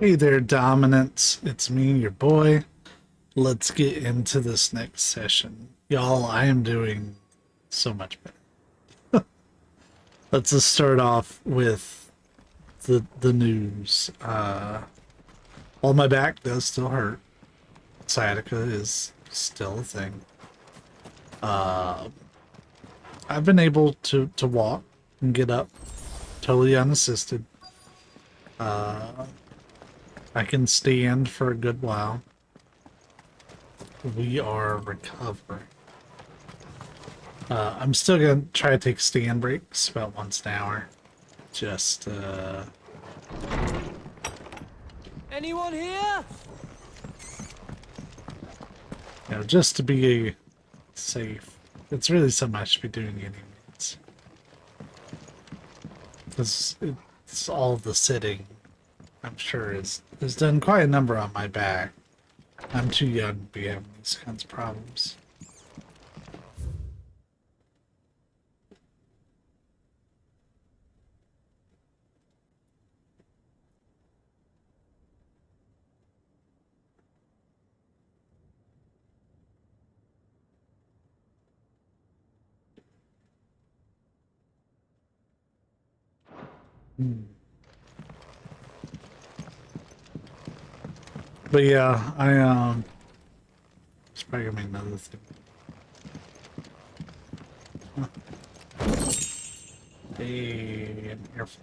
Hey there, Dominance. It's me, your boy. Let's get into this next session. Y'all, I am doing so much better. Let's just start off with the news. While my back does still hurt, sciatica is still a thing. I've been able to walk and get up totally unassisted. I can stand for a good while. We are recovering. I'm still gonna try to take stand breaks about once an hour. Just, Anyone here? just to be safe. It's really something I should be doing anyways. Because it's all the sitting, I'm sure, is done quite a number on my back. I'm too young to be having these kinds of problems. But yeah, it's probably gonna be another thing. Hey, I'm here for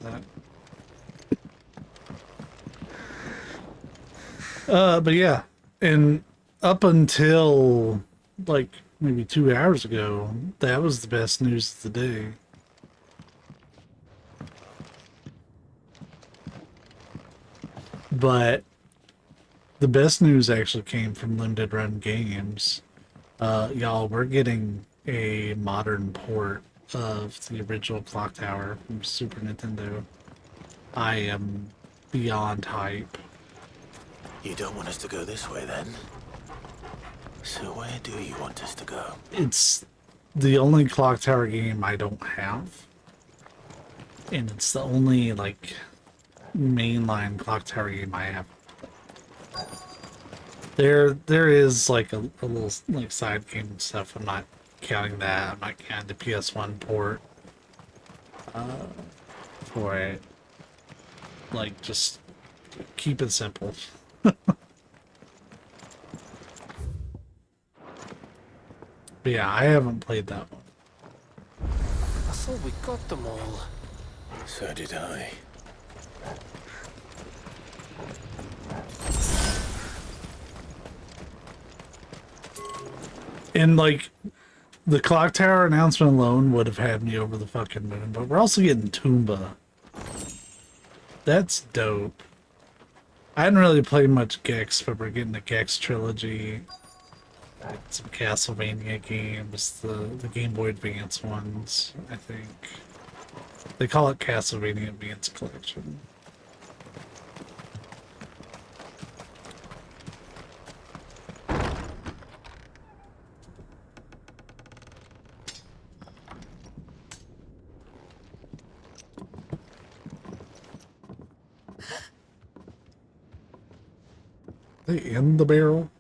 that. But yeah, and up until like maybe 2 hours ago, that was the best news of the day. But the best news actually came from Limited Run Games. Y'all, we're getting a modern port of the original Clock Tower from Super Nintendo. I am beyond hype. You don't want us to go this way, then? So where do you want us to go? It's the only Clock Tower game I don't have. And it's the only, like, mainline Clock Tower game I have. There is, like, a little, like, side game and stuff. I'm not counting that. I'm not counting the PS1 port for it. Like, just keep it simple. But yeah, I haven't played that one. I thought we got them all. So did I. And like the clock tower announcement alone would have had me over the fucking moon, but we're also getting Toomba. That's dope. I hadn't really played much Gex, but we're getting the Gex trilogy. Some Castlevania games, the Game Boy Advance ones, I think. They call it Castlevania Advance Collection. They in the barrel?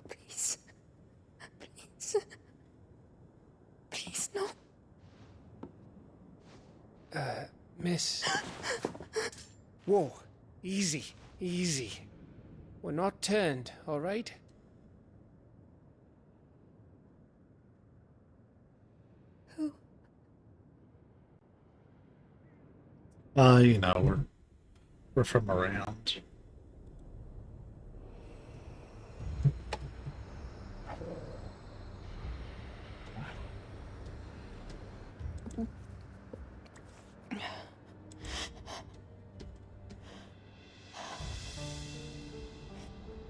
Please. Please. Please, no. Miss. Whoa. Easy. Easy. We're not turned, all right? Who? We're from around.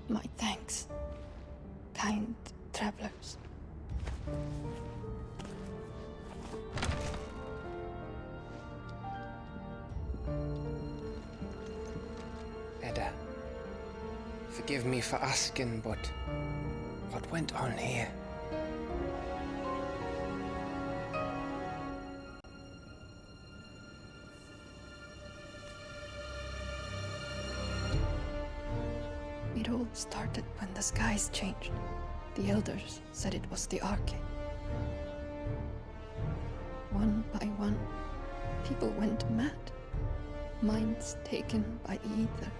My thanks, kind travelers. Edda, forgive me for asking, but what went on here? started when the skies changed. The elders said it was the archive. One by one, people went mad. Minds taken by the ether.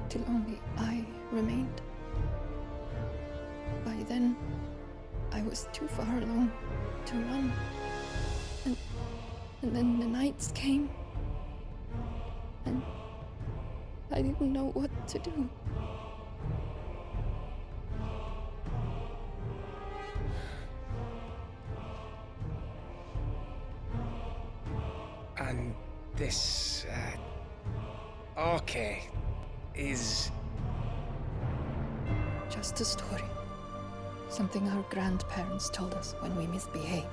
Till only I remained. By then, I was too far along to run. And then the nights came. And I didn't know what to do. And this, okay, is... Just a story. Something our grandparents told us when we misbehaved.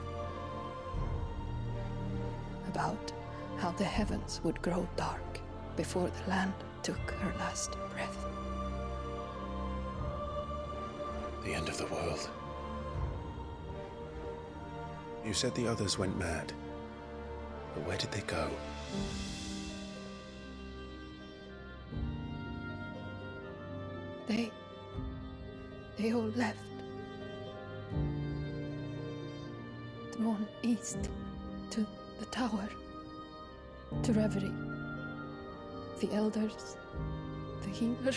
About how the heavens would grow dark before the land took her last breath. The end of the world. You said the others went mad. But where did they go? They all left. Drawn east to the tower, to reverie. The elders, the healer,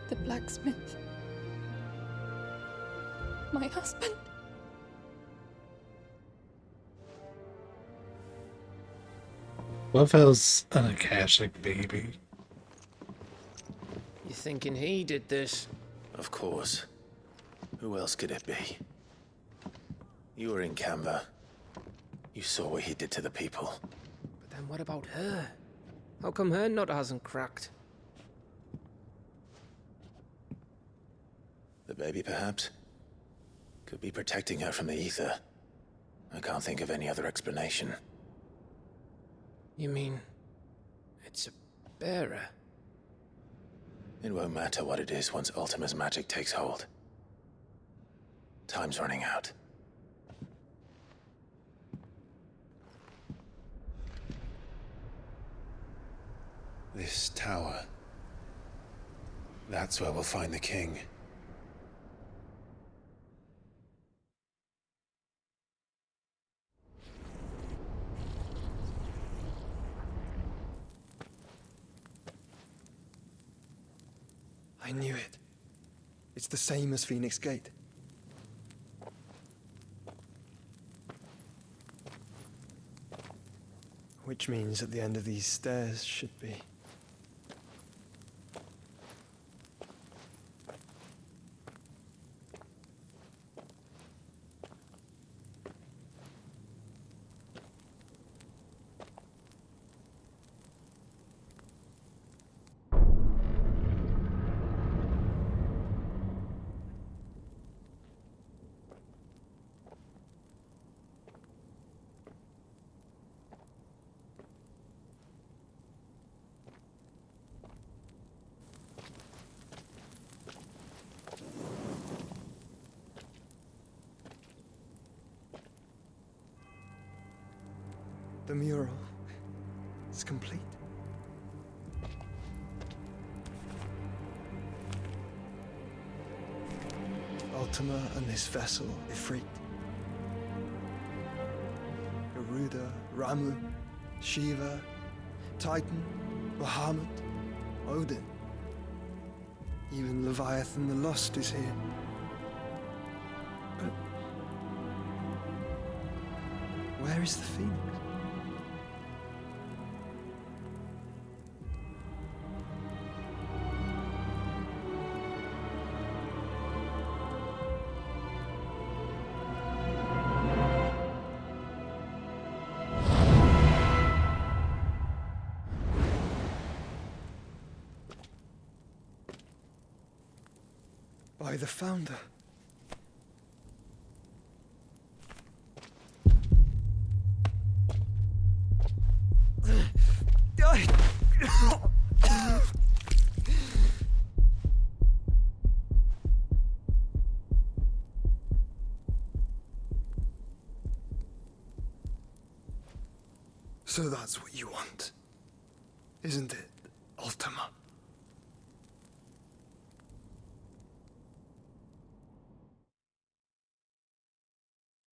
the blacksmith, my husband. What if I was an Akashic baby? You thinking he did this? Of course. Who else could it be? You were in Canberra. You saw what he did to the people. But then what about her? How come her nut hasn't cracked? The baby, perhaps? Could be protecting her from the ether. I can't think of any other explanation. You mean... it's a bearer? It won't matter what it is once Ultima's magic takes hold. Time's running out. This tower. That's where we'll find the king. I knew it. It's the same as Phoenix Gate. Which means at the end of these stairs should be... The mural is complete. Ultima and this vessel, Ifrit. Garuda, Ramu, Shiva, Titan, Bahamut, Odin. Even Leviathan the Lost is here. But where is the Phoenix? By the Founder. So that's what you want, isn't it, Ultima?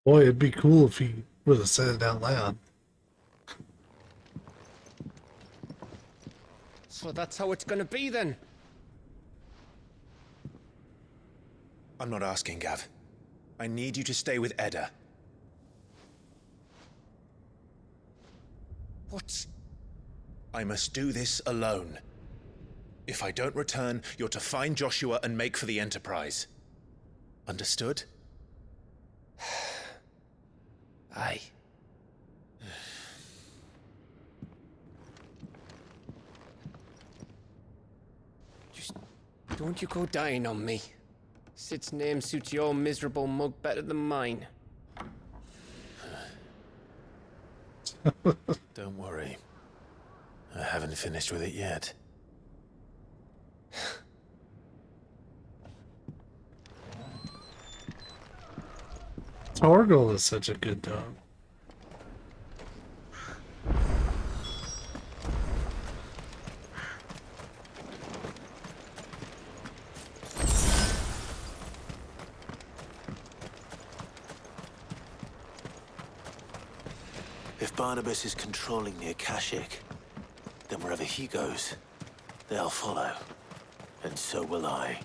Boy, it'd be cool if he would have said it out loud. So that's how it's gonna be then? I'm not asking, Gav. I need you to stay with Edda. What's... I must do this alone. If I don't return, you're to find Joshua and make for the Enterprise. Understood? Aye. Just don't you go dying on me. Sid's name suits your miserable mug better than mine. Don't worry. I haven't finished with it yet. Torgal is such a good dog. If Barnabas is controlling the Akashic, then wherever he goes, they'll follow. And so will I.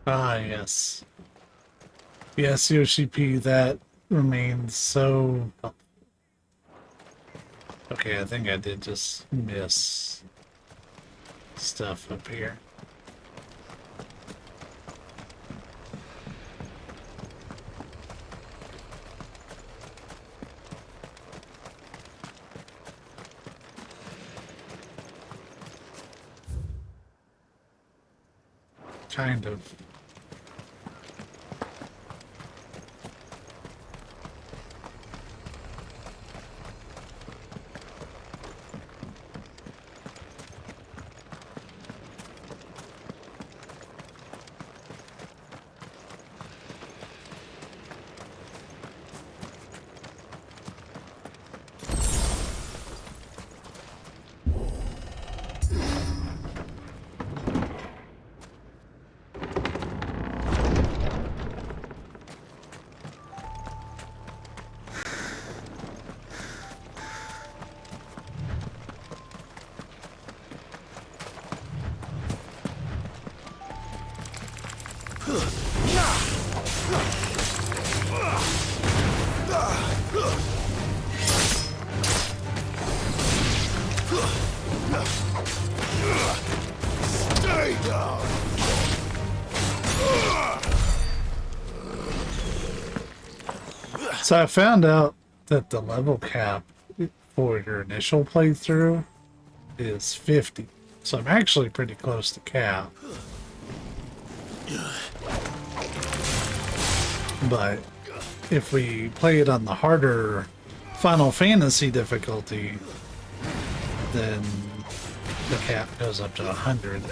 Ah, yes. Yes, Yoshi P, that remains so helpful. Okay, I think I did just miss stuff up here. Kind of. So I found out that the level cap for your initial playthrough is 50. So I'm actually pretty close to cap. But if we play it on the harder Final Fantasy difficulty, then the cap goes up to 100.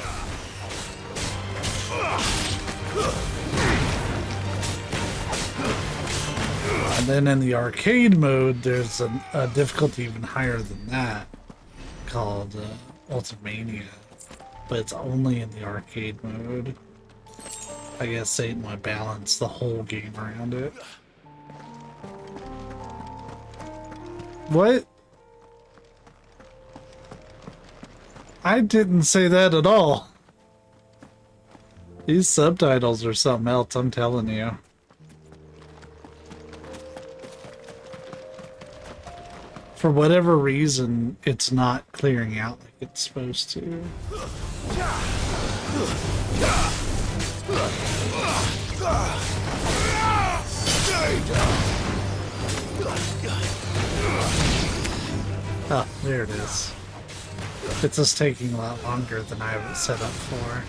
And then in the arcade mode, there's a difficulty even higher than that, called Ultimania. But it's only in the arcade mode. I guess they didn't want to balance the whole game around it. What? I didn't say that at all. These subtitles are something else, I'm telling you. For whatever reason, it's not clearing out like it's supposed to. Oh, there it is. It's just taking a lot longer than I have it set up for.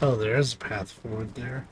Oh, there is a path forward there.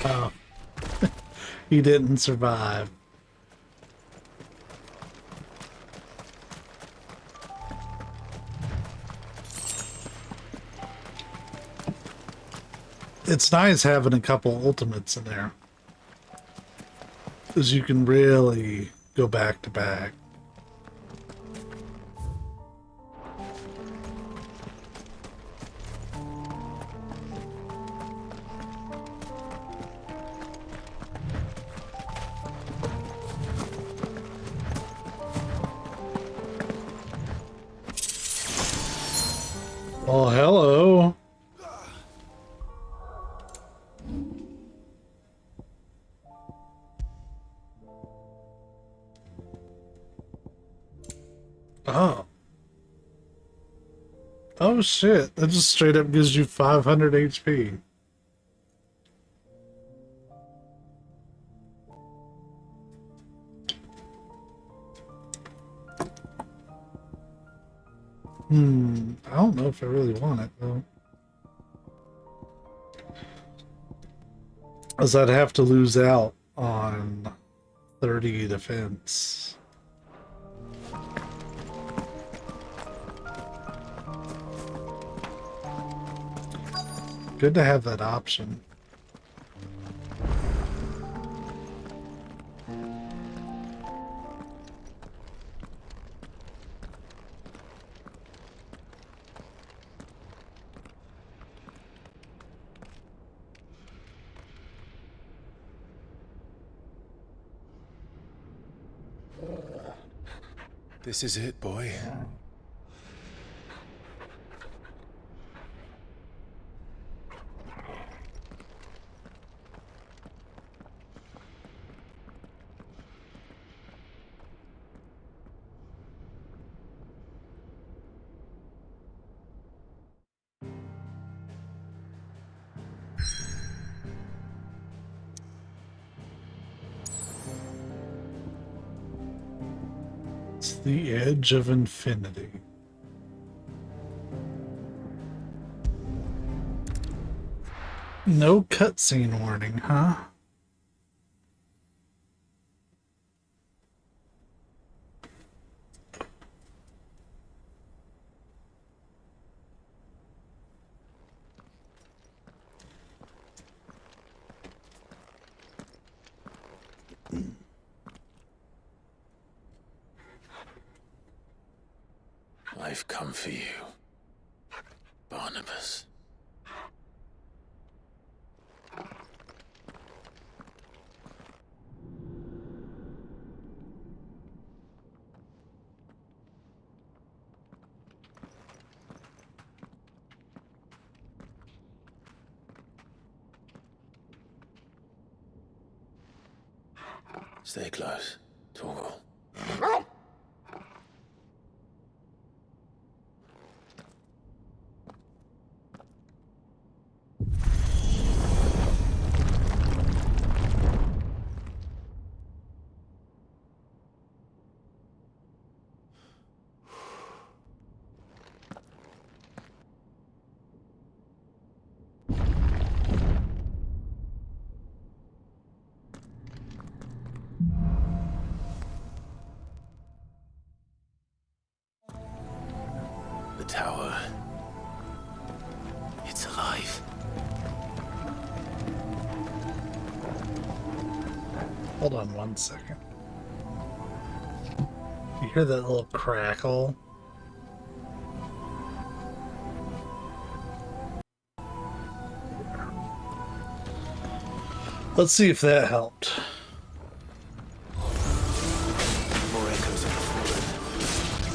Oh. He didn't survive. It's nice having a couple ultimates in there, because you can really go back to back. Oh, hello. Oh. Oh shit, that just straight up gives you 500 HP. I don't know if I really want it though. As I'd have to lose out on 30 defense. Good to have that option. This is it, boy. It's the edge of infinity. No cutscene warning, huh? I've come for you, Barnabas. Stay close, Torgal. tower. It's alive. Hold on 1 second. You hear that little crackle? Let's see if that helped. More echoes of the fallen.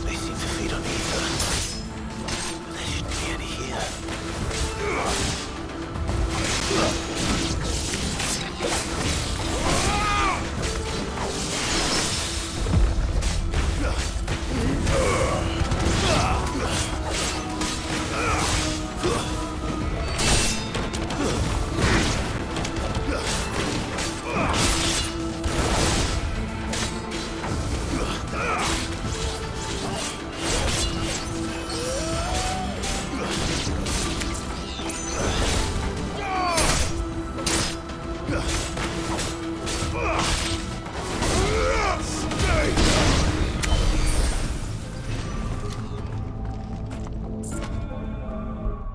They seem to feed on ether. But there shouldn't be any here.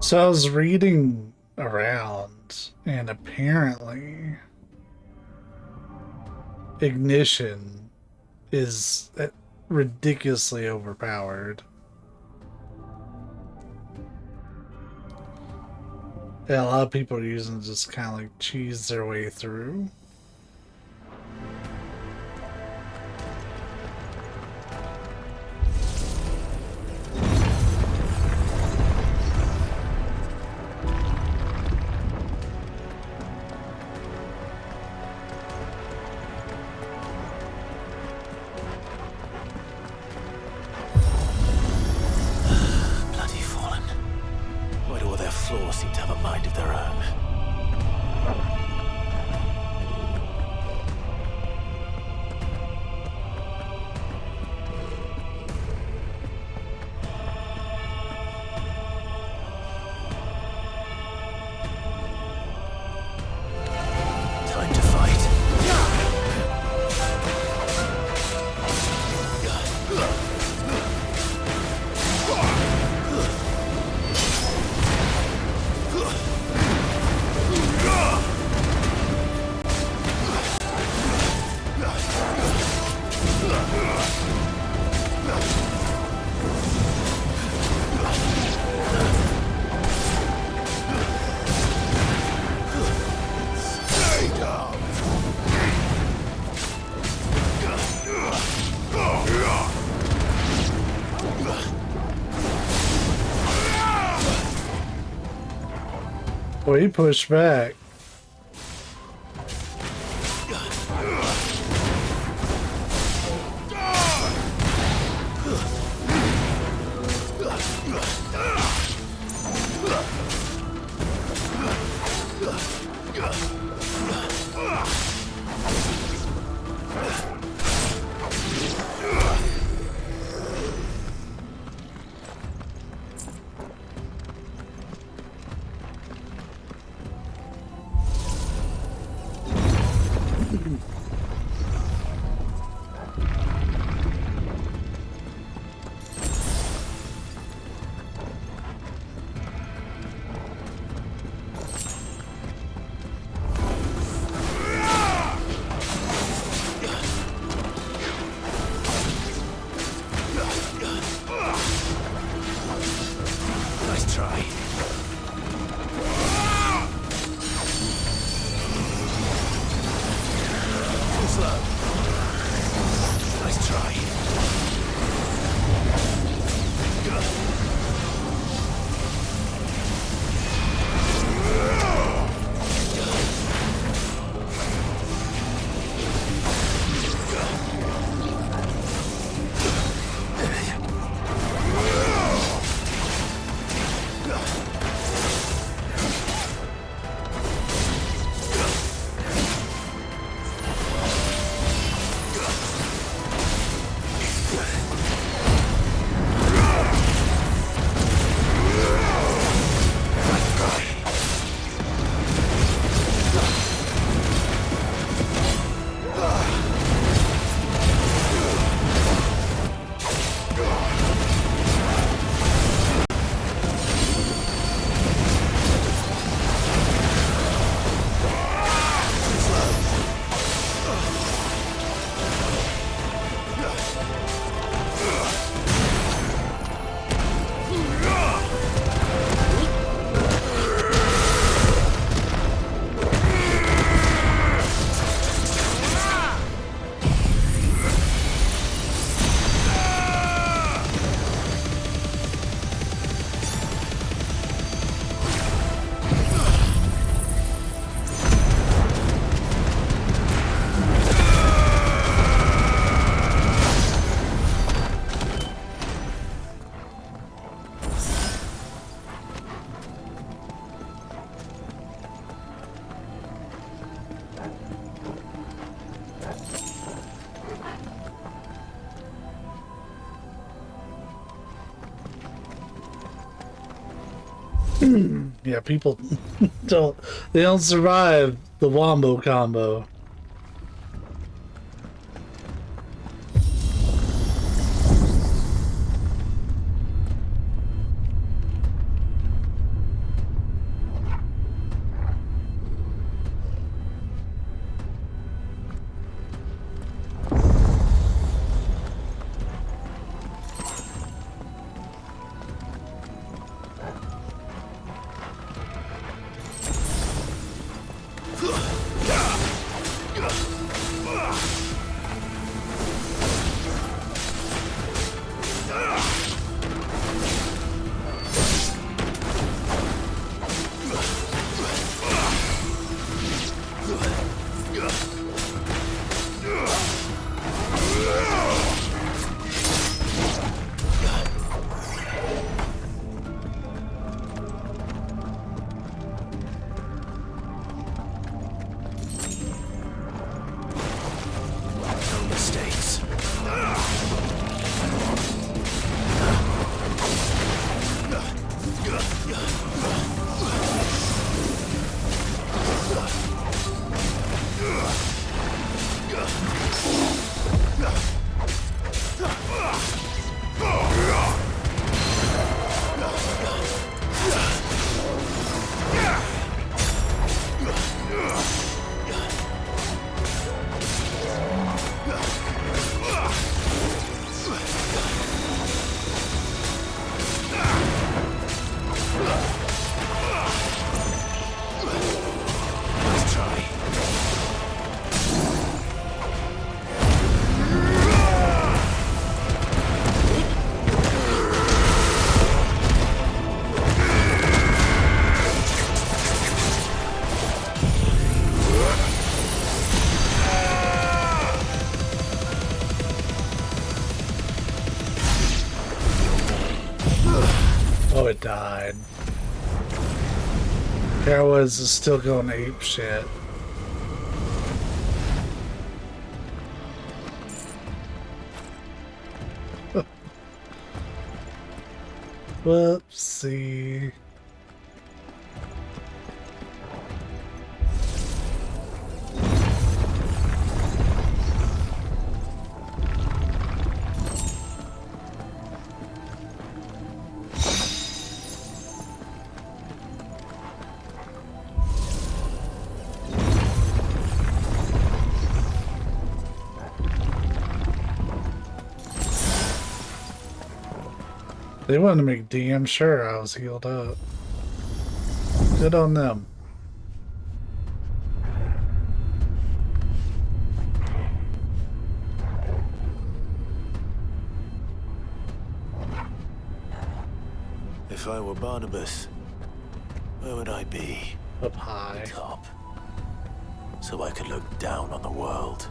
So I was reading around, and apparently ignition is ridiculously overpowered. Yeah, a lot of people are using it to just kind of like cheese their way through. Bloody fallen. Why do all their floors seem to have a mind of their own? Time to fight. Boy, he pushed back. Yeah, people they don't survive the wombo combo. No mistakes. Let's try. Oh, it died. There was still going ape shit. Whoopsie. They wanted to make damn sure I was healed up. Good on them. If I were Barnabas, where would I be? Up high. Top. So I could look down on the world.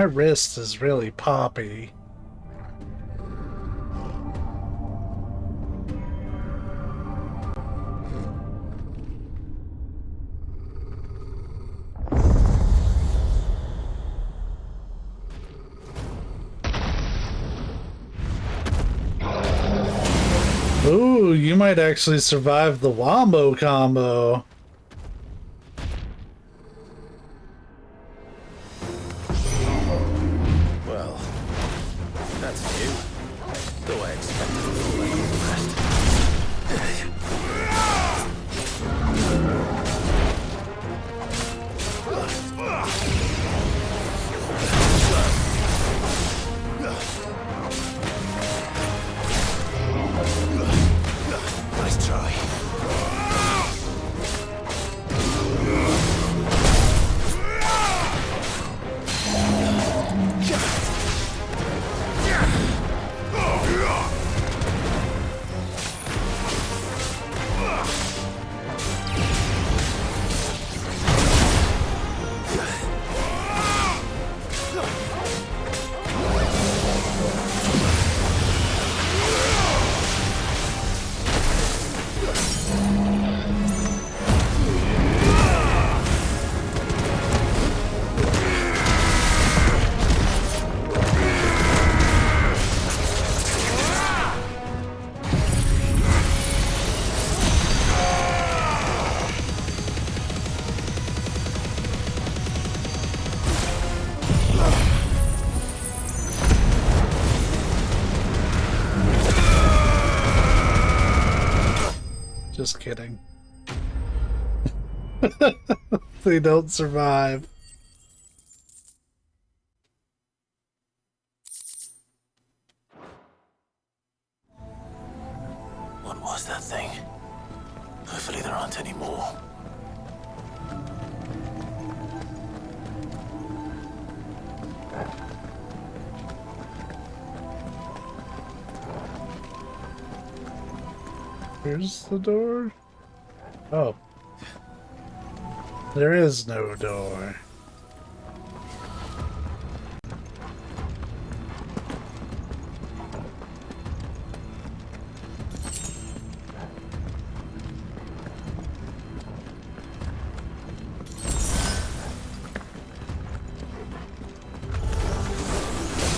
My wrist is really poppy. Ooh, you might actually survive the Wombo combo. Well, that's new. Though I expected a little like all the rest. Nice try. Just kidding. They don't survive. What was that thing? Hopefully there aren't any more. Here's the door. Oh. There is no door.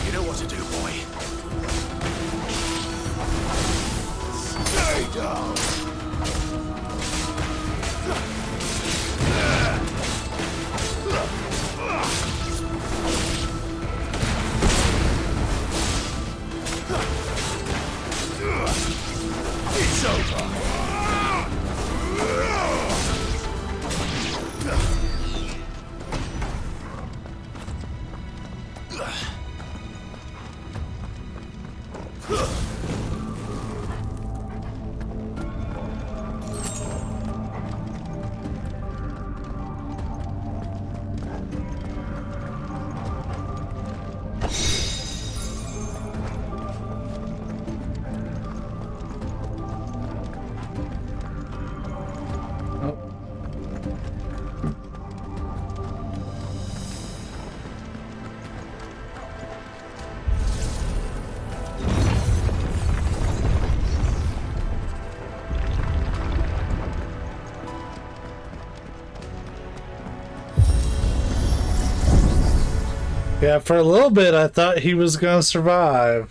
You know what to do, boy. Stay down. It's over. Yeah, for a little bit I thought he was gonna survive.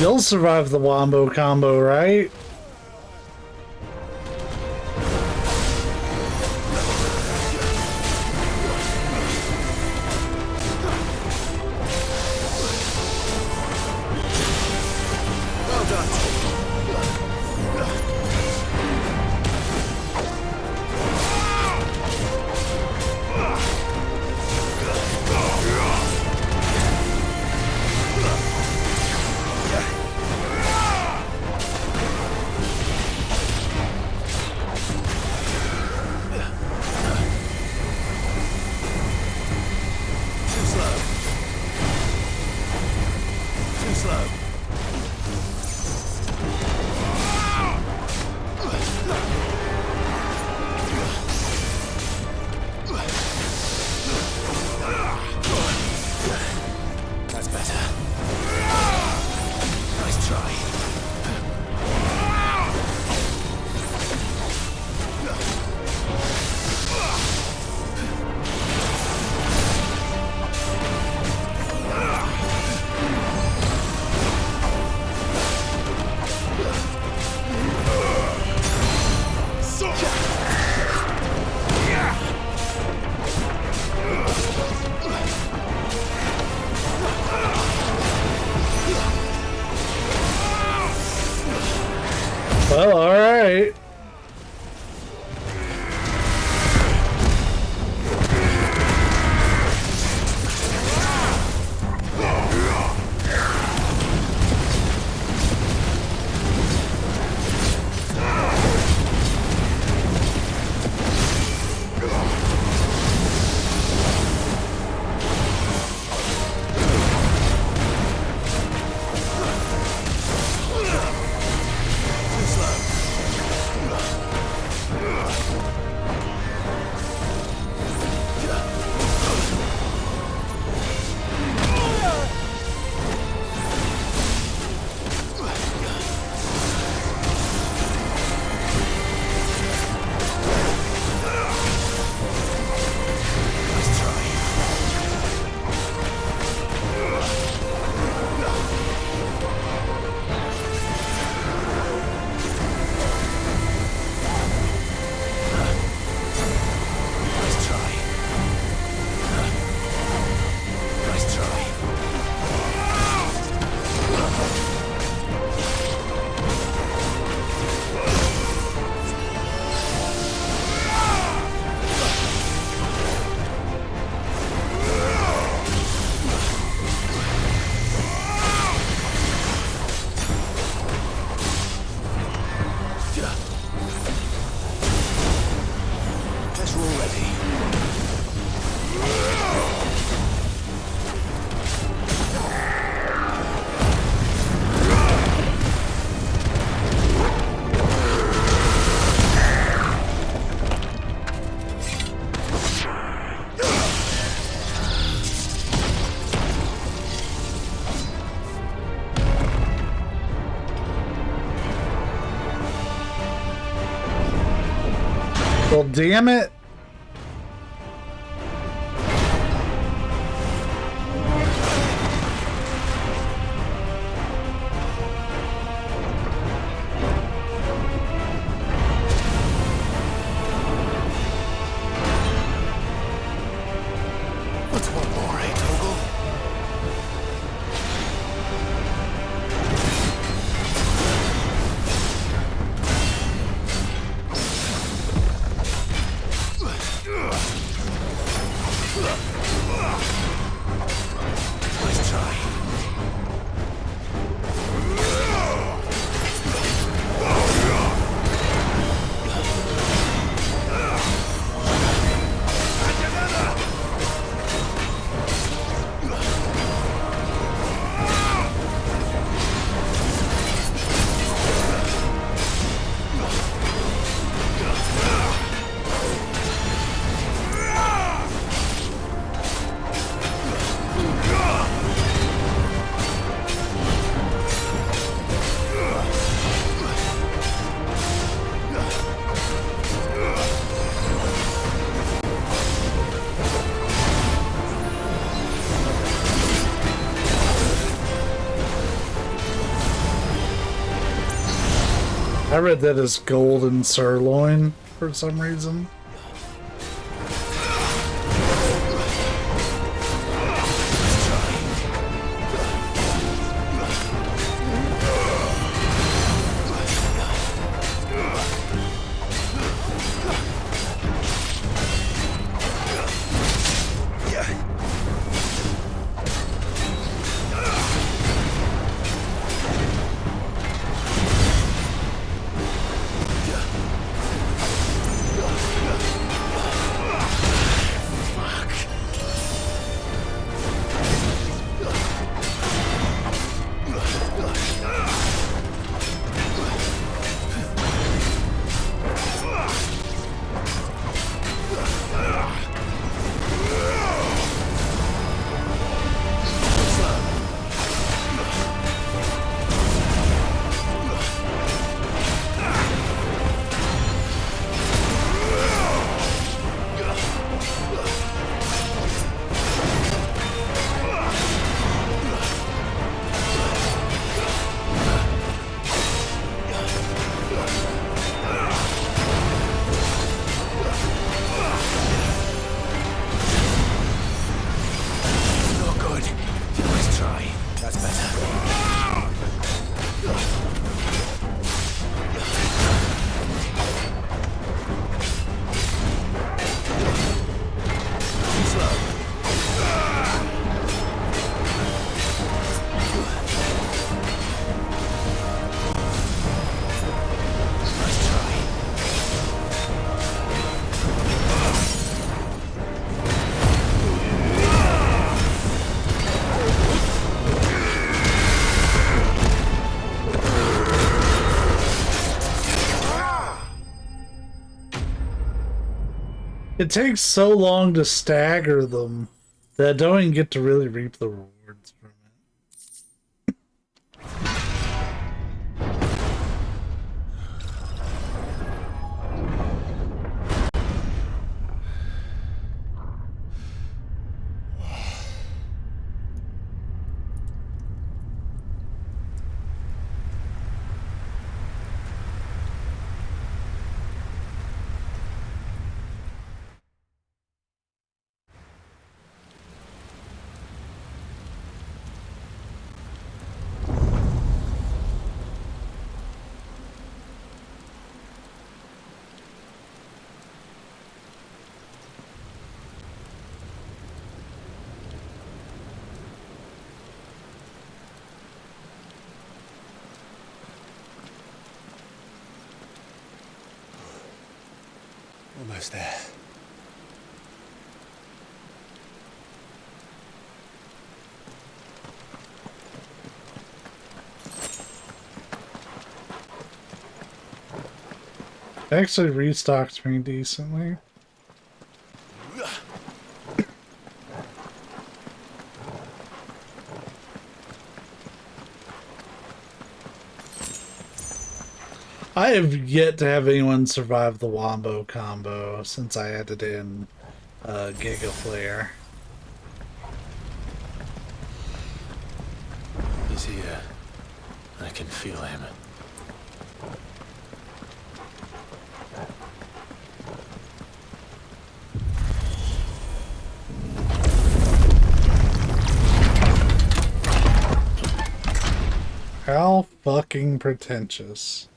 You'll survive the wombo combo, right? Well, alright. Well, damn it. What's one more, eh, Toggle? Nice try. read that as golden sirloin for some reason. It takes so long to stagger them that I don't even get to really reap the rewards from it. Almost there. It actually restocked me decently. I have yet to have anyone survive the Wombo combo since I added in Giga Flare. He's here. I can feel him. How fucking pretentious.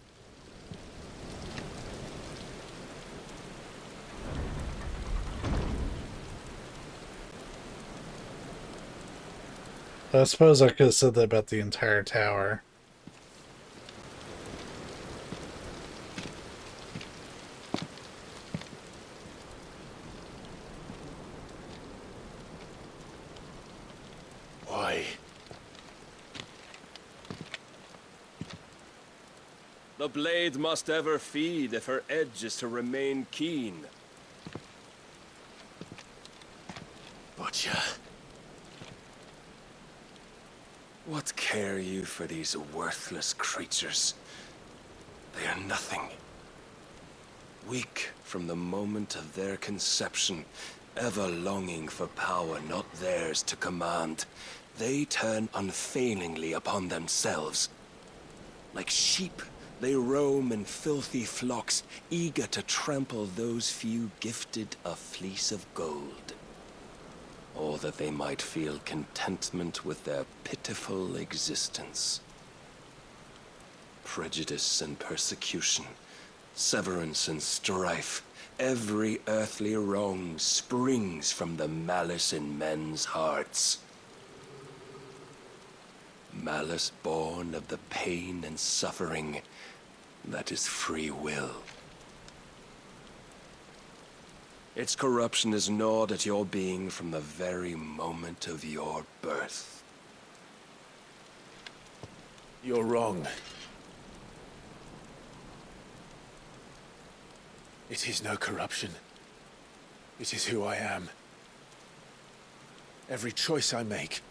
I suppose I could have said that about the entire tower. Why? The blade must ever feed if her edge is to remain keen. Butcher. What care you for these worthless creatures? They are nothing. Weak from the moment of their conception, ever longing for power not theirs to command, they turn unfailingly upon themselves. Like sheep They roam in filthy flocks, eager to trample those few gifted a fleece of gold. Or that they might feel contentment with their pitiful existence. Prejudice and persecution, severance and strife, every earthly wrong springs from the malice in men's hearts. Malice born of the pain and suffering that is free will. Its corruption is gnawed at your being from the very moment of your birth. You're wrong. It is no corruption. It is who I am. Every choice I make,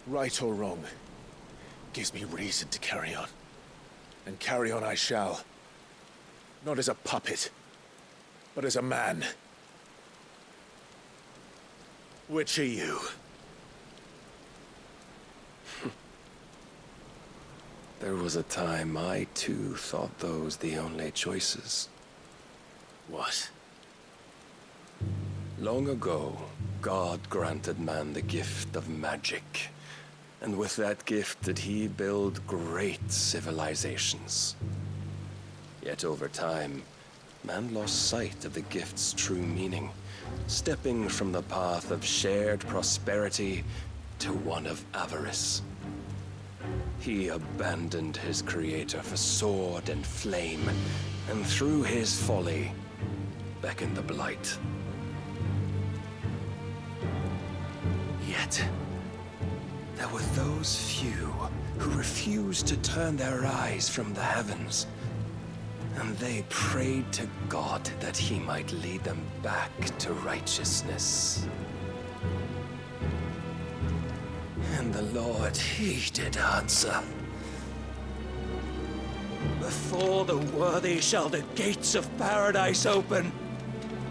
right or wrong, gives me reason to carry on. And carry on I shall. Not as a puppet, but as a man. Which are you? There was a time I too thought those the only choices. What? Long ago, God granted man the gift of magic. And with that gift did he build great civilizations. Yet over time, man lost sight of the gift's true meaning, stepping from the path of shared prosperity to one of avarice. He abandoned his creator for sword and flame, and through his folly, beckoned the blight. Yet, there were those few who refused to turn their eyes from the heavens, and they prayed to God that he might lead them back to righteousness. And the Lord, he did answer. Before the worthy shall the gates of paradise open.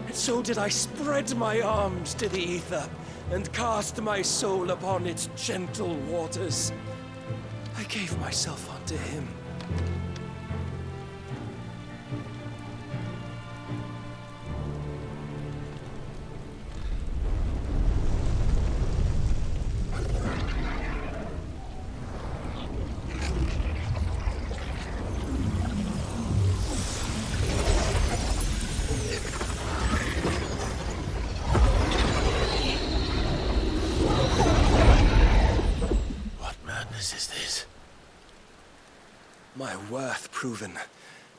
And so did I spread my arms to the ether, and cast my soul upon its gentle waters. I gave myself unto him. My worth proven,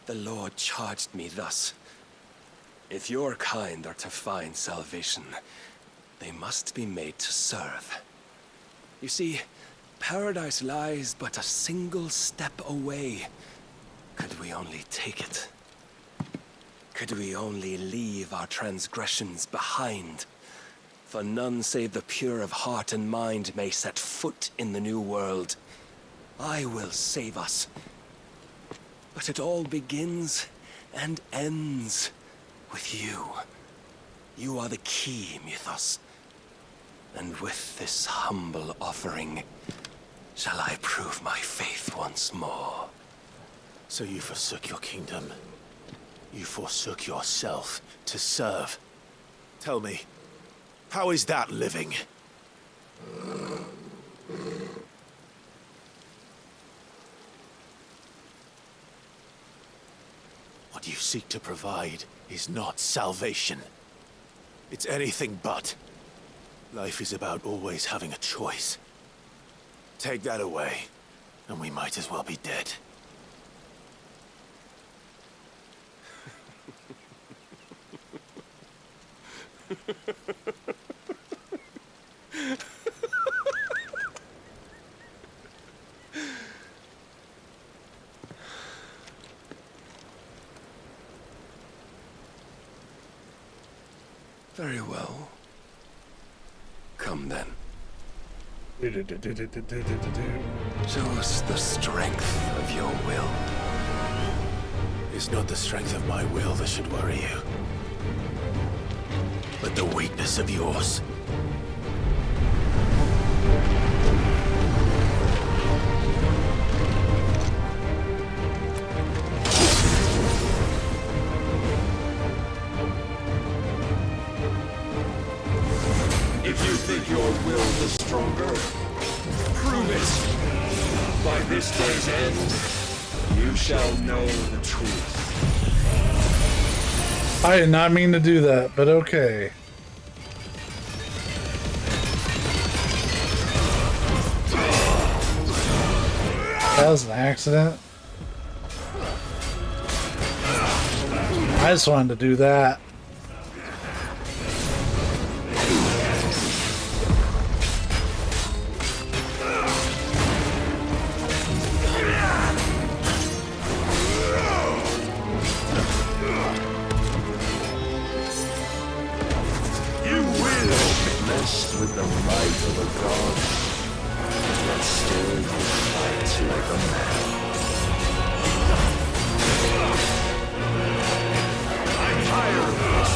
the Lord charged me thus. If your kind are to find salvation, they must be made to serve. You see, paradise lies but a single step away. Could we only take it? Could we only leave our transgressions behind? For none save the pure of heart and mind may set foot in the new world. I will save us. But it all begins and ends with you. You are the key, Mythos. And with this humble offering, shall I prove my faith once more. So you forsook your kingdom. You forsook yourself to serve. Tell me, how is that living? What you seek to provide is not salvation. It's anything but. Life is about always having a choice. Take that away, and we might as well be dead. Very well. Come then. Show us the strength of your will. It's not the strength of my will that should worry you, but the weakness of yours. your will the stronger? Prove it! By this day's end, you shall know the truth. I did not mean to do that, but okay. That was an accident. I just wanted to do that. You will mess with the might of a god, yet still you fight like a man. I'm tired of this.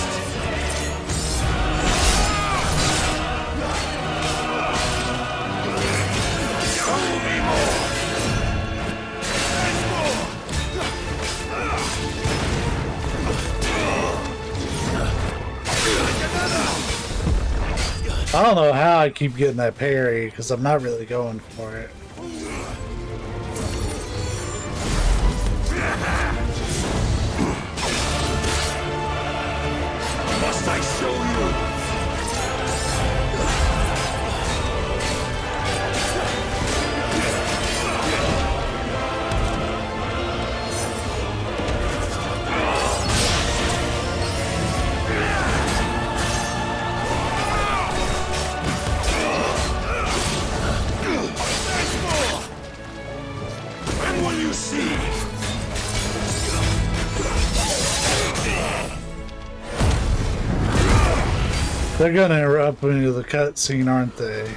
Show me more. I don't know how I keep getting that parry because I'm not really going for it. Must I show you? When will you see? They're gonna interrupt me to the cutscene, aren't they?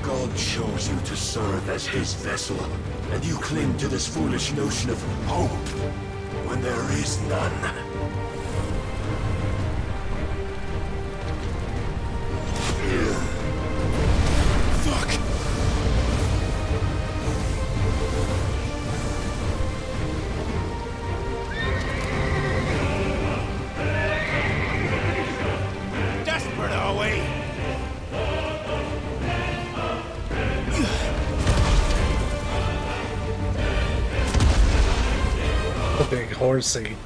God chose you to serve as his vessel, and you cling to this foolish notion of hope when there is none. Fuck! Desperate, are we? The big horsey.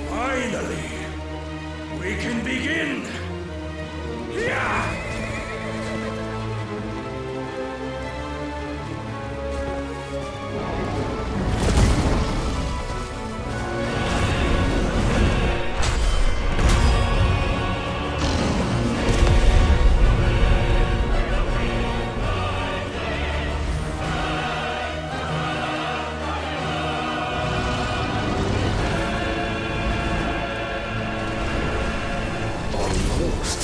Finally, we can begin. Yeah. Almost.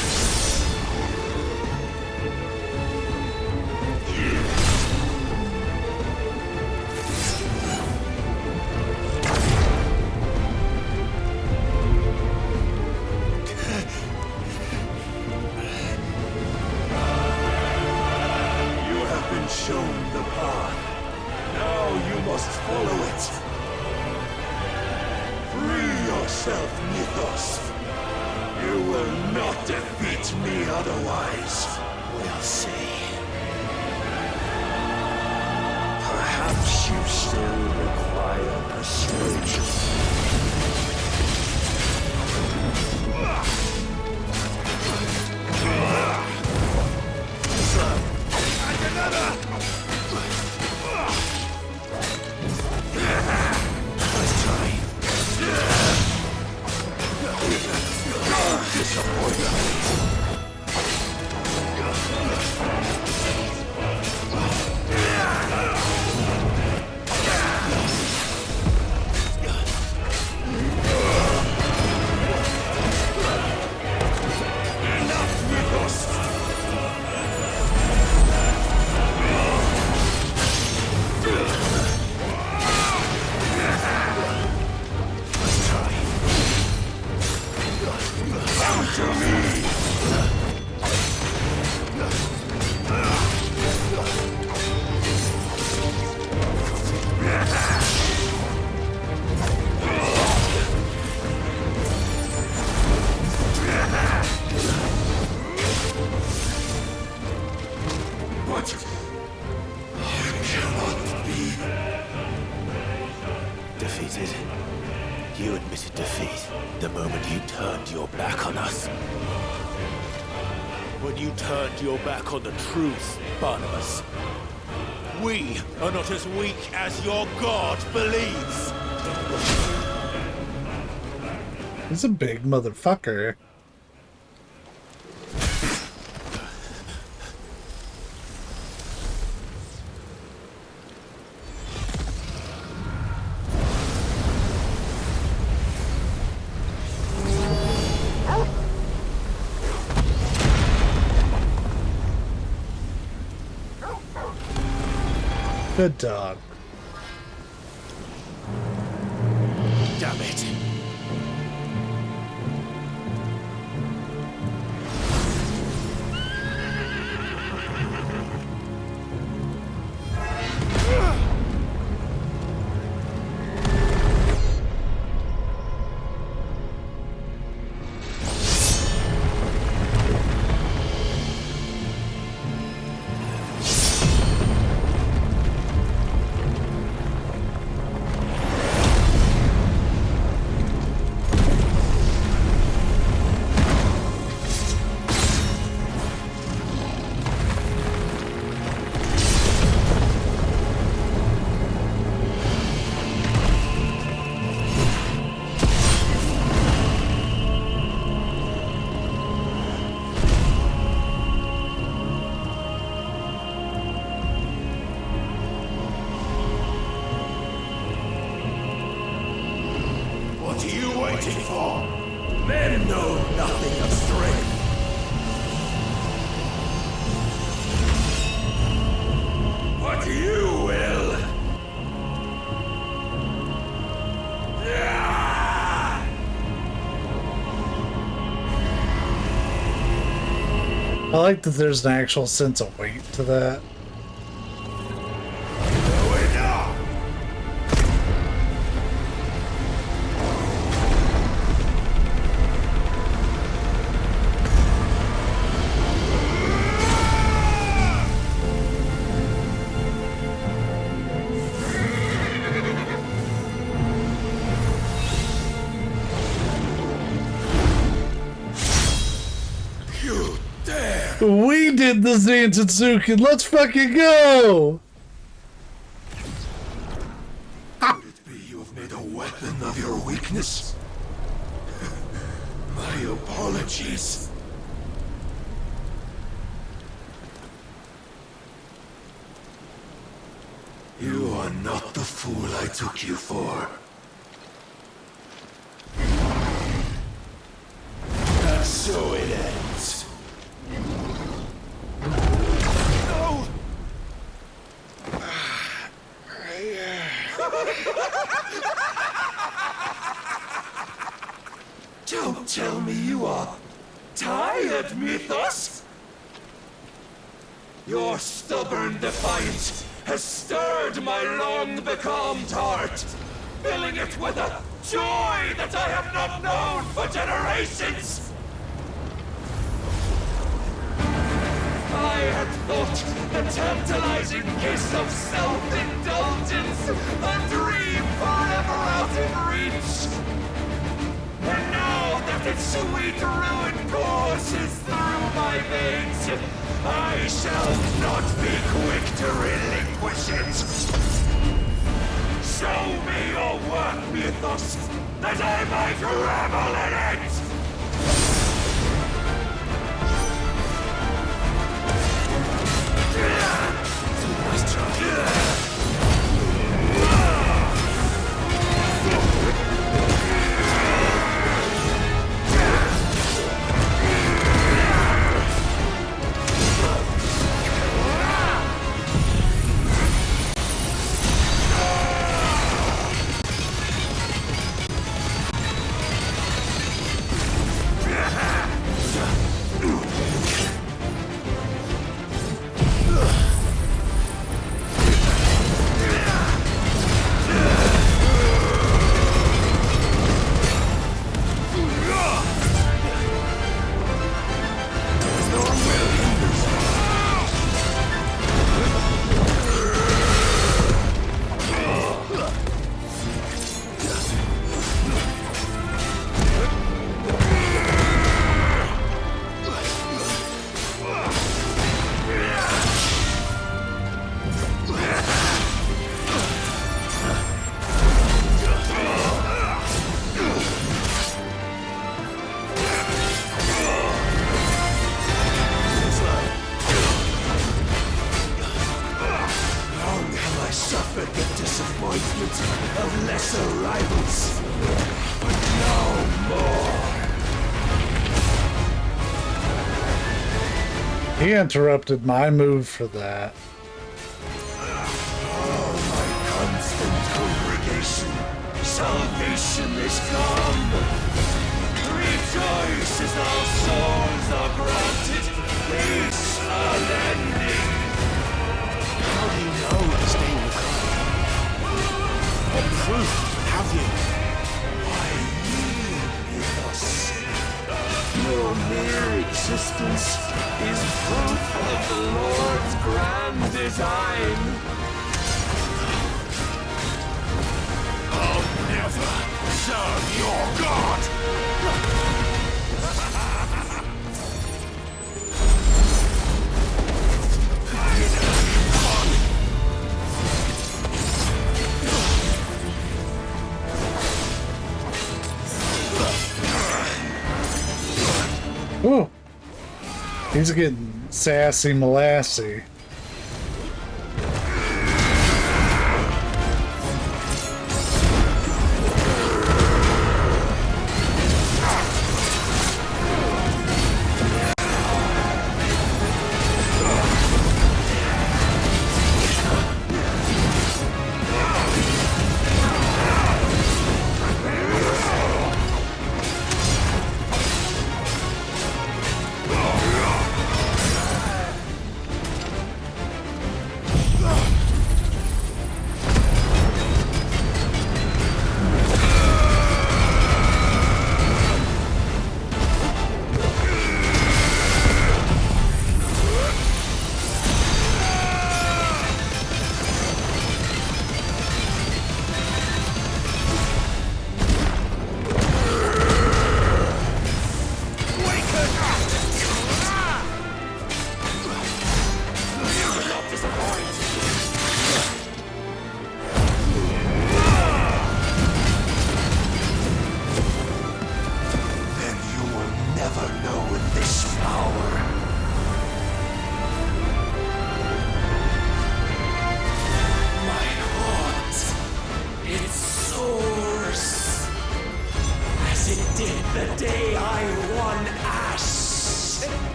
You have been shown the path. Now you must follow it. Free yourself, Mythos. You will not defeat me otherwise. We'll see. Perhaps you still require persuasion. Let's try. Defeated. You admitted defeat the moment you turned your back on us. When you turned your back on the truth, Barnabas. We are not as weak as your God believes. He's a big motherfucker. Good dog. Damn it. What are you waiting for? Men know nothing of strength. But you will. I like that there's an actual sense of weight to that. We did the Zantetsuki. Let's fucking go! Could it be you have made a weapon of your weakness? My apologies. You are not the fool I took you for. And so it ends. No! Don't tell me you are tired, Mythos! Your stubborn defiance has stirred my long-becalmed heart, filling it with a joy that I have not known for generations! I had thought the tantalizing kiss of self-indulgence a dream forever out of reach. And now that its sweet ruin courses through my veins, I shall not be quick to relinquish it. Show me your work, Mythos, that I might revel in it! He interrupted my move for that. Constant congregation, salvation is come. Rejoice as our souls are granted peace unending. How do you know this name of God? What proof have you? Why, you us. Your mere existence is proof of the Lord's grand design. I'll never serve your God! Ooh. He's getting sassy molassy.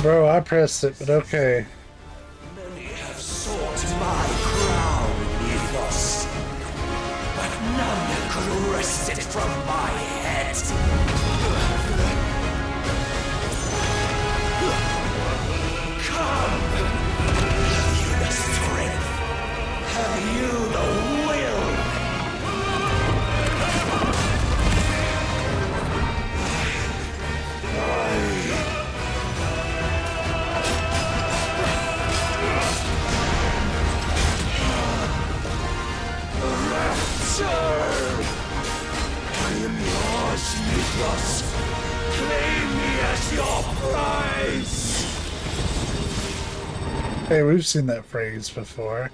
Bro, I pressed it, but okay. Many have sought my crown, Ethos, but none could wrest it from my head. Come! Have you the strength? Have you the will? I am yours, Ethos. Claim me as your prize. Hey, we've seen that phrase before.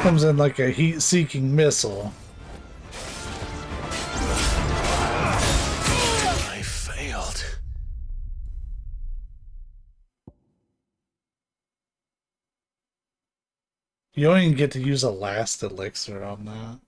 Comes in like a heat-seeking missile. I failed. You don't even get to use a last elixir on that.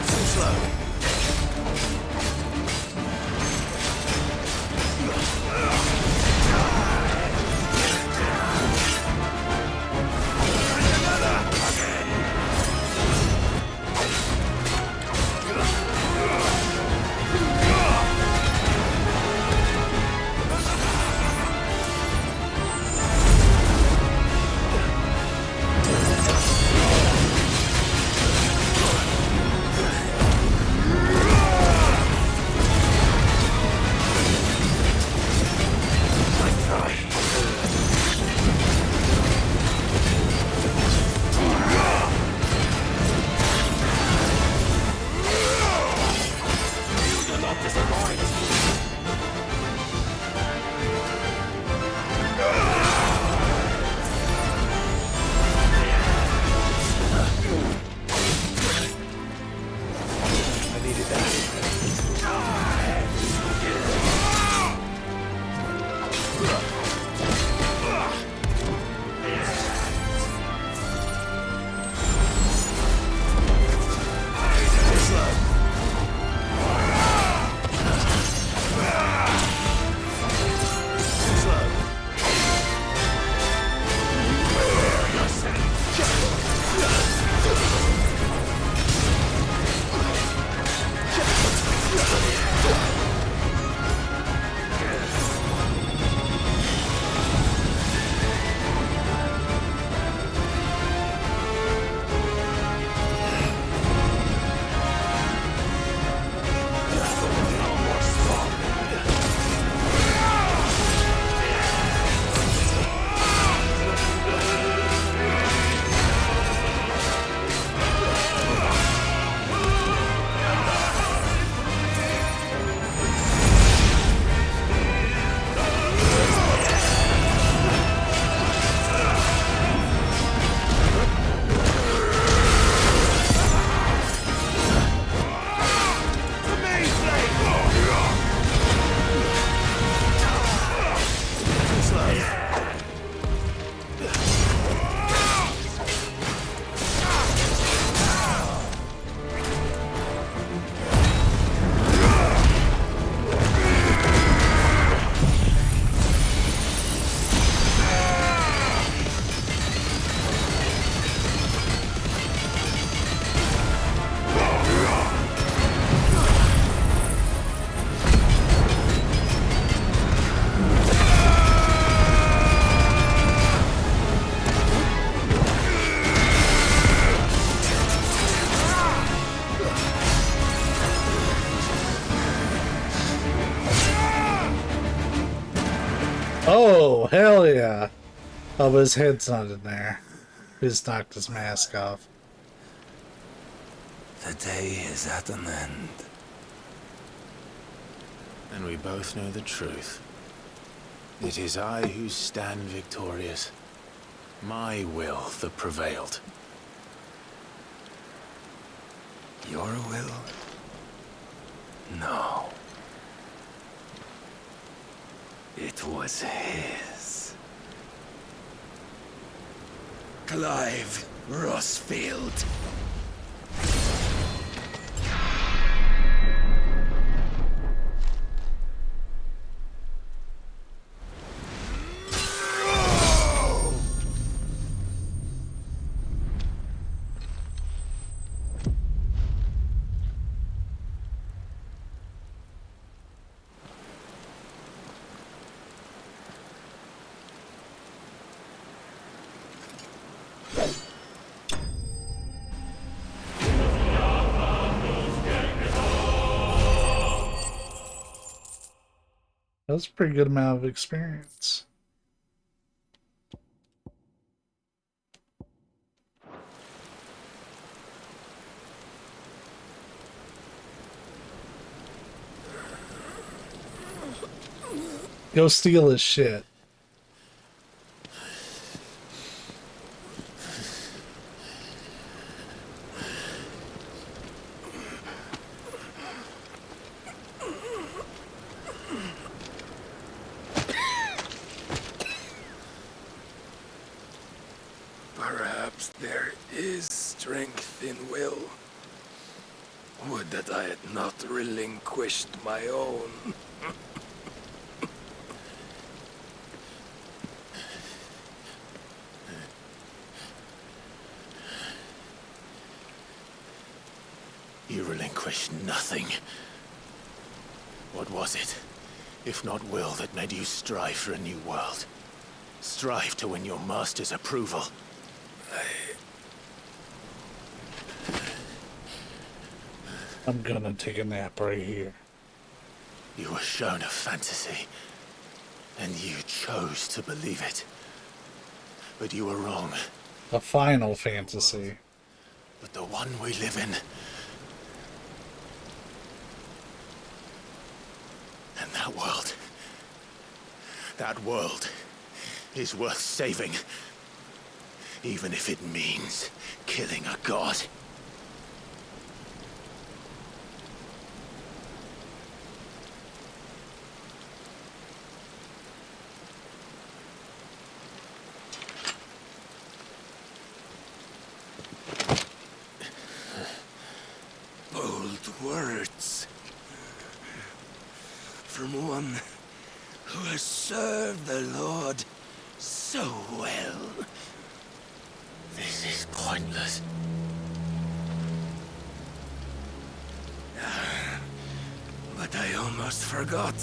Too slow. Oh, hell yeah. Oh, but his head's not in there. He just knocked his mask off. The day is at an end. And we both know the truth. It is I who stand victorious. My will that prevailed. Your will? No. It was his. Clive Rossfield. That was a pretty good amount of experience. Go steal his shit. Perhaps there is strength in will. Would that I had not relinquished my own. You relinquished nothing. What was it, if not will, that made you strive for a new world? Strive to win your master's approval? I'm gonna take a nap right here. You were shown a fantasy, and you chose to believe it. But you were wrong. A final fantasy. But the one we live in... And that world is worth saving. Even if it means killing a god. Bold words. From one who has served the Lord so well. This is pointless. But I almost forgot.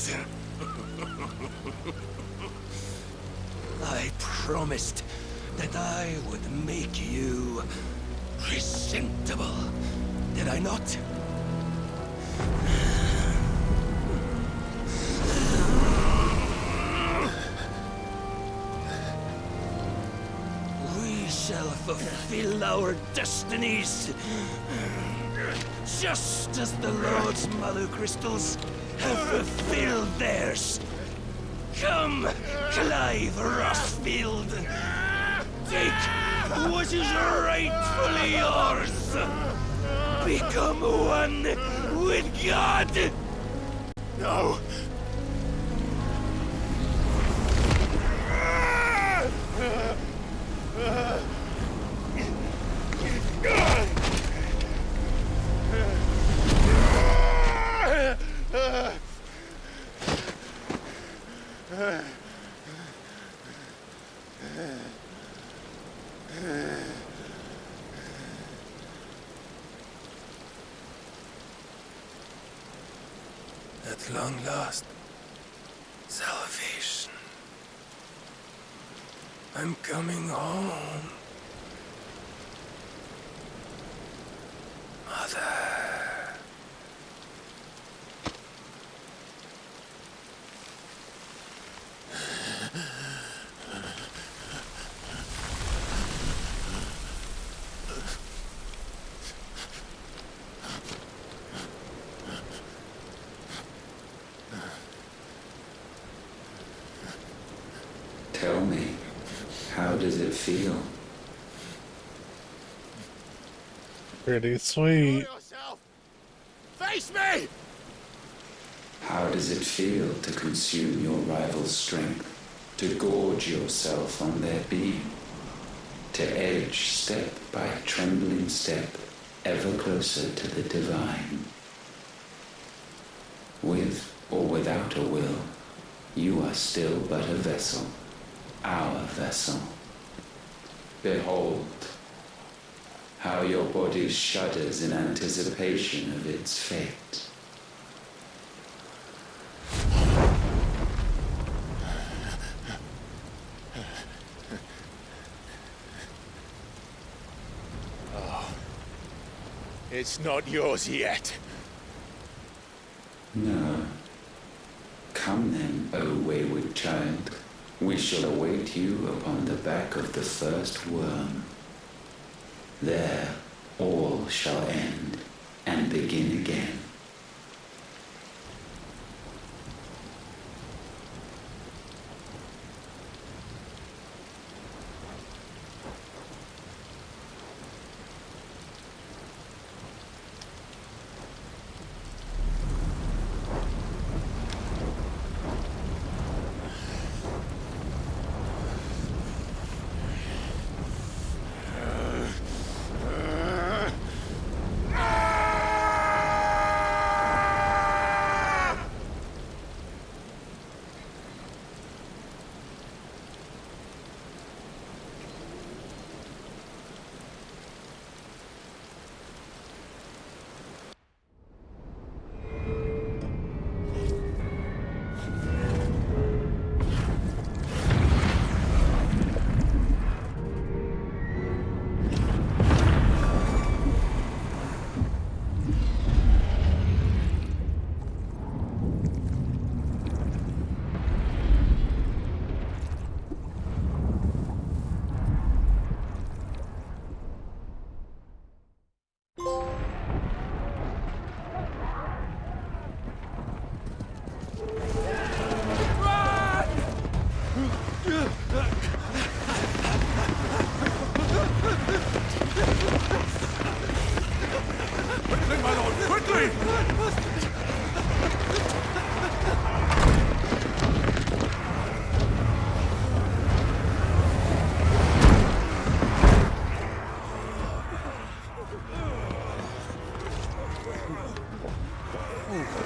I promised that I would make you presentable. Did I not? We shall fulfill our destinies. Just as the Lord's Mother Crystals have fulfilled theirs. Come, Clive Rossfield. Take what is rightfully yours. Become one with God. No! At long last, salvation. I'm coming home. Mother. Tell me, how does it feel? Pretty sweet. yourself! Face me! How does it feel to consume your rival's strength? To gorge yourself on their beam? To edge step by trembling step ever closer to the divine? With or without a will, you are still but a vessel, our vessel. Behold, how your body shudders in anticipation of its fate. It's not yours yet. No. Come then, O wayward child. We shall await you upon the back of the first worm. There all shall end and begin again.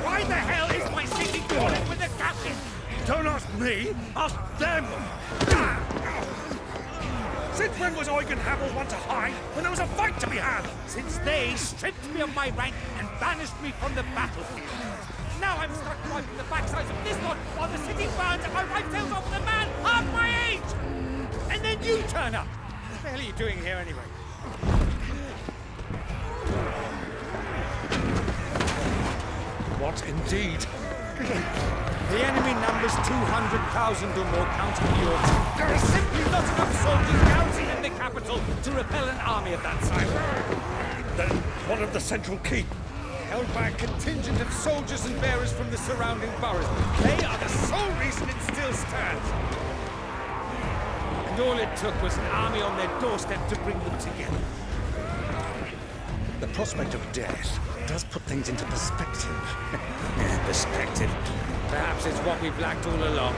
Why the hell is my city calling with the captain? Don't ask me, ask them! Since when was Eugen Havel one to hide when there was a fight to be had? Since they stripped me of my rank and banished me from the battlefield. Now I'm stuck wiping the backsides of this lot while the city burns and my wife tails off with a man half my age! And then you turn up! What the hell are you doing here anyway? What indeed? The enemy numbers 200,000 or more counting yours. There is simply not enough soldiers garrisoned in the capital to repel an army of that size. Then what of the central keep? Held by a contingent of soldiers and bearers from the surrounding boroughs. They are the sole reason it still stands. And all it took was an army on their doorstep to bring them together. The prospect of death does put things into perspective. Perspective. Perhaps it's what we've lacked all along.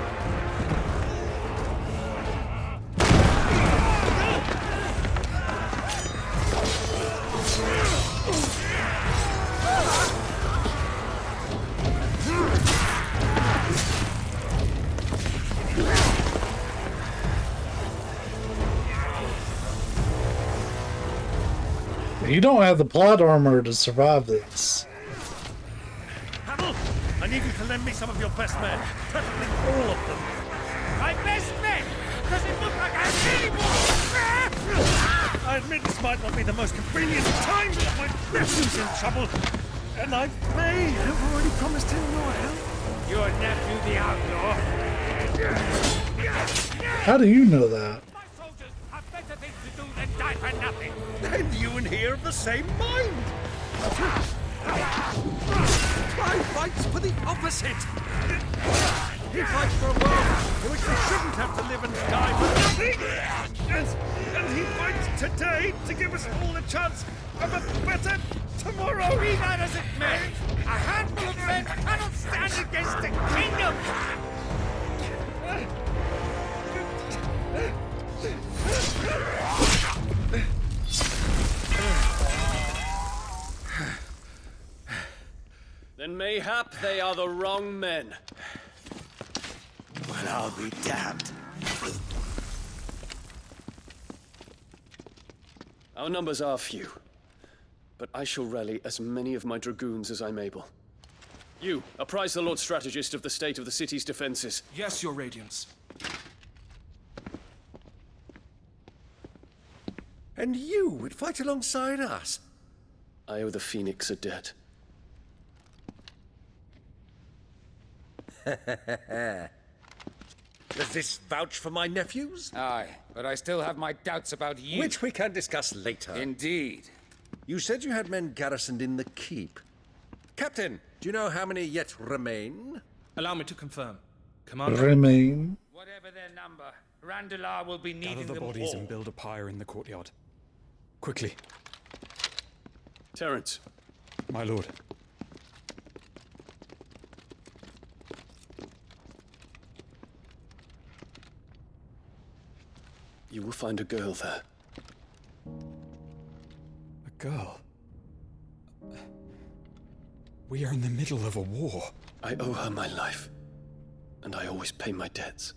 You don't have the plot armor to survive this. Havel, I need you to lend me some of your best men. Preferably all of them. My best men? Does it look like I have any more? I admit this might not be the most convenient time, but my nephew's in trouble. And I may have already promised him your help. Your nephew, the outlaw? How do you know that? My soldiers have better things to do than die for nothing. And you and he are of the same mind. I fight for the opposite. He fights for a world in which we shouldn't have to live and die for nothing! And he fights today to give us all a chance of a better tomorrow! Be that as it may, a handful of men cannot stand against a kingdom! Then mayhap they are the wrong men. Well, I'll be damned. Our numbers are few, but I shall rally as many of my dragoons as I'm able. You, apprise the Lord Strategist of the state of the city's defenses. Yes, Your Radiance. And you would fight alongside us? I owe the Phoenix a debt. Does this vouch for my nephews? Aye, but I still have my doubts about you. Which we can discuss later. Indeed. You said you had men garrisoned in the keep. Captain, do you know how many yet remain? Allow me to confirm. Commander, Remain. Whatever their number, Randalar will be needing gather the them bodies all. and build a pyre in the courtyard. Quickly, Terence, my lord. you will find a girl there. A girl. We are in the middle of a war. I owe her my life, and I always pay my debts.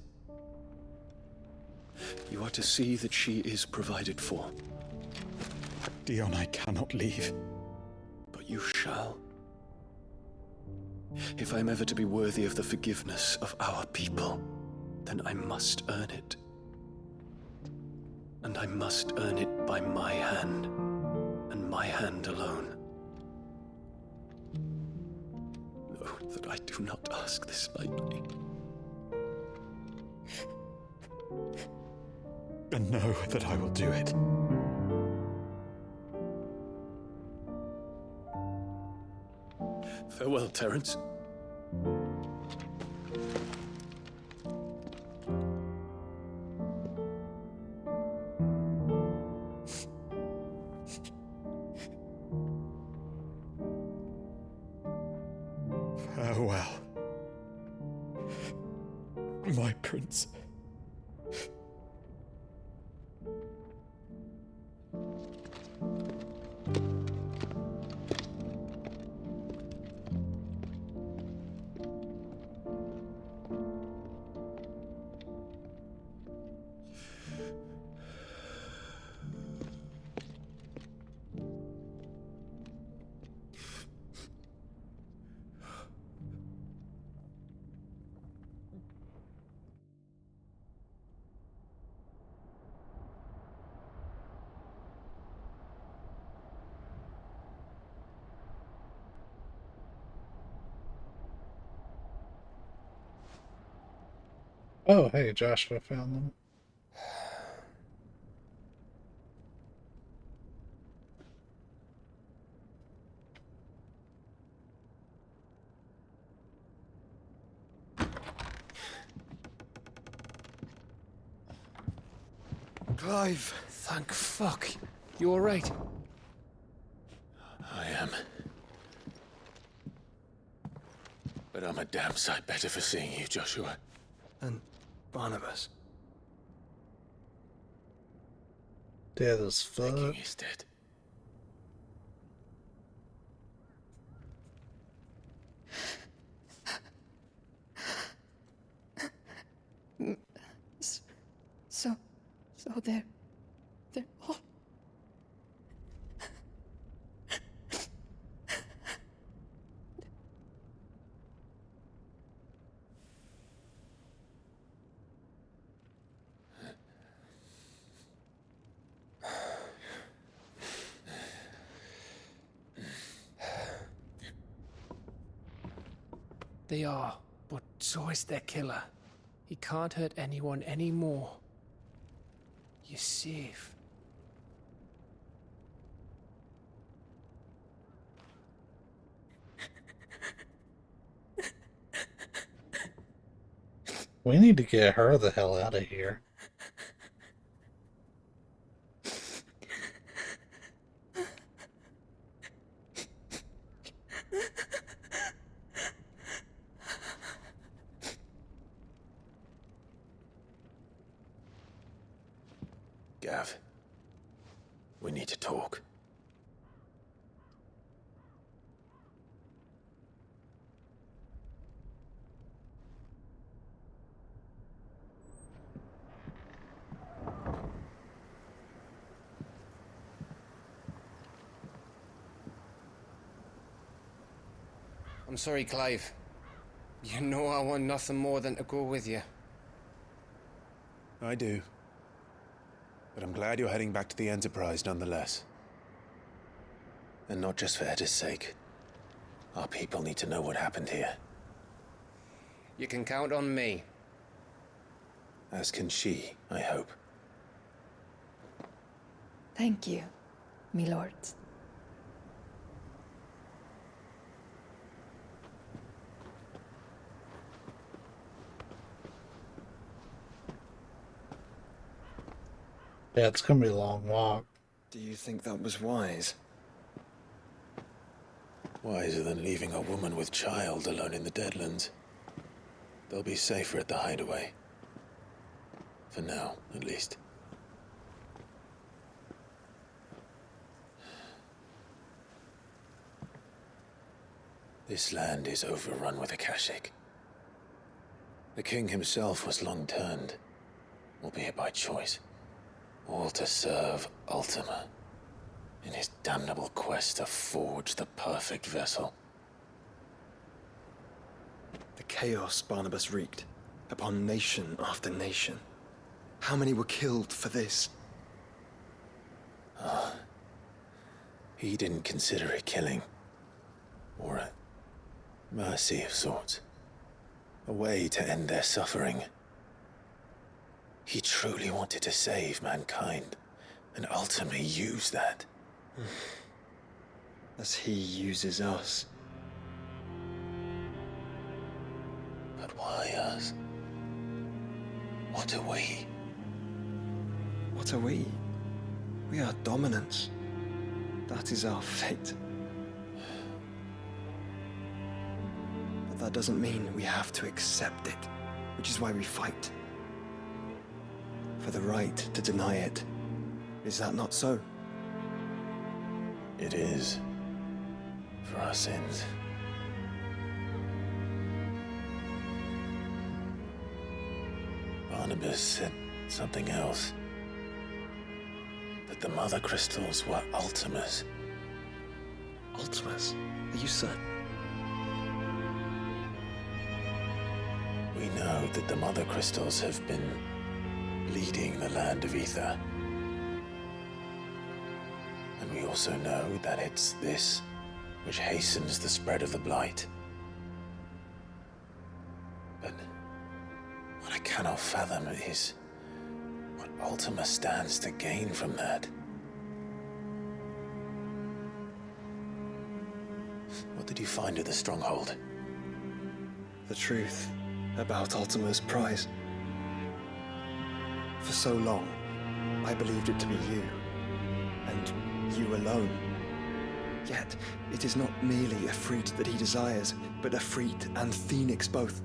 You are to see that she is provided for, Dion, I cannot leave. but you shall. If I am ever to be worthy of the forgiveness of our people, then I must earn it. And I must earn it by my hand, and my hand alone. Know that I do not ask this lightly. And know that I will do it. Farewell, Terence. Farewell, my prince. Oh, hey, Joshua found them. Clive! Thank fuck. You alright? I am. But I'm a damn sight better for seeing you, Joshua. And Barnabas. Dead as fuck. King is dead. So they're all. They are, but so is their killer. He can't hurt anyone anymore. You're safe. We need to get her the hell out of here. Gav, we need to talk. I'm sorry, Clive. You know I want nothing more than to go with you. I do. But I'm glad you're heading back to the Enterprise nonetheless. And not just for Etta's sake. Our people need to know what happened here. You can count on me. As can she, I hope. Thank you, me lords. Yeah, it's gonna be a long walk. Do you think that was wise? Wiser than leaving a woman with child alone in the Deadlands. They'll be safer at the hideaway. For now, at least. This land is overrun with Akashic. The king himself was long turned, albeit by choice, all to serve Ultima, in his damnable quest to forge the perfect vessel. The chaos Barnabas wreaked upon nation after nation. How many were killed for this? He didn't consider it killing, or a mercy of sorts, a way to end their suffering. He truly wanted to save mankind, and ultimately use that. As he uses us. But why us? What are we? What are we? We are dominance. That is our fate. But that doesn't mean we have to accept it, which is why we fight. For the right to deny it. Is that not so? It is. For our sins. Barnabas said something else. That the Mother Crystals were Ultimas. Ultimas? Are you certain? We know that the Mother Crystals have been leading the land of Ether. And we also know that it's this which hastens the spread of the Blight. But what I cannot fathom is what Ultima stands to gain from that. What did you find at the Stronghold? The truth about Ultima's prize. For so long, I believed it to be you, and you alone. Yet, it is not merely a freed that he desires, but a freed and phoenix both.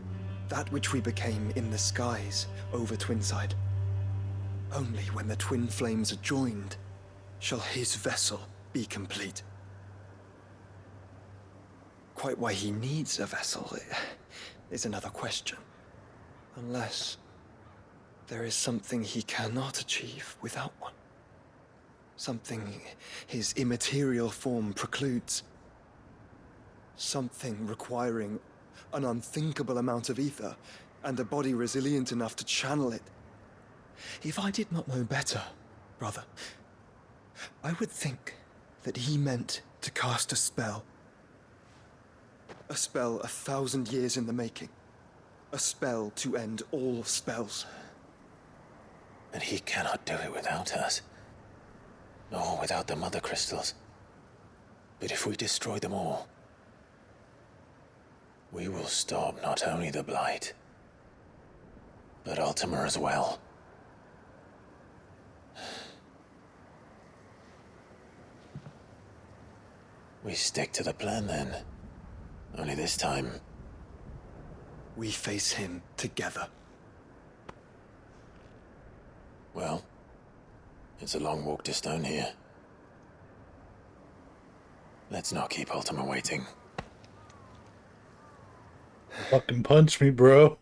That which we became in the skies over Twinside. Only when the twin flames are joined shall his vessel be complete. Quite why he needs a vessel is another question. Unless there is something he cannot achieve without one. Something his immaterial form precludes. Something requiring an unthinkable amount of ether and a body resilient enough to channel it. If I did not know better, brother, I would think that he meant to cast a spell. A spell 1,000 years in the making. A spell to end all spells. And he cannot do it without us. Nor without the Mother Crystals. But if we destroy them all, we will stop not only the Blight, but Ultima as well. We stick to the plan then. Only this time. We face him together. Well, it's a long walk to Stone here. Let's not keep Ultima waiting. Fucking punch me, bro.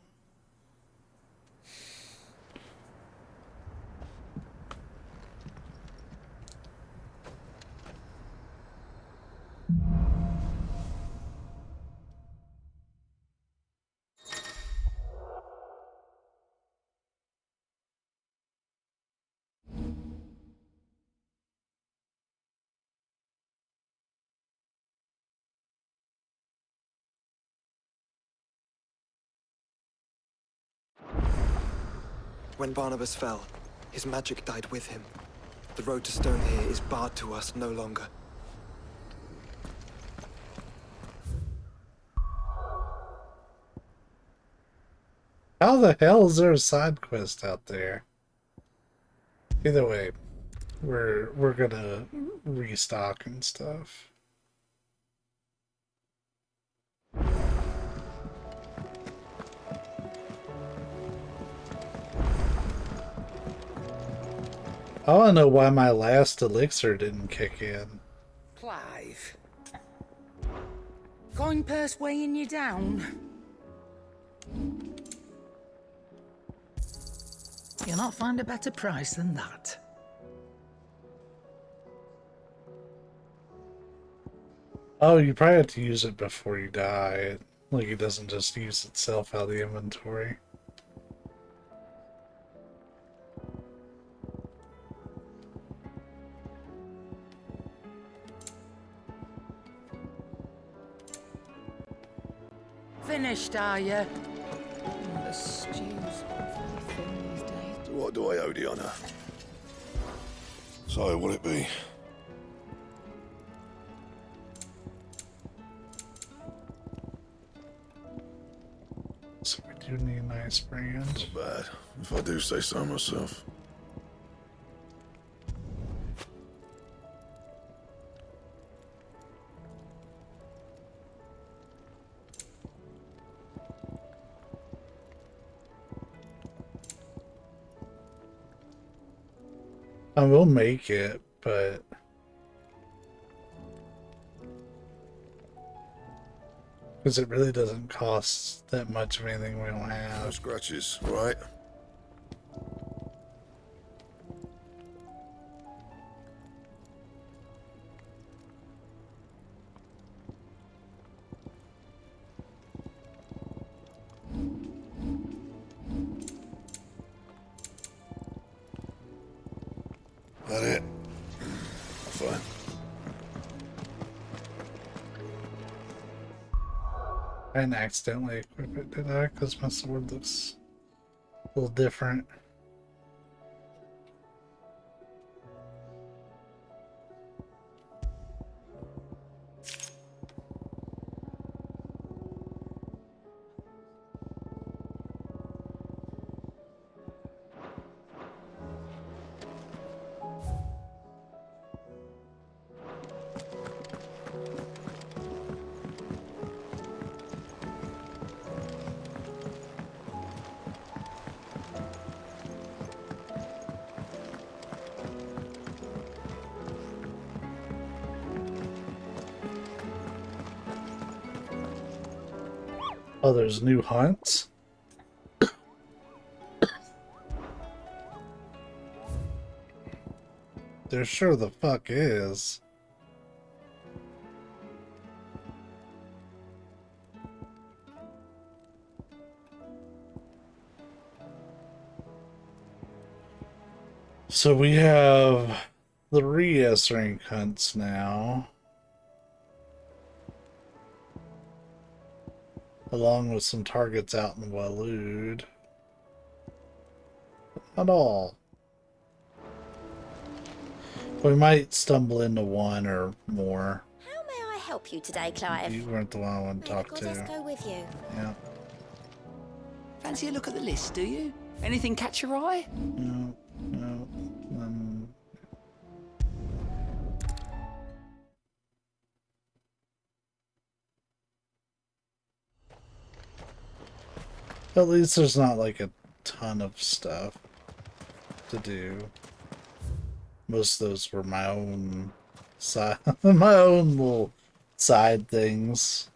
When Barnabas fell, his magic died with him. The road to Stone here is barred to us no longer. How the hell is there a side quest out there? Either way, we're gonna restock and stuff. I wanna know why my last elixir didn't kick in. Clive. Coin purse weighing you down? You'll not find a better price than that. Oh, you probably have to use it before you die. Like, it doesn't just use itself out of the inventory. Finished, are you? The stew's awfully thin these days. What do I owe the honour? So, what'll it be? So we do need a nice brand. Not bad, if I do say so myself. I will make it, but because it really doesn't cost that much of anything we don't No have. scratches, right? That it? Fine. I didn't accidentally equip it, did I? Because my sword looks a little different. Oh, there's new hunts? There sure the fuck is. So we have 3 S rank hunts now, along with some targets out in Waloed. Not all. We might stumble into one or more. How may I help you today, Clive? You weren't the one I wanted to talk May the goddess to. go with you. Yeah. Fancy a look at the list, do you? Anything catch your eye? No, no. At least there's not like a ton of stuff to do. Most of those were my own side, my own little side things.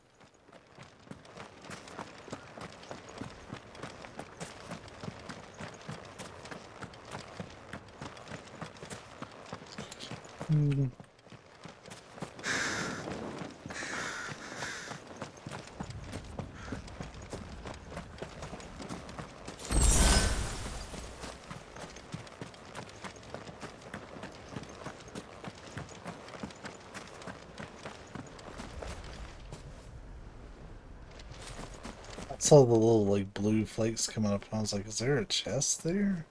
I saw the little like blue flakes coming up and I was like, is there a chest there?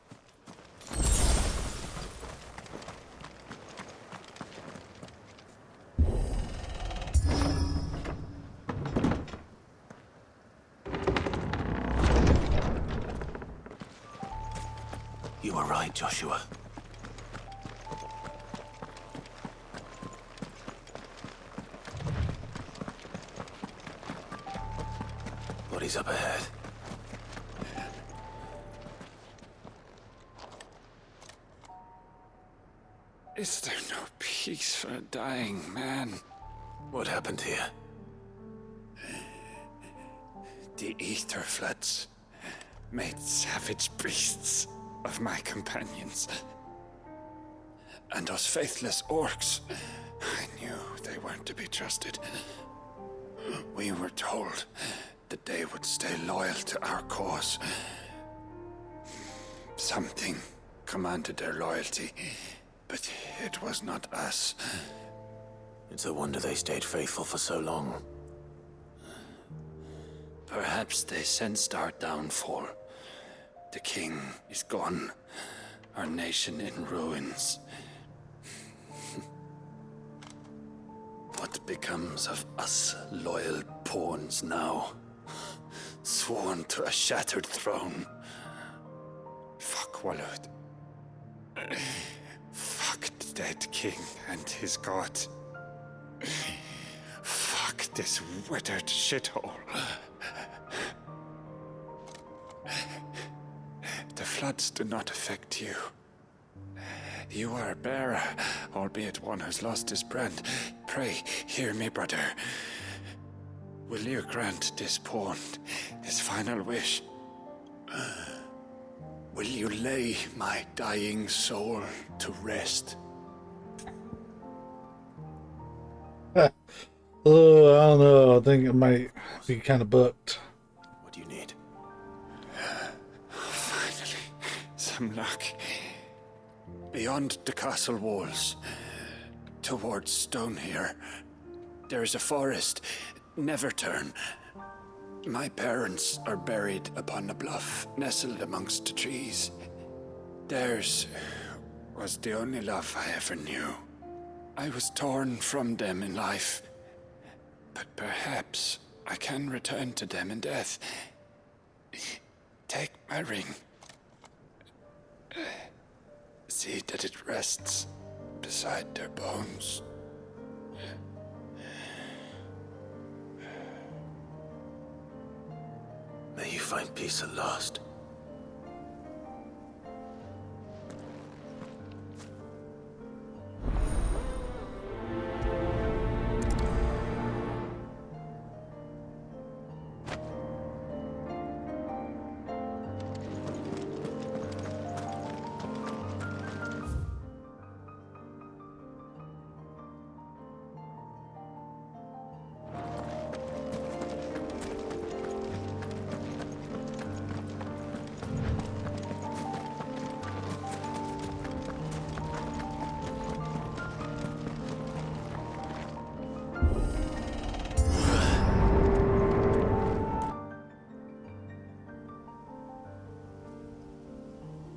You were right, Joshua. Bodies up ahead. Is there no peace for a dying man? What happened here? The ether floods made savage beasts of my companions. And those faithless orcs, I knew they weren't to be trusted. We were told that they would stay loyal to our cause. Something commanded their loyalty, but it was not us. It's a wonder they stayed faithful for so long. Perhaps they sensed our downfall. The king is gone, our nation in ruins. What becomes of us loyal pawns now? Sworn to a shattered throne. Fuck Walud. Fuck the dead king and his god. Fuck this withered shithole. The floods do not affect you. You are a bearer, albeit one who's lost his brand. Pray, hear me, brother. Will you grant this pawn his final wish? Will you lay my dying soul to rest? Oh, I don't know. I think it might be kind of booked. What do you need? Finally, some luck. Beyond the castle walls, towards Stone here, there is a forest. Never turn. My parents are buried upon a bluff, nestled amongst the trees. Theirs was the only love I ever knew. I was torn from them in life, but perhaps I can return to them in death. Take my ring. See that it rests beside their bones. May you find peace at last.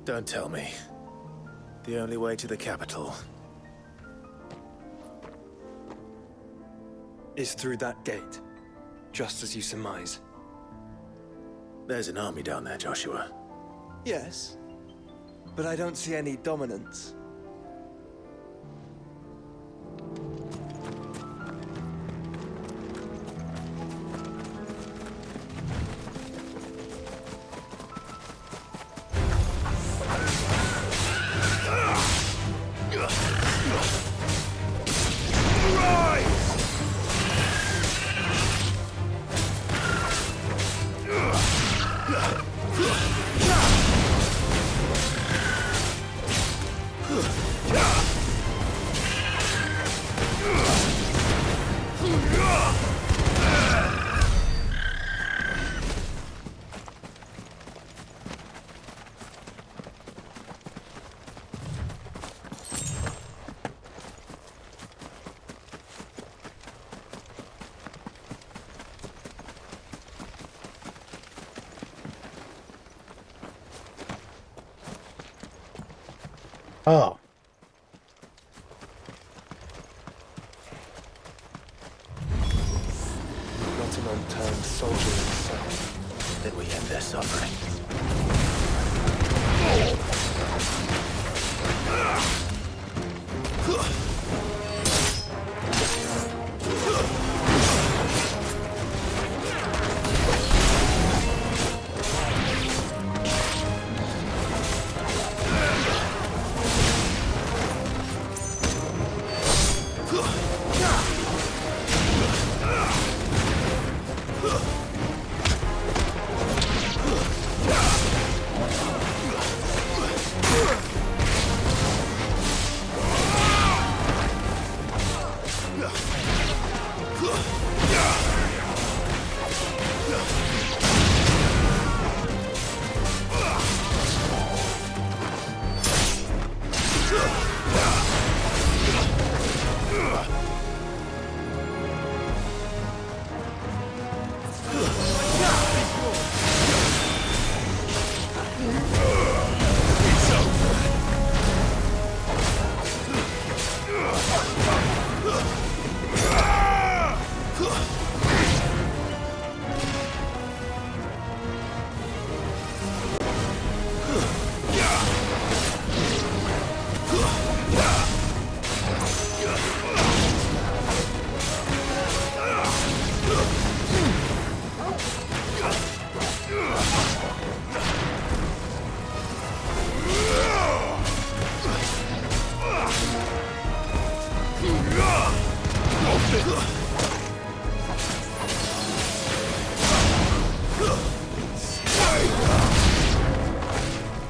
Don't tell me. The only way to the capital is through that gate, just as you surmise. There's an army down there, Joshua. Yes, but I don't see any dominance. Oh. Not an unturned soldier himself. Then we end their suffering.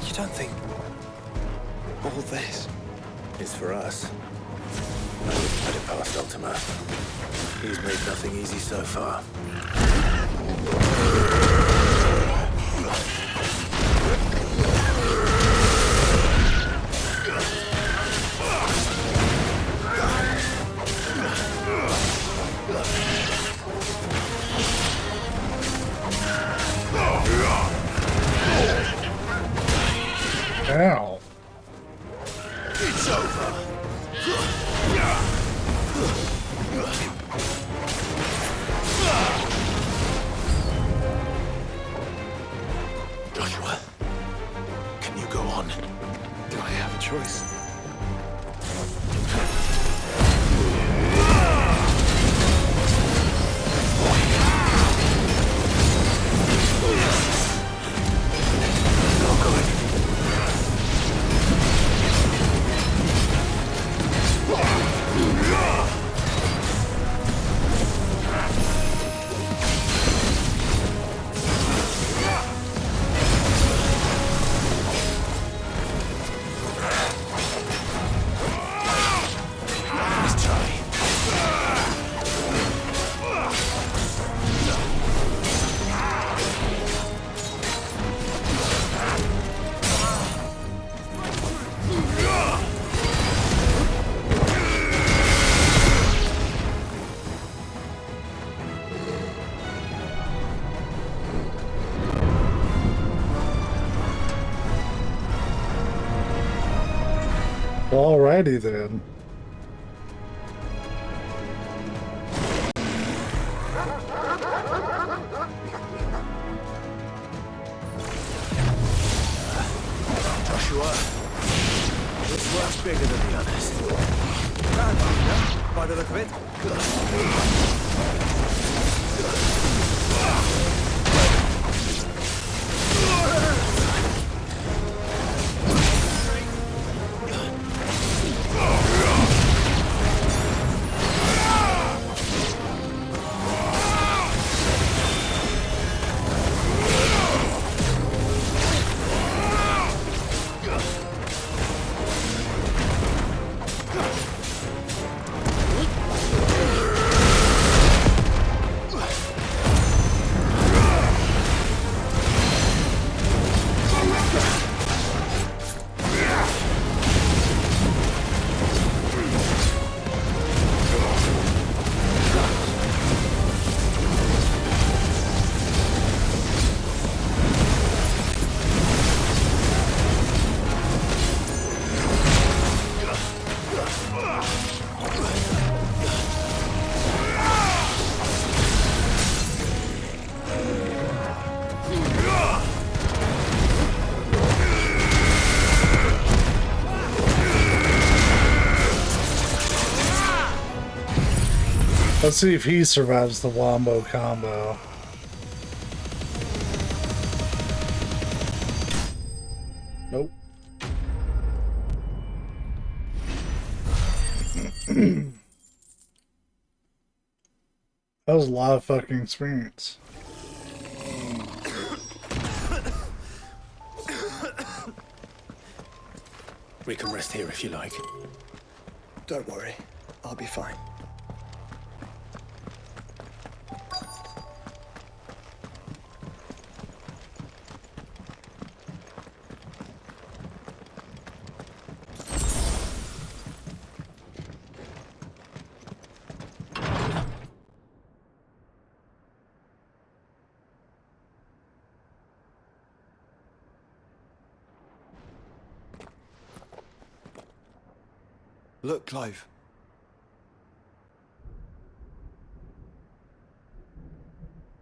You don't think all this Is for us. I wouldn't put it past Ultima. He's made nothing easy so far. Ow. It's over. Joshua, can you go on? Do I have a choice? Alrighty then. bigger than the others. By the look of it. Let's see if he survives the Wombo combo. Nope. That was a lot of fucking experience. We can rest here if you like. Don't worry, I'll be fine. Look, Clive.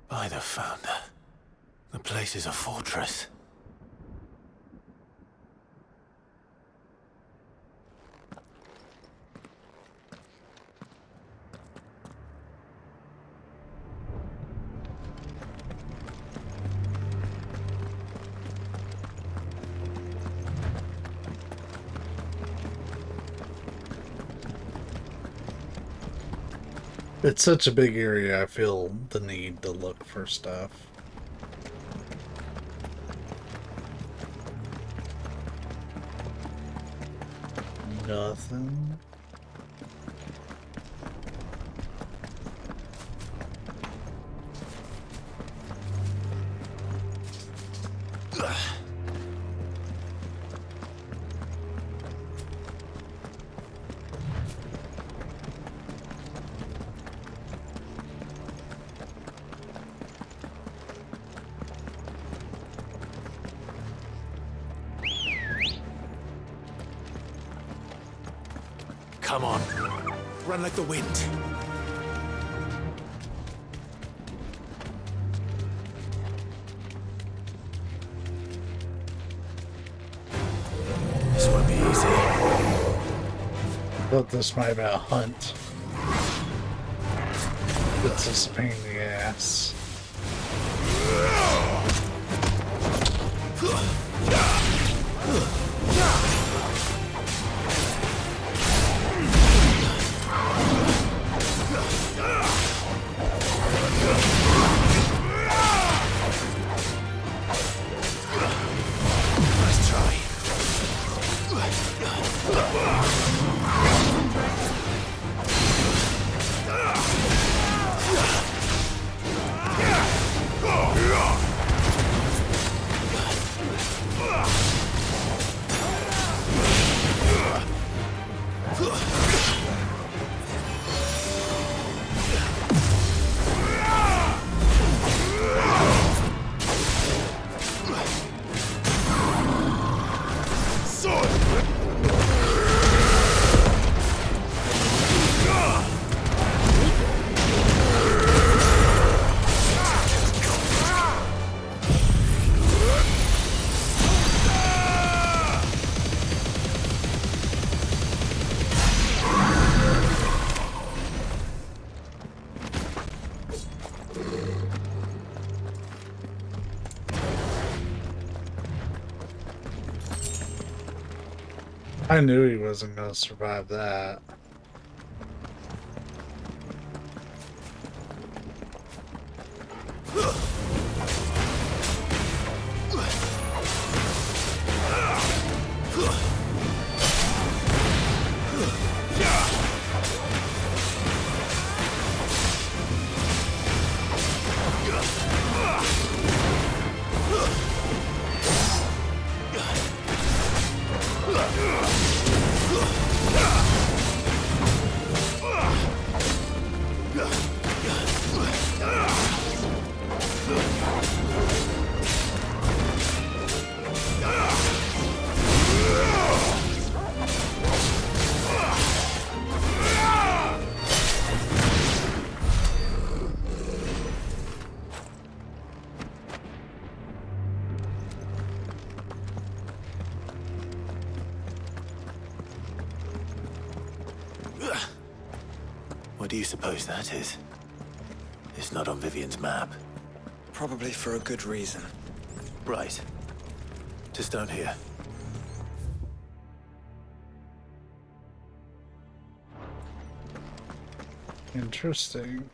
By the Founder. The place is a fortress. It's such a big area, I feel the need to look for stuff. Nothing. Come on. Run like the wind. This won't be easy. I thought this might be a hunt. It's just a pain in the ass. I knew he wasn't going to survive that. What do you suppose that is? It's not on Vivian's map. Probably for a good reason. Right. Just down here. Interesting.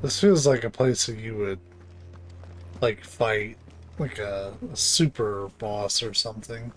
This feels like a place that you would, like, fight, like a super boss or something.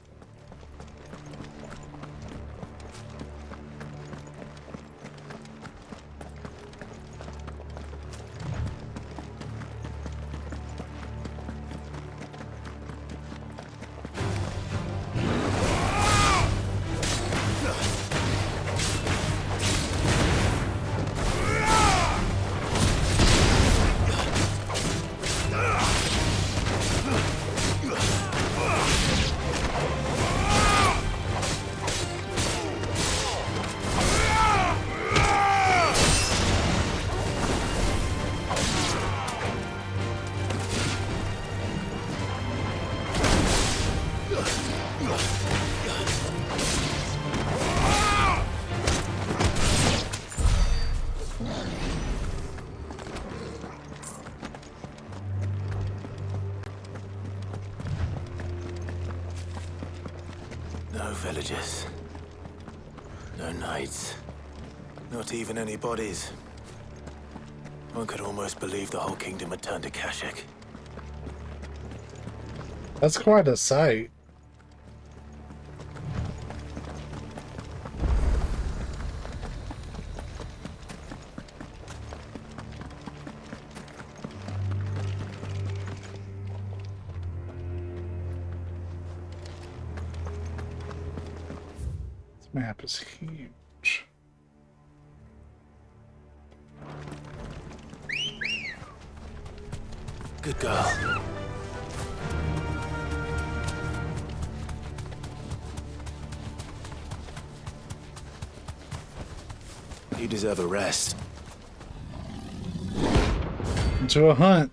No villagers. No knights. Not even any bodies. One could almost believe the whole kingdom had turned to Kashyyyk. That's quite a sight. This map is huge. Good girl. You deserve a rest. Into a hunt.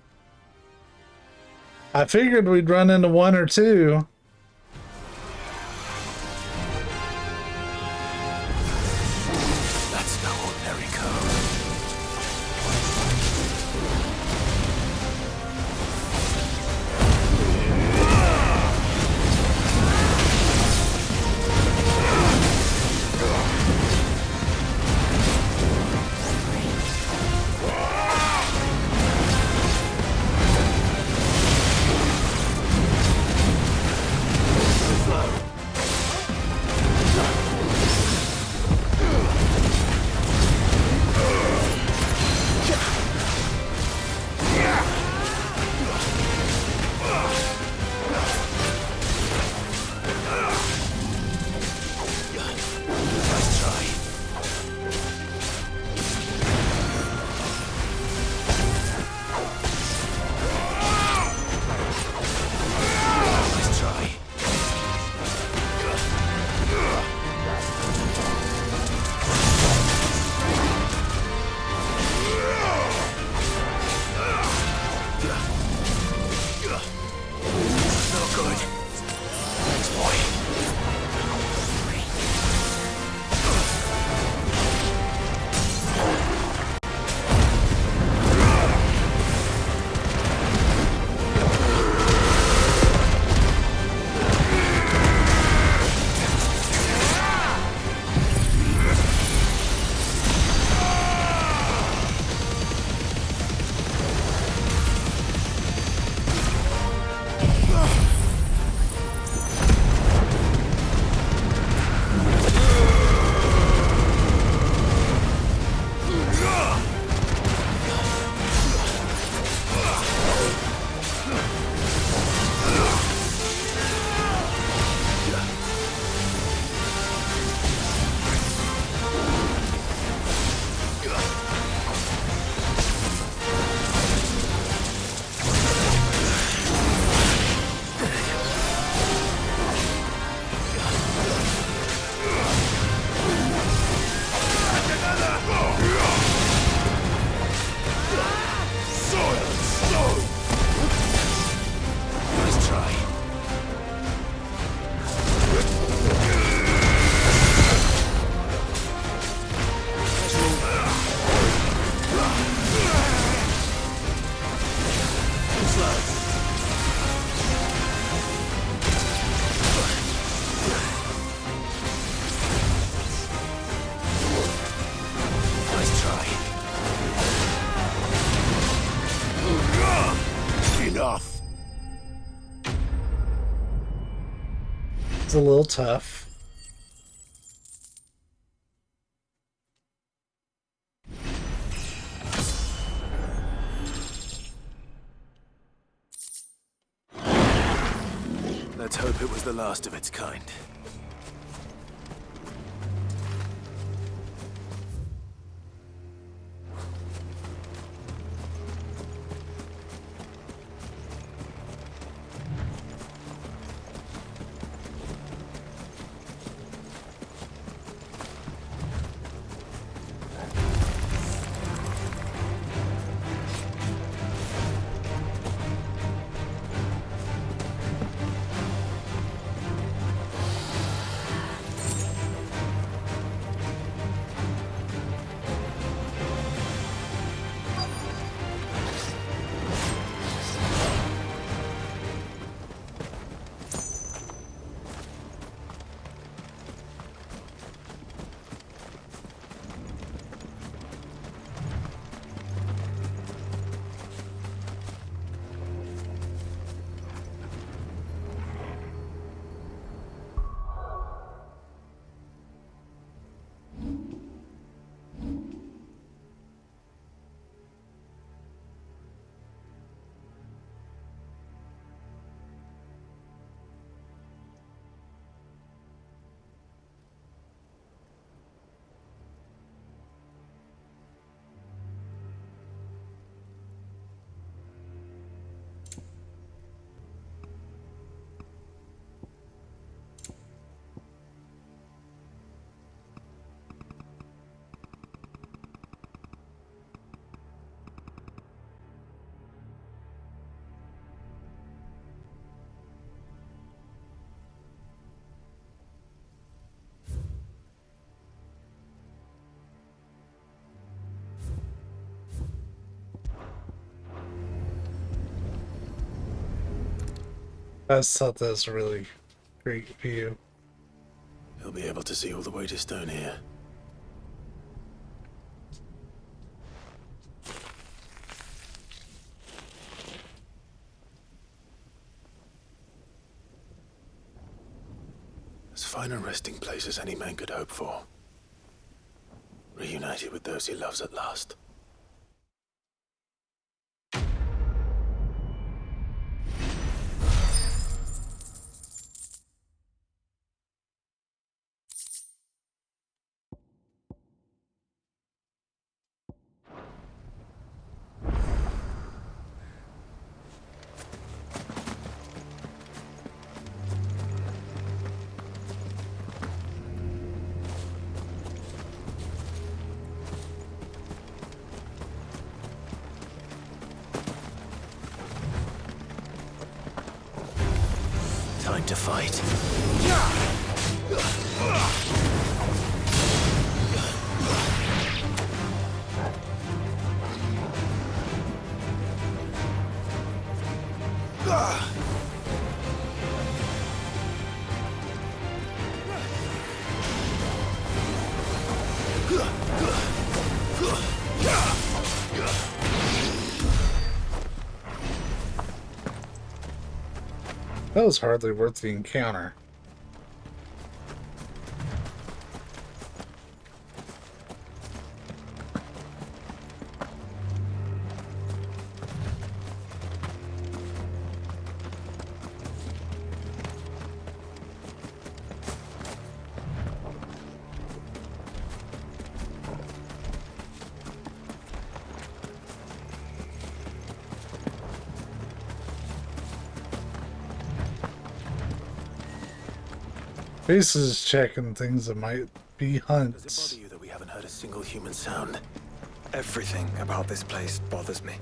I figured we'd run into one or two. That's no ordinary code. It's a little tough. Let's hope it was the last of its kind. I just thought that was a really great view. He'll be able to see all the way to Stone here. As fine a resting place as any man could hope for. Reunited with those he loves at last. Time to fight. That was hardly worth the encounter. Faces checking things that might be hunts. Does it bother you that we haven't heard a single human sound? Everything about this place bothers me.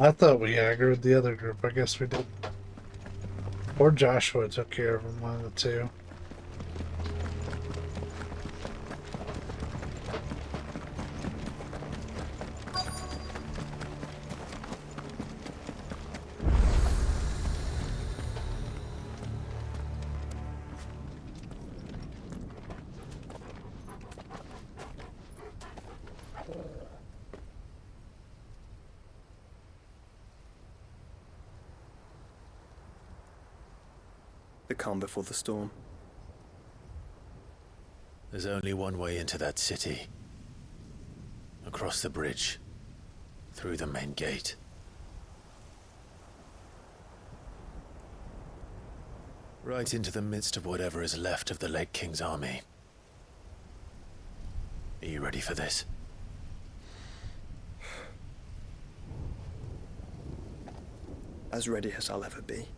I thought we aggroed the other group. I guess we did. Or Joshua took care of them, one of the two. The calm before the storm. There's only one way into that city. Across the bridge. Through the main gate. Right into the midst of whatever is left of the late King's army. Are you ready for this? As ready as I'll ever be.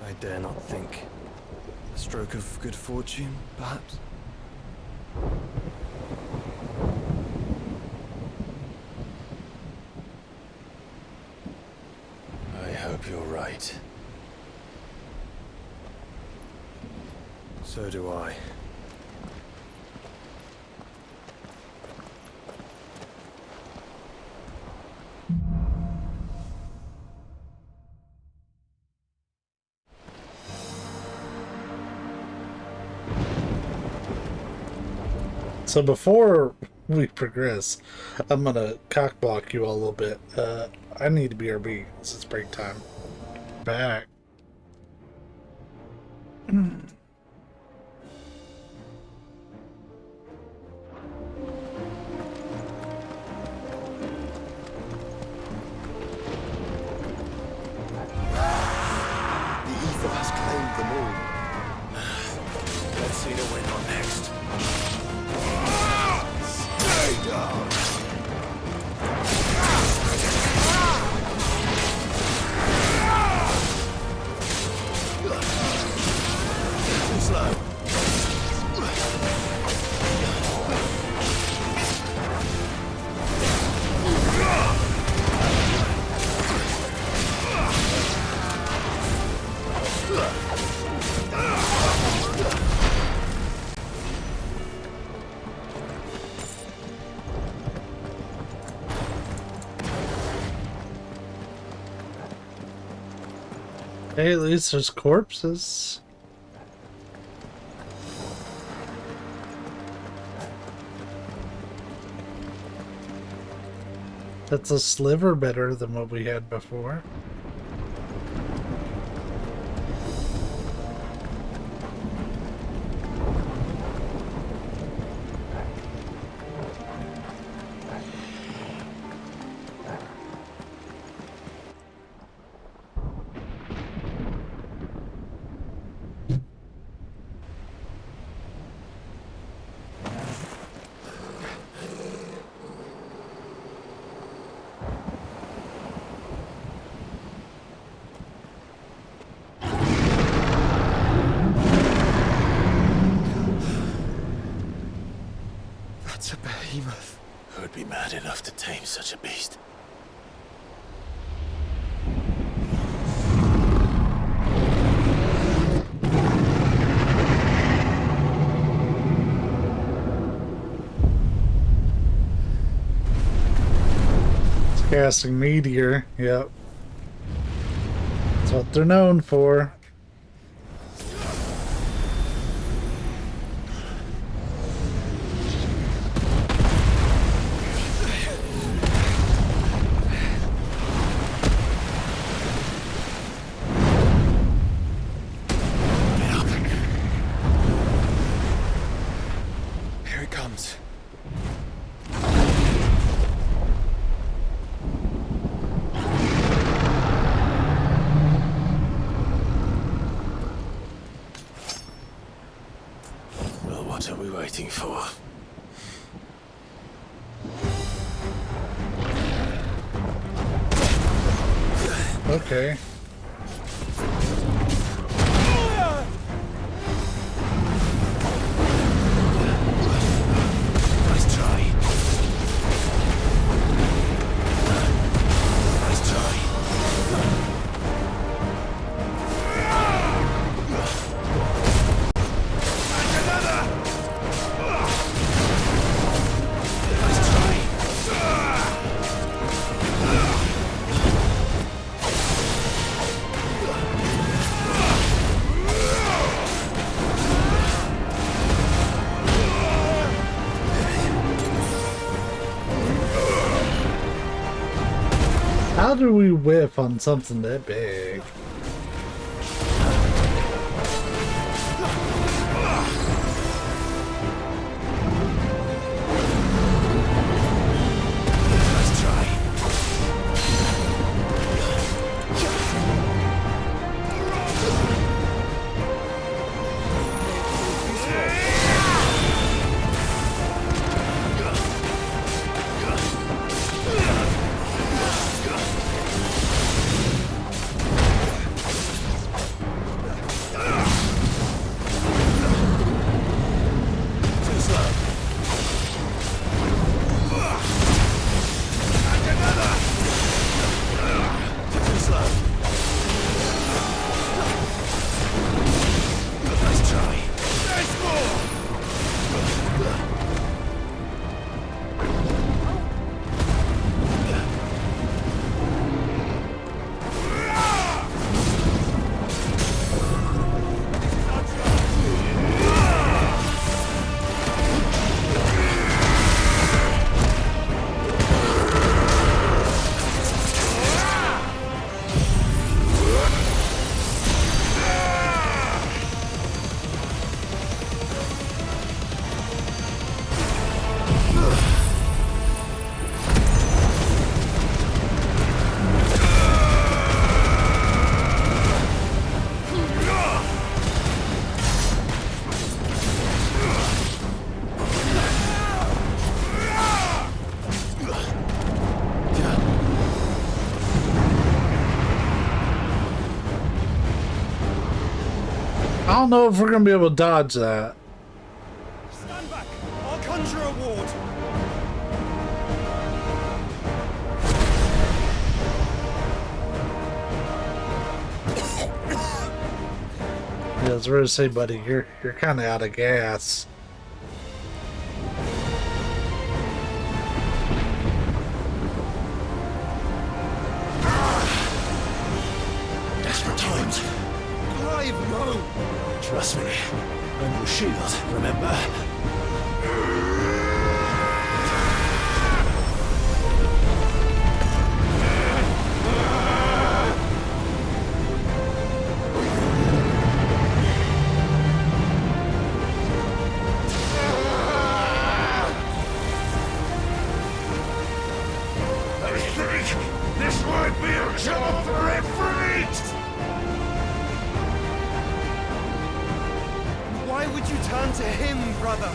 I dare not think. A stroke of good fortune, perhaps? I hope you're right. So do I. So before we progress, I'm gonna cock block you all a little bit. I need to BRB because it's break time. Back. The ether has claimed them all. Let's see the winner next. Stay down! Too slow. Hey, at least there's corpses. That's a sliver better than what we had before. behemoth. Who'd be mad enough to tame such a beast? It's casting meteor. Yep. That's what they're known for. Here it comes. Well, what are we waiting for? Okay. Nice try. Nice try. Nice try. How do we whiff on something that big? Nice try. Too slow. Too slow. Nice try. There's more. I don't know if we're gonna be able to dodge that. Stand back! I'll conjure a ward! Yeah, I was ready to say, buddy, you're kind of out of gas. Desperate times. Clive, no! Trust me. I'm your shield, remember? I think this might be a job for Efreet! Why would you turn to him, brother?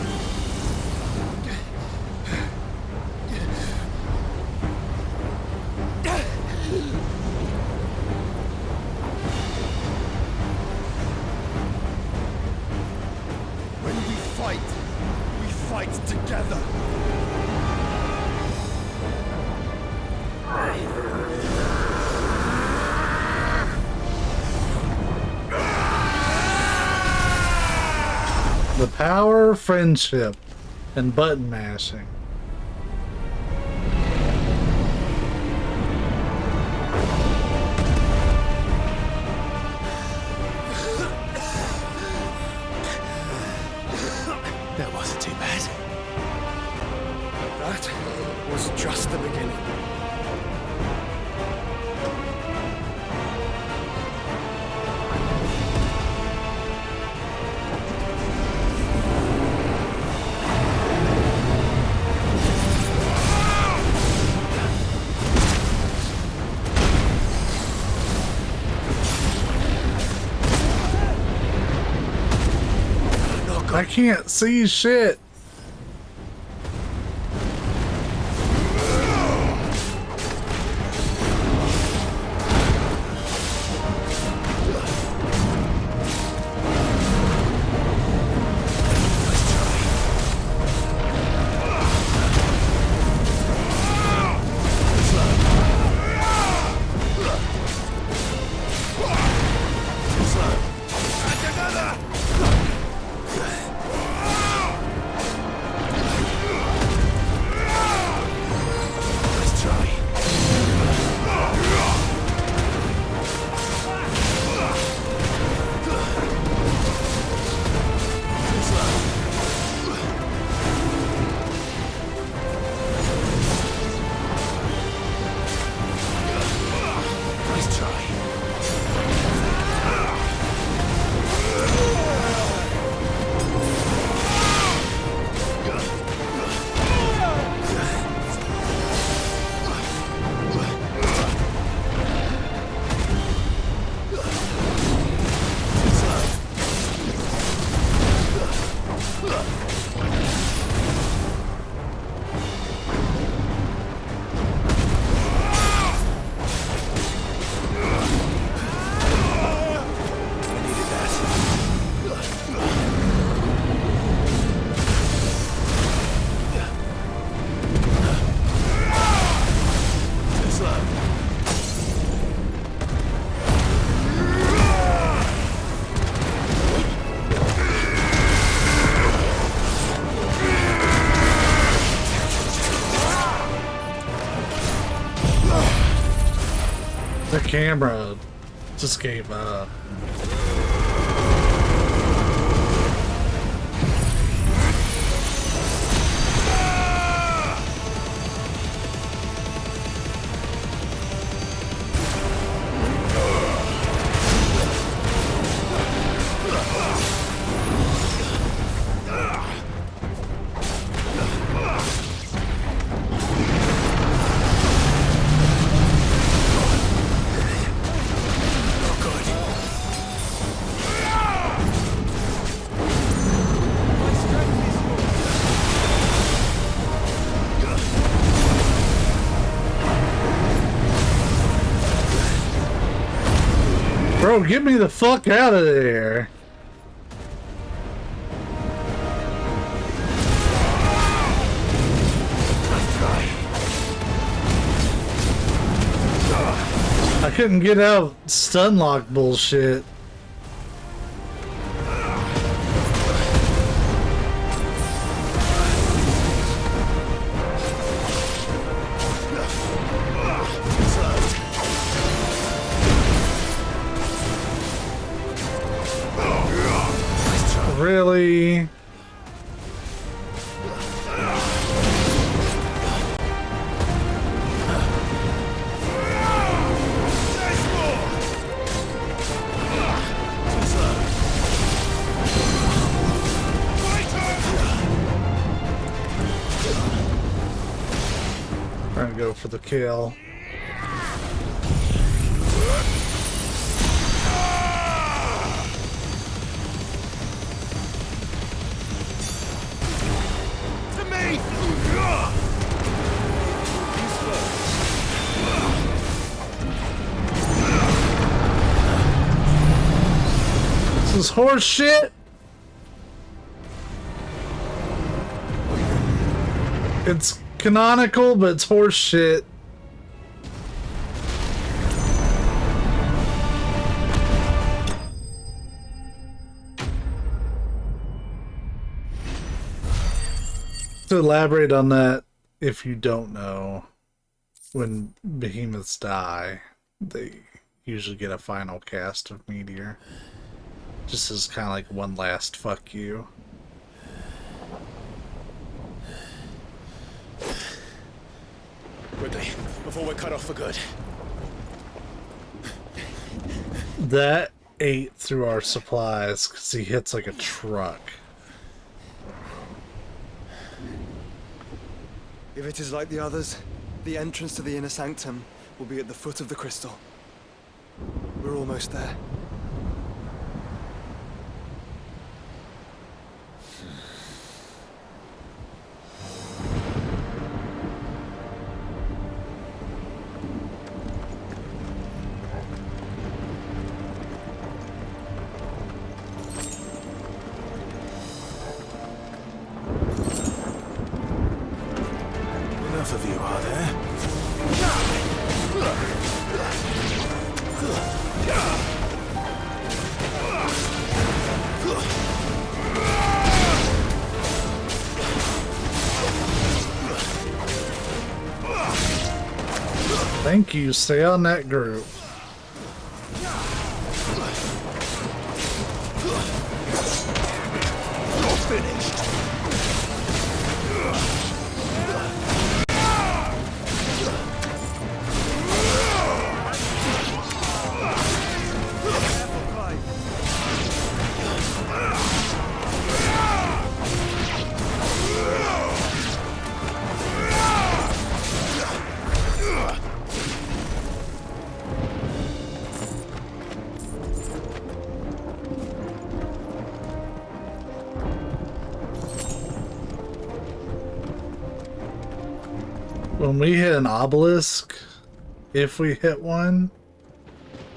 When we fight together. The power of friendship and button mashing. That wasn't too bad. That was just the beginning. I can't see shit. The camera just gave up. Bro, get me the fuck out of there. I couldn't get out stun lock bullshit. Really? Trying to go for the kill. This is horse shit. It's canonical, but it's horse shit. To elaborate on that, if you don't know, when behemoths die, they usually get a final cast of meteor. Just as kind of like one last fuck you. Quickly, before we're cut off for good. That ate through our supplies because he hits like a truck. If it is like the others, the entrance to the inner sanctum will be at the foot of the crystal. We're almost there. Enough of you, are there? Thank you, stay on that group. You're finished. When we hit an obelisk, if we hit one,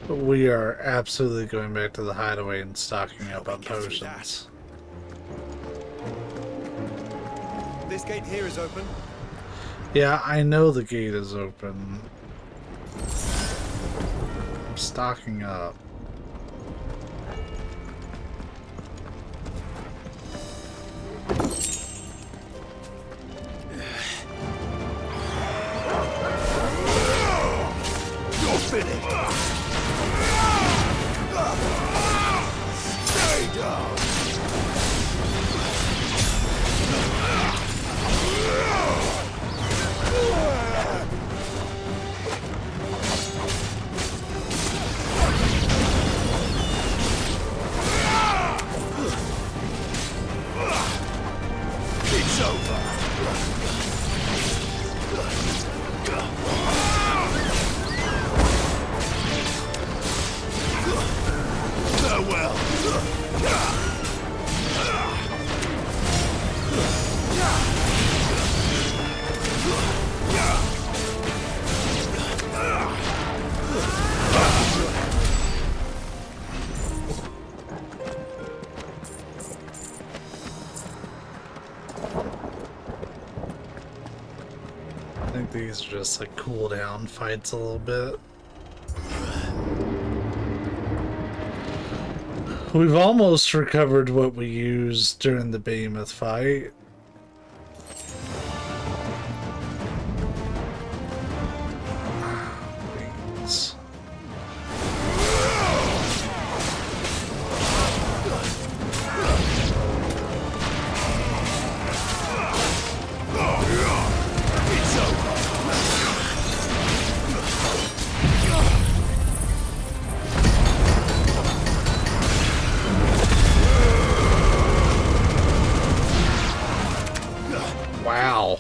we are absolutely going back to the hideaway and stocking up on potions. This gate here is open. Yeah, I know the gate is open. I'm stocking up. Stay down. It's over. Farewell. I think these are just like cool down fights a little bit. We've almost recovered what we used during the behemoth fight. Beans. Wow.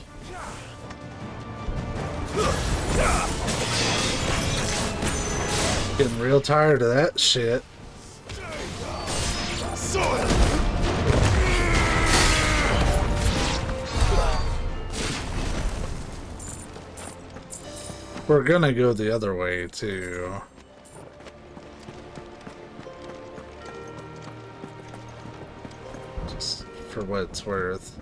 Getting real tired of that shit. We're gonna go the other way too. Just for what it's worth.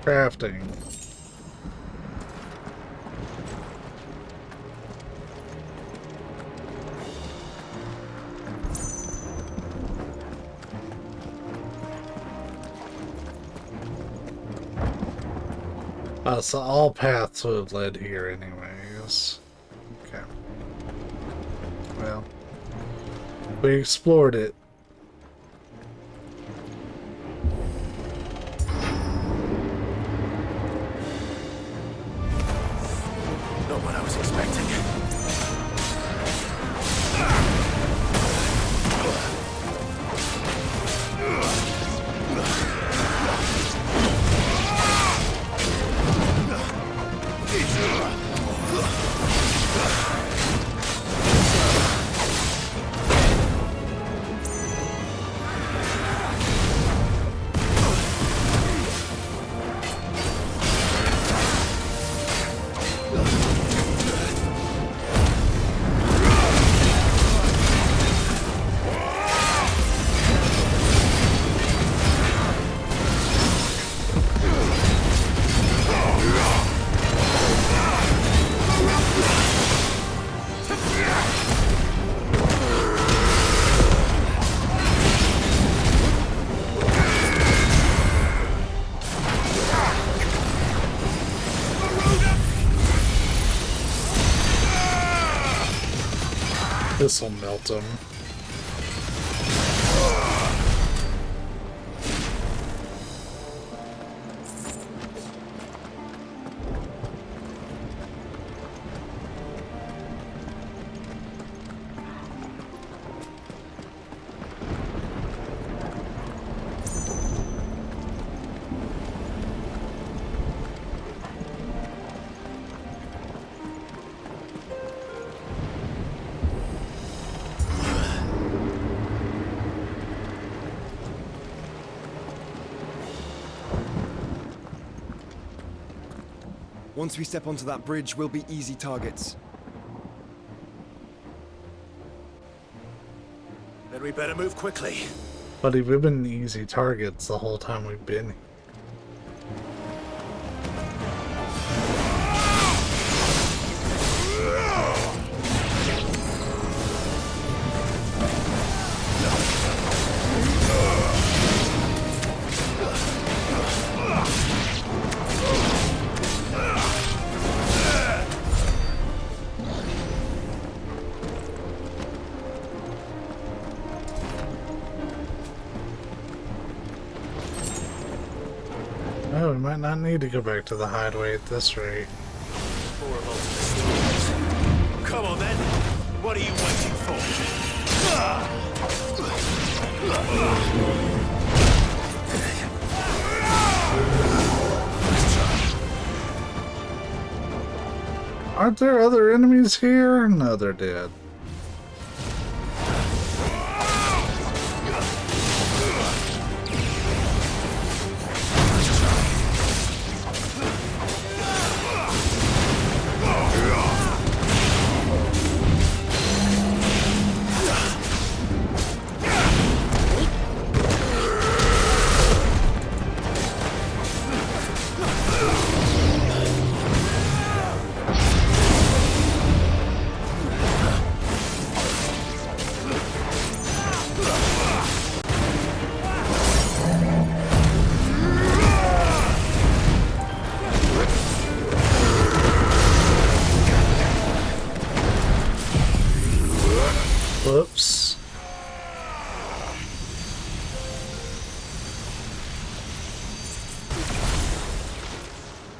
Crafting. So all paths would have led here anyways. Okay. Well, we explored it. Not what I was expecting. This'll melt them. Once we step onto that bridge, we'll be easy targets. Then we better move quickly. Buddy, we've been easy targets the whole time we've been here. Oh, we might not need to go back to the hideaway at this rate. Come on then. What are you waiting for? Aren't there other enemies here? No, they're dead. Whoops.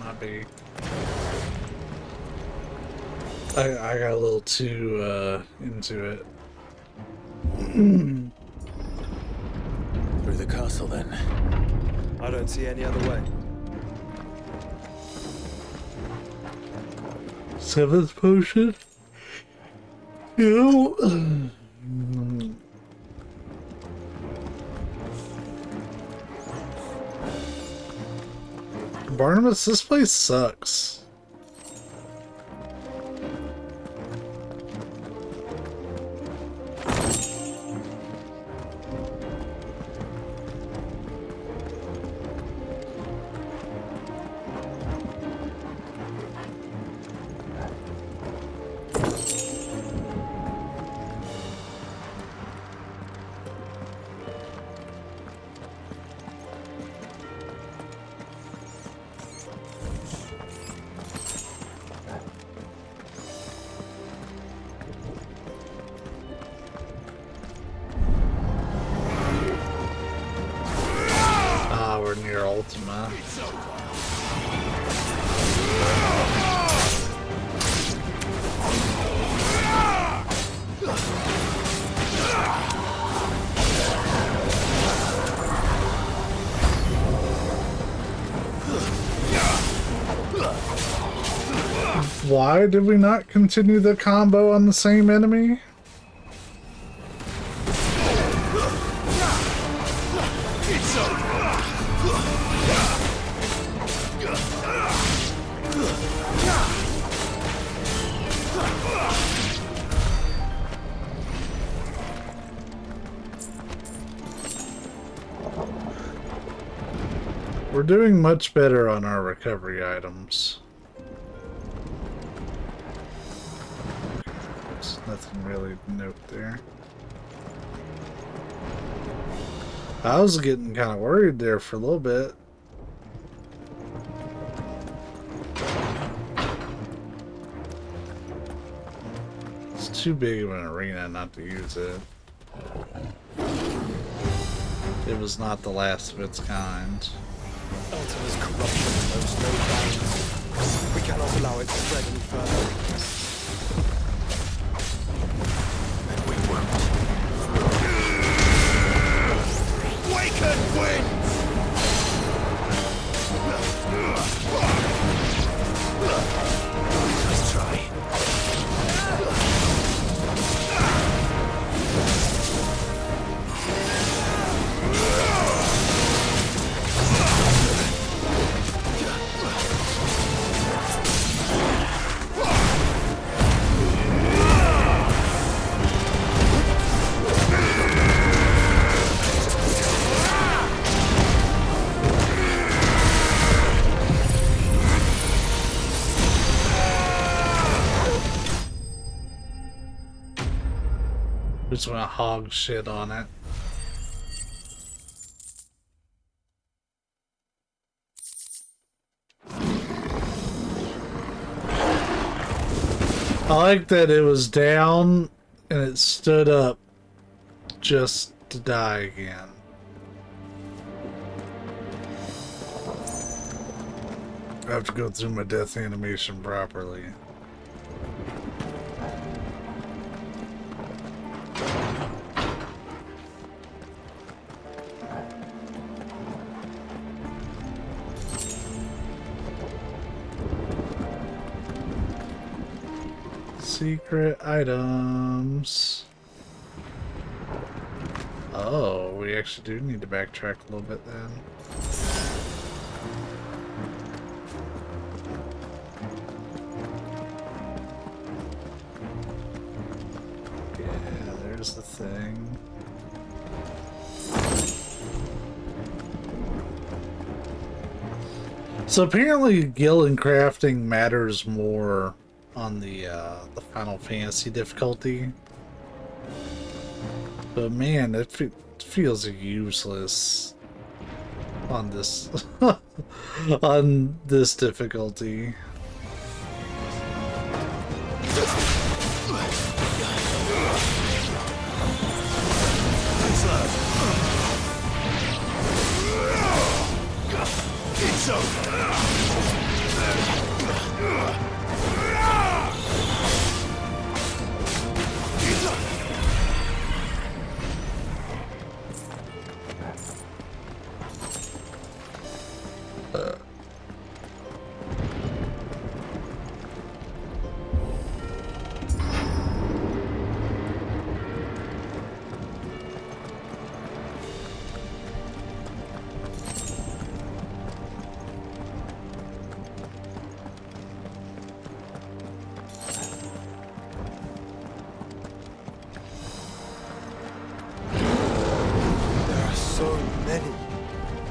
Might be. I got a little too into it. Through the castle then. I don't see any other way. Seventh potion? You know, Barnabas, this place sucks. Ultima. Why did we not continue the combo on the same enemy? We're doing much better on our recovery items. There's nothing really to note there. I was getting kind of worried there for a little bit. It's too big of an arena not to use it. It was not the last of its kind. Ultima's corruption knows no bounds. We cannot allow it to spread any further. And we won't. Waken winds! Let's try. Just want to hog shit on it. I like that it was down and it stood up just to die again. I have to go through my death animation properly. Secret items. Oh, we actually do need to backtrack a little bit then. Yeah, there's the thing. So apparently guild and crafting matters more on the Final Fantasy difficulty, but man, it feels useless on this on this difficulty. It's over.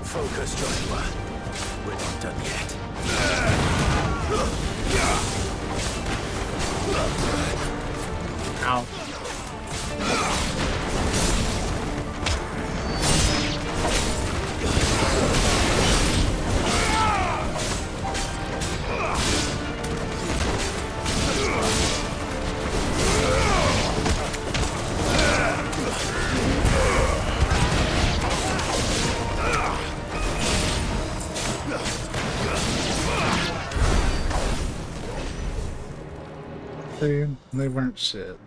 Focus, Joshua. We're not done yet. Ow. They weren't shit.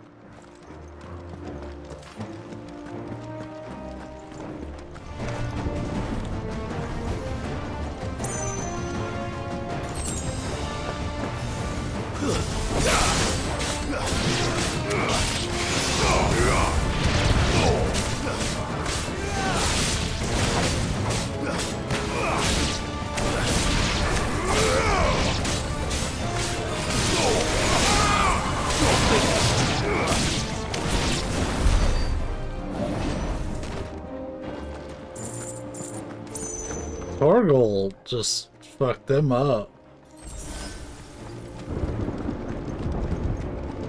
Torgal just fucked them up.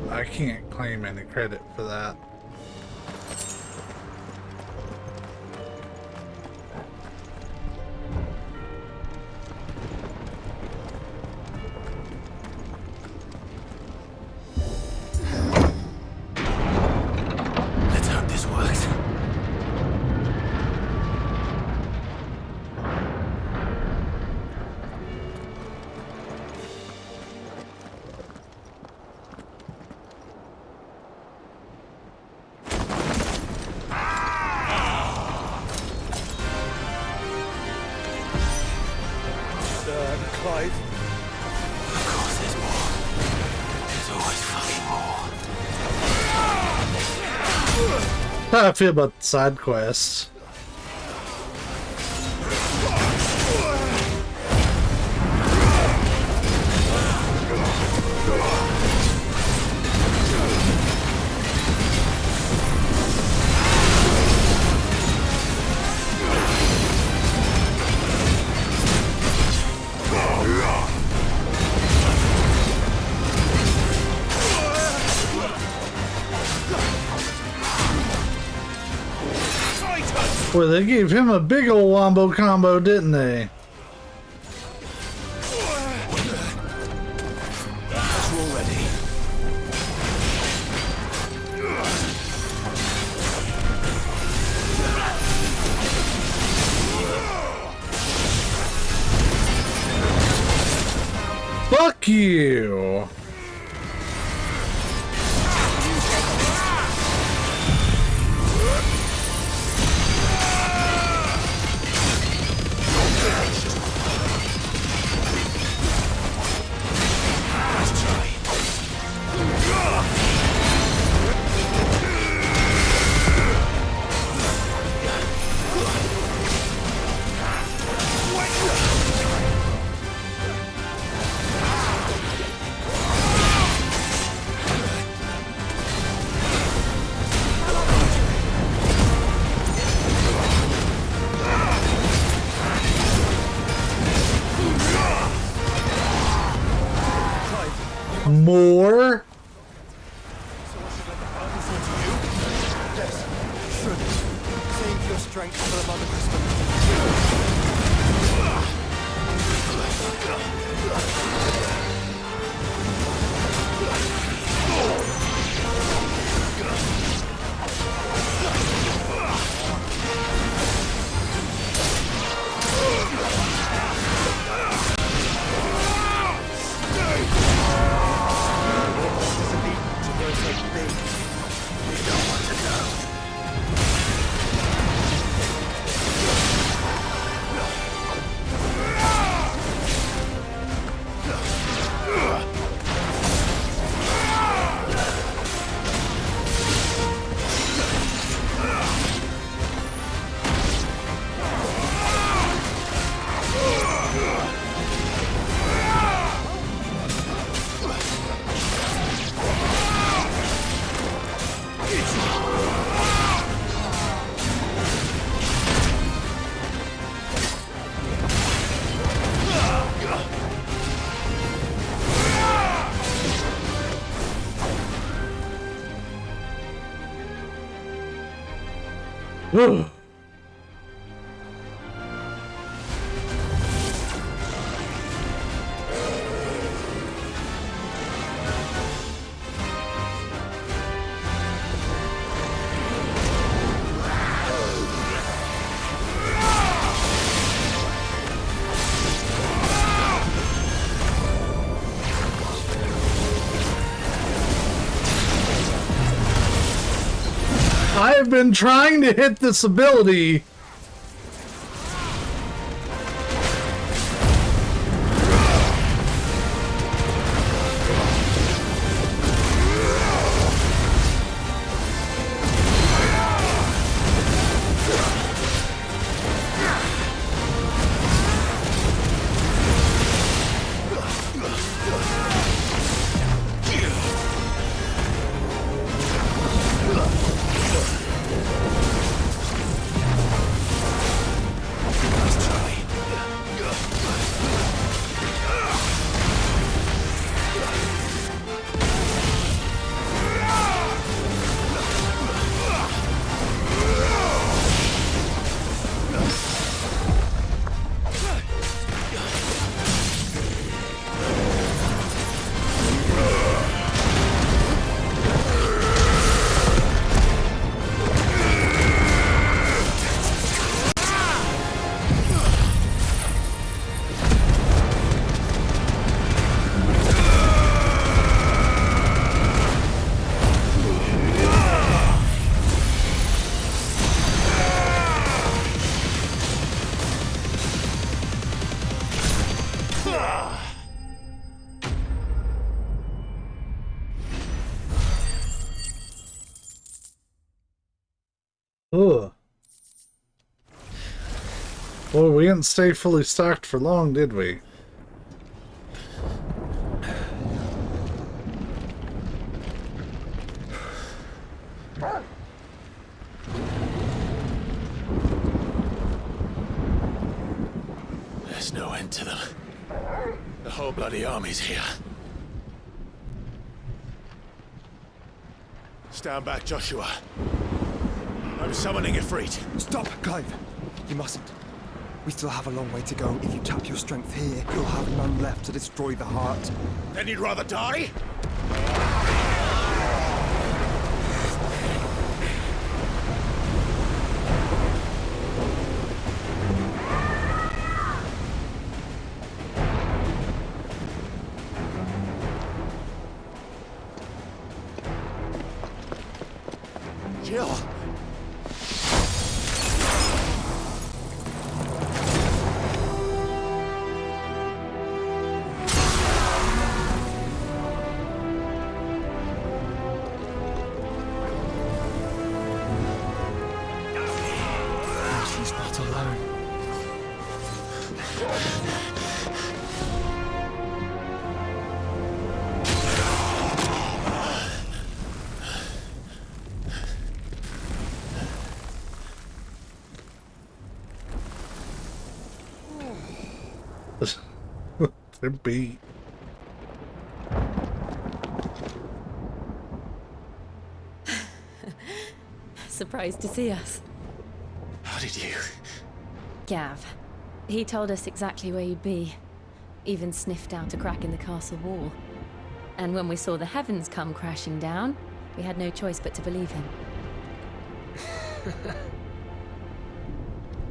I can't claim any credit for that. Let's hope this works. Clive? Of course there's more. There's always fucking more. How I feel about the side quests. Well, they gave him a big ol' wombo combo, didn't they? We're ready. Fuck you! More? Yes, should. Save your strength for the Mother Crystal. Ugh. I have been trying to hit this ability. Ugh. Well, we didn't stay fully stocked for long, did we? There's no end to them. The whole bloody army's here. Stand back, Joshua. I'm summoning Ifrit. Stop, Clive. You mustn't. We still have a long way to go. If you tap your strength here, you'll have none left to destroy the heart. Then you'd rather die? Jill! She's not alone. They're beat. Surprised to see us. How did you? Gav. He told us exactly where you'd be. Even sniffed out a crack in the castle wall. And when we saw the heavens come crashing down, we had no choice but to believe him.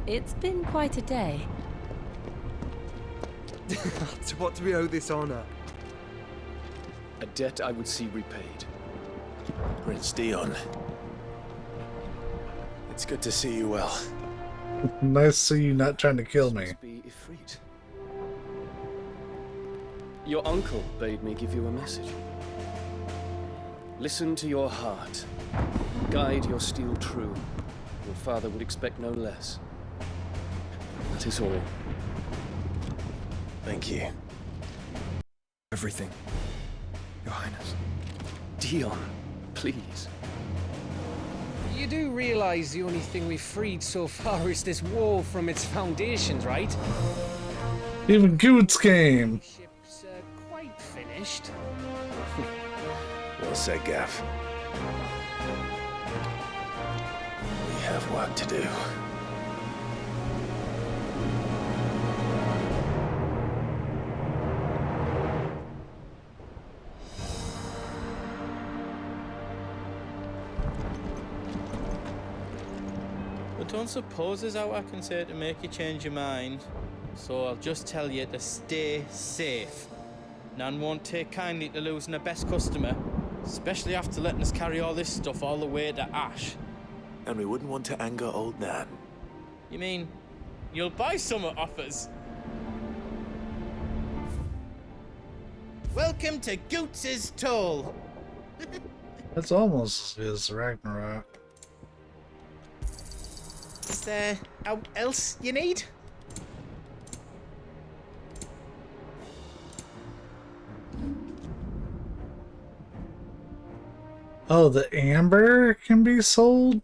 It's been quite a day. To what do we owe this honor? A debt I would see repaid. Prince Dion. It's good to see you well. Nice to see you not trying to kill me. Be Ifrit. Your uncle bade me give you a message. Listen to your heart. Guide your steel true. Your father would expect no less. That is all. Thank you. Everything, Your Highness. Dion, please. You do realize the only thing we've freed so far is this wall from its foundations, right? Even Goot's game. Ship's quite finished. Well said, Gav. We have work to do. Don't suppose there's out I can say to make you change your mind. So I'll just tell you to stay safe. Nan won't take kindly to losing her best customer, especially after letting us carry all this stuff all the way to Ash. And we wouldn't want to anger old Nan. You mean you'll buy some off us? Welcome to Goots's Toll. That's almost as Ragnarok. Is there out else you need? Oh, the amber can be sold?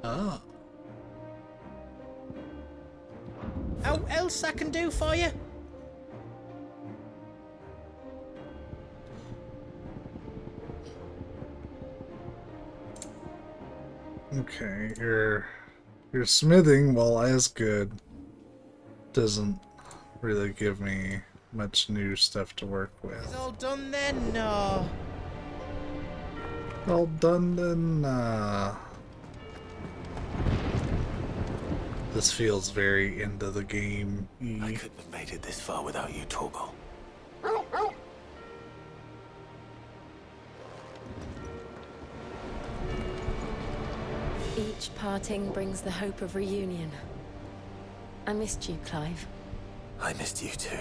Oh. Out else I can do for you? Okay, your smithing, while as good, doesn't really give me much new stuff to work with. It's all done then? No. All done then, This feels very end of the game. I couldn't have made it this far without you, Torgal. Each parting brings the hope of reunion. I missed you, Clive. I missed you too.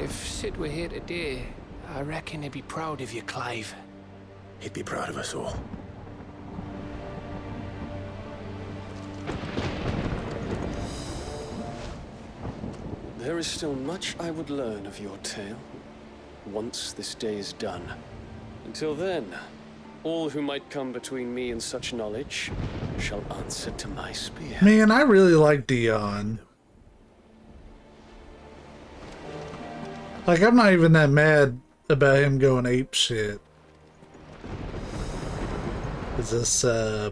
If Sid were here today, I reckon he'd be proud of you, Clive. He'd be proud of us all. There is still much I would learn of your tale, once this day is done. Until then, all who might come between me and such knowledge shall answer to my spear. Man, I really like Dion. Like, I'm not even that mad about him going ape shit. Is this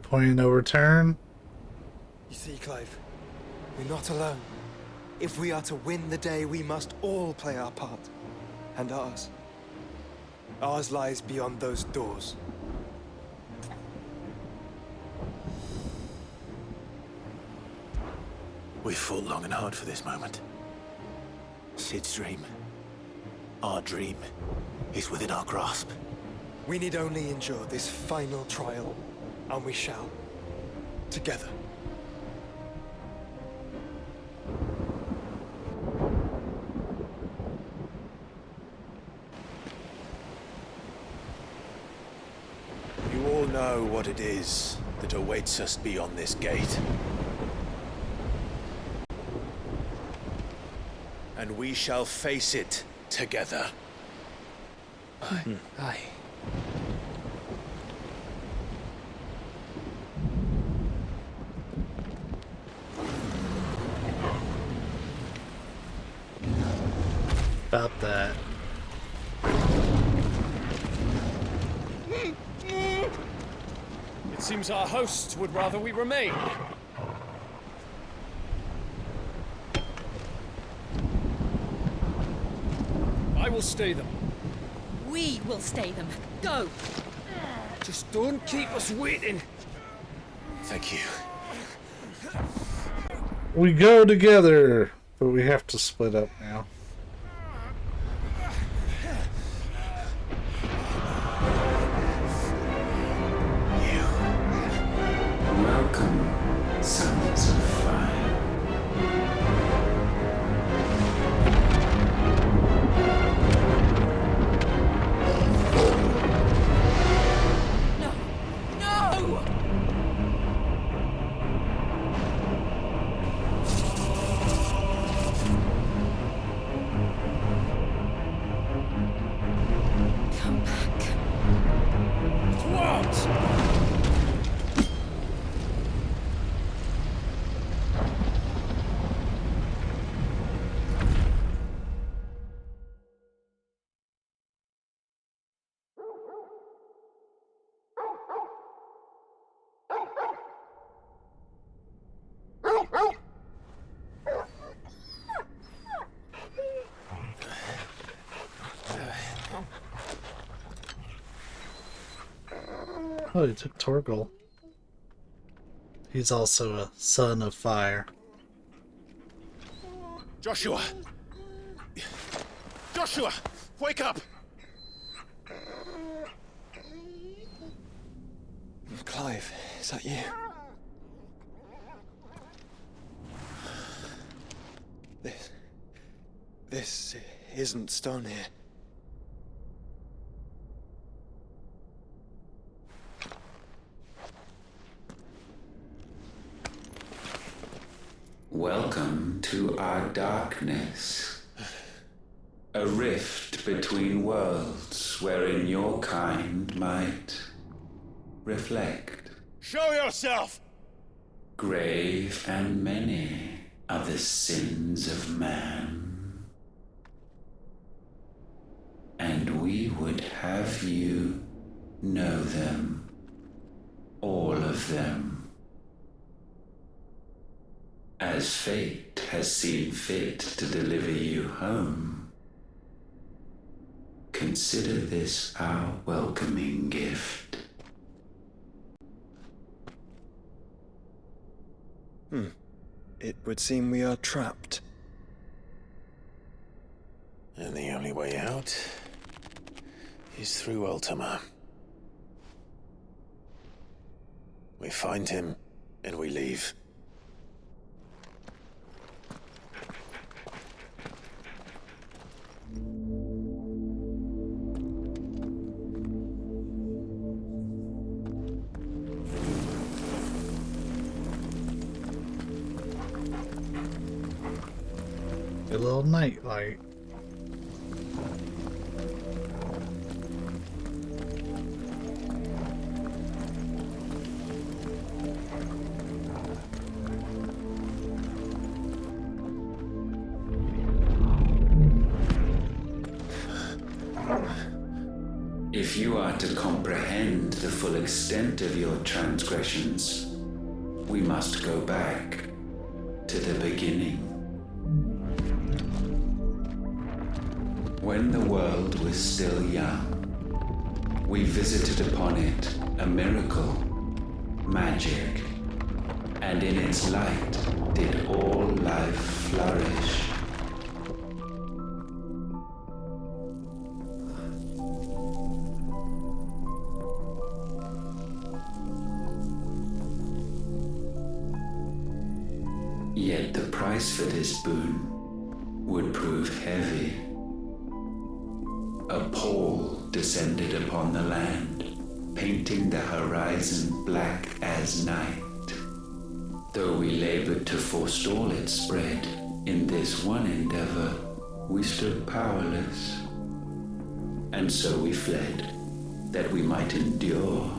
point of no return? You see, Clive, we're not alone. If we are to win the day, we must all play our part. And ours. Ours lies beyond those doors. We fought long and hard for this moment. Sid's dream, our dream, is within our grasp. We need only endure this final trial, and we shall. Together. You all know what it is that awaits us beyond this gate. And we shall face it together. Aye. About that. It seems our hosts would rather we remain. I will stay them. We will stay them. Go! Just don't keep us waiting. Thank you. We go together, but we have to split up now. Welcome, sons of fire. No! Oh, he took Torgal. He's also a son of fire. Joshua! Joshua! Wake up! Clive, is that you? This isn't Stone here. Welcome to our darkness. A rift between worlds wherein your kind might reflect. Show yourself! Grave and many are the sins of man. And we would have you know them. All of them. As fate has seen fit to deliver you home, consider this our welcoming gift. It would seem we are trapped. And the only way out is through Ultima. We find him, and we leave. A little night light. If you are to comprehend the full extent of your transgressions, we must go back to the beginning. When the world was still young, we visited upon it a miracle, magic, and in its light did all life flourish. Yet the price for this boon would prove heavy. A pall descended upon the land, painting the horizon black as night. Though we labored to forestall its spread, in this one endeavor we stood powerless. And so we fled, that we might endure,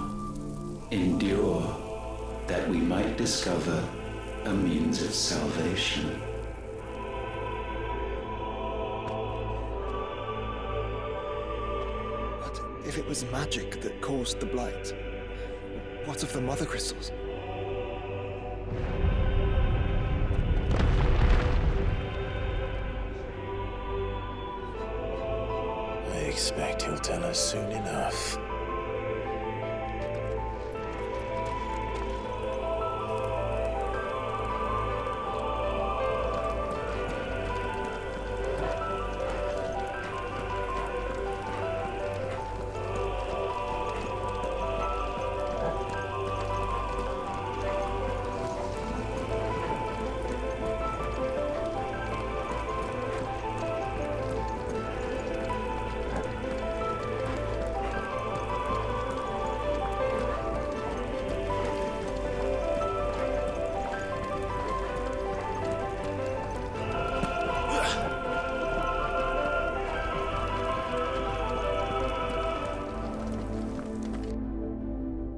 that we might discover a means of salvation. If it was magic that caused the blight, what of the mother crystals? I expect he'll tell us soon enough.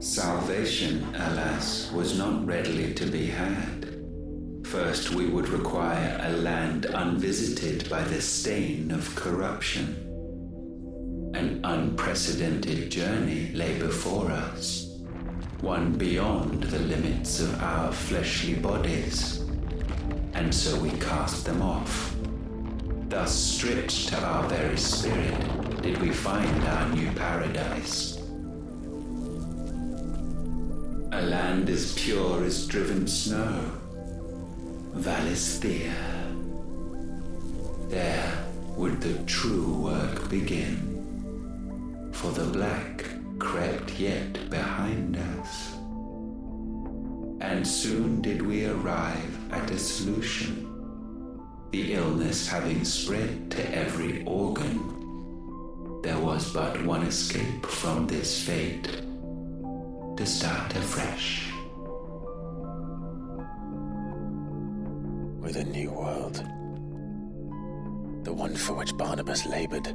Salvation, alas, was not readily to be had. First, we would require a land unvisited by the stain of corruption. An unprecedented journey lay before us, one beyond the limits of our fleshly bodies. And so we cast them off. Thus, stripped to our very spirit, did we find our new paradise. land as pure as driven snow, Valisthea. There would the true work begin, for the black crept yet behind us. And soon did we arrive at a solution, the illness having spread to every organ. There was but one escape from this fate, to start afresh. With a new world. The one for which Barnabas labored.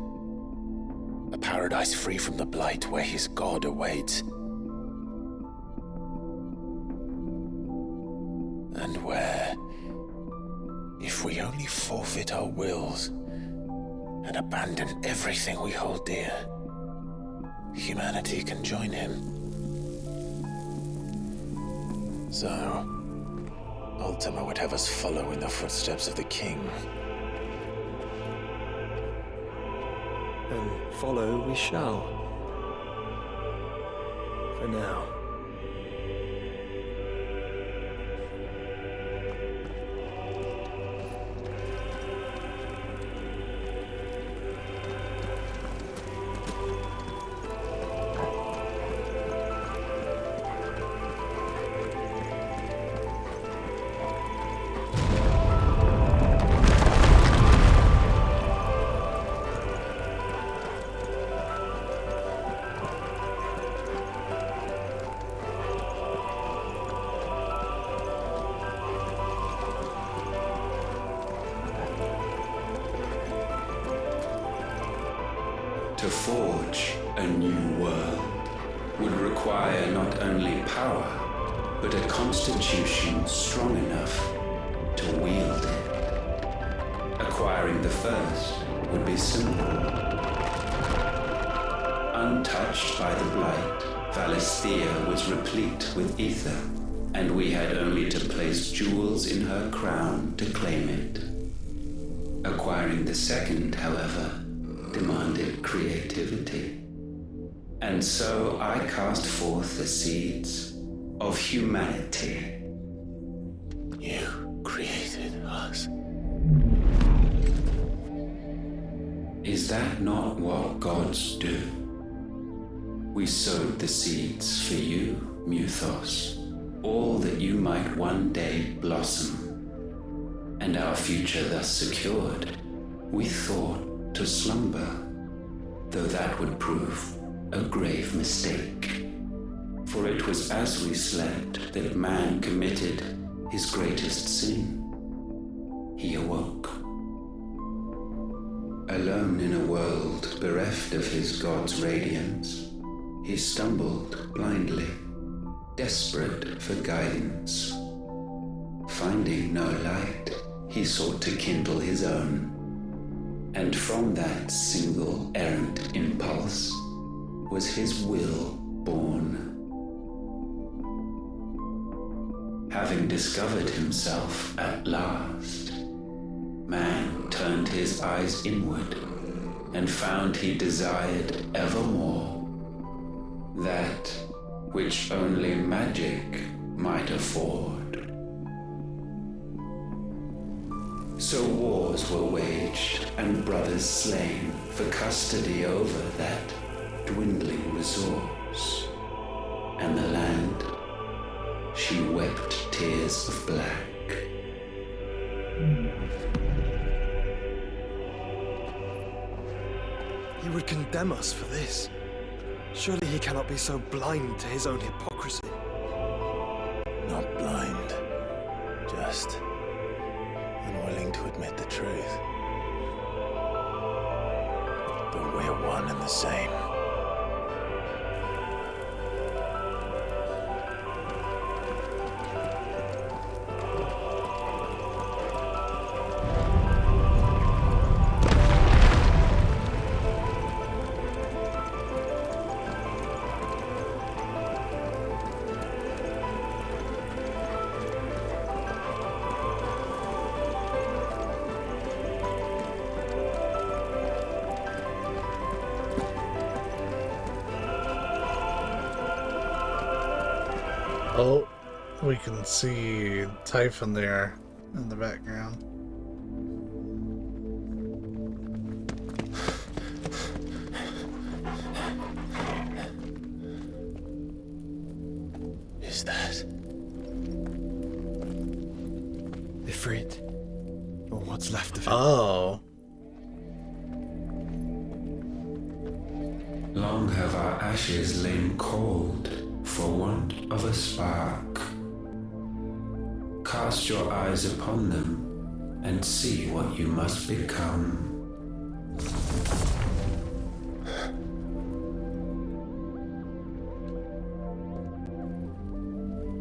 A paradise free from the blight where his God awaits. And where, if we only forfeit our wills and abandon everything we hold dear, humanity can join him. So, Ultima would have us follow in the footsteps of the king. And follow we shall. For now. To forge a new world would require not only power, but a constitution strong enough to wield it. Acquiring the first would be simple. Untouched by the blight, Valisthea was replete with ether, and we had only to place jewels in her crown to claim it. Acquiring the second, however, demanded creativity. And so I cast forth the seeds of humanity. You created us. Is that not what gods do? We sowed the seeds for you, Muthos, all that you might one day blossom. And our future thus secured, we thought to slumber, though that would prove a grave mistake. For it was as we slept that man committed his greatest sin. He awoke. Alone in a world bereft of his God's radiance, he stumbled blindly, desperate for guidance. Finding no light, he sought to kindle his own. And from that single errant impulse was his will born. Having discovered himself at last, man turned his eyes inward and found he desired evermore that which only magic might afford. So wars were waged and brothers slain for custody over that dwindling resource. And the land, she wept tears of black. He would condemn us for this. Surely he cannot be so blind to his own hypocrisy. Not blind, just unwilling to admit the truth. But we're one and the same. Oh, we can see Typhon there in the background. Is that Ifrit? Or what's left of it? Oh. Long have our ashes lain cold for want of a spark. Cast your eyes upon them and see what you must become.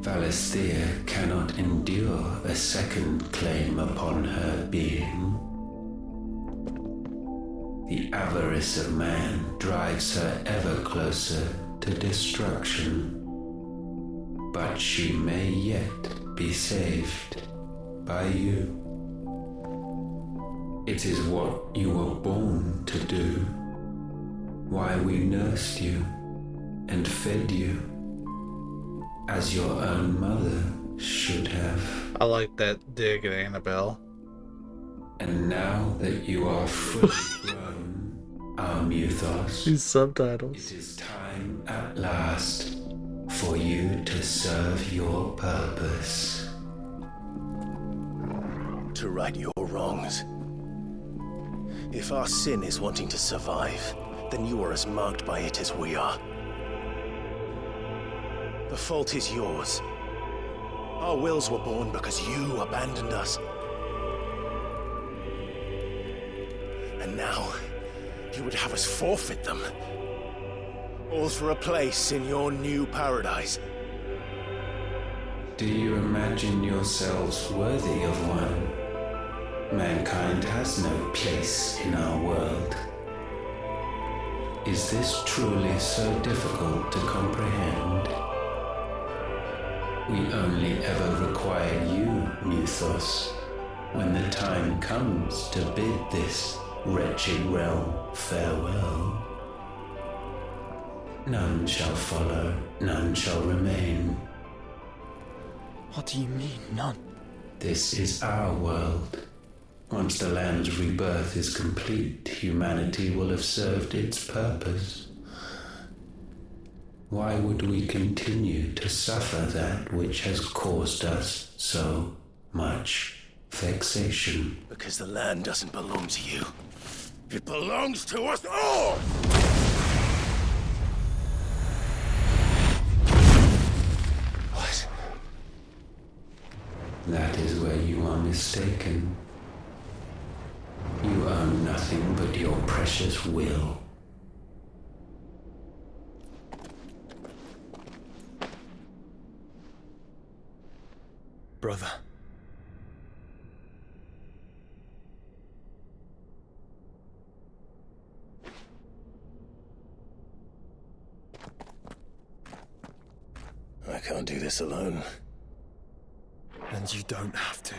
Valisthea cannot endure a second claim upon her being. The avarice of man drives her ever closer to destruction. But she may yet be saved by you. It is what you were born to do, why we nursed you and fed you, as your own mother should have. I like that dig at Annabelle. And now that you are fully grown, our Muthos, These subtitles. it is time at last for you to serve your purpose. to right your wrongs? If our sin is wanting to survive, then you are as marked by it as we are. The fault is yours. Our wills were born because you abandoned us. And now, you would have us forfeit them. All for a place in your new paradise. Do you imagine yourselves worthy of one? Mankind has no place in our world. Is this truly so difficult to comprehend? We only ever require you, Muthos, when the time comes to bid this wretched realm farewell. None shall follow, none shall remain. What do you mean, none? This is our world. Once the land's rebirth is complete, humanity will have served its purpose. Why would we continue to suffer that which has caused us so much vexation? Because the land doesn't belong to you. It belongs to us all! What? That is where you are mistaken. You own nothing but your precious will. Brother. I can't do this alone. And you don't have to.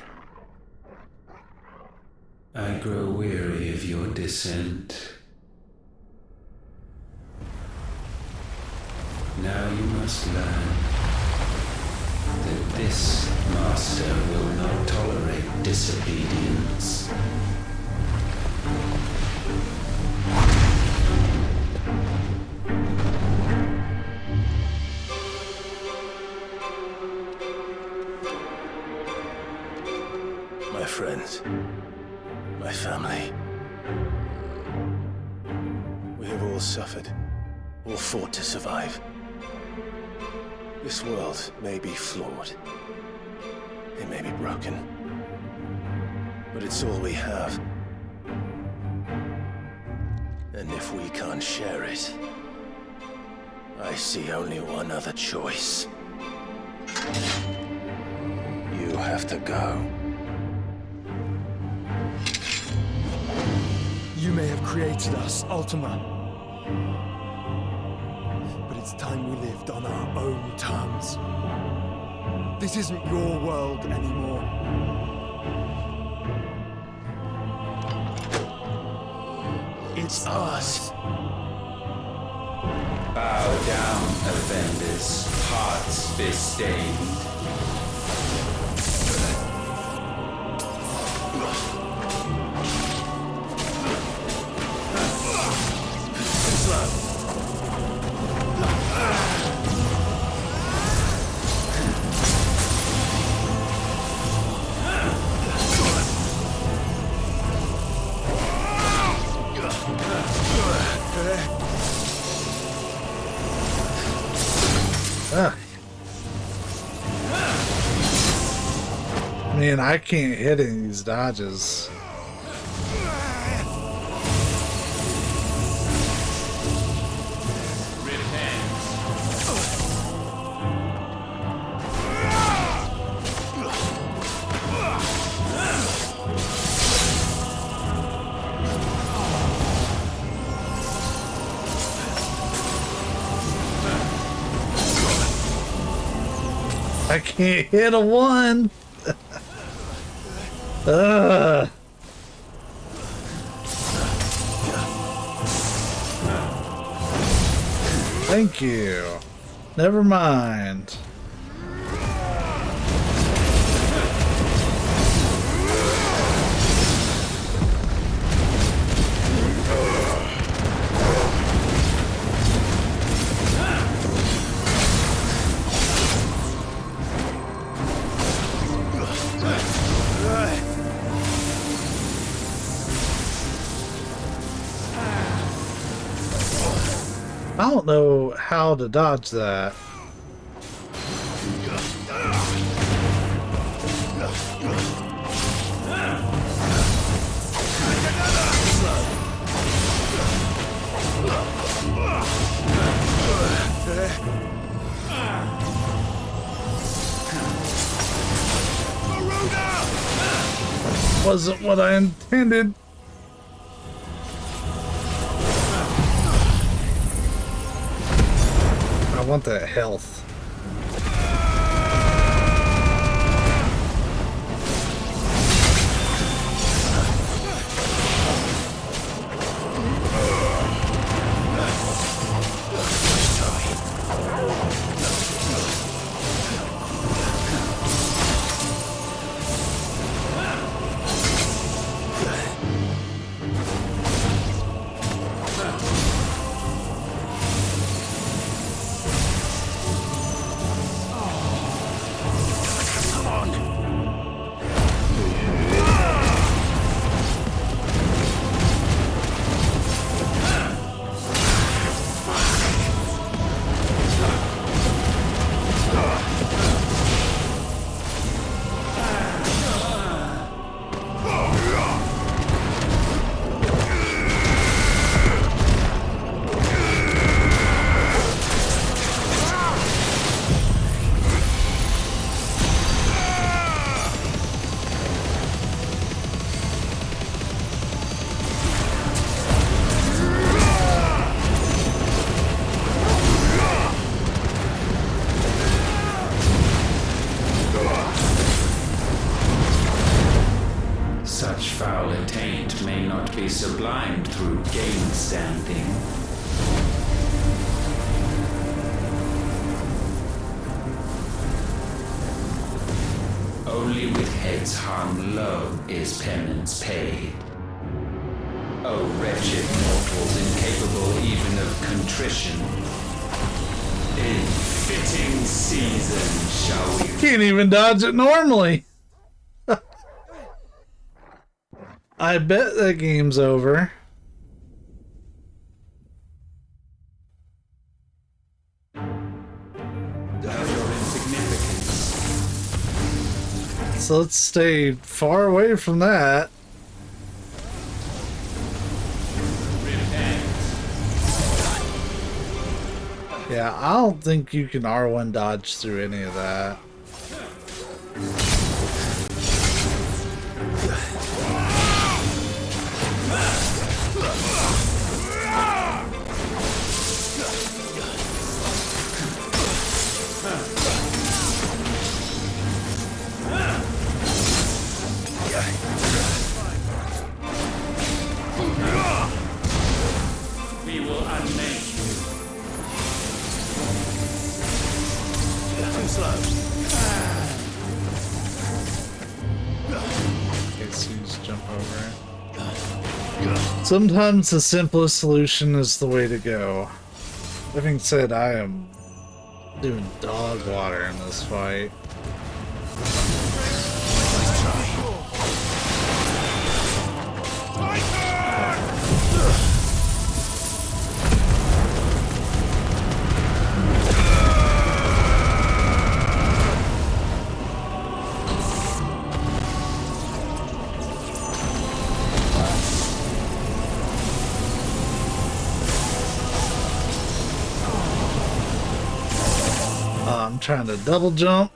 I grow weary of your dissent. Now you must learn that this master will not tolerate disobedience. My friends, my family. We have all suffered, all fought to survive. This world may be flawed. It may be broken. But it's all we have. And if we can't share it, I see only one other choice. You have to go. You may have created us, Ultima. But it's time we lived on our own terms. This isn't your world anymore. It's ours. Bow down, offenders, hearts be-stained. Man, I can't hit any of these dodges. I can't hit a one. Thank you. Never mind. I don't know how to dodge that. Wasn't what I intended. I want that health. Such foul attaint may not be sublimed through gain-standing. Only with heads hung low is penance paid. O wretched mortals incapable even of contrition, in fitting season shall we... Can't even dodge it normally. I bet that game's over. So let's stay far away from that. Yeah, I don't think you can R1 dodge through any of that. We will unmake you. Sometimes the simplest solution is the way to go. Having said, I am doing dog water in this fight. I'm trying to double jump.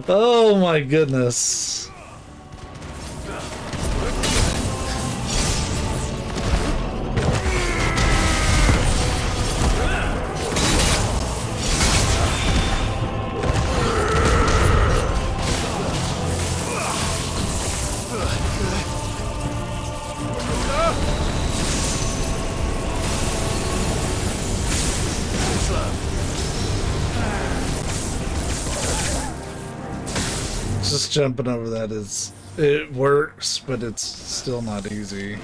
Oh my goodness. Just jumping over that it works, but it's still not easy.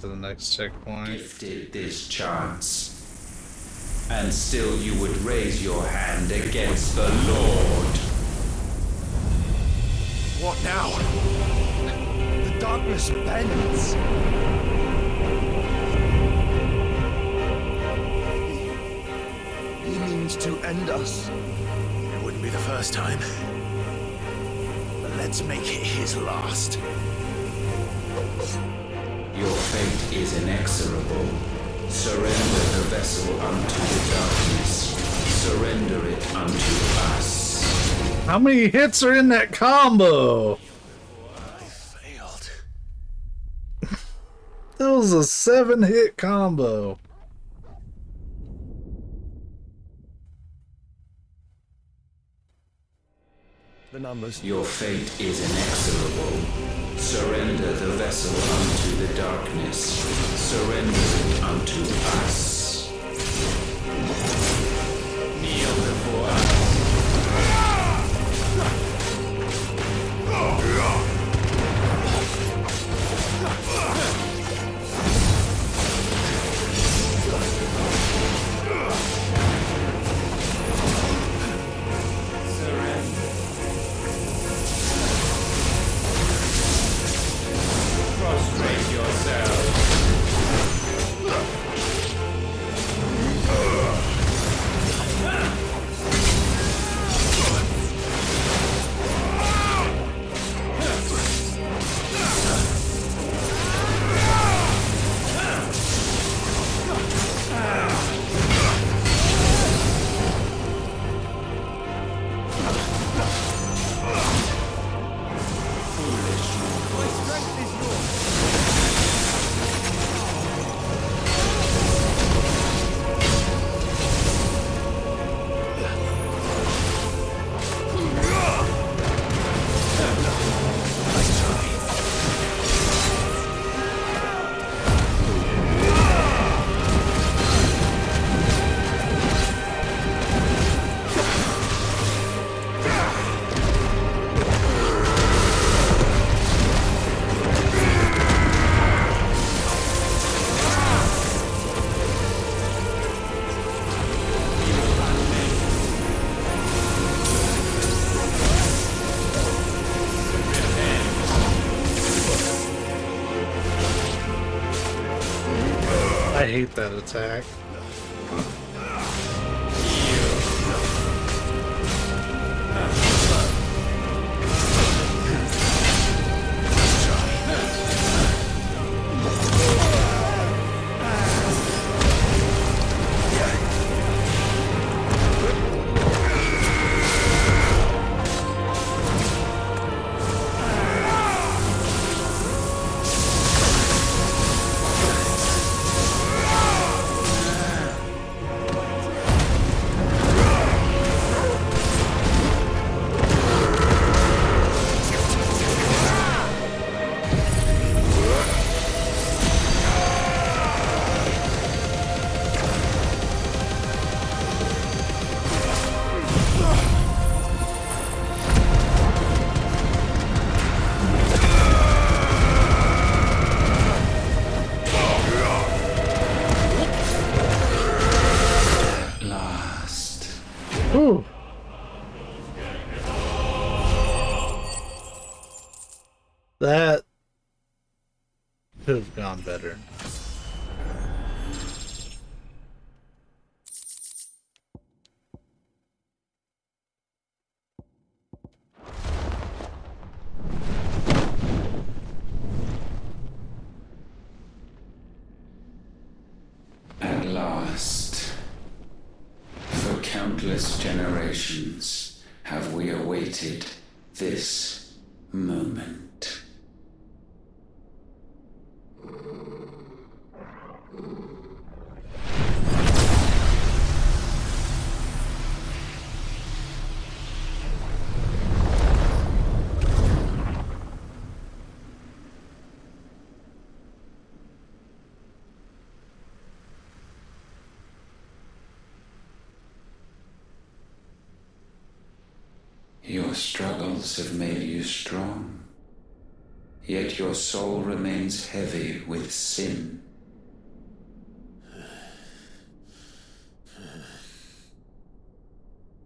To the next checkpoint. Gifted this chance, and still you would raise your hand against the Lord. What now? The darkness bends. He means to end us. It wouldn't be the first time. But let's make it his last. Your fate is inexorable. Surrender the vessel unto the darkness. Surrender it unto us. How many hits are in that combo? I failed. That was a 7-hit combo. The numbers. Your fate is inexorable. Surrender the vessel unto the darkness. Surrender it unto us. Kneel before us. Prostrate yourself. that attack. Ooh. That could have gone better. At last, for countless generations have we awaited this moment. Your struggles have made you strong, yet your soul remains heavy with sin.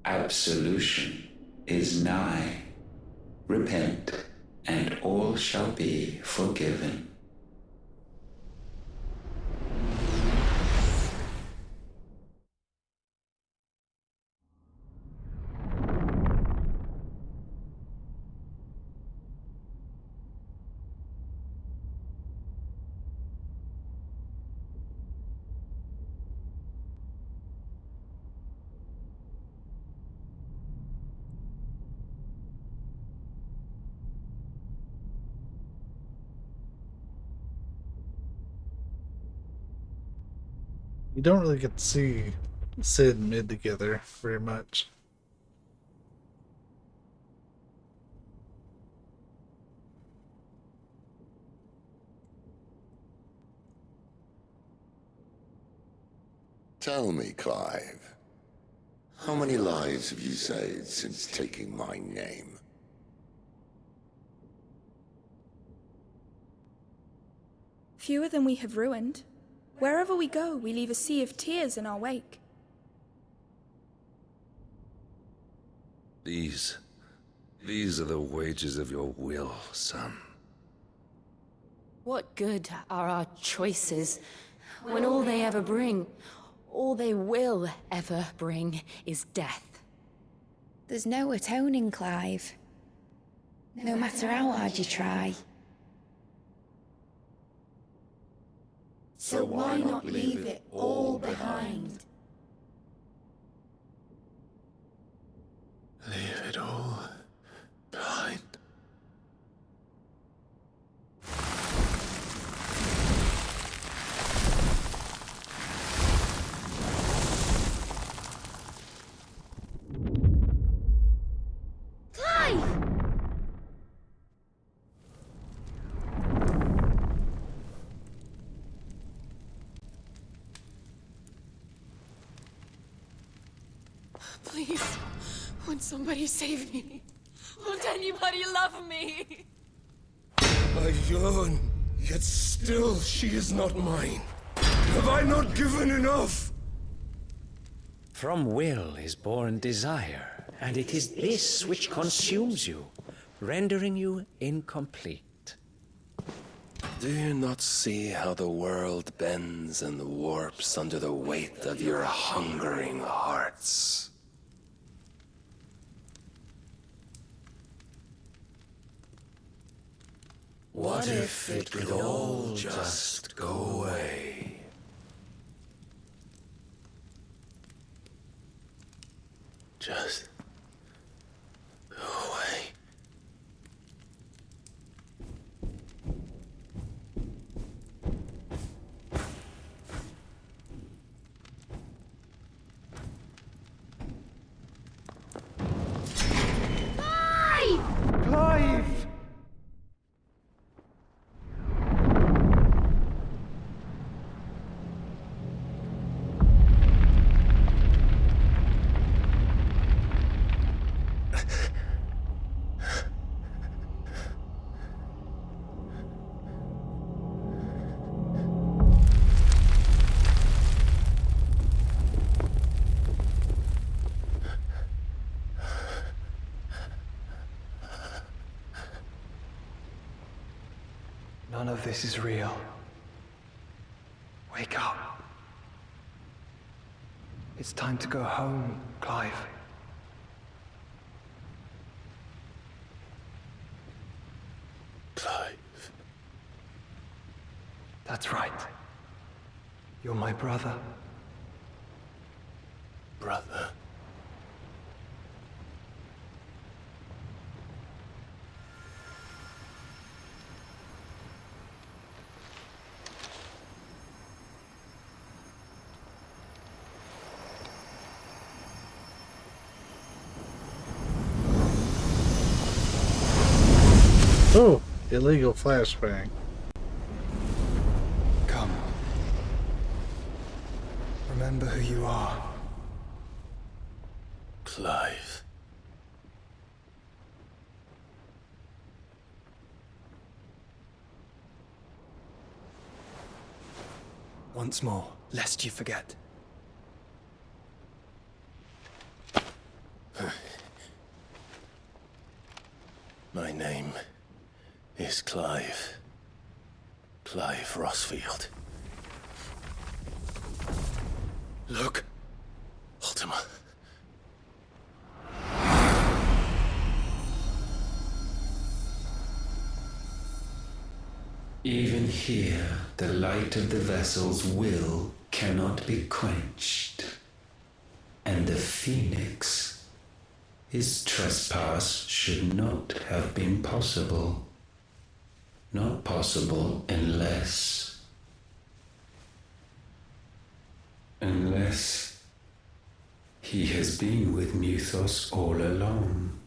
Absolution is nigh. Repent, and all shall be forgiven. You don't really get to see Sid and Mid together very much. Tell me, Clive, how many lives have you saved since taking my name? Fewer than we have ruined. Wherever we go, we leave a sea of tears in our wake. These are the wages of your will, son. What good are our choices when all they ever bring, all they will ever bring, is death? There's no atoning, Clive. No matter how hard you try. So why not leave it all behind? Leave it all behind. Clive! Please, won't somebody save me? Won't anybody love me? I yearn, yet still she is not mine. Have I not given enough? From will is born desire, and it is this which consumes you, rendering you incomplete. Do you not see how the world bends and warps under the weight of your hungering hearts? What if it could all just go away? Just go away. Clive! None of this is real. Wake up. It's time to go home, Clive. Clive. That's right. You're my brother. Brother. Oh, illegal flashbang. Come. Remember who you are. Clive. Once more, lest you forget. My name is Clive. Clive Rossfield. Look, Ultima. Even here, the light of the vessel's will cannot be quenched. And the Phoenix, his trespass should not have been possible. Not possible unless he has been with Muthos all along.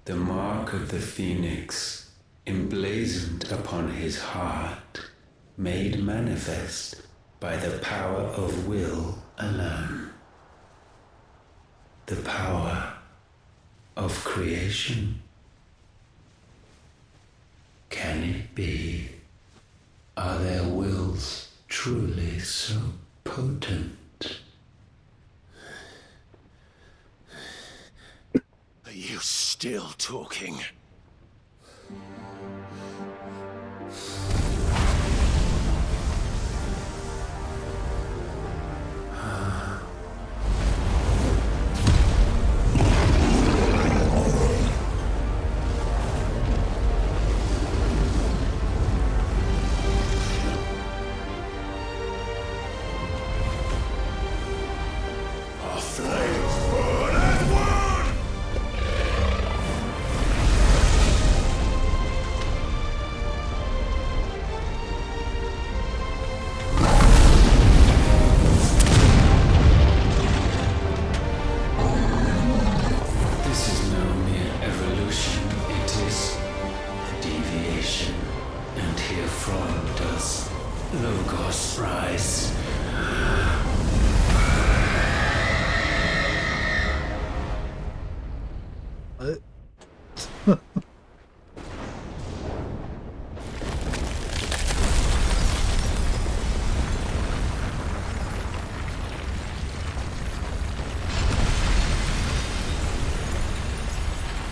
The mark of the Phoenix, emblazoned upon his heart, made manifest by the power of will alone. The power of creation. Can it be? Are their wills truly so potent? Are you still talking?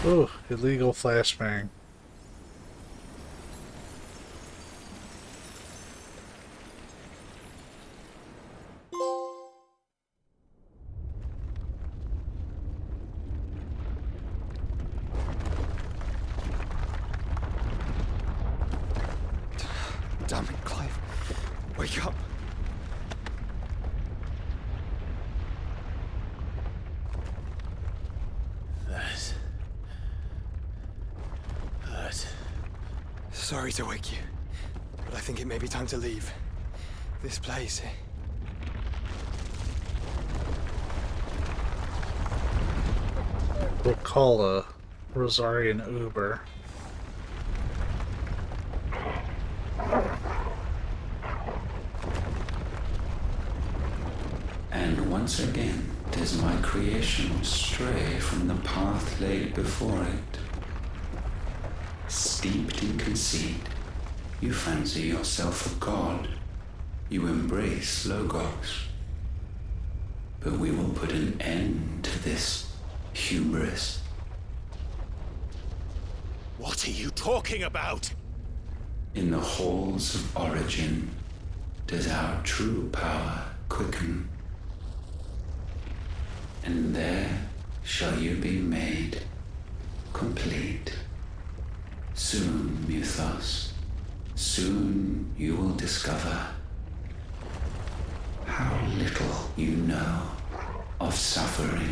Oh, illegal flashbang. Sorry to wake you, but I think it may be time to leave. This place. We'll call a Rosarian Uber. And once again does my creation stray from the path laid before it. Steeped in conceit, you fancy yourself a god. You embrace Logos. But we will put an end to this hubris. What are you talking about? In the halls of origin does our true power quicken. And there shall you be made complete. Soon, Mythos, soon you will discover how little you know of suffering.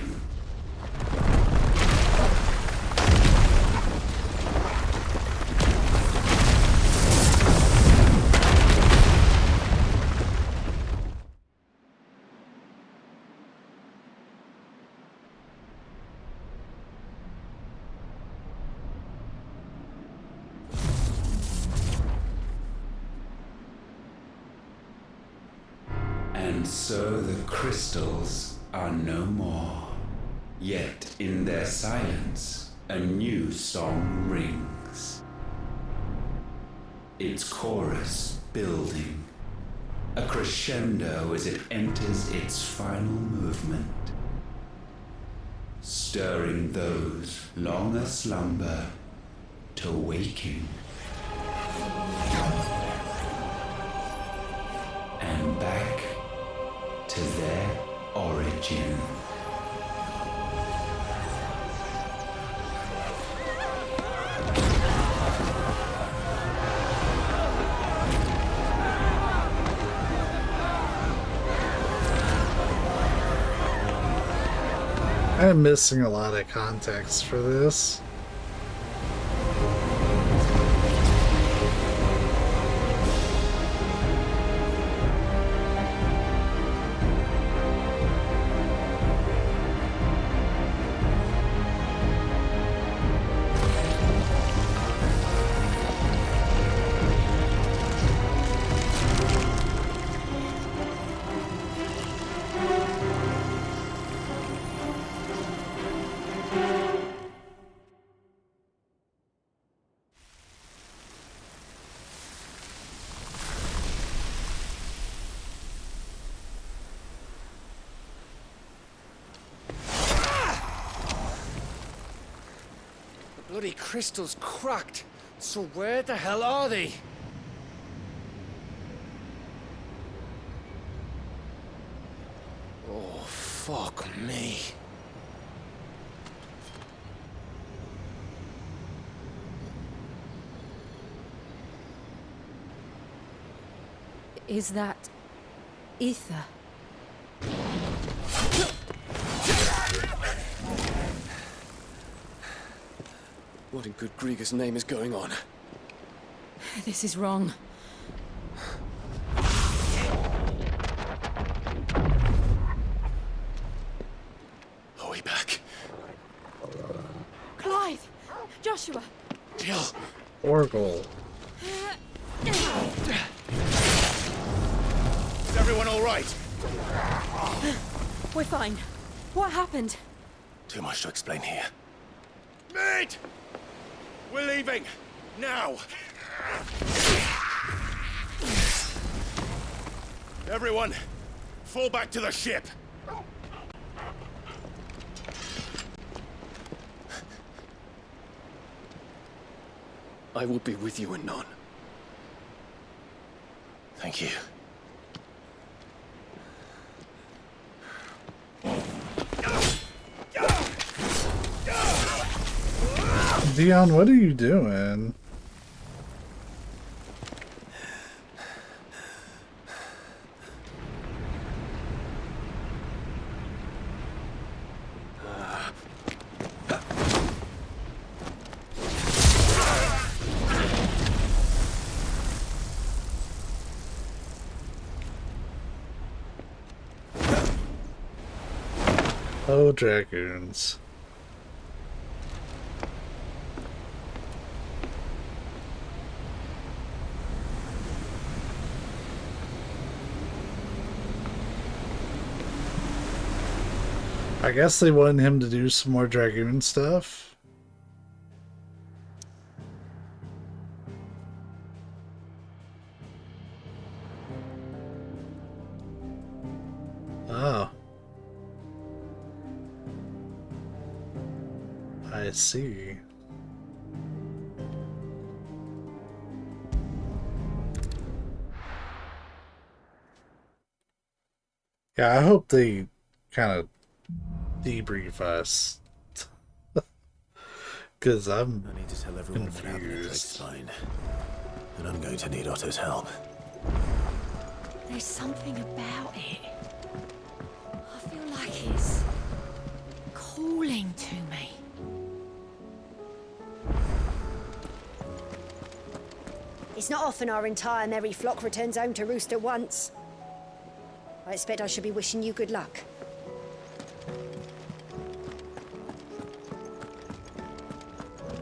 And so the crystals are no more. Yet in their silence, a new song rings. Its chorus building, a crescendo as it enters its final movement, stirring those long aslumber to waking. And back to their origin. I'm missing a lot of context for this. Bloody crystal's cracked. So where the hell are they? Oh, fuck me. Is that ether? What in good Grieger's name is going on? This is wrong. Are we back? Clive! Joshua! Jill! Orgel. Is everyone all right? We're fine. What happened? Too much to explain here. Mate! We're leaving! Now! Everyone, fall back to the ship! I will be with you anon. Thank you. Dion, what are you doing? Oh, dragoons. I guess they wanted him to do some more dragoon stuff. Oh. I see. Yeah, I hope they kind of debrief us. Because I need to tell everyone what happened at Lakeside. And I'm going to need Otto's help. There's something about it. I feel like it's calling to me. It's not often our entire merry flock returns home to roost at once. I expect I should be wishing you good luck.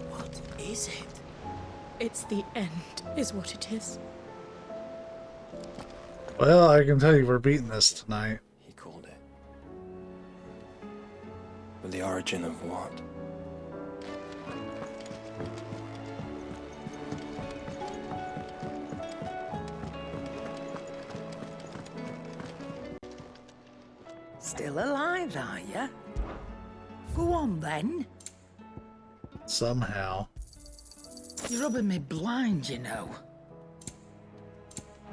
What is it? It's the end, is what it is. Well, I can tell you we're beating this tonight. He called it. But the origin of what? Still alive, are you? Go on then. Somehow. You're rubbing me blind, you know.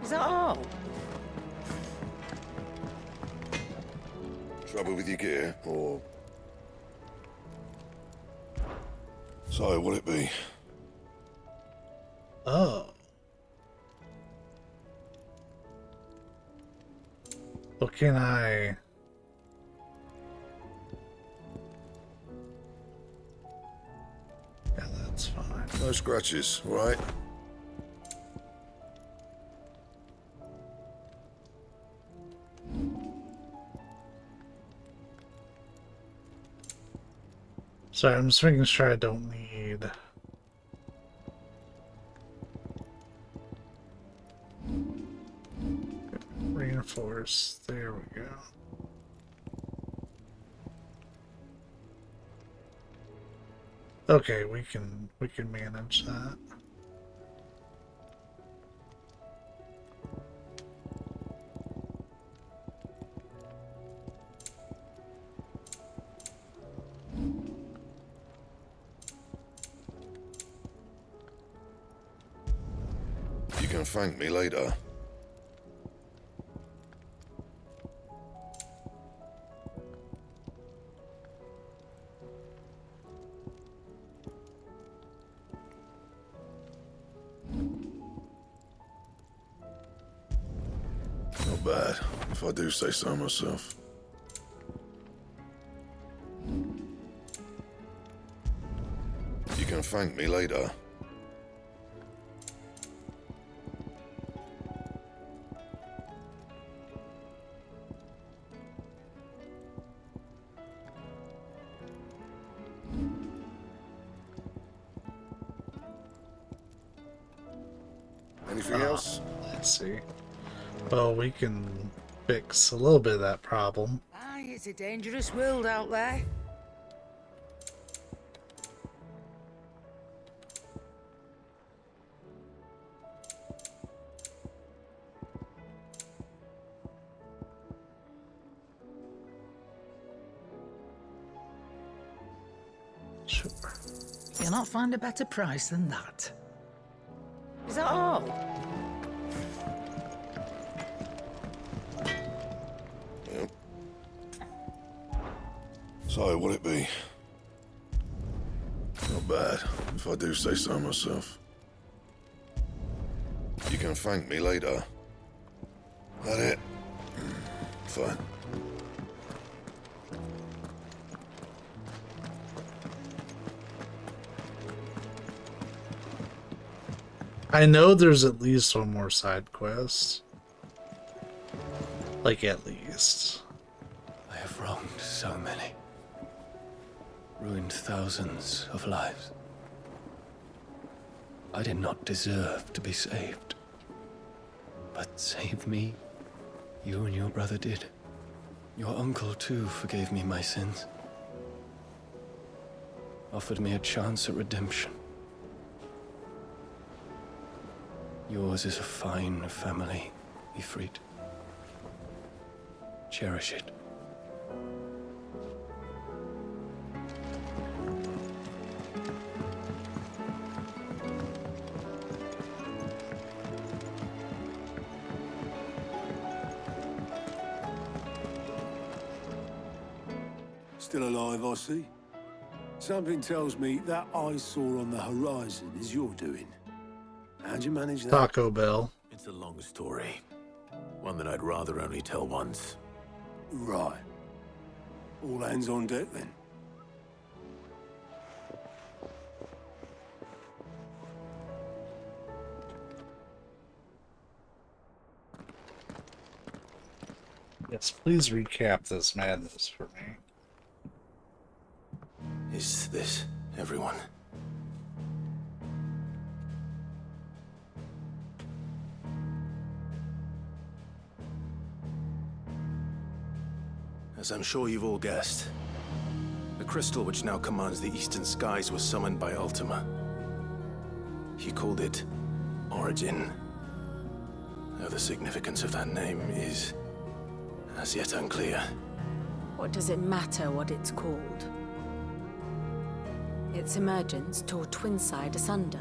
Is that all? Trouble with your gear, or... So, what'll it be? Oh. Well, can I... Yeah, that's fine. No scratches, all right? Sorry, I'm just making sure I don't need... Reinforce. There we go. Okay, we can manage that. You can thank me later. Not bad, if I do say so myself. You can thank me later. Anything else? Let's see. Well, we can fix a little bit of that problem. Aye, it's a dangerous world out there. Sure. You'll not find a better price than that. Is that all? Yep. So, what'll it be? Not bad, if I do say so myself. You can thank me later. That it? Fine. I know there's at least one more side quest. Like, at least. I have wronged so many. Ruined thousands of lives. I did not deserve to be saved. But save me, you and your brother did. Your uncle, too, forgave me my sins. Offered me a chance at redemption. Yours is a fine family, Ifrit. Cherish it. Still alive, I see. Something tells me that eyesore on the horizon is your doing. How'd you manage that? Taco Bell. It's a long story. One that I'd rather only tell once. Right. All hands on deck, then. Yes, please recap this madness for me. Is this everyone? As I'm sure you've all guessed, the crystal which now commands the eastern skies was summoned by Ultima. He called it Origin. Though the significance of that name is as yet unclear. What does it matter what it's called? Its emergence tore Twinside asunder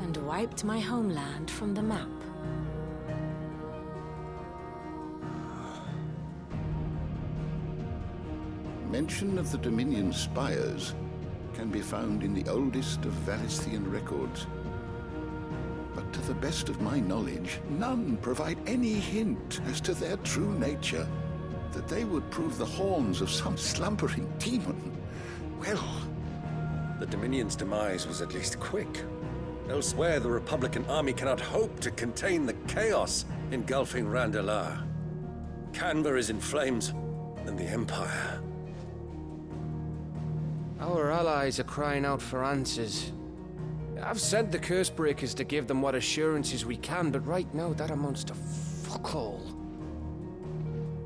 and wiped my homeland from the map. Mention of the Dominion spires can be found in the oldest of Variscian records. But to the best of my knowledge, none provide any hint as to their true nature. That they would prove the horns of some slumbering demon. Well... The Dominion's demise was at least quick. Elsewhere, the Republican army cannot hope to contain the chaos engulfing Randalar. Canberra is in flames, and the Empire... Our allies are crying out for answers. I've sent the Cursebreakers to give them what assurances we can, but right now that amounts to fuck all.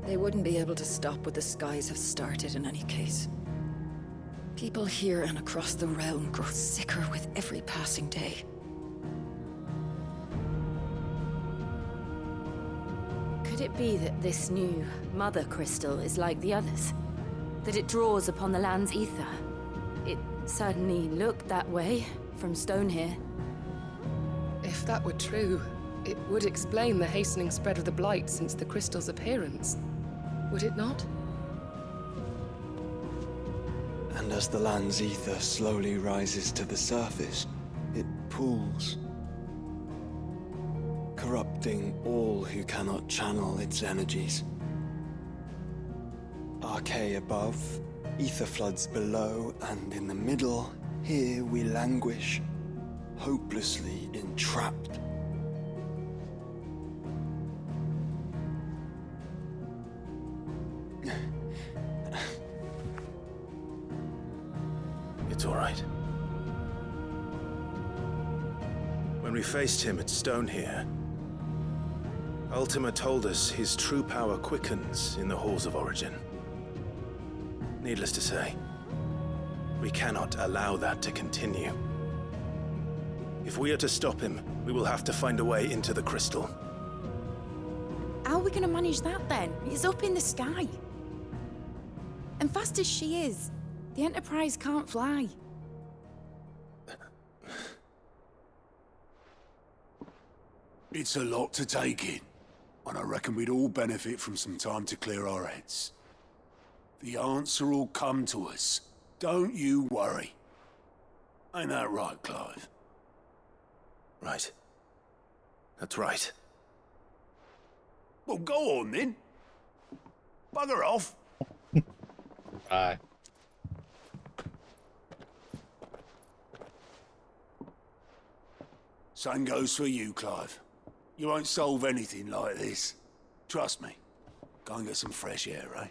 They wouldn't be able to stop what the skies have started in any case. People here and across the realm grow sicker with every passing day. Could it be that this new Mother Crystal is like the others? That it draws upon the land's ether? It certainly looked that way from stone here. If that were true, it would explain the hastening spread of the Blight since the crystal's appearance. Would it not? And as the land's ether slowly rises to the surface, it pools, corrupting all who cannot channel its energies. Archay above, ether floods below, and in the middle, here we languish, hopelessly entrapped. It's all right. When we faced him at Stone here, Ultima told us his true power quickens in the halls of Origin. Needless to say, we cannot allow that to continue. If we are to stop him, we will have to find a way into the crystal. How are we going to manage that then? It's up in the sky. And fast as she is, the Enterprise can't fly. It's a lot to take in, and I reckon we'd all benefit from some time to clear our heads. The answer will come to us. Don't you worry. Ain't that right, Clive? Right. That's right. Well, go on then. Bugger off. Bye. Same goes for you, Clive. You won't solve anything like this. Trust me. Go and get some fresh air, eh?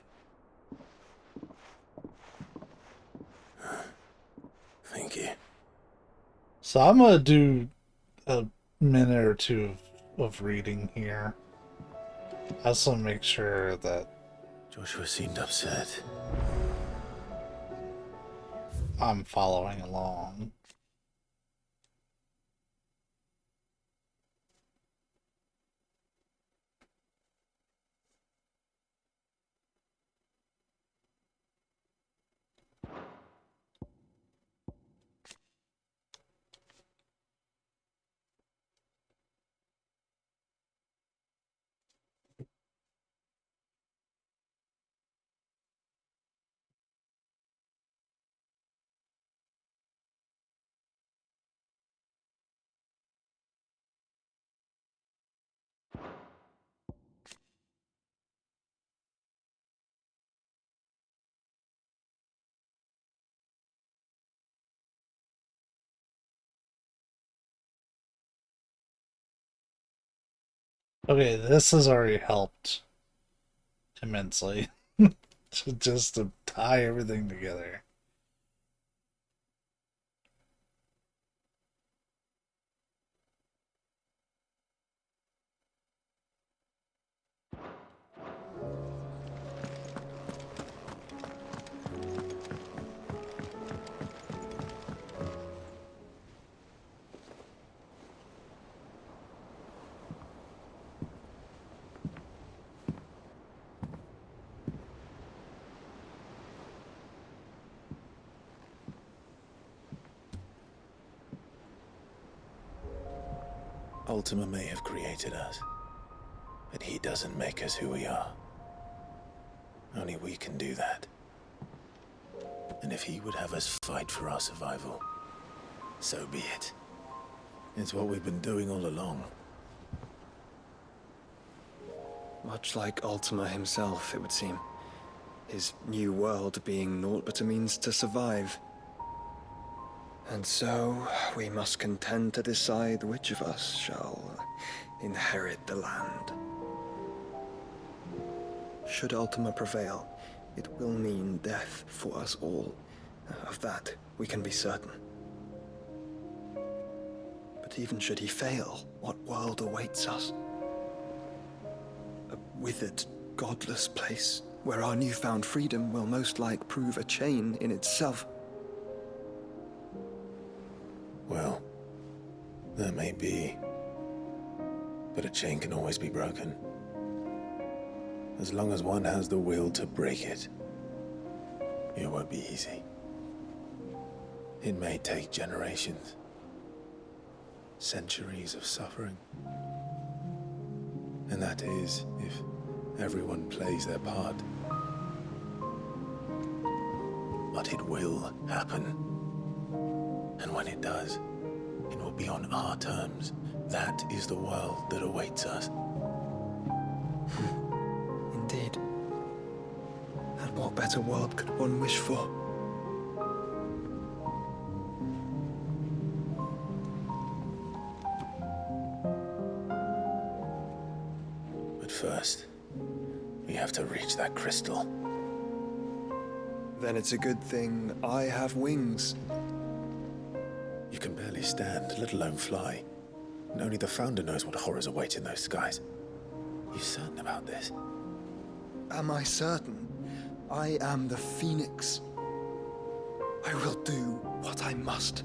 Thank you. So I'm gonna do a minute or two of reading here. I just want to make sure that Joshua seemed upset. I'm following along. Okay, this has already helped immensely. Just to tie everything together. Ultima may have created us, but he doesn't make us who we are. Only we can do that. And if he would have us fight for our survival, so be it. It's what we've been doing all along. Much like Ultima himself, it would seem. His new world being naught but a means to survive. And so, we must contend to decide which of us shall inherit the land. Should Ultima prevail, it will mean death for us all. Of that, we can be certain. But even should he fail, what world awaits us? A withered, godless place where our newfound freedom will most like prove a chain in itself. Well, that may be. But a chain can always be broken. As long as one has the will to break it. It won't be easy. It may take generations. Centuries of suffering. And that is, if everyone plays their part. But it will happen. And when it does, it will be on our terms. That is the world that awaits us. Indeed. And what better world could one wish for? But first, we have to reach that crystal. Then it's a good thing I have wings. You can barely stand, let alone fly. And only the Founder knows what horrors await in those skies. You certain about this? Am I certain? I am the Phoenix. I will do what I must.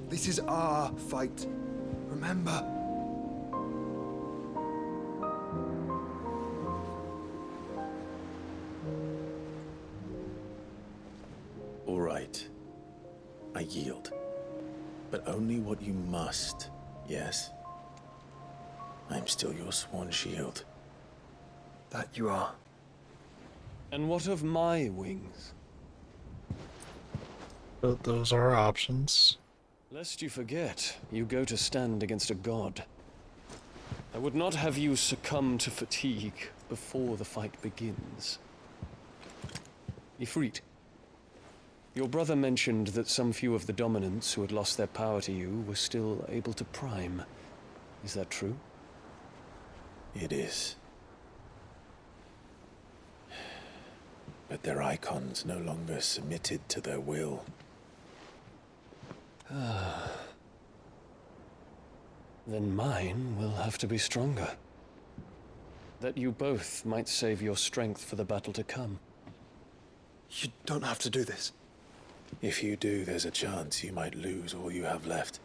This is our fight. Remember? All right. I yield. But only what you must, yes? I'm still your sworn shield. That you are. And what of my wings? But those are options. Lest you forget, you go to stand against a god. I would not have you succumb to fatigue before the fight begins. Ifrit, your brother mentioned that some few of the dominants who had lost their power to you were still able to prime. Is that true? It is. But their icons no longer submitted to their will. Then mine will have to be stronger. That you both might save your strength for the battle to come. You don't have to do this. If you do, there's a chance you might lose all you have left.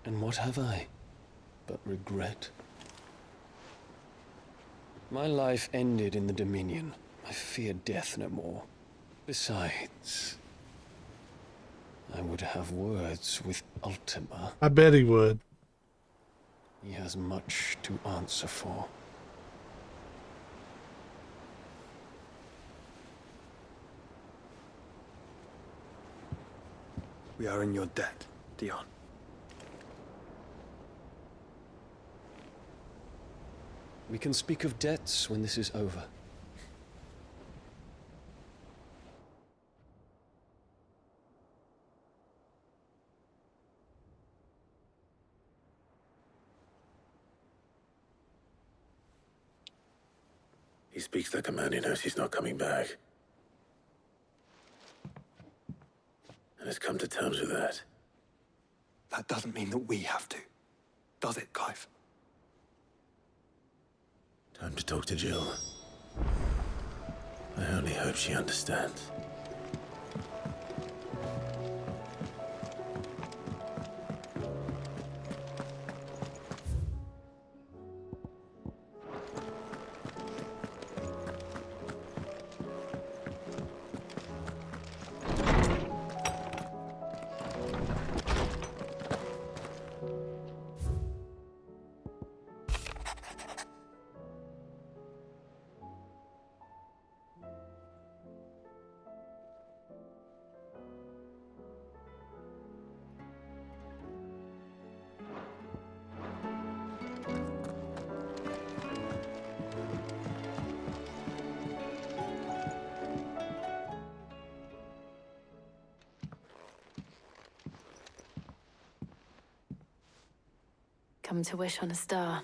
And what have I but regret? My life ended in the Dominion. I fear death no more. Besides, I would have words with Ultima. I bet he would. He has much to answer for. We are in your debt, Dion. We can speak of debts when this is over. He speaks like a man who knows he's not coming back. And has come to terms with that. That doesn't mean that we have to. Does it, Clive? Time to talk to Jill. I only hope she understands. Come to wish on a star.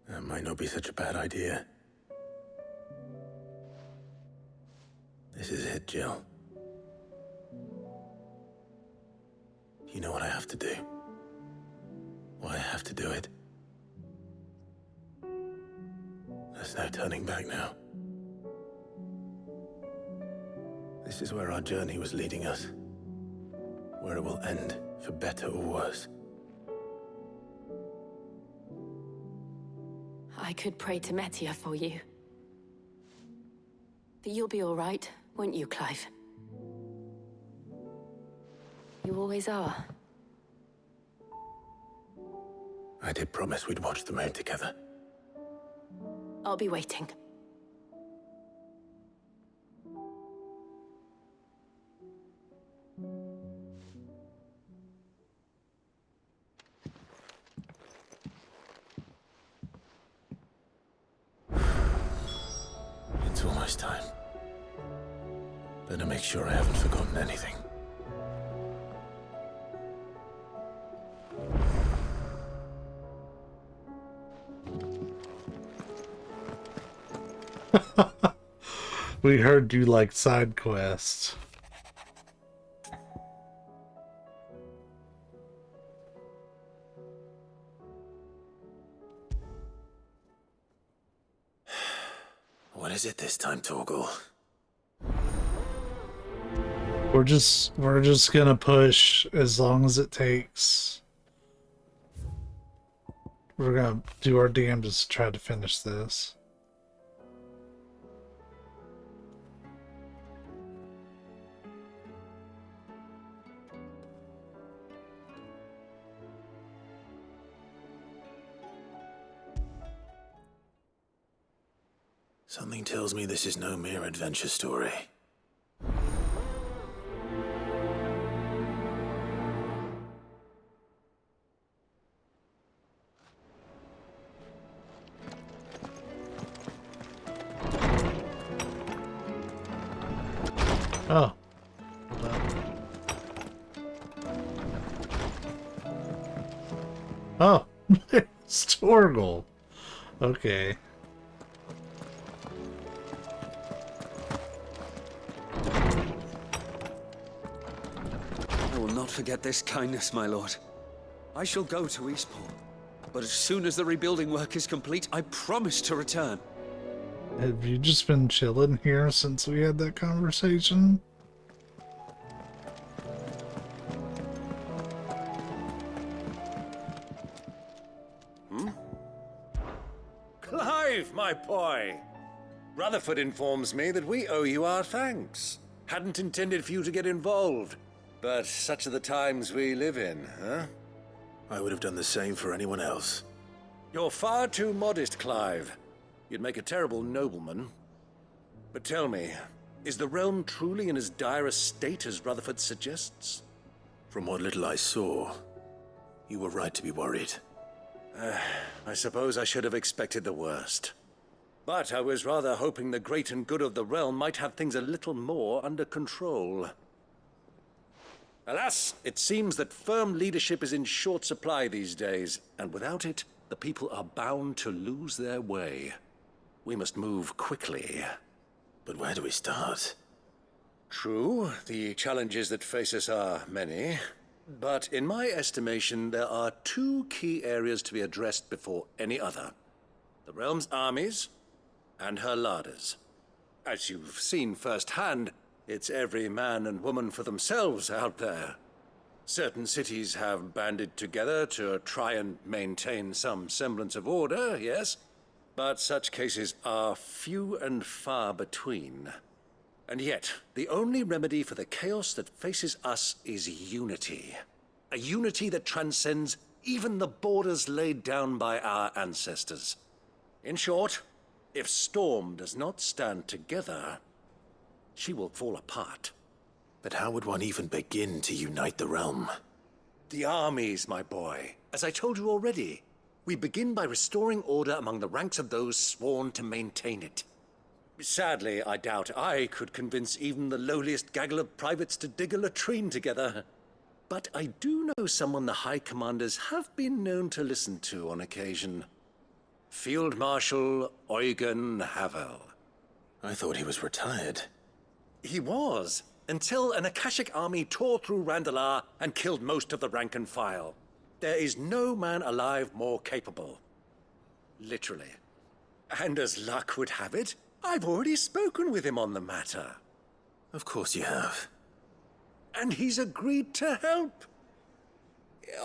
That might not be such a bad idea. This is it, Jill. You know what I have to do. Why I have to do it. There's no turning back now. This is where our journey was leading us. Where it will end, for better or worse. I could pray to Metia for you. But you'll be all right, won't you, Clive? You always are. I did promise we'd watch the moon together. I'll be waiting. It's almost time. Better make sure I haven't forgotten anything. We heard you like side quests. What is it this time, Torgal? We're just gonna push as long as it takes. We're gonna do our damnedest to try to finish this. Something tells me this is no mere adventure story. Oh. Oh, it's Torgal. Okay. not forget this kindness, my lord. I shall go to Eastport, but as soon as the rebuilding work is complete, I promise to return. Have you just been chilling here since we had that conversation? Clive, my boy! Rutherford informs me that we owe you our thanks. Hadn't intended for you to get involved, but such are the times we live in, huh? I would have done the same for anyone else. You're far too modest, Clive. You'd make a terrible nobleman. But tell me, is the realm truly in as dire a state as Rutherford suggests? From what little I saw, you were right to be worried. I suppose I should have expected the worst. But I was rather hoping the great and good of the realm might have things a little more under control. Alas, it seems that firm leadership is in short supply these days, and without it, the people are bound to lose their way. We must move quickly. But where do we start? True, the challenges that face us are many. But in my estimation, there are two key areas to be addressed before any other. The realm's armies and her larders. As you've seen firsthand, it's every man and woman for themselves out there. Certain cities have banded together to try and maintain some semblance of order, yes, but such cases are few and far between. And yet, the only remedy for the chaos that faces us is unity. A unity that transcends even the borders laid down by our ancestors. In short, if Storm does not stand together, she will fall apart. But how would one even begin to unite the realm? The armies, my boy. As I told you already, we begin by restoring order among the ranks of those sworn to maintain it. Sadly, I doubt I could convince even the lowliest gaggle of privates to dig a latrine together. But I do know someone the High Commanders have been known to listen to on occasion. Field Marshal Eugen Havel. I thought he was retired. He was, until an Akashic army tore through Randalar and killed most of the rank and file. There is no man alive more capable. Literally. And as luck would have it, I've already spoken with him on the matter. Of course you have. And he's agreed to help.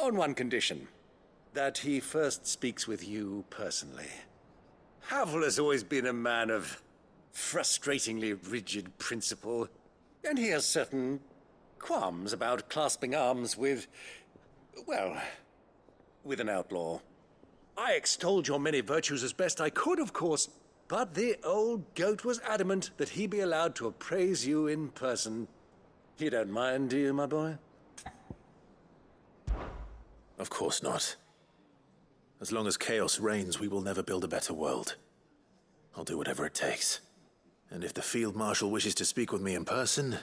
On one condition. That he first speaks with you personally. Havel has always been a man of frustratingly rigid principle, and he has certain qualms about clasping arms with, well, with an outlaw. I extolled your many virtues as best I could, of course, but the old goat was adamant that he be allowed to appraise you in person. You don't mind, do you, my boy? Of course not. As long as chaos reigns, we will never build a better world. I'll do whatever it takes. And if the Field Marshal wishes to speak with me in person,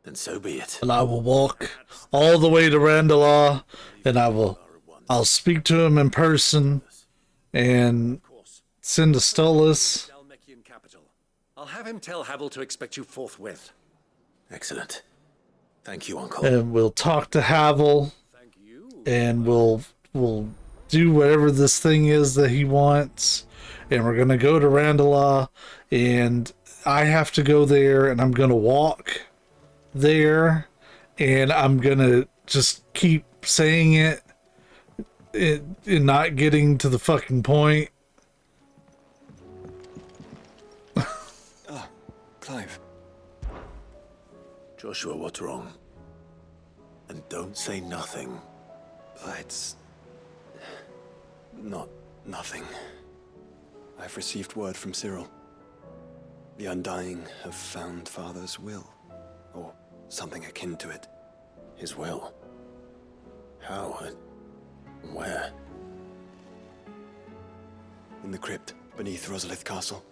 then so be it. And I will walk all the way to Randalar, and I'll speak to him in person, and send a Stulus. I'll have him tell Havel to expect you forthwith. Excellent. Thank you, Uncle. And we'll talk to Havel, and we'll do whatever this thing is that he wants, and we're gonna go to Randalar, and I have to go there, and I'm gonna walk there, and I'm gonna just keep saying it and not getting to the fucking point. Clive. Joshua, what's wrong? And don't say nothing. It's not nothing. I've received word from Cyril. The Undying have found Father's will, or something akin to it. His will? How and where? In the crypt beneath Rosalith Castle.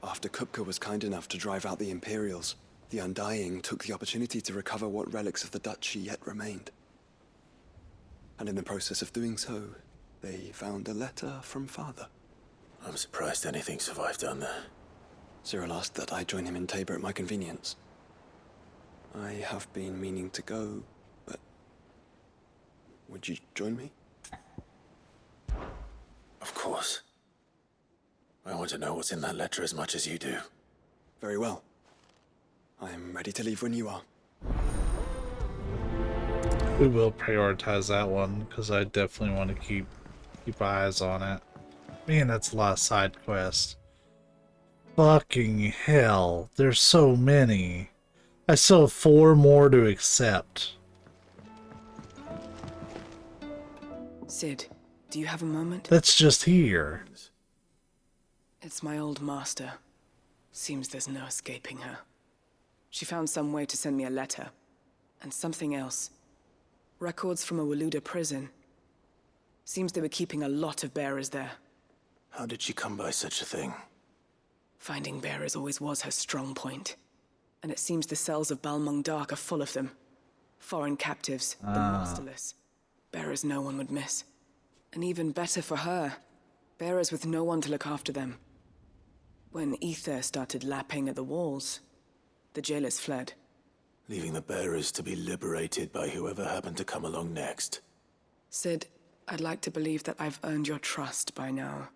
After Kupka was kind enough to drive out the Imperials, the Undying took the opportunity to recover what relics of the Duchy yet remained. And in the process of doing so, they found a letter from Father. I'm surprised anything survived down there. Cyril asked that I join him in Tabor at my convenience. I have been meaning to go, but would you join me? Of course. I want to know what's in that letter as much as you do. Very well. I am ready to leave when you are. We will prioritize that one, because I definitely want to keep eyes on it. Man, that's a lot of side quests. Fucking hell, there's so many. I still have 4 more to accept. Sid, do you have a moment? That's just here. It's my old master. Seems there's no escaping her. She found some way to send me a letter. And something else. Records from a Waluda prison. Seems they were keeping a lot of bearers there. How did she come by such a thing? Finding bearers always was her strong point. And it seems the cells of Balmung Dark are full of them. Foreign captives, the masterless. Bearers no one would miss. And even better for her, bearers with no one to look after them. When ether started lapping at the walls, the jailers fled. Leaving the bearers to be liberated by whoever happened to come along next. Sid, I'd like to believe that I've earned your trust by now.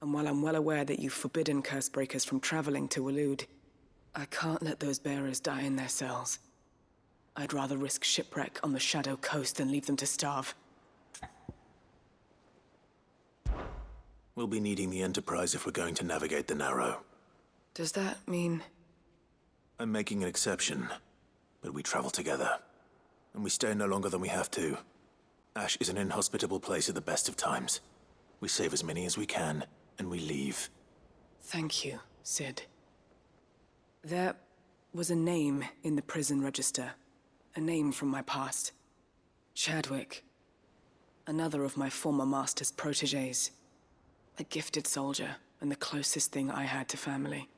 And while I'm well aware that you've forbidden Cursebreakers from traveling to Waloed, I can't let those bearers die in their cells. I'd rather risk shipwreck on the Shadow Coast than leave them to starve. We'll be needing the Enterprise if we're going to navigate the Narrow. Does that mean... I'm making an exception, but we travel together. And we stay no longer than we have to. Ash is an inhospitable place at the best of times. We save as many as we can, and we leave. Thank you, Sid. There was a name in the prison register. A name from my past. Chadwick. Another of my former master's protégés. A gifted soldier, and the closest thing I had to family.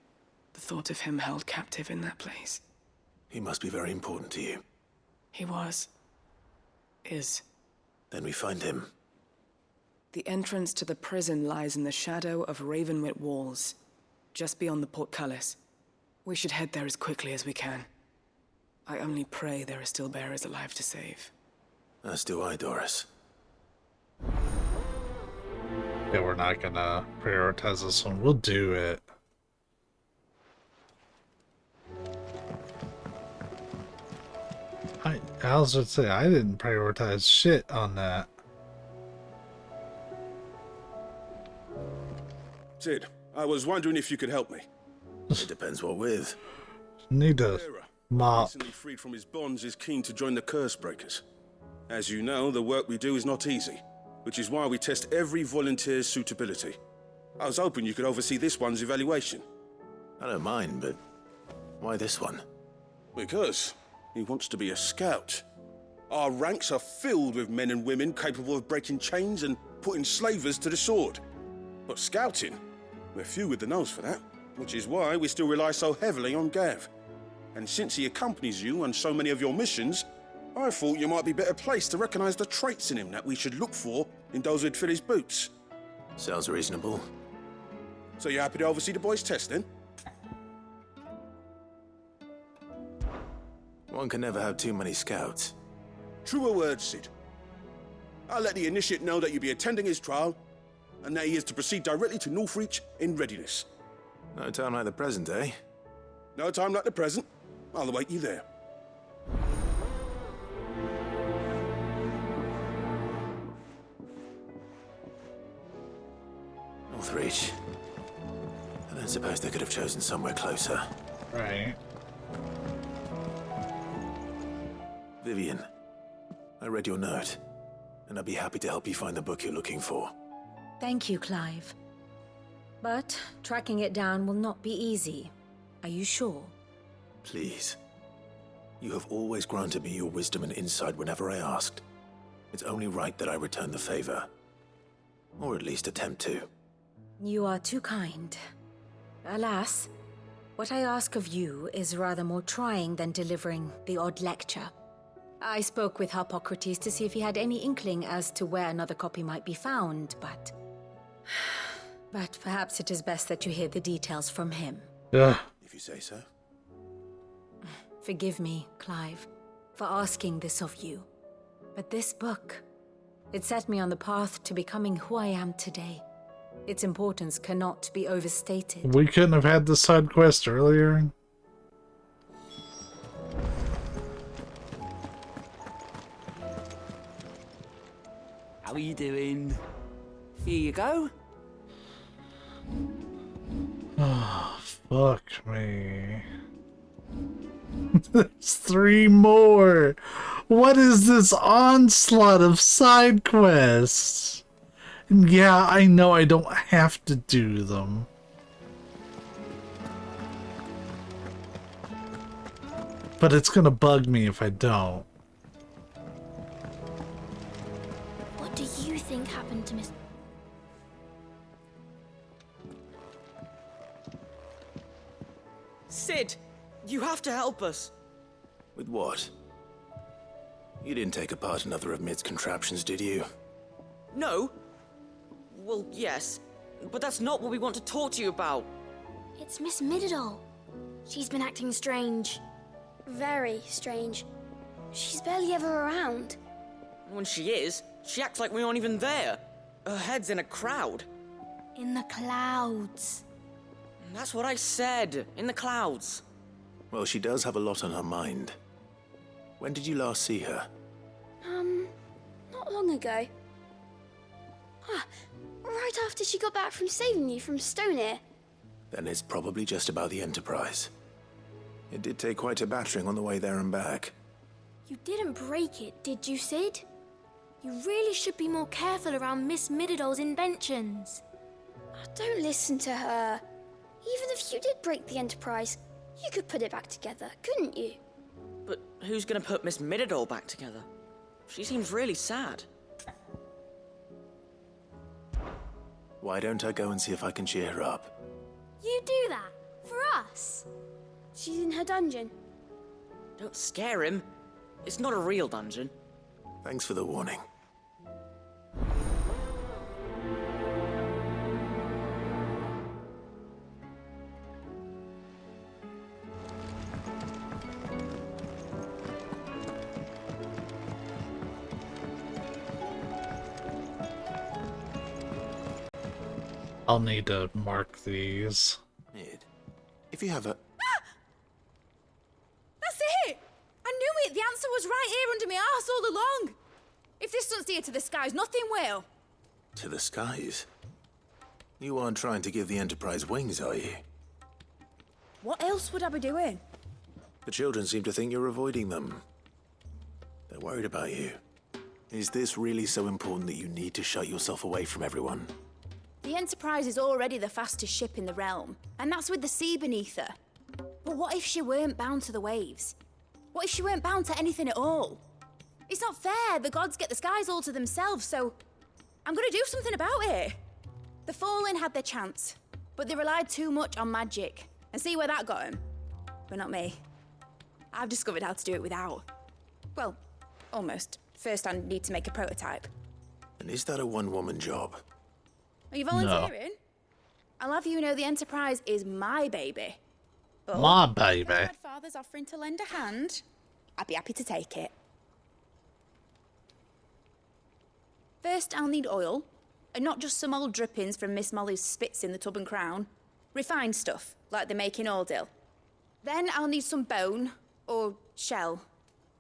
The thought of him held captive in that place. He must be very important to you. He was. Is. Then we find him. The entrance to the prison lies in the shadow of Ravenwit Walls, just beyond the portcullis. We should head there as quickly as we can. I only pray there are still bearers alive to save. As do I, Doris. Yeah, we're not gonna prioritize this one. We'll do it. I was gonna say, I didn't prioritize shit on that. Sid, I was wondering if you could help me. It depends what with. Need to mop. Recently freed from his bonds, is keen to join the Cursebreakers. As you know, the work we do is not easy, which is why we test every volunteer's suitability. I was hoping you could oversee this one's evaluation. I don't mind, but why this one? Because he wants to be a scout. Our ranks are filled with men and women capable of breaking chains and putting slavers to the sword. But scouting, we're few with the nose for that, which is why we still rely so heavily on Gav. And since he accompanies you on so many of your missions, I thought you might be better placed to recognize the traits in him that we should look for in those who'd fill his boots. Sounds reasonable. So you're happy to oversee the boys' test, then? One can never have too many scouts. Truer words, Sid. I'll let the initiate know that you'll be attending his trial, and that he is to proceed directly to Northreach in readiness. No time like the present, eh? No time like the present. I'll await you there. Northreach. I don't suppose they could have chosen somewhere closer. Right. Vivian, I read your note, and I'd be happy to help you find the book you're looking for. Thank you, Clive. But tracking it down will not be easy. Are you sure? Please. You have always granted me your wisdom and insight whenever I asked. It's only right that I return the favor. Or at least attempt to. You are too kind. Alas, what I ask of you is rather more trying than delivering the odd lecture. I spoke with Harpocrates to see if he had any inkling as to where another copy might be found, but perhaps it is best that you hear the details from him. Yeah. If you say so. Forgive me, Clive, for asking this of you. But this book, it set me on the path to becoming who I am today. Its importance cannot be overstated. We couldn't have had this side quest earlier. How are you doing? Here you go. Oh, fuck me. There's 3 more. What is this onslaught of side quests? Yeah, I know I don't have to do them. But it's gonna bug me if I don't. What do you think happened to Miss... Sid, you have to help us. With what? You didn't take apart another of Mid's contraptions, did you? No. Well, yes. But that's not what we want to talk to you about. It's Miss Mididol. She's been acting strange. Very strange. She's barely ever around. When she is, she acts like we aren't even there. Her head's in a crowd. In the clouds. That's what I said. In the clouds. Well, she does have a lot on her mind. When did you last see her? Not long ago. Ah, right after she got back from saving you from Stoneir. Then it's probably just about the Enterprise. It did take quite a battering on the way there and back. You didn't break it, did you, Sid? You really should be more careful around Miss Mididol's inventions. Oh, don't listen to her. Even if you did break the Enterprise, you could put it back together, couldn't you? But who's gonna put Miss Mididol back together? She seems really sad. Why don't I go and see if I can cheer her up? You do that? For us? She's in her dungeon. Don't scare him. It's not a real dungeon. Thanks for the warning. I'll need to mark these. Mid, if you have a... That's it! I knew it! The answer was right here under my arse all along! If this doesn't steer to the skies, nothing will! To the skies? You aren't trying to give the Enterprise wings, are you? What else would I be doing? The children seem to think you're avoiding them. They're worried about you. Is this really so important that you need to shut yourself away from everyone? The Enterprise is already the fastest ship in the realm, and that's with the sea beneath her. But what if she weren't bound to the waves? What if she weren't bound to anything at all? It's not fair. The gods get the skies all to themselves, so I'm gonna do something about it. The Fallen had their chance, but they relied too much on magic. And see where that got them? But not me. I've discovered how to do it without. Well, almost. First I need to make a prototype. And is that a one-woman job? Are you volunteering? No. I'll have you know the Enterprise is my baby. But my baby. If my father's offering to lend a hand, I'd be happy to take it. First, I'll need oil, and not just some old drippings from Miss Molly's spits in the Tub and Crown. Refined stuff, like they make in Ordil. Then I'll need some bone, or shell.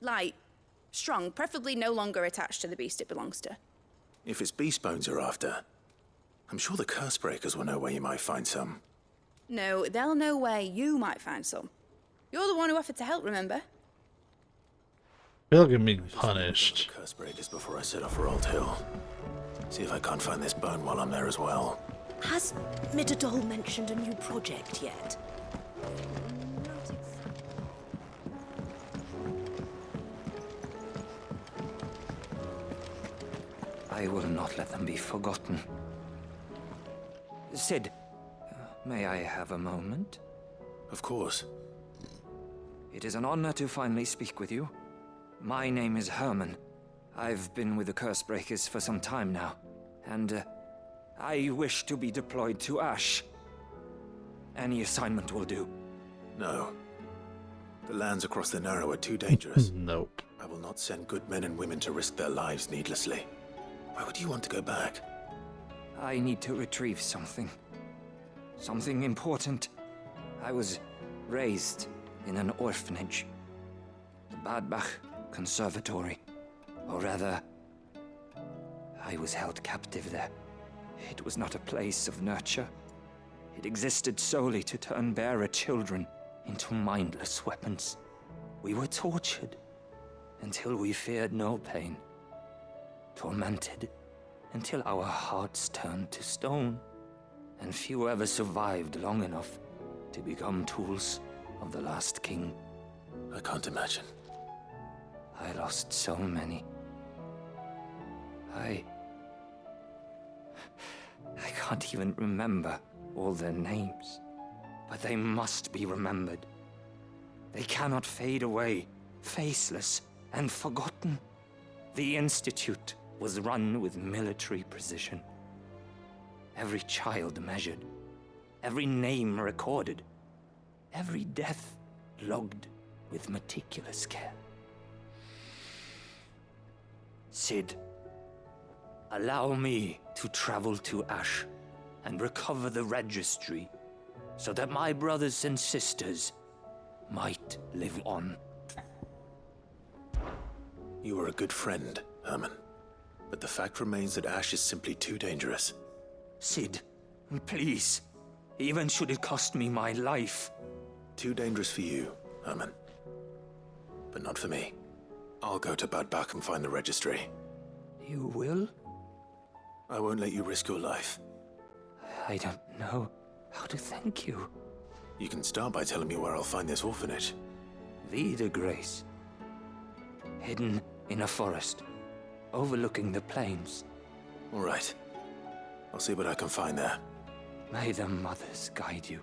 Light, strong, preferably no longer attached to the beast it belongs to. If it's beast bones you're after, I'm sure the Cursebreakers will know where you might find some. No, they'll know where you might find some. You're the one who offered to help, remember? They'll get me punished. Cursebreakers before I set off for Old Hill. See if I can't find this bone while I'm there as well. Has Mididol mentioned a new project yet? I will not let them be forgotten. Sid, may I have a moment? Of course. It is an honor to finally speak with you. My name is Herman. I've been with the Cursebreakers for some time now, and I wish to be deployed to Ash. Any assignment will do. No. The lands across the Narrow are too dangerous. Nope. I will not send good men and women to risk their lives needlessly. Why would you want to go back? I need to retrieve something. Something important. I was raised in an orphanage. The Badbach Conservatory. Or rather, I was held captive there. It was not a place of nurture. It existed solely to turn bearer children into mindless weapons. We were tortured until we feared no pain. Tormented until our hearts turned to stone. And few ever survived long enough to become tools of the last king. I can't imagine. I lost so many. I can't even remember all their names. But they must be remembered. They cannot fade away, faceless and forgotten. The Institute was run with military precision. Every child measured, every name recorded, every death logged with meticulous care. Sid, allow me to travel to Ash and recover the registry so that my brothers and sisters might live on. You were a good friend, Herman. But the fact remains that Ash is simply too dangerous. Sid, please. Even should it cost me my life. Too dangerous for you, Herman. But not for me. I'll go to Bad Bach and find the registry. You will? I won't let you risk your life. I don't know how to thank you. You can start by telling me where I'll find this orphanage. Vida Grace. Hidden in a forest, overlooking the plains. All right. I'll see what I can find there. May the mothers guide you.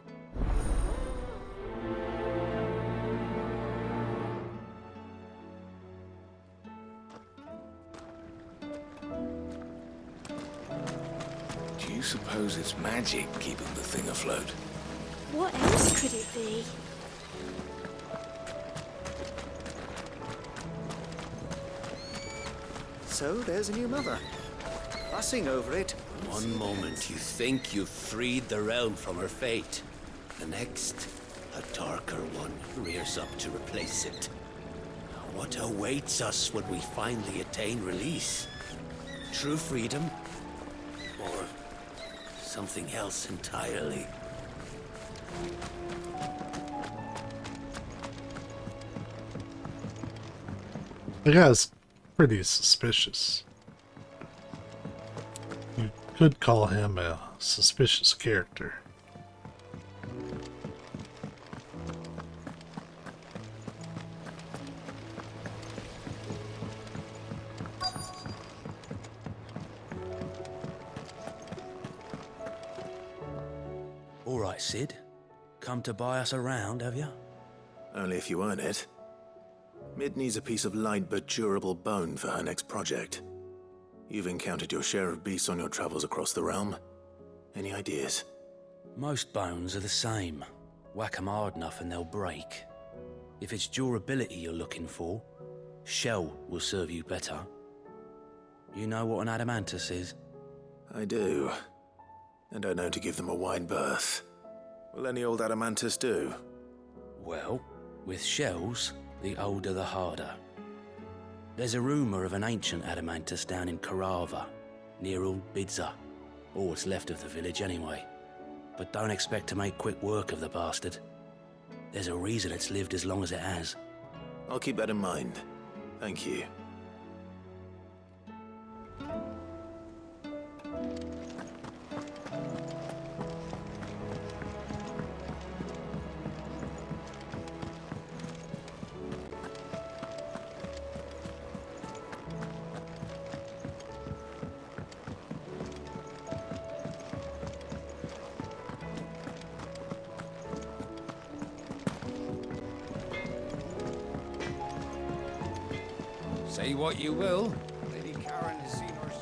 Do you suppose it's magic keeping the thing afloat? What else could it be? So, there's a new mother. Fussing over it. One moment you think you've freed the realm from her fate. The next, a darker one rears up to replace it. What awaits us when we finally attain release? True freedom? Or something else entirely? The guy's pretty suspicious. You could call him a suspicious character. All right, Sid. Come to buy us around, have you? Only if you earn it. Mid needs a piece of light but durable bone for her next project. You've encountered your share of beasts on your travels across the realm. Any ideas? Most bones are the same. Whack 'em hard enough and they'll break. If it's durability you're looking for, shell will serve you better. You know what an adamantus is? I do. And I know to give them a wide berth. Will any old adamantus do? Well, with shells, the older the harder. There's a rumour of an ancient adamantus down in Karava, near Old Bidza, or what's left of the village anyway. But don't expect to make quick work of the bastard. There's a reason it's lived as long as it has. I'll keep that in mind. Thank you. Say what you will, Lady Karen has seen her.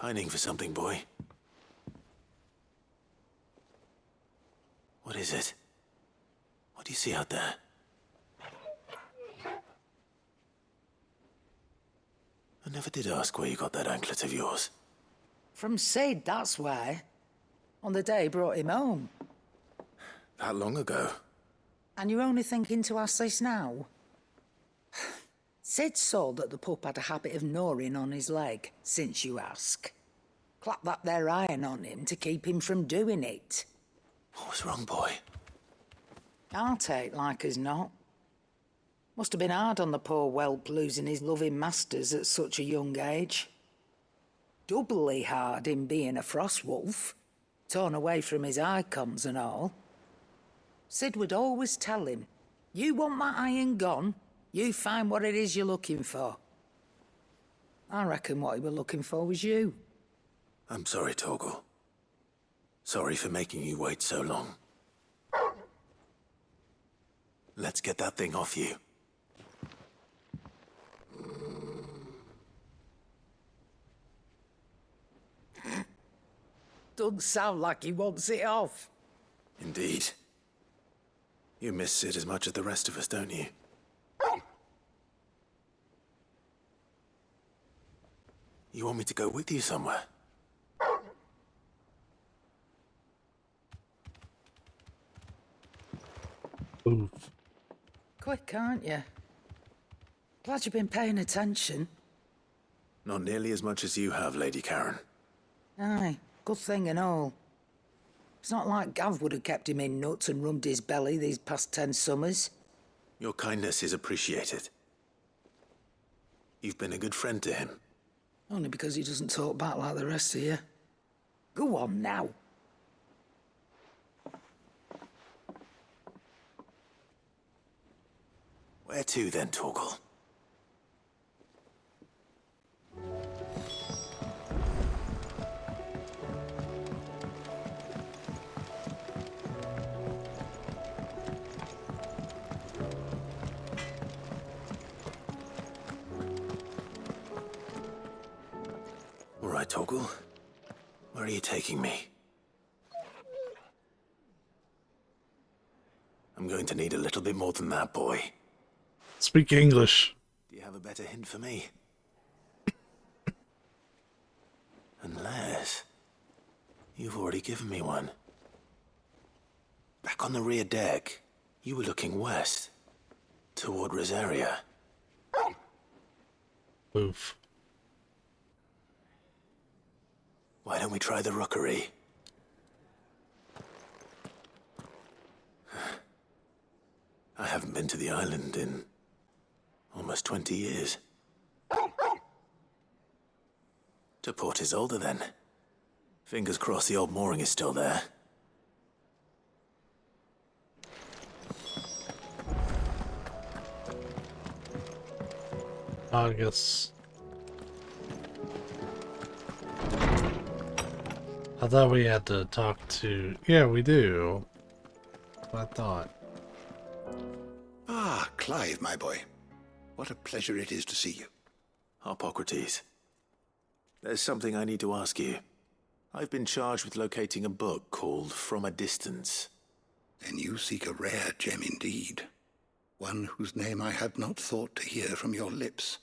Pining for something, boy. What is it? What do you see out there? I never did ask where you got that anklet of yours. From Sid, that's why. On the day he brought him home. That long ago? And you're only thinking to ask this now? Sid saw that the pup had a habit of gnawing on his leg, since you ask. Clap that there iron on him to keep him from doing it. What was wrong, boy? I'll take like as not. Must have been hard on the poor whelp losing his loving masters at such a young age. Doubly hard in being a frost wolf, torn away from his icons and all. Sid would always tell him, you want that iron gone, you find what it is you're looking for. I reckon what he were looking for was you. I'm sorry, Torgal. Sorry for making you wait so long. Let's get that thing off you. Doesn't sound like he wants it off. Indeed. You miss Sid as much as the rest of us, don't you? You want me to go with you somewhere? Oof. Quick, aren't you? Glad you've been paying attention. Not nearly as much as you have, Lady Karen. Aye, good thing and all. It's not like Gav would have kept him in nuts and rubbed his belly these past 10 summers. Your kindness is appreciated. You've been a good friend to him. Only because he doesn't talk back like the rest of you. Go on now. Where to then, Torgal? All right, Torgal. Where are you taking me? I'm going to need a little bit more than that, boy. Speak English. Do you have a better hint for me? Unless... you've already given me one. Back on the rear deck, you were looking west. Toward Rosaria. Oof. Why don't we try the rookery? I haven't been to the island in almost 20 years. To Port Isolde, then. Fingers crossed the old mooring is still there. August. I thought we had to talk to... Yeah, we do. I thought. Ah, Clive, my boy. What a pleasure it is to see you. Hippocrates. There's something I need to ask you. I've been charged with locating a book called From a Distance. Then you seek a rare gem indeed. One whose name I had not thought to hear from your lips.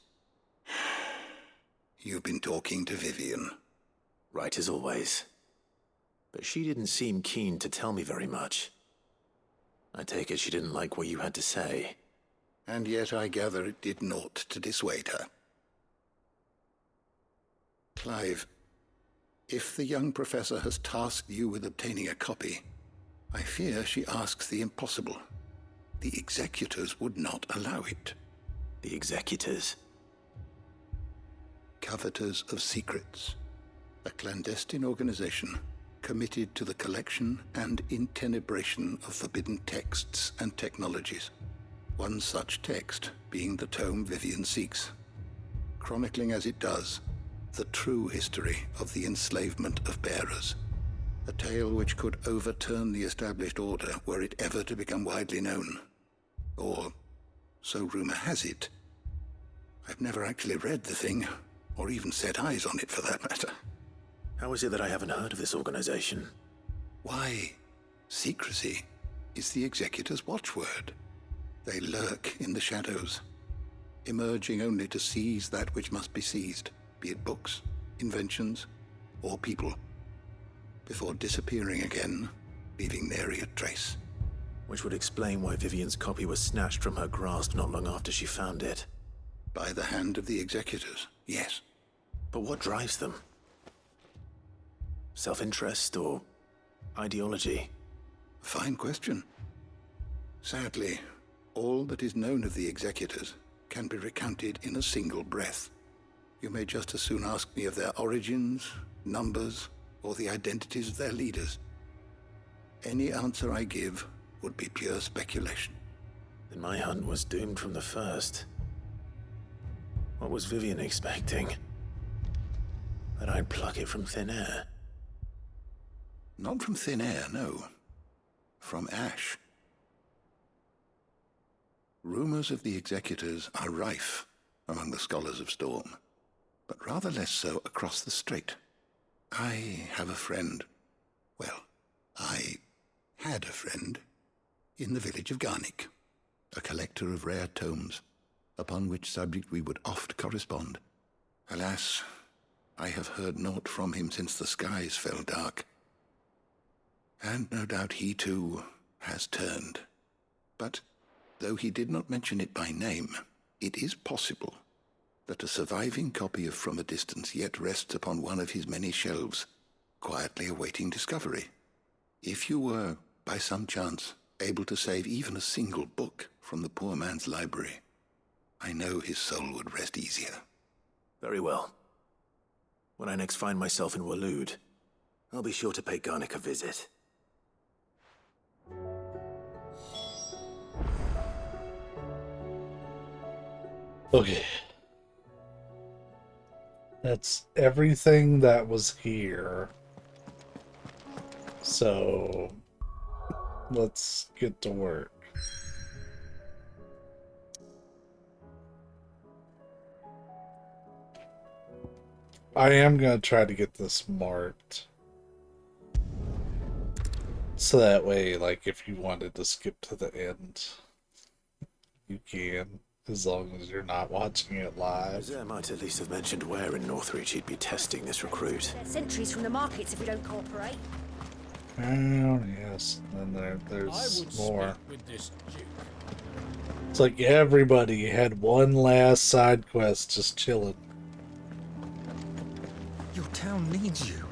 You've been talking to Vivian. Right as always. But she didn't seem keen to tell me very much. I take it she didn't like what you had to say. And yet I gather it did naught to dissuade her. Clive, if the young professor has tasked you with obtaining a copy, I fear she asks the impossible. The executors would not allow it. The executors? Coveters of Secrets. A clandestine organization committed to the collection and intenebration of forbidden texts and technologies. One such text being the tome Vivian seeks, chronicling as it does the true history of the enslavement of bearers. A tale which could overturn the established order were it ever to become widely known. Or, so rumor has it. I've never actually read the thing, or even set eyes on it for that matter. How is it that I haven't heard of this organization? Why, secrecy is the Executor's watchword. They lurk in the shadows, emerging only to seize that which must be seized, be it books, inventions, or people, before disappearing again, leaving nary a trace. Which would explain why Vivian's copy was snatched from her grasp not long after she found it. By the hand of the Executors, yes. But what drives them? Self-interest or ideology? Fine question. Sadly, all that is known of the Executors can be recounted in a single breath. You may just as soon ask me of their origins, numbers, or the identities of their leaders. Any answer I give would be pure speculation. Then my hunt was doomed from the first. What was Vivian expecting? That I'd pluck it from thin air? Not from thin air, no. From ash. Rumors of the Executors are rife among the scholars of Storm, but rather less so across the strait. I have a friend. Well, I had a friend in the village of Garnick, a collector of rare tomes, upon which subject we would oft correspond. Alas, I have heard naught from him since the skies fell dark. And no doubt he too has turned. But though he did not mention it by name, it is possible that a surviving copy of From a Distance yet rests upon one of his many shelves, quietly awaiting discovery. If you were, by some chance, able to save even a single book from the poor man's library, I know his soul would rest easier. Very well. When I next find myself in Waloed, I'll be sure to pay Garnick a visit. Okay. That's everything that was here. So, let's get to work. I am going to try to get this marked. So that way, like, if you wanted to skip to the end, you can. As long as you're not watching it live. Zare might at least have mentioned where in Northreach he'd be testing this recruit. Sentries from the markets if we don't cooperate. Oh, yes. And then there's more. It's like everybody had one last side quest just chilling. Your town needs you.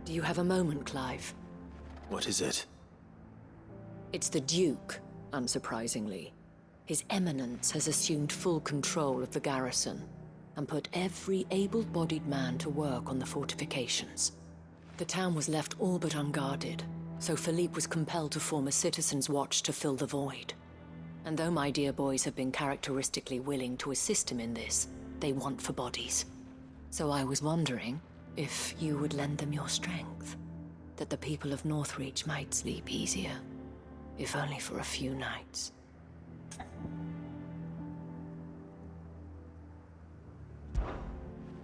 Do you have a moment, Clive? What is it? It's the Duke, unsurprisingly. His Eminence has assumed full control of the garrison and put every able-bodied man to work on the fortifications. The town was left all but unguarded, so Philippe was compelled to form a citizen's watch to fill the void. And though my dear boys have been characteristically willing to assist him in this, they want for bodies. So I was wondering if you would lend them your strength, that the people of Northreach might sleep easier, if only for a few nights.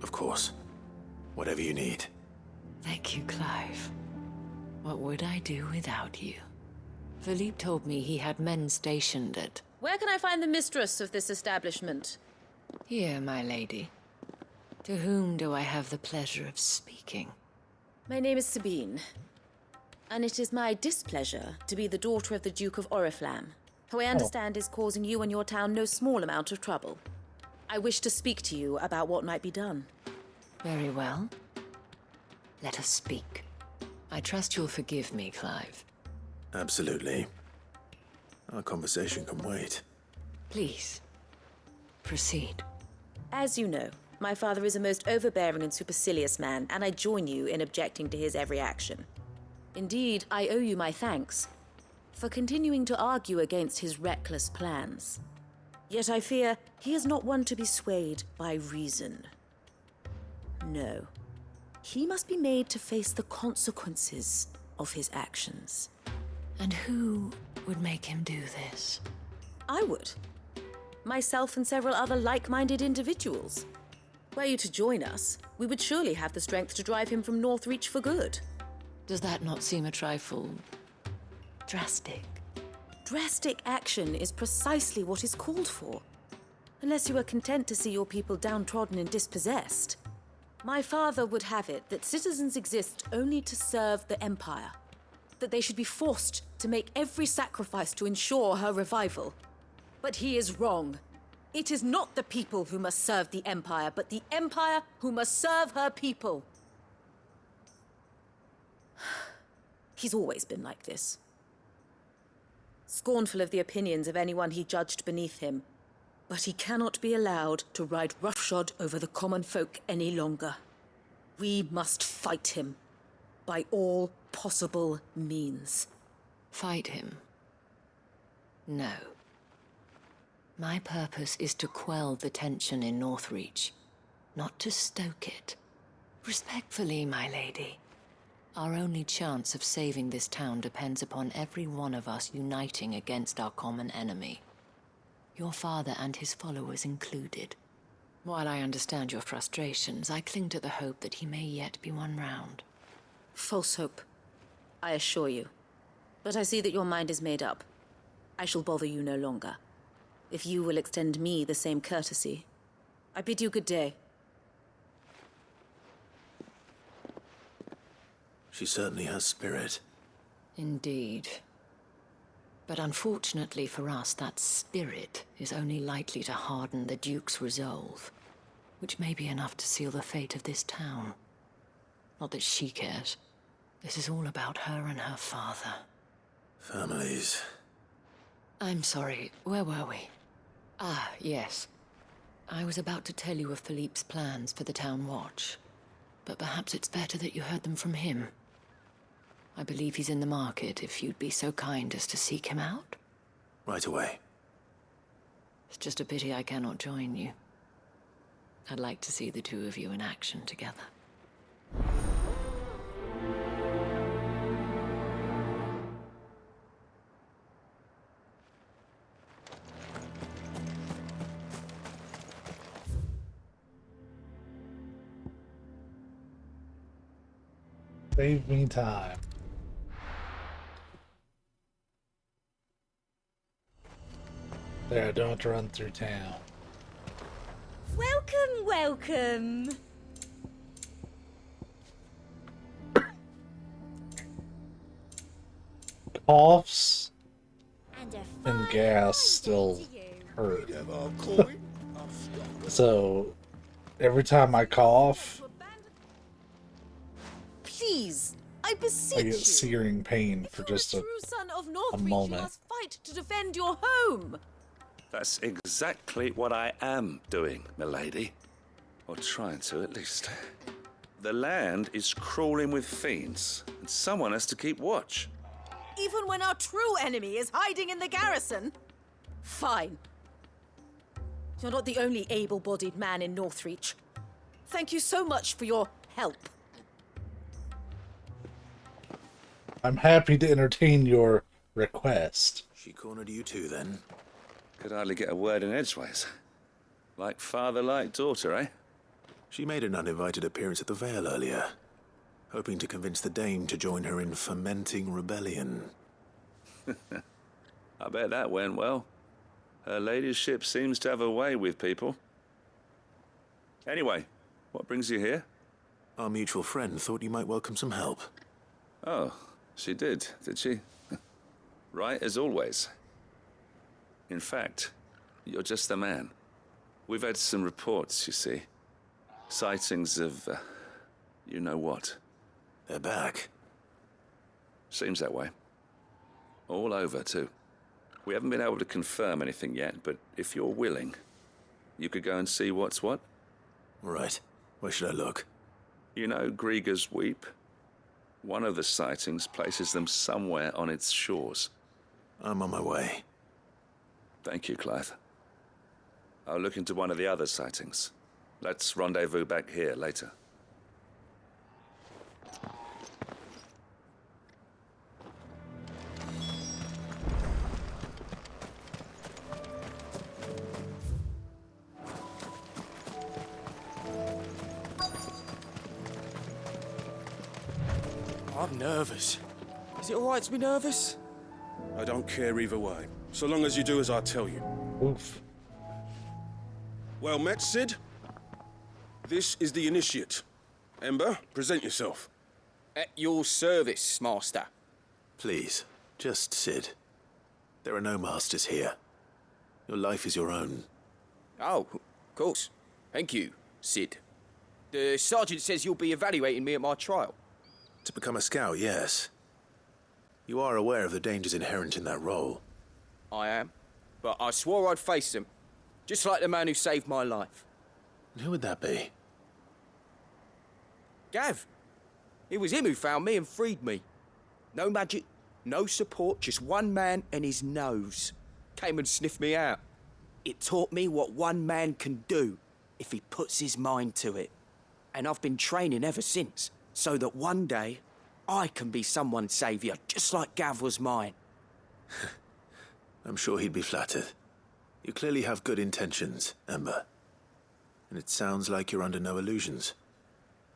Of course. Whatever you need. Thank you, Clive. What would I do without you? Philippe told me he had men stationed at... Where can I find the mistress of this establishment? Here, my lady. To whom do I have the pleasure of speaking? My name is Sabine, and it is my displeasure to be the daughter of the Duke of Oriflamme, who I understand is causing you and your town no small amount of trouble. I wish to speak to you about what might be done. Very well. Let us speak. I trust you'll forgive me, Clive. Absolutely. Our conversation can wait. Please, proceed. As you know, my father is a most overbearing and supercilious man, and I join you in objecting to his every action. Indeed, I owe you my thanks for continuing to argue against his reckless plans. Yet I fear he is not one to be swayed by reason. No. He must be made to face the consequences of his actions. And who would make him do this? I would. Myself and several other like-minded individuals. Were you to join us, we would surely have the strength to drive him from Northreach for good. Does that not seem a trifle drastic? Drastic action is precisely what is called for. Unless you are content to see your people downtrodden and dispossessed. My father would have it that citizens exist only to serve the Empire. That they should be forced to make every sacrifice to ensure her revival. But he is wrong. It is not the people who must serve the Empire, but the Empire who must serve her people. He's always been like this. Scornful of the opinions of anyone he judged beneath him. But he cannot be allowed to ride roughshod over the common folk any longer. We must fight him. By all possible means. Fight him? No. My purpose is to quell the tension in Northreach, not to stoke it. Respectfully, my lady. Our only chance of saving this town depends upon every one of us uniting against our common enemy. Your father and his followers included. While I understand your frustrations, I cling to the hope that he may yet be won round. False hope, I assure you. But I see that your mind is made up. I shall bother you no longer. If you will extend me the same courtesy, I bid you good day. She certainly has spirit. Indeed. But unfortunately for us, that spirit is only likely to harden the Duke's resolve, which may be enough to seal the fate of this town. Not that she cares. This is all about her and her father. Families. I'm sorry, where were we? Ah, yes. I was about to tell you of Philippe's plans for the town watch, but perhaps it's better that you heard them from him. I believe he's in the market, if you'd be so kind as to seek him out. Right away. It's just a pity I cannot join you. I'd like to see the two of you in action together. Save me time. There, I don't have to run through town. Welcome, welcome. Coughs and gas still hurt. So every time I cough, Please, I beseech I get you. searing pain for just a True son of Northreach, you moment. must fight to defend your home. That's exactly what I am doing, milady. Or trying to, at least. The land is crawling with fiends, and someone has to keep watch. Even when our true enemy is hiding in the garrison? Fine. You're not the only able-bodied man in Northreach. Thank you so much for your help. I'm happy to entertain your request. She cornered you too, then? Could hardly get a word in edgeways. Like father, like daughter, eh? She made an uninvited appearance at the Vale earlier, hoping to convince the Dame to join her in fomenting rebellion. I bet that went well. Her ladyship seems to have a way with people. Anyway, what brings you here? Our mutual friend thought you might welcome some help. Oh, she did she? Right as always. In fact, you're just the man. We've had some reports, you see. Sightings of, you know what. They're back. Seems that way. All over, too. We haven't been able to confirm anything yet, but if you're willing, you could go and see what's what. Right. Where should I look? You know Grieger's Weep? One of the sightings places them somewhere on its shores. I'm on my way. Thank you, Clive. I'll look into one of the other sightings. Let's rendezvous back here later. I'm nervous. Is it alright to be nervous? I don't care either way, so long as you do as I tell you. Oof. Well met, Sid. This is the initiate. Ember, present yourself. At your service, Master. Please, just Sid. There are no masters here. Your life is your own. Oh, of course. Thank you, Sid. The sergeant says you'll be evaluating me at my trial. To become a scout, yes. You are aware of the dangers inherent in that role. I am. But I swore I'd face them. Just like the man who saved my life. Who would that be? Gav. It was him who found me and freed me. No magic, no support, just one man and his nose. Came and sniffed me out. It taught me what one man can do if he puts his mind to it. And I've been training ever since, so that one day I can be someone's saviour, just like Gav was mine. I'm sure he'd be flattered. You clearly have good intentions, Ember. And it sounds like you're under no illusions.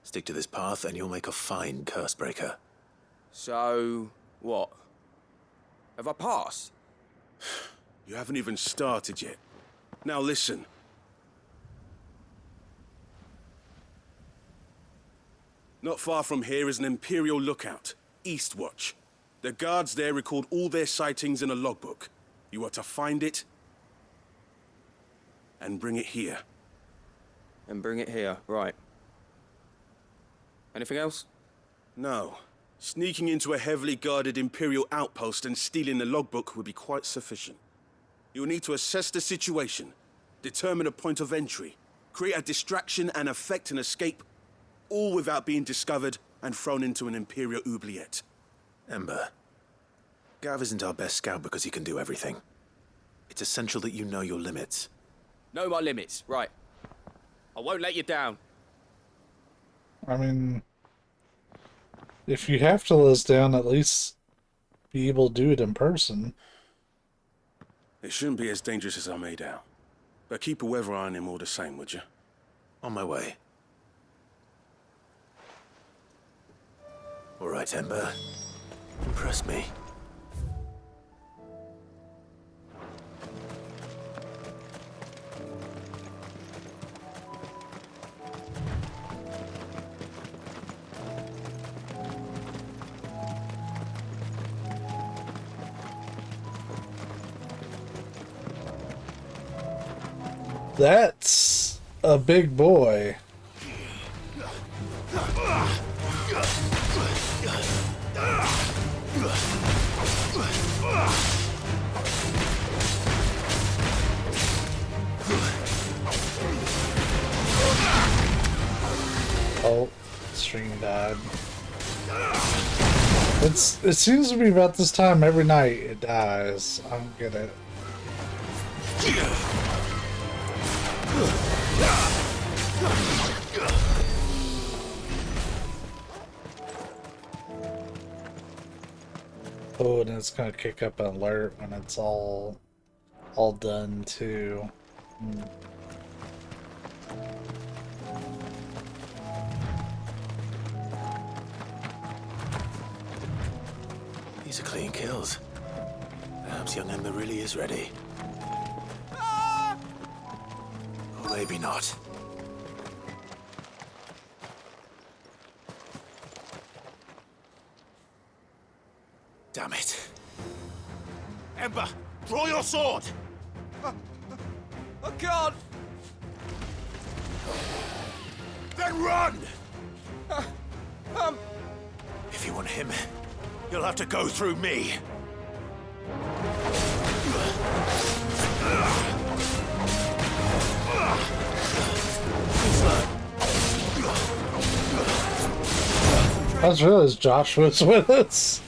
Stick to this path and you'll make a fine Cursebreaker. So, what? Have I passed? You haven't even started yet. Now listen. Not far from here is an Imperial lookout, Eastwatch. The guards there record all their sightings in a logbook. You are to find it and bring it here. And bring it here, right. Anything else? No. Sneaking into a heavily guarded Imperial outpost and stealing the logbook would be quite sufficient. You'll need to assess the situation, determine a point of entry, create a distraction and effect an escape, all without being discovered and thrown into an Imperial oubliette. Ember, Gav isn't our best scout because he can do everything. It's essential that you know your limits. Know my limits, right. I won't let you down. I mean, if you have to let us down, at least be able to do it in person. It shouldn't be as dangerous as I made out. But keep a weather eye on him all the same, would you? On my way. All right, Ember. Impress me. That's a big boy. Oh, string died. It seems to be about this time every night it dies. I don't get it. Oh, and it's gonna kick up an alert when it's all done too. These are clean kills. Perhaps young Ember really is ready. Or maybe not. Damn it. Ember, draw your sword! I can't! Then run! If you want him, you'll have to go through me. I just realized Josh was with us.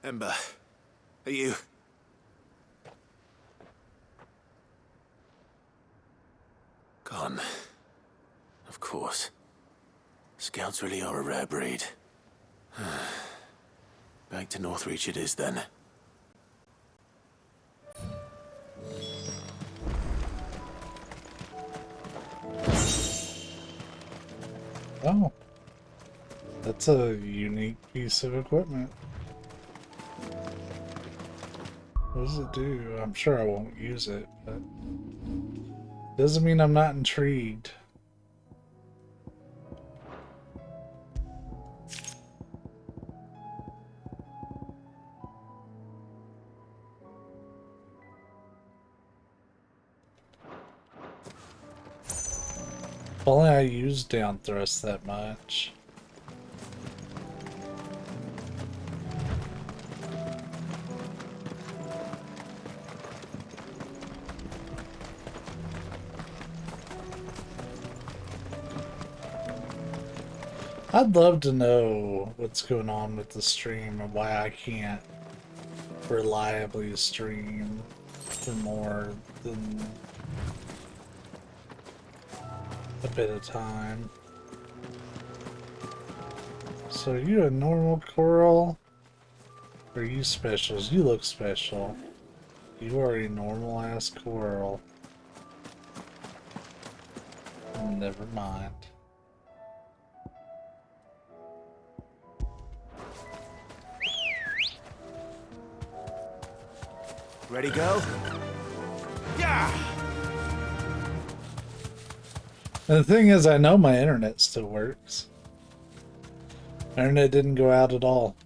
Ember, are you... Gone. Of course. Scouts really are a rare breed. Back to Northreach it is then. Oh. That's a unique piece of equipment. What does it do? I'm sure I won't use it, but doesn't mean I'm not intrigued. If only I used down thrust that much. I'd love to know what's going on with the stream and why I can't reliably stream for more than a bit of time. So are you a normal coral? Or are you specials? You look special. You are a normal ass coral. Never mind. Ready, go? Yeah! And the thing is, I know my internet still works. My internet didn't go out at all.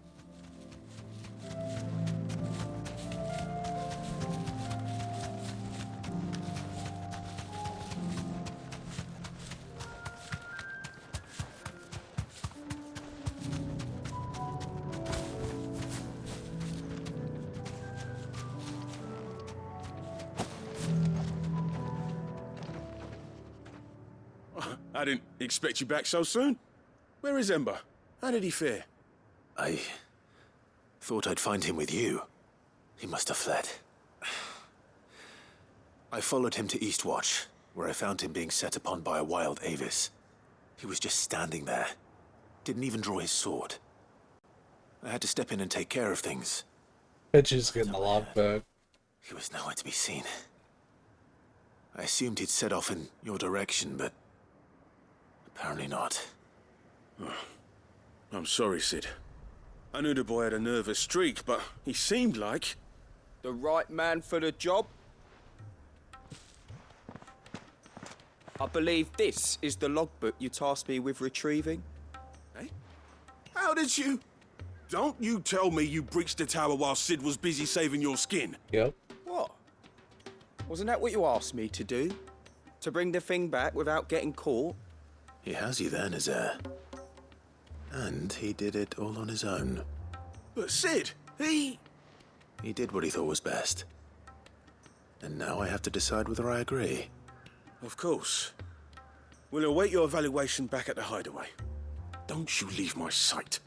I didn't expect you back so soon. Where is Ember? How did he fare? I thought I'd find him with you. He must have fled. I followed him to Eastwatch, where I found him being set upon by a wild Avis. He was just standing there. Didn't even draw his sword. I had to step in and take care of things. Bet she's getting a logbook. He was nowhere to be seen. I assumed he'd set off in your direction, but apparently not. I'm sorry, Sid. I knew the boy had a nervous streak, but he seemed like... The right man for the job? I believe this is the logbook you tasked me with retrieving. Eh? How did you... Don't you tell me you breached the tower while Sid was busy saving your skin. Yep. What? Wasn't that what you asked me to do? To bring the thing back without getting caught? He has you there, Nazaire. And he did it all on his own. But Sid, he did what he thought was best. And now I have to decide whether I agree. Of course. We'll await your evaluation back at the hideaway. Don't you leave my sight.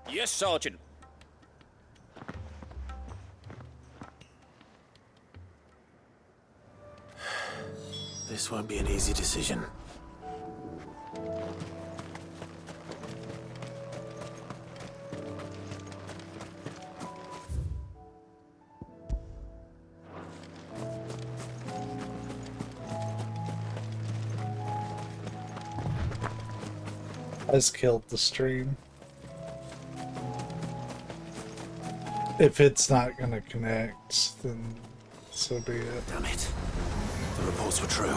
Yes, Sergeant. This won't be an easy decision. I just killed the stream. If it's not gonna connect, then so be it. Damn it. The reports were true.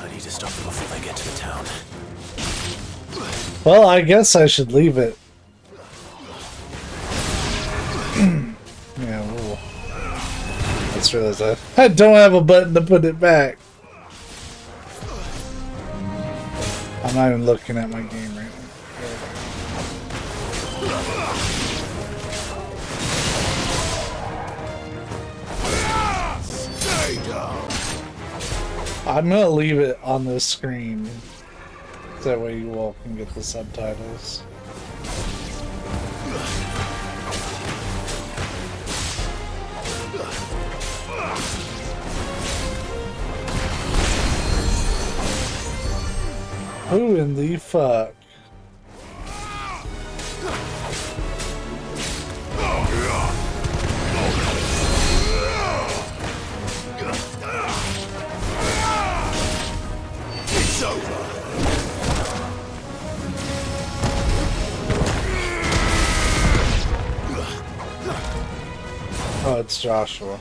I need to stop them before they get to the town. Well, I guess I should leave it. Yeah, well, I just realized I don't have a button to put it back. I'm not even looking at my game right now. I'm gonna leave it on this screen. That way you all can get the subtitles. Who in the fuck? It's over. Oh, it's Joshua.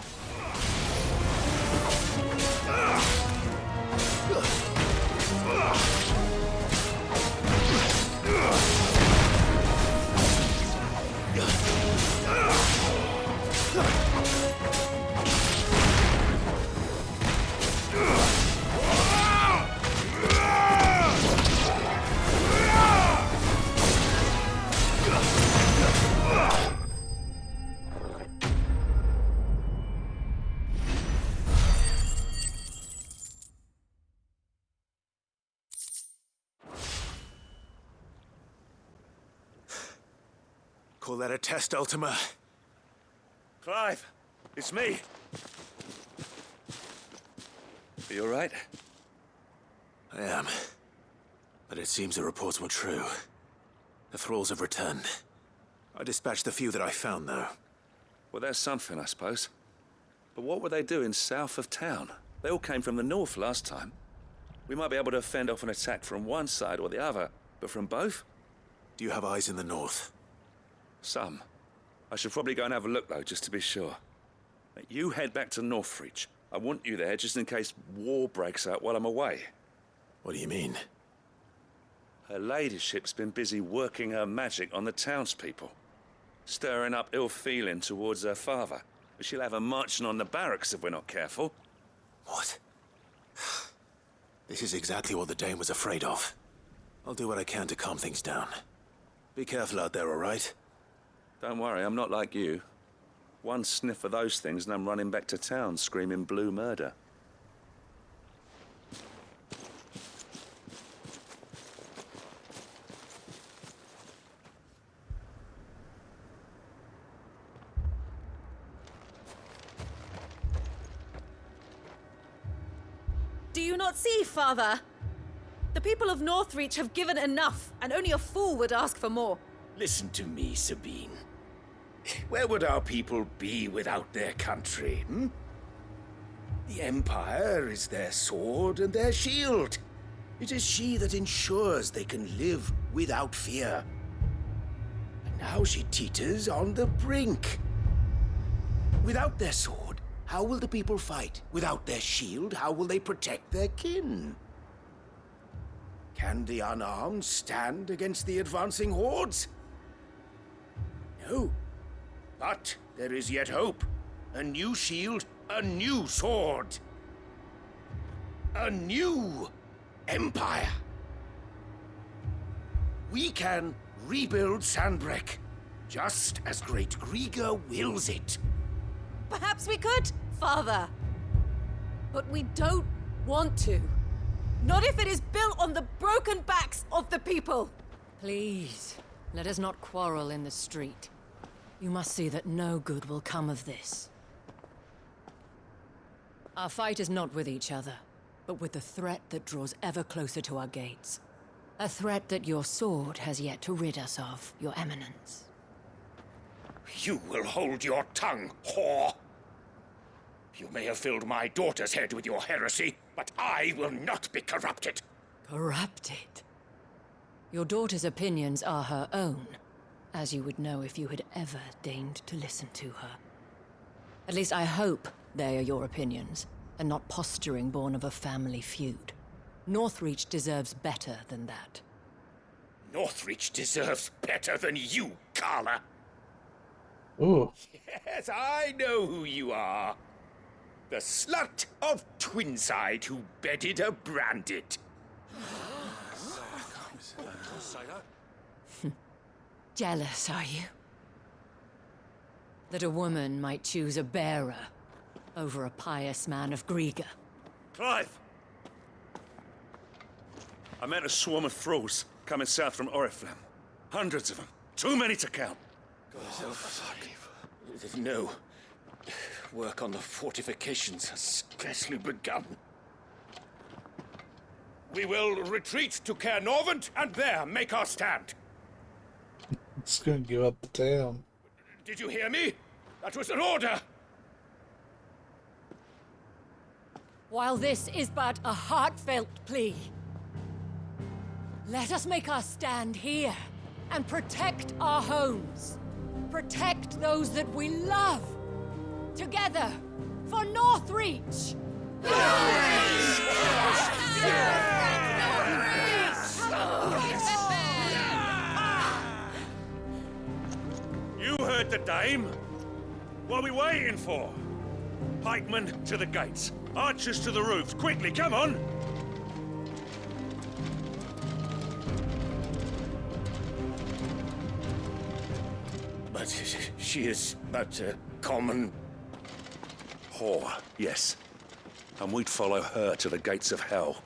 Call that a test, Ultima? Clive, it's me. Are you all right? I am. But it seems the reports were true. The thralls have returned. I dispatched the few that I found, though. Well, there's something, I suppose. But what were they doing south of town? They all came from the north last time. We might be able to fend off an attack from one side or the other, but from both? Do you have eyes in the north? Some. I should probably go and have a look, though, just to be sure. You head back to Northreach. I want you there just in case war breaks out while I'm away. What do you mean? Her ladyship's been busy working her magic on the townspeople, stirring up ill feeling towards her father. But she'll have her marching on the barracks if we're not careful. What? This is exactly what the Dane was afraid of. I'll do what I can to calm things down. Be careful out there, all right? Don't worry, I'm not like you. One sniff of those things and I'm running back to town screaming blue murder. Do you not see, Father? The people of Northreach have given enough, and only a fool would ask for more. Listen to me, Sabine. Where would our people be without their country, hmm? The Empire is their sword and their shield. It is she that ensures they can live without fear. And now she teeters on the brink. Without their sword, how will the people fight? Without their shield, how will they protect their kin? Can the unarmed stand against the advancing hordes? No. But there is yet hope. A new shield, a new sword. A new empire. We can rebuild Sandbreck, just as Great Grieger wills it. Perhaps we could, Father. But we don't want to. Not if it is built on the broken backs of the people. Please, let us not quarrel in the street. You must see that no good will come of this. Our fight is not with each other, but with the threat that draws ever closer to our gates. A threat that your sword has yet to rid us of, Your Eminence. You will hold your tongue, whore! You may have filled my daughter's head with your heresy, but I will not be corrupted. Corrupted? Your daughter's opinions are her own, as you would know if you had ever deigned to listen to her. At least I hope they are your opinions, and not posturing born of a family feud. Northreach deserves better than that. Northreach deserves better than you, Carla. Ooh. Yes, I know who you are. The slut of Twinside who bedded a Branded. Jealous, are you? That a woman might choose a bearer over a pious man of Grieger. Clive! I met a swarm of thralls coming south from Oriflamme. Hundreds of them. Too many to count. Oh, fuck. No. Work on the fortifications has scarcely begun. We will retreat to Caer Norvent and there make our stand. It's gonna give up the town. Did you hear me? That was an order! While this is but a heartfelt plea, let us make our stand here and protect our homes. Protect those that we love. Together, for Northreach! You heard the dame. What are we waiting for? Pikemen to the gates. Archers to the roofs. Quickly, come on! But she is but a common... whore, yes. And we'd follow her to the gates of hell.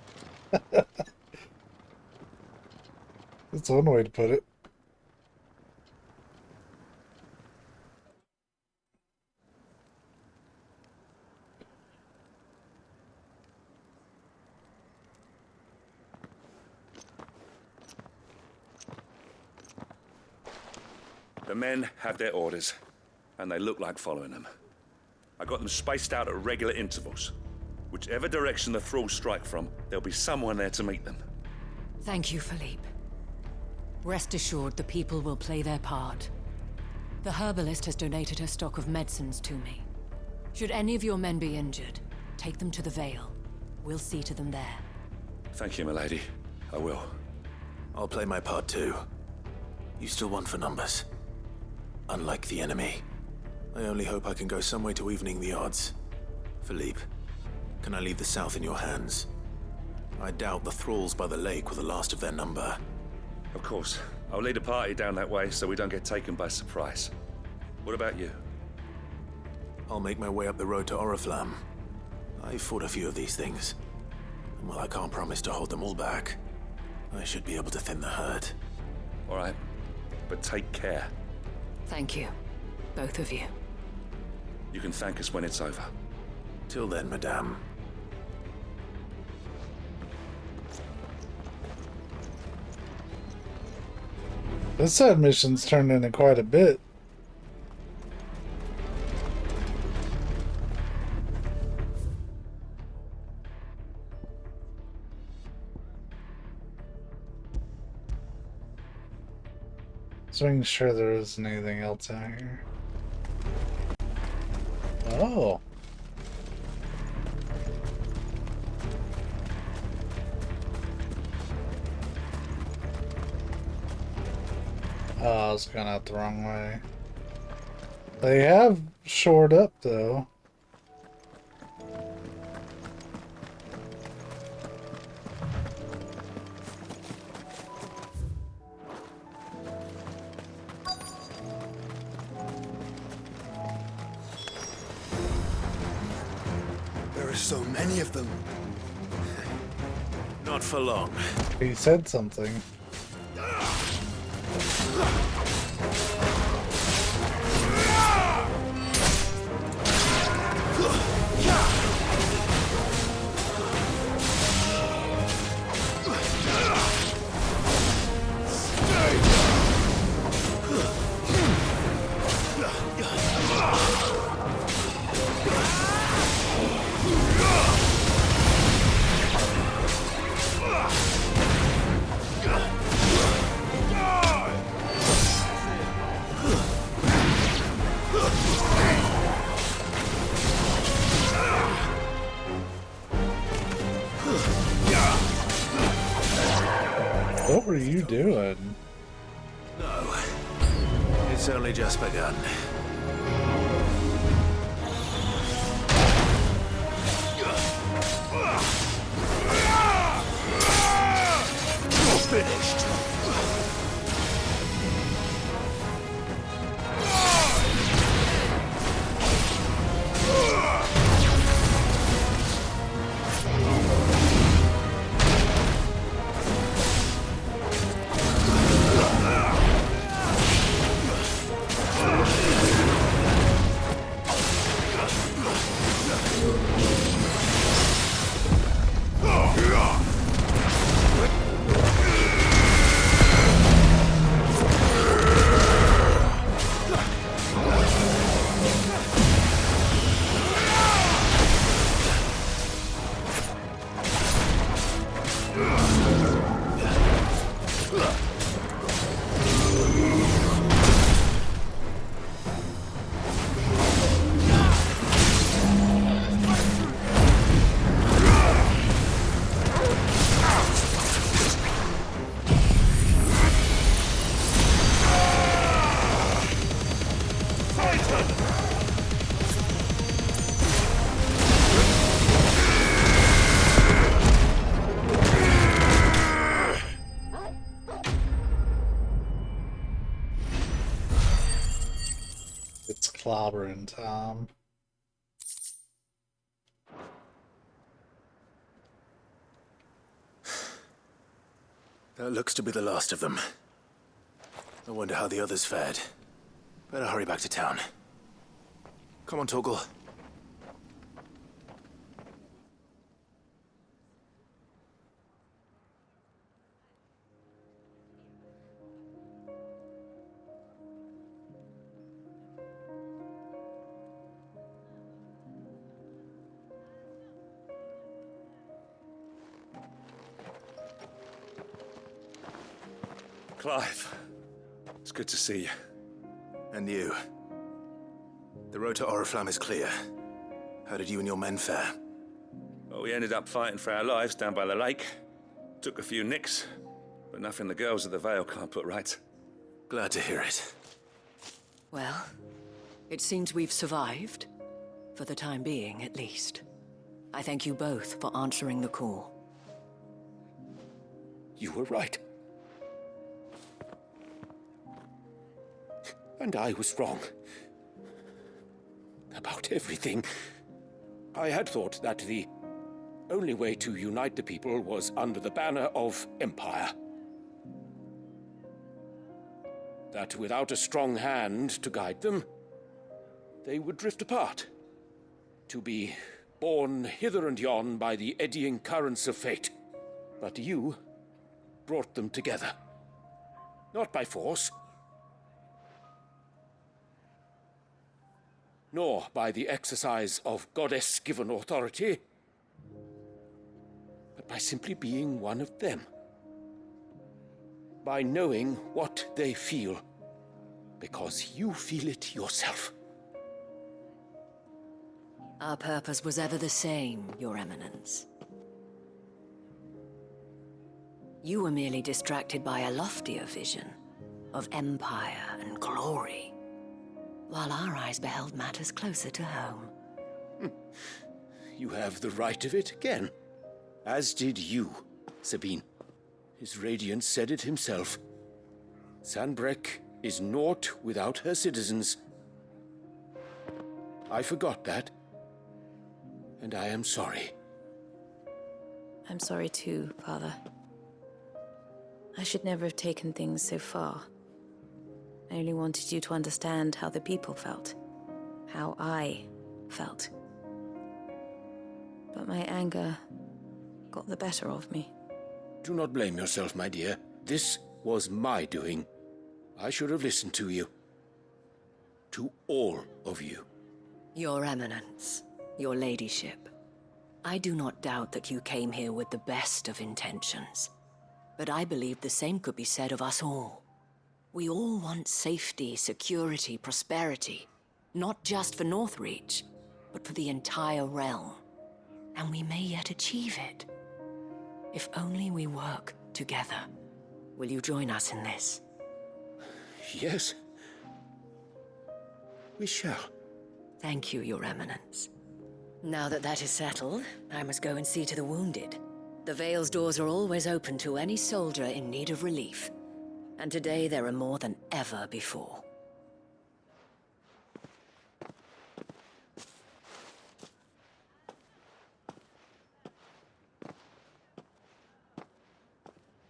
That's one way to put it. The men have their orders, and they look like following them. I got them spaced out at regular intervals. Whichever direction the thralls strike from, there'll be someone there to meet them. Thank you, Philippe. Rest assured the people will play their part. The herbalist has donated her stock of medicines to me. Should any of your men be injured, take them to the Vale. We'll see to them there. Thank you, milady. I will. I'll play my part too. You still want for numbers. Unlike the enemy. I only hope I can go some way to evening the odds. Philippe, can I leave the south in your hands? I doubt the thralls by the lake were the last of their number. Of course. I'll lead a party down that way so we don't get taken by surprise. What about you? I'll make my way up the road to Oriflamme. I fought a few of these things. And while I can't promise to hold them all back, I should be able to thin the herd. All right. But take care. Thank you. Both of you. You can thank us when it's over. Till then, madame. This side mission's turned into quite a bit. Just making sure there isn't anything else out here. Oh. Oh, I was going out the wrong way. They have shored up, though. There are so many of them. Not for long. He said something. What were you doing? No. It's only just begun. You're finished. It's clobbering time. That looks to be the last of them. I wonder how the others fared. Better hurry back to town. Come on, Torgal. Clive, it's good to see you. And you. The road to Oriflamme is clear. How did you and your men fare? Well, we ended up fighting for our lives down by the lake. Took a few nicks, but nothing the girls of the Vale can't put right. Glad to hear it. Well, it seems we've survived. For the time being, at least. I thank you both for answering the call. You were right. And I was wrong. About everything. I had thought that the only way to unite the people was under the banner of Empire. That without a strong hand to guide them, they would drift apart. To be borne hither and yon by the eddying currents of fate. But you brought them together. Not by force, nor by the exercise of goddess-given authority, but by simply being one of them. By knowing what they feel, because you feel it yourself. Our purpose was ever the same, Your Eminence. You were merely distracted by a loftier vision of empire and glory, while our eyes beheld matters closer to home. You have the right of it again. As did you, Sabine. His Radiance said it himself. Sanbreque is naught without her citizens. I forgot that, and I am sorry. I'm sorry too, Father. I should never have taken things so far. I only wanted you to understand how the people felt. How I felt. But my anger got the better of me. Do not blame yourself, my dear. This was my doing. I should have listened to you. To all of you. Your Eminence, your Ladyship, I do not doubt that you came here with the best of intentions. But I believe the same could be said of us all. We all want safety, security, prosperity. Not just for Northreach, but for the entire realm. And we may yet achieve it. If only we work together. Will you join us in this? Yes. We shall. Thank you, Your Eminence. Now that that is settled, I must go and see to the wounded. The Vale's doors are always open to any soldier in need of relief. And today there are more than ever before.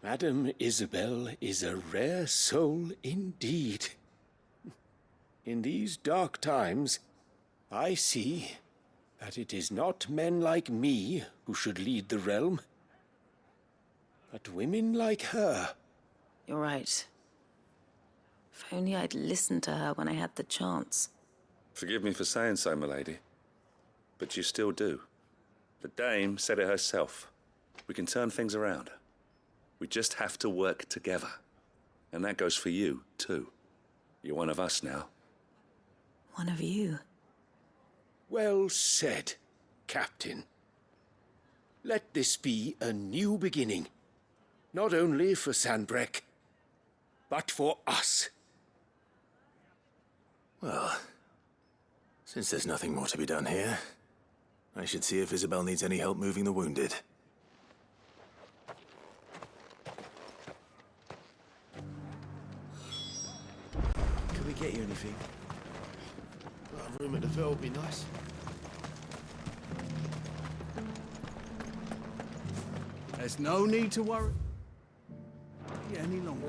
Madame Isabel is a rare soul indeed. In these dark times, I see that it is not men like me who should lead the realm, but women like her. You're right. If only I'd listened to her when I had the chance. Forgive me for saying so, milady, but you still do. The Dame said it herself. We can turn things around. We just have to work together. And that goes for you, too. You're one of us now. One of you? Well said, Captain. Let this be a new beginning. Not only for Sanbreque, but for us. Well, Since there's nothing more to be done here, I should see if Isabel needs any help moving the wounded. Can we get you anything? A room at the Ville would be nice. There's no need to worry any longer.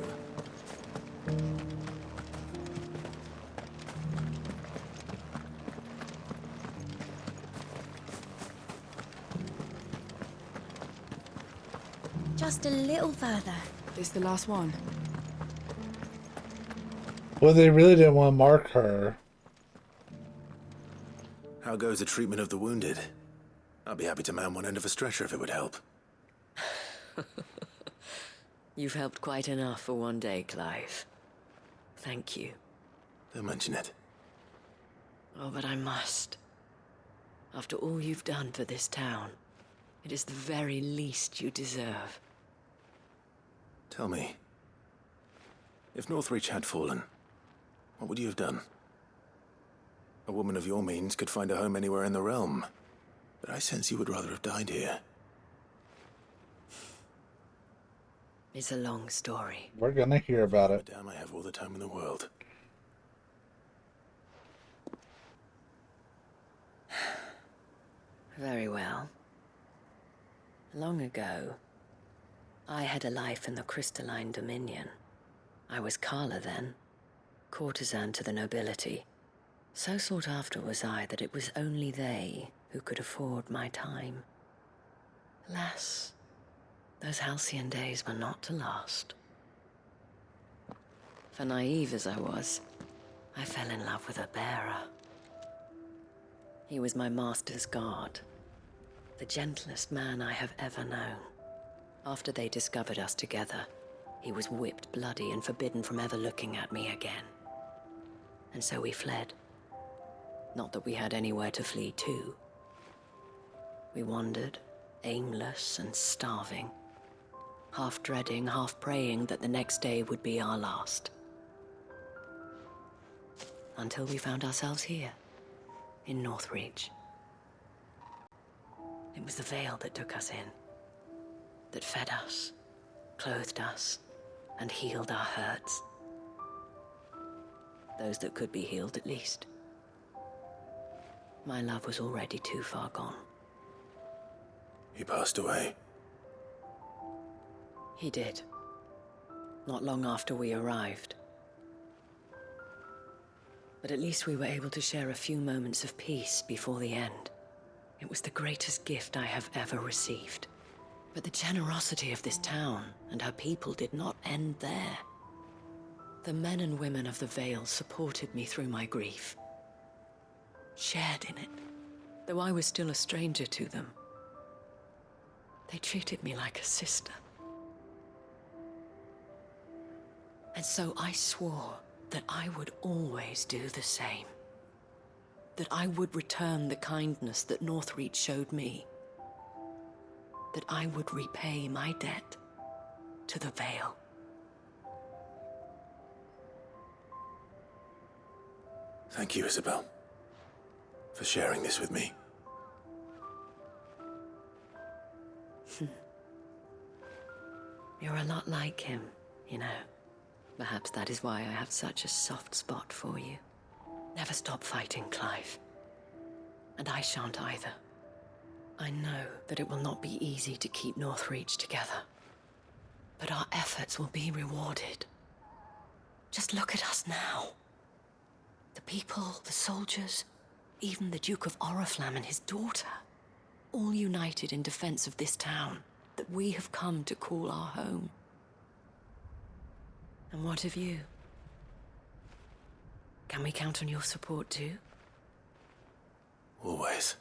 Just a little further. This the last one? Well, they really didn't want to mark her. How goes the treatment of the wounded? I'd be happy to man one end of a stretcher if it would help. You've helped quite enough for one day, Clive. Thank you. Don't mention it. Oh, but I must. After all you've done for this town, it is the very least you deserve. Tell me, if Northreach had fallen, what would you have done? A woman of your means could find a home anywhere in the realm, but I sense you would rather have died here. It's a long story. We're gonna hear about it. Damn, I have all the time in the world. Very well. Long ago, I had a life in the Crystalline Dominion. I was Carla then, courtesan to the nobility. So sought after was I that it was only they who could afford my time. Alas, those halcyon days were not to last. For naive as I was, I fell in love with a bearer. He was my master's guard, the gentlest man I have ever known. After they discovered us together, he was whipped bloody and forbidden from ever looking at me again. And so we fled. Not that we had anywhere to flee to. We wandered, aimless and starving, half dreading, half praying that the next day would be our last. Until we found ourselves here, in Northreach. It was the Veil that took us in, that fed us, clothed us, and healed our hurts. Those that could be healed, at least. My love was already too far gone. He passed away. He did. Not long after we arrived. But at least we were able to share a few moments of peace before the end. It was the greatest gift I have ever received. But the generosity of this town and her people did not end there. The men and women of the Vale supported me through my grief. Shared in it, though I was still a stranger to them. They treated me like a sister. And so I swore that I would always do the same. That I would return the kindness that Northreach showed me. That I would repay my debt to the Vale. Thank you, Isabel, for sharing this with me. You're a lot like him, you know. Perhaps that is why I have such a soft spot for you. Never stop fighting, Clive. And I shan't either. I know that it will not be easy to keep Northreach together. But our efforts will be rewarded. Just look at us now. The people, the soldiers, even the Duke of Oriflamme and his daughter, all united in defense of this town that we have come to call our home. And what of you? Can we count on your support too? Always.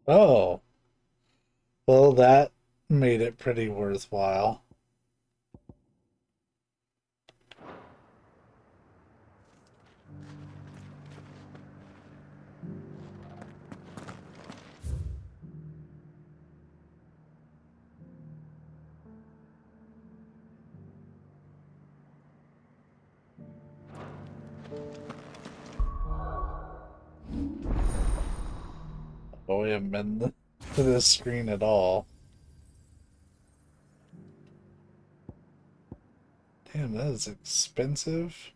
Oh. Well, that made it pretty worthwhile. Oh, we haven't been to this screen at all. Damn, that is expensive.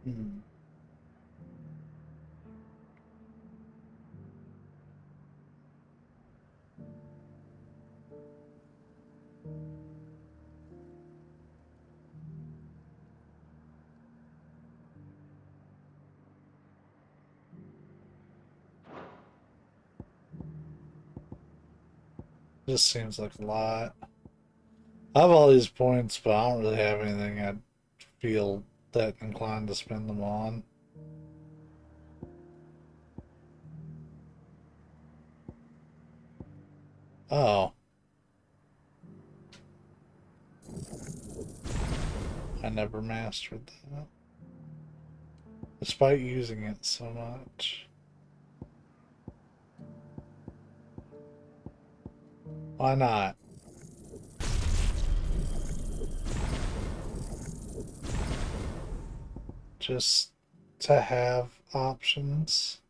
Hmm. Just seems like a lot. I have all these points, but I don't really have anything I'd feel that inclined to spend them on. Oh. I never mastered that. Despite using it so much. Why not? Just to have options.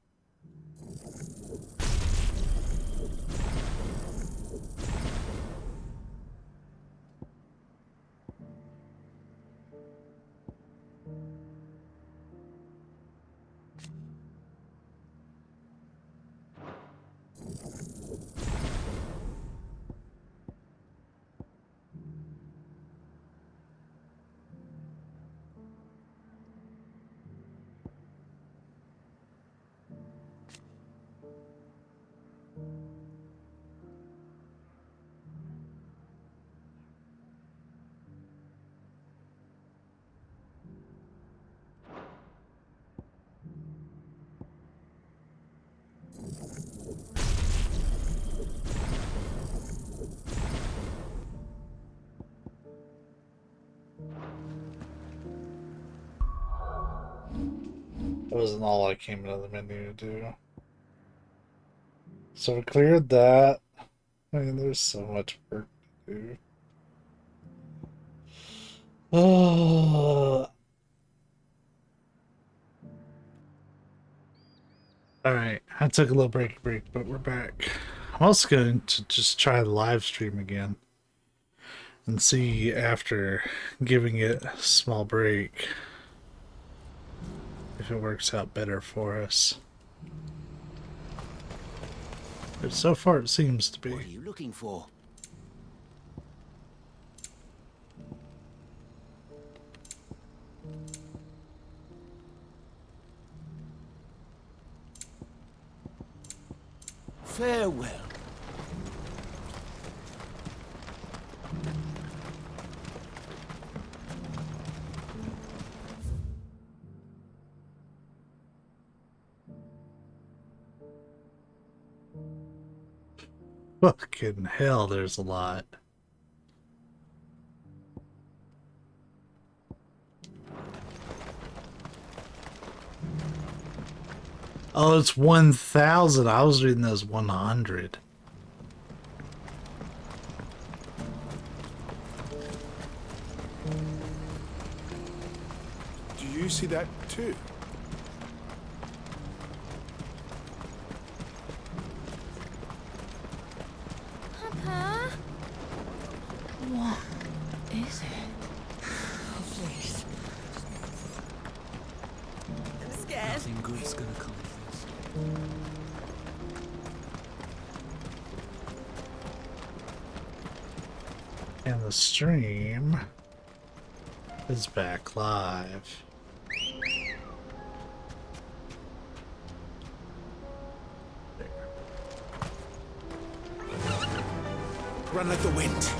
That wasn't all I came into the menu to do. So we cleared that. I mean, there's so much work to do. Oh. Alright, I took a little break, but we're back. I'm also going to just try the live stream again and see, after giving it a small break, if it works out better for us. But so far it seems to be. What are you looking for? Farewell. Fucking hell, there's a lot. Oh, it's 1,000. I was reading those 100. Do you see that too? Papa? What is it? Oh, please. I'm scared. Nothing good's gonna come of this. And the stream is back live. Run like the wind.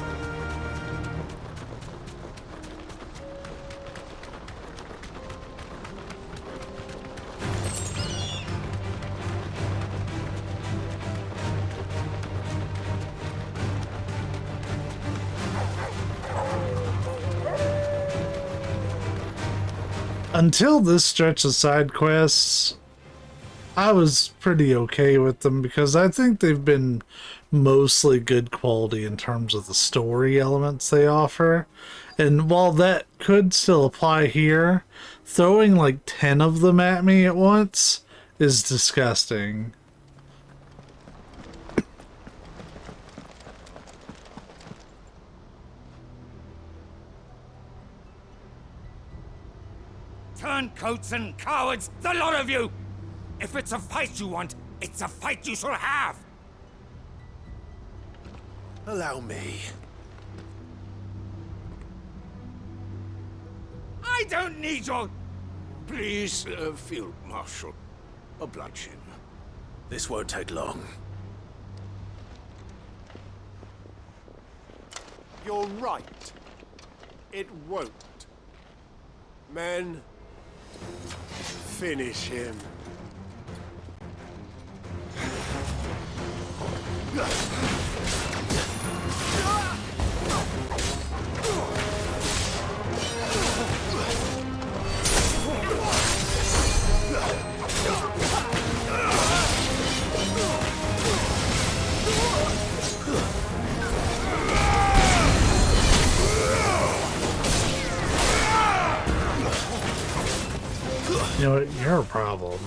until this stretch of side quests, I was pretty okay with them because I think they've been mostly good quality in terms of the story elements they offer. And while that could still apply here, throwing like 10 of them at me at once is disgusting. Turncoats and cowards, the lot of you! If it's a fight you want, it's a fight you shall have! Allow me. I don't need your... Please, Field Marshal, oblige him. This won't take long. You're right. It won't. Men, finish him. You know what? You're a problem.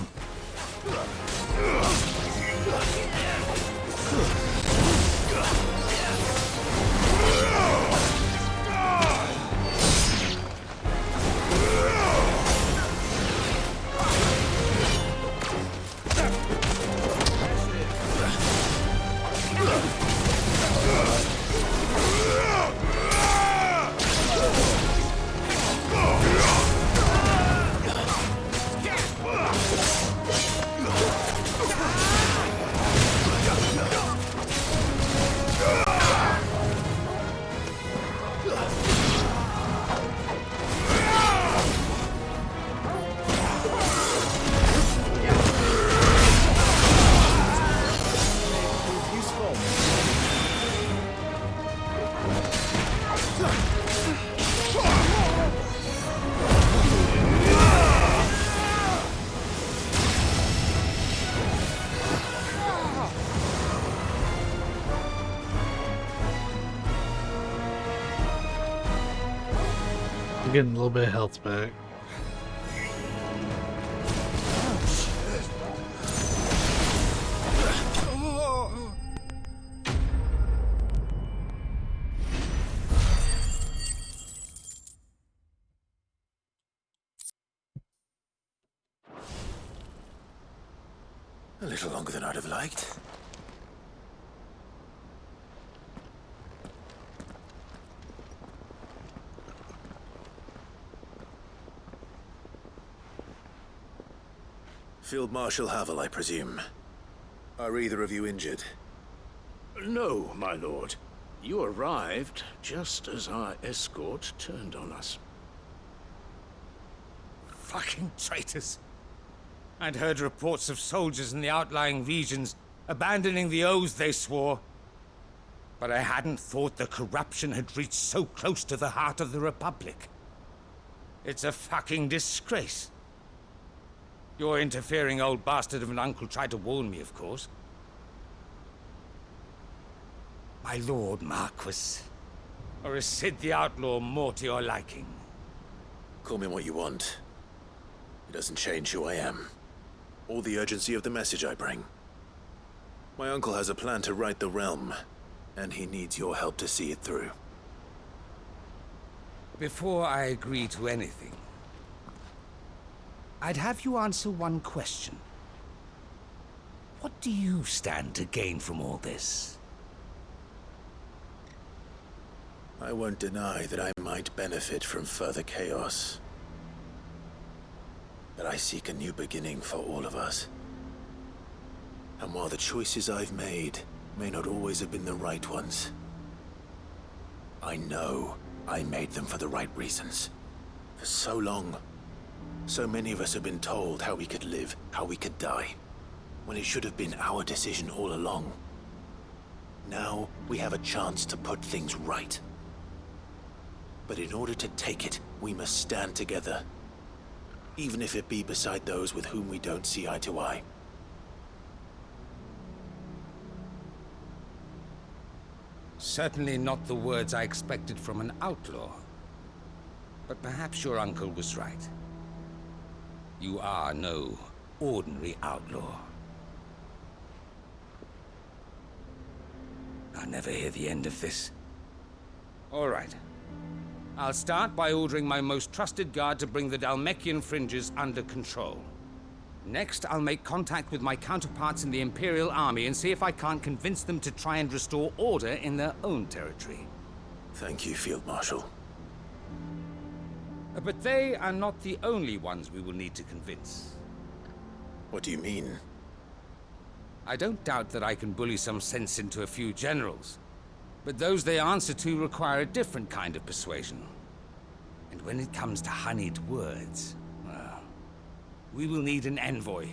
I'm getting a little bit of health back. A little longer than I'd have liked. Field Marshal Havel, I presume. Are either of you injured? No, my lord. You arrived just as our escort turned on us. Fucking traitors. I'd heard reports of soldiers in the outlying regions abandoning the oaths they swore. But I hadn't thought the corruption had reached so close to the heart of the Republic. It's a fucking disgrace. Your interfering old bastard of an uncle tried to warn me, of course. My lord Marquis. Or is Sid the Outlaw more to your liking? Call me what you want. It doesn't change who I am, or the urgency of the message I bring. My uncle has a plan to right the realm, and he needs your help to see it through. Before I agree to anything, I'd have you answer one question. What do you stand to gain from all this? I won't deny that I might benefit from further chaos. But I seek a new beginning for all of us. And while the choices I've made may not always have been the right ones, I know I made them for the right reasons. For so long, so many of us have been told how we could live, how we could die, when it should have been our decision all along. Now, we have a chance to put things right. But in order to take it, we must stand together. even if it be beside those with whom we don't see eye to eye. Certainly not the words I expected from an outlaw. But perhaps your uncle was right. You are no ordinary outlaw. I'll never hear the end of this. All right. I'll start by ordering my most trusted guard to bring the Dhalmekian fringes under control. Next, I'll make contact with my counterparts in the Imperial Army and see if I can't convince them to try and restore order in their own territory. Thank you, Field Marshal. But they are not the only ones we will need to convince. What do you mean? I don't doubt that I can bully some sense into a few generals, but those they answer to require a different kind of persuasion. And when it comes to honeyed words, well, we will need an envoy.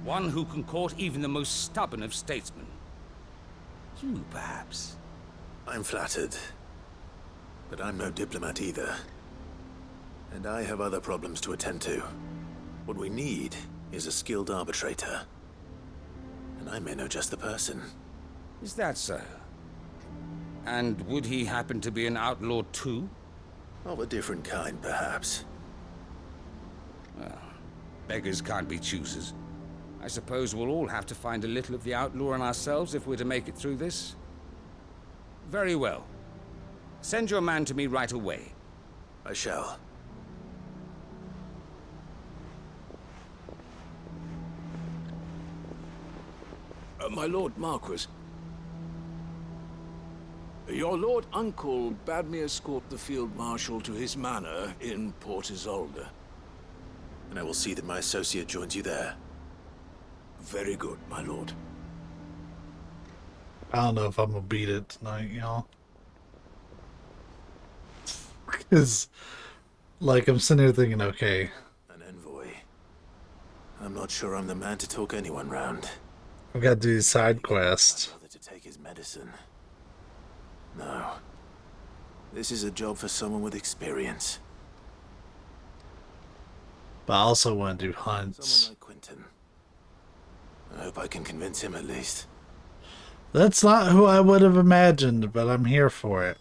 One who can court even the most stubborn of statesmen. You, perhaps. I'm flattered. But I'm no diplomat either. And I have other problems to attend to. What we need is a skilled arbitrator. And I may know just the person. Is that so? And would he happen to be an outlaw too? Of a different kind, perhaps. Well, beggars can't be choosers. I suppose we'll all have to find a little of the outlaw in ourselves if we're to make it through this. Very well. Send your man to me right away. I shall. My Lord Marquis. Your Lord Uncle bade me escort the Field Marshal to his manor in Port Isolde. And I will see that my associate joins you there. Very good, my lord. I don't know if I'm gonna beat it tonight, y'all. Because, like, I'm sitting here thinking, okay. An envoy. I'm not sure I'm the man to talk anyone round. I've got to do these side quests. Bother to take his medicine. No. This is a job for someone with experience. But I also want to do hunts. Someone like Quentin. I hope I can convince him at least. That's not who I would have imagined, but I'm here for it.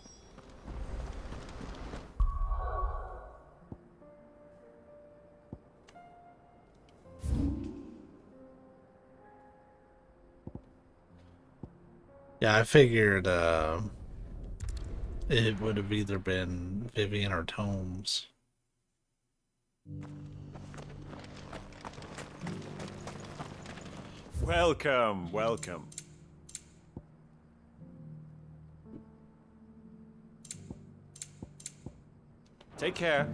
Yeah, I figured it would have either been Vivian or Tomes. Welcome, welcome. Take care.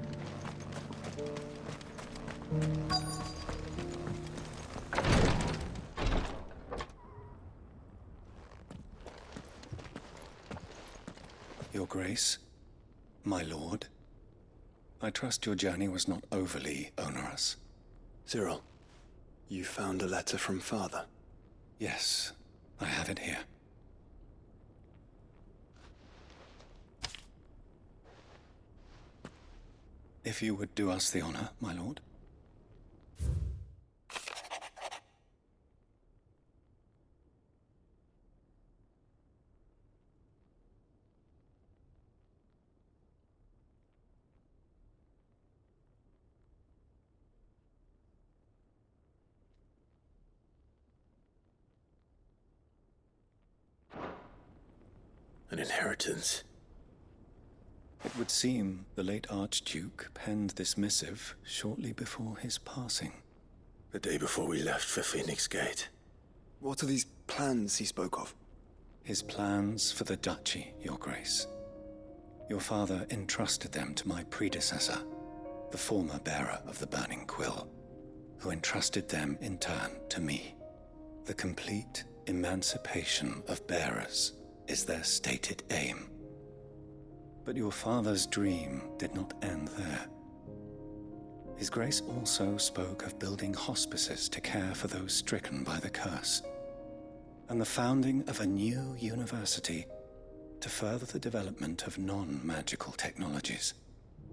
Your Grace, my lord, I trust your journey was not overly onerous. Cyril, you found a letter from Father? Yes, I have it here. If you would do us the honor, my lord. An inheritance. It would seem the late Archduke penned this missive shortly before his passing. The day before we left for Phoenix Gate. What are these plans he spoke of? His plans for the duchy, Your Grace. Your father entrusted them to my predecessor, the former bearer of the Burning Quill, who entrusted them in turn to me. The complete emancipation of bearers is their stated aim. But your father's dream did not end there. His Grace also spoke of building hospices to care for those stricken by the curse, and the founding of a new university to further the development of non-magical technologies.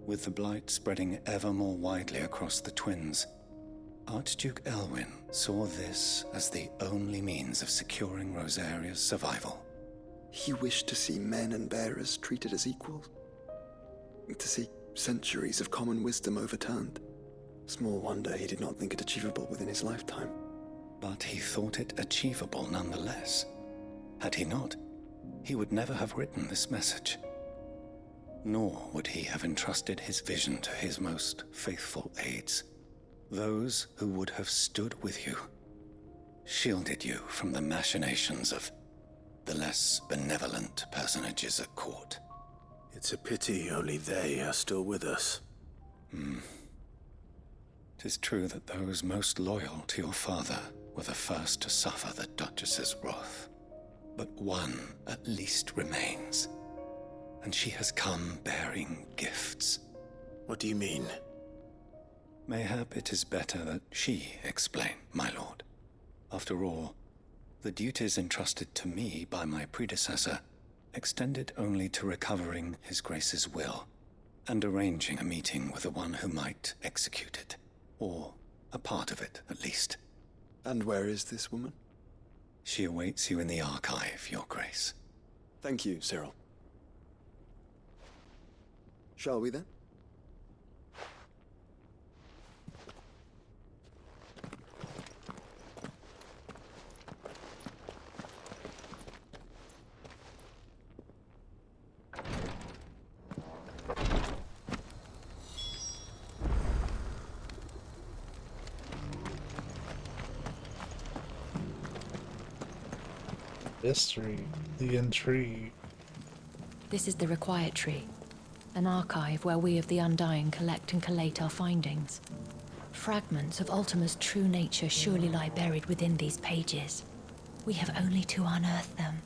With the blight spreading ever more widely across the twins, Archduke Elwyn saw this as the only means of securing Rosaria's survival. He wished to see men and bearers treated as equals. To see centuries of common wisdom overturned. Small wonder he did not think it achievable within his lifetime. But he thought it achievable nonetheless. Had he not, he would never have written this message. Nor would he have entrusted his vision to his most faithful aides, those who would have stood with you, shielded you from the machinations of the less benevolent personages at court. It's a pity only they are still with us. 'Tis true that those most loyal to your father were the first to suffer the Duchess's wrath. But one at least remains, and she has come bearing gifts. What do you mean? Mayhap it is better that she explain, my lord. After all, the duties entrusted to me by my predecessor extended only to recovering His Grace's will and arranging a meeting with the one who might execute it, or a part of it at least. And where is this woman? She awaits you in the archive, Your Grace. Thank you, Cyril. Shall we then? Mystery, the intrigue. This is the Required Tree, an archive where we of the Undying collect and collate our findings. Fragments of Ultima's true nature surely lie buried within these pages. We have only to unearth them.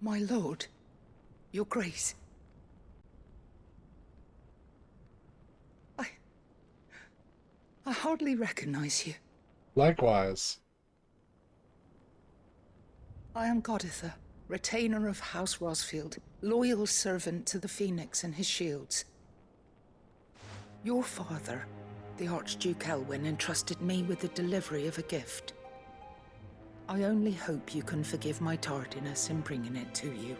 My lord, your grace. I hardly recognize you. Likewise. I am Goditha, retainer of House Rosfield, loyal servant to the Phoenix and his shields. Your father, the Archduke Elwyn, entrusted me with the delivery of a gift. I only hope you can forgive my tardiness in bringing it to you.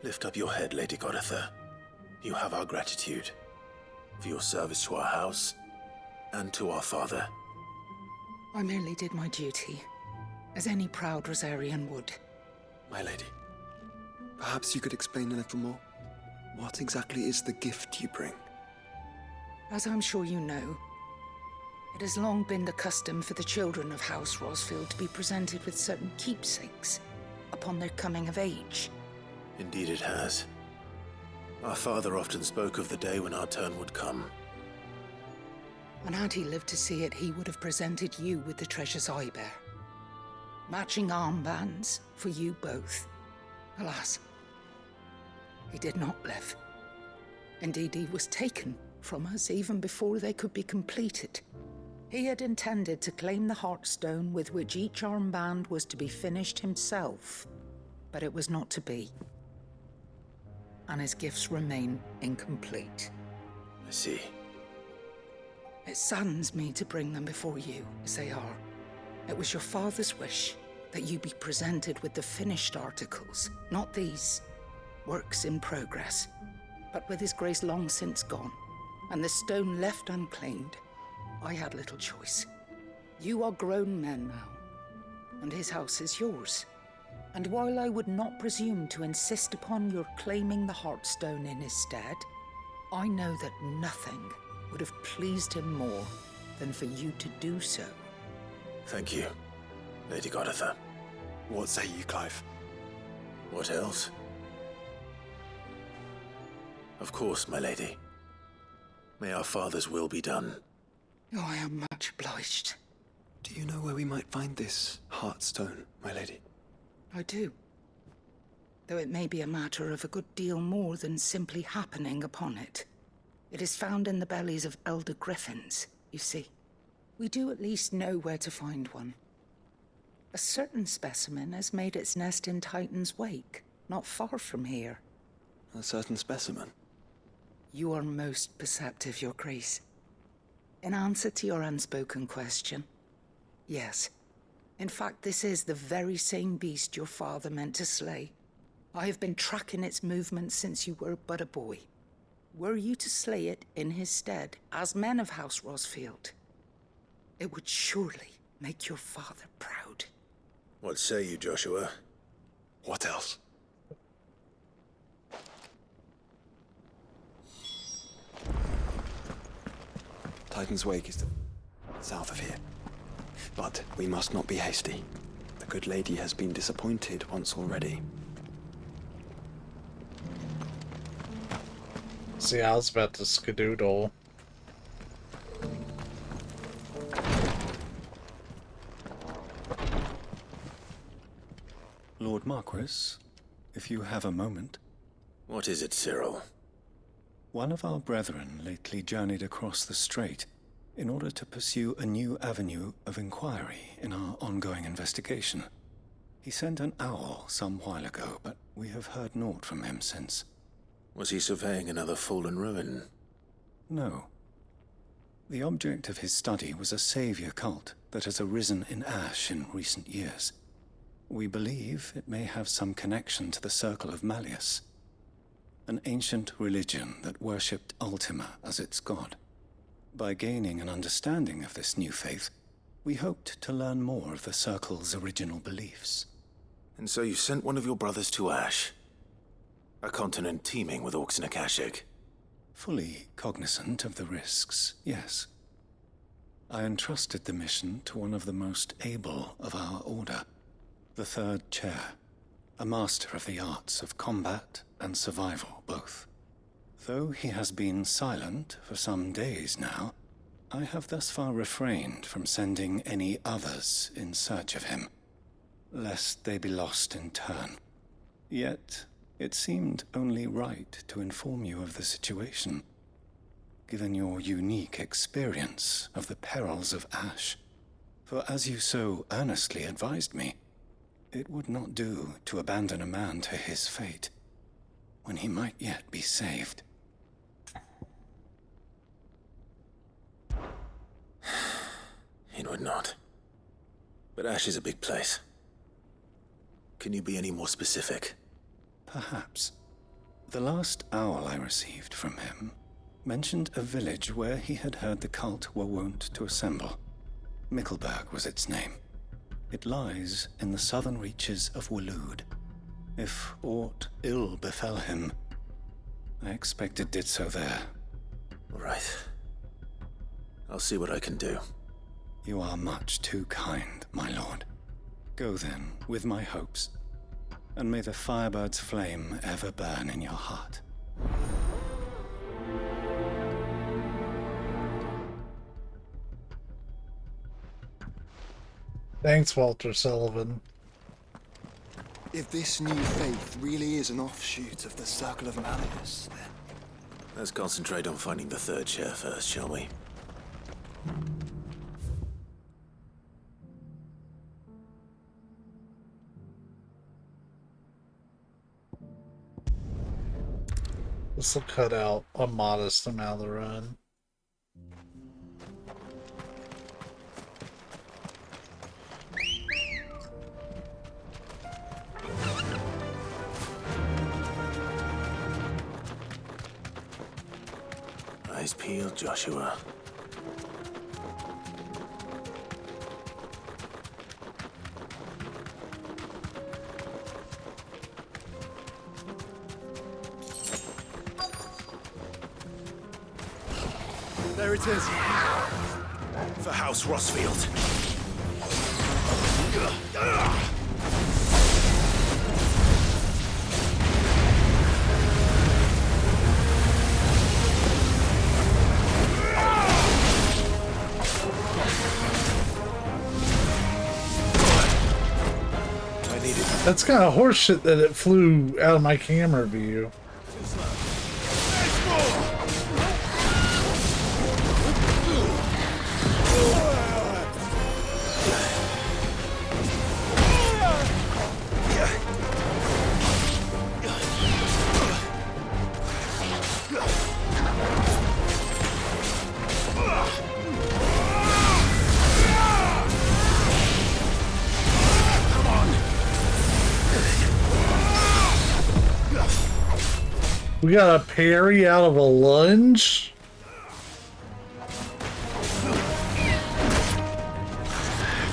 Lift up your head, Lady Goditha. You have our gratitude for your service to our house and to our father. I merely did my duty, as any proud Rosarian would. My lady, perhaps you could explain a little more? What exactly is the gift you bring? As I'm sure you know, it has long been the custom for the children of House Rosfield to be presented with certain keepsakes upon their coming of age. Indeed it has. Our father often spoke of the day when our turn would come. And had he lived to see it, he would have presented you with the treasures I bear. Matching armbands for you both. Alas, he did not live. Indeed, he was taken from us even before they could be completed. He had intended to claim the Heartstone with which each armband was to be finished himself, but it was not to be. And his gifts remain incomplete. I see. It saddens me to bring them before you, as they are. It was your father's wish that you be presented with the finished articles, not these works in progress. But with his grace long since gone, and the stone left unclaimed, I had little choice. You are grown men now, and his house is yours. And while I would not presume to insist upon your claiming the Heartstone in his stead, I know that nothing would have pleased him more than for you to do so. Thank you, Lady Goditha. What say you, Clive? What else? Of course, my lady. May our father's will be done. Oh, I am much obliged. Do you know where we might find this Heartstone, my lady? I do. Though it may be a matter of a good deal more than simply happening upon it. It is found in the bellies of elder griffins, you see. We do at least know where to find one. A certain specimen has made its nest in Titan's Wake, not far from here. A certain specimen? You are most perceptive, Your Grace. In answer to your unspoken question, yes. In fact, this is the very same beast your father meant to slay. I have been tracking its movements since you were but a boy. Were you to slay it in his stead, as men of House Rosfield, it would surely make your father proud. What say you, Joshua? What else? Titan's Wake is south of here. But we must not be hasty. The good lady has been disappointed once already. See, I was about to skedoodle. Lord Marquis, if you have a moment. What is it, Cyril? One of our brethren lately journeyed across the strait in order to pursue a new avenue of inquiry in our ongoing investigation. He sent an owl some while ago, but we have heard naught from him since. Was he surveying another fallen ruin? No. The object of his study was a savior cult that has arisen in Ash in recent years. We believe it may have some connection to the Circle of Malleus, an ancient religion that worshipped Ultima as its god. By gaining an understanding of this new faith, we hoped to learn more of the Circle's original beliefs. And so you sent one of your brothers to Ash? A continent teeming with orcs and Akashic? Fully cognizant of the risks, yes. I entrusted the mission to one of the most able of our order, the Third Chair, a master of the arts of combat and survival both. Though he has been silent for some days now, I have thus far refrained from sending any others in search of him, lest they be lost in turn. Yet, it seemed only right to inform you of the situation, given your unique experience of the perils of Ash. For as you so earnestly advised me, it would not do to abandon a man to his fate, when he might yet be saved. It would not. But Ash is a big place. Can you be any more specific? Perhaps. The last owl I received from him mentioned a village where he had heard the cult were wont to assemble. Mickleburg was its name. It lies in the southern reaches of Waloed. If aught ill befell him, I expect it did so there. Right. I'll see what I can do. You are much too kind, my lord. Go then, with my hopes, and may the Firebird's flame ever burn in your heart. Thanks, Walter Sullivan. If this new faith really is an offshoot of the Circle of Malleus, then... Let's concentrate on finding the Third Chair first, shall we? This will cut out a modest amount of the run. Eyes peeled, Joshua. There it is. For House Rosfield. That's kind of horseshit that it flew out of my camera view. We got a parry out of a lunge?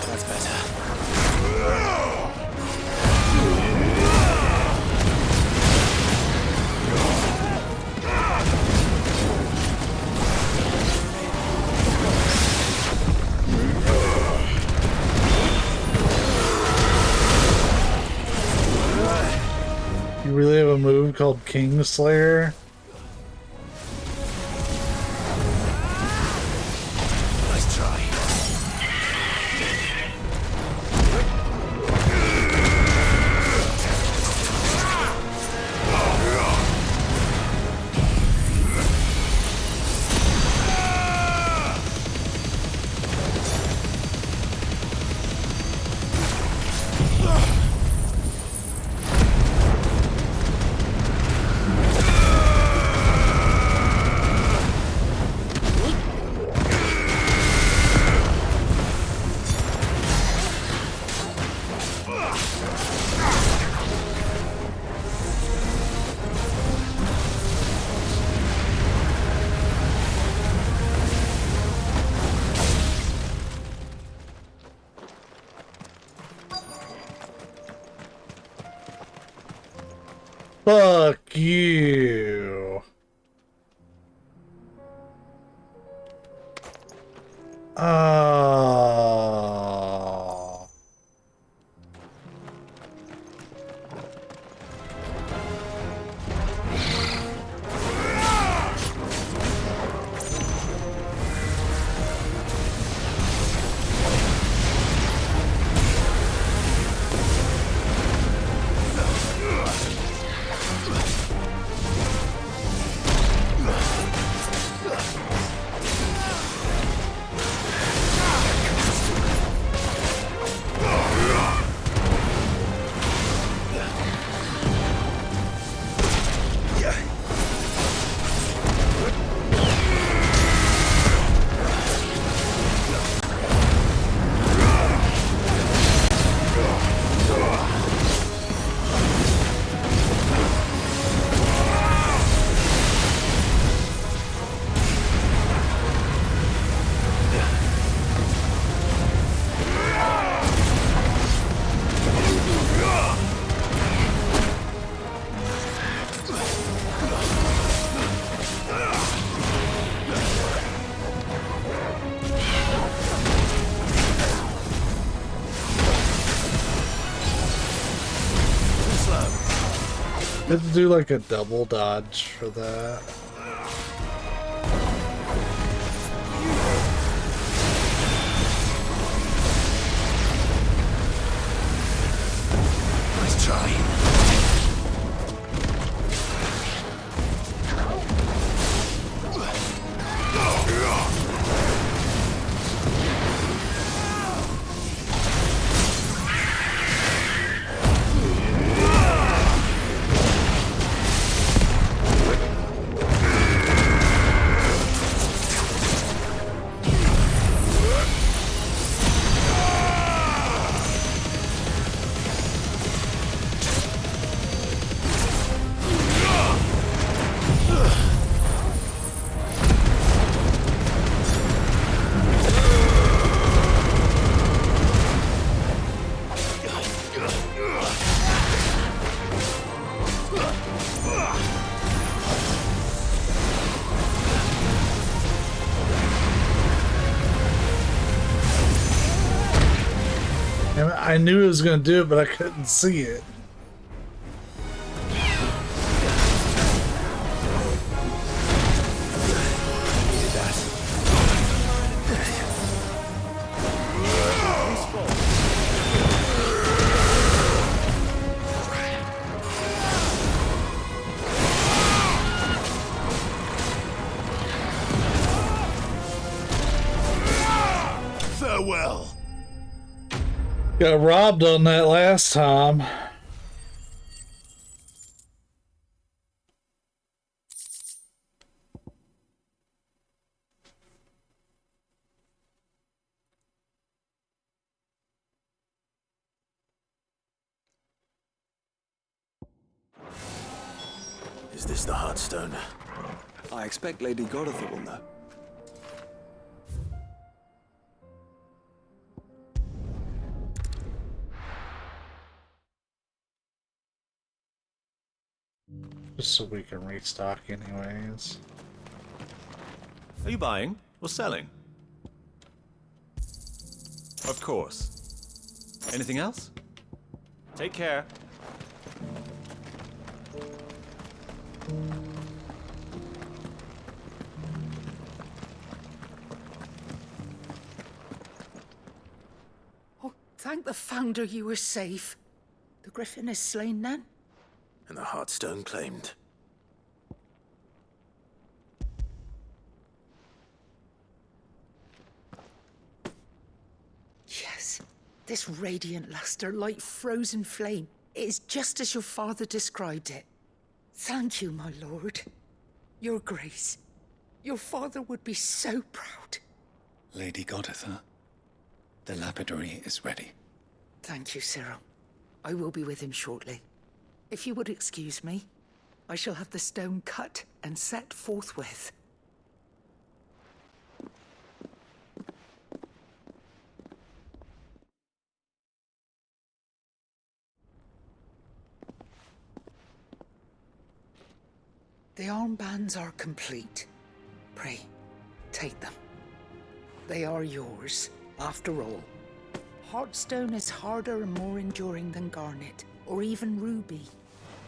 That's better. You really have a move called Kingslayer? Nice try. Fuck you. Oh. You have to do like a double dodge for that. Nice try. I knew it was going to do it, but I couldn't see it. Farewell. Got robbed on that last time. Is this the Heartstone? I expect Lady Godotha will know. Just so we can restock anyways. Are you buying or selling? Of course. Anything else? Take care. Oh, thank the Founder you were safe. The Griffin is slain then? And the Heartstone claimed. Yes. This radiant luster, like frozen flame. It is just as your father described it. Thank you, my lord. Your grace. Your father would be so proud. Lady Godotha, the lapidary is ready. Thank you, Cyril. I will be with him shortly. If you would excuse me, I shall have the stone cut and set forthwith. The armbands are complete. Pray, take them. They are yours, after all. Heartstone is harder and more enduring than garnet, or even ruby.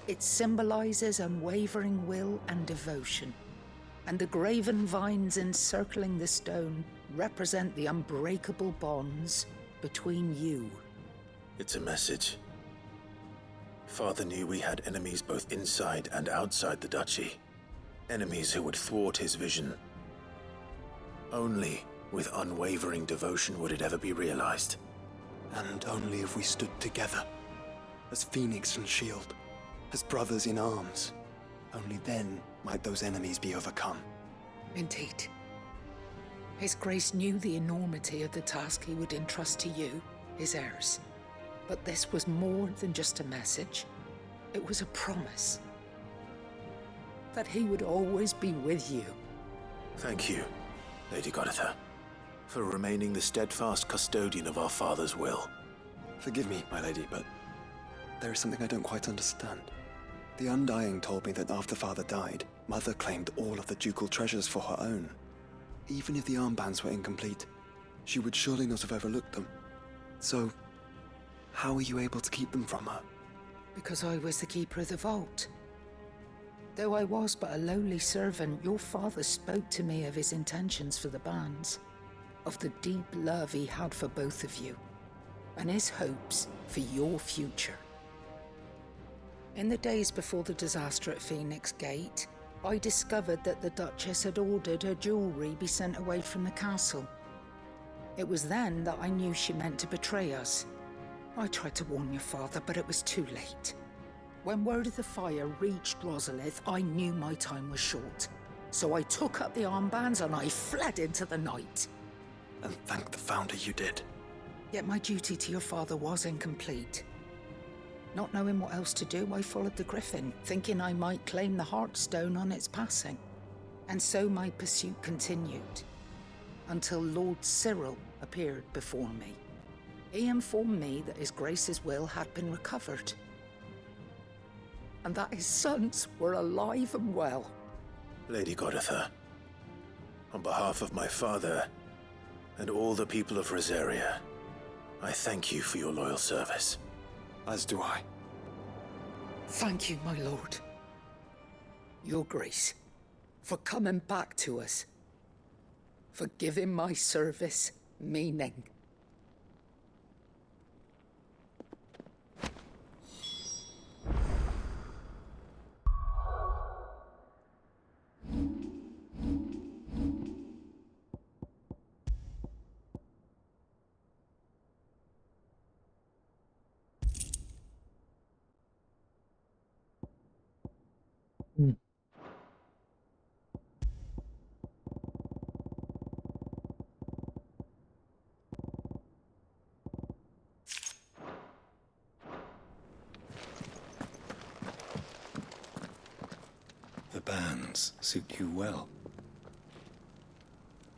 It symbolizes unwavering will and devotion. And the graven vines encircling the stone represent the unbreakable bonds between you. It's a message. Father knew we had enemies both inside and outside the duchy. Enemies who would thwart his vision. Only with unwavering devotion would it ever be realized. And only if we stood together, as Phoenix and Shield, as brothers in arms. Only then might those enemies be overcome. Indeed. His Grace knew the enormity of the task he would entrust to you, his heirs. But this was more than just a message. It was a promise. That he would always be with you. Thank you, Lady Godotha, for remaining the steadfast custodian of our father's will. Forgive me, my lady, but there is something I don't quite understand. The Undying told me that after Father died, Mother claimed all of the ducal treasures for her own. Even if the armbands were incomplete, she would surely not have overlooked them. So, how were you able to keep them from her? Because I was the keeper of the vault. Though I was but a lowly servant, your father spoke to me of his intentions for the bands, of the deep love he had for both of you, and his hopes for your future. In the days before the disaster at Phoenix Gate, I discovered that the Duchess had ordered her jewelry be sent away from the castle. It was then that I knew she meant to betray us. I tried to warn your father, but it was too late. When word of the fire reached Rosalith, I knew my time was short. So I took up the armbands and I fled into the night. And thank the Founder you did. Yet my duty to your father was incomplete. Not knowing what else to do, I followed the Griffin, thinking I might claim the Heartstone on its passing. And so my pursuit continued, until Lord Cyril appeared before me. He informed me that His Grace's will had been recovered, and that his sons were alive and well. Lady Godotha, on behalf of my father and all the people of Rosaria, I thank you for your loyal service. As do I. Thank you, my lord. Your Grace, for coming back to us. For giving my service meaning. bands suit you well.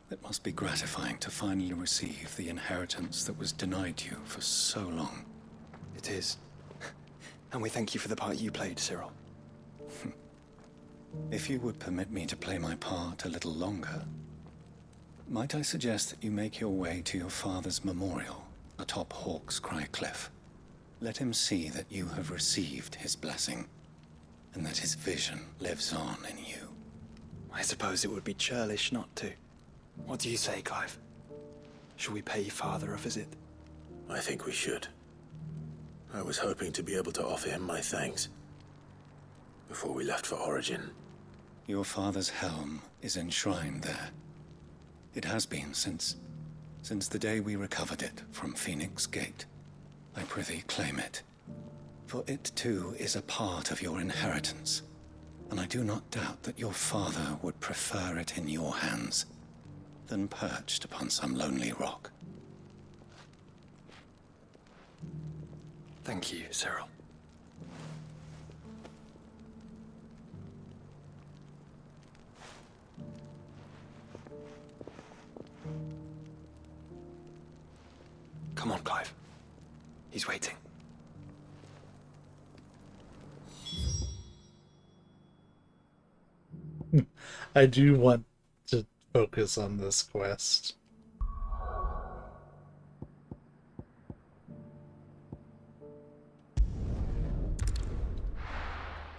It must be gratifying to finally receive the inheritance that was denied you for so long. It is. And we thank you for the part you played, Cyril. If you would permit me to play my part a little longer, might I suggest that you make your way to your father's memorial atop Hawk's Cry Cliff? Let him see that you have received his blessing, and that his vision lives on in you. I suppose it would be churlish not to. What do you say, Clive? Shall we pay Father a visit? I think we should. I was hoping to be able to offer him my thanks before we left for Origin. Your father's helm is enshrined there. It has been since the day we recovered it from Phoenix Gate. I prithee claim it, for it too is a part of your inheritance, and I do not doubt that your father would prefer it in your hands than perched upon some lonely rock. Thank you, Cyril. Come on, Clive. He's waiting. I do want to focus on this quest.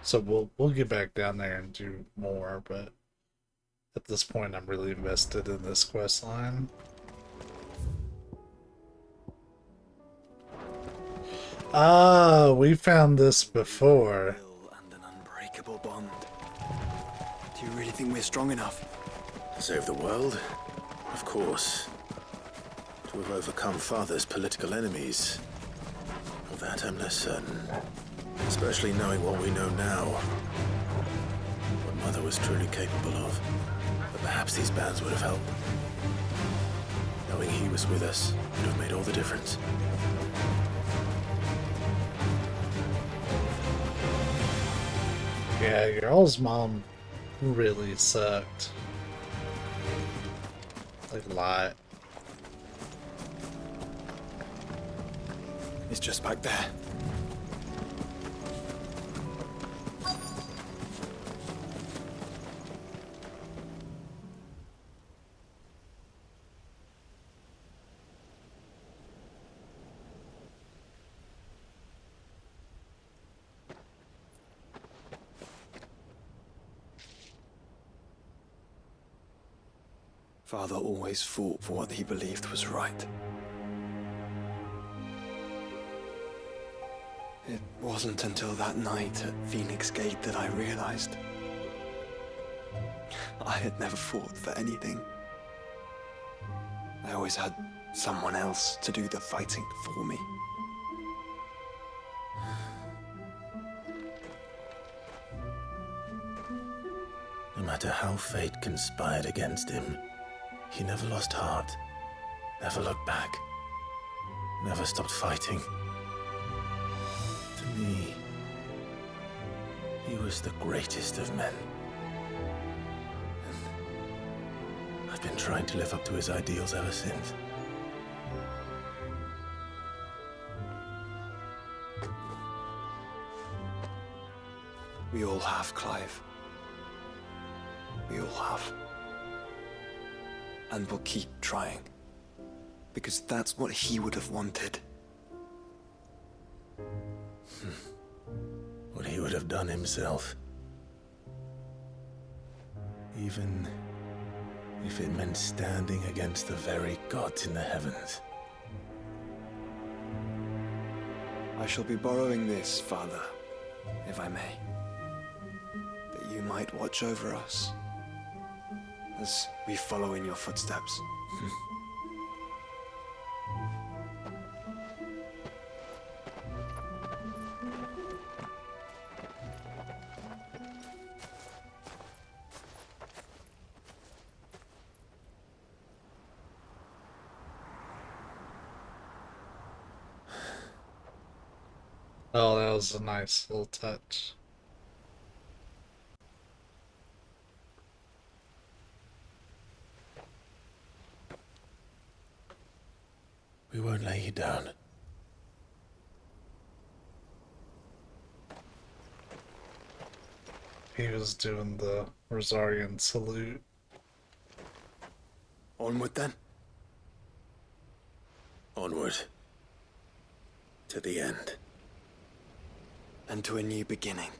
So we'll get back down there and do more, but at this point I'm really invested in this quest line. Ah, we found this before. And an unbreakable bond. Do you really think we're strong enough? Save the world? Of course. To have overcome Father's political enemies. Of that I'm less certain. Especially knowing what we know now. What Mother was truly capable of. But perhaps these bands would have helped. Knowing he was with us would have made all the difference. Yeah, your all's mom really sucked. Like a lot. It's just back there. Father always fought for what he believed was right. It wasn't until that night at Phoenix Gate that I realized I had never fought for anything. I always had someone else to do the fighting for me. No matter how fate conspired against him, he never lost heart, never looked back, never stopped fighting. To me, he was the greatest of men. And I've been trying to live up to his ideals ever since. We all have, Clive. We all have. And we'll keep trying. Because that's what he would have wanted. What he would have done himself. Even if it meant standing against the very gods in the heavens. I shall be borrowing this, Father, if I may. That you might watch over us as we follow in your footsteps. Oh, that was a nice little touch. We won't lay you down. He was doing the Rosarian salute. Onward then? Onward. To the end. And to a new beginning.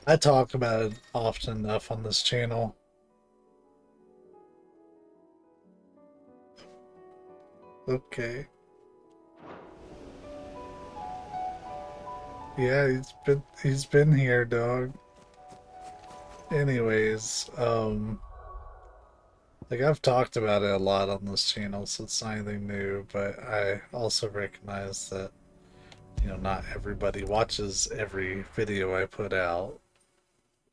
I talk about it often enough on this channel. Okay. Yeah, he's been here, dog. Anyways, like I've talked about it a lot on this channel, so it's not anything new, but I also recognize that, you know, not everybody watches every video I put out,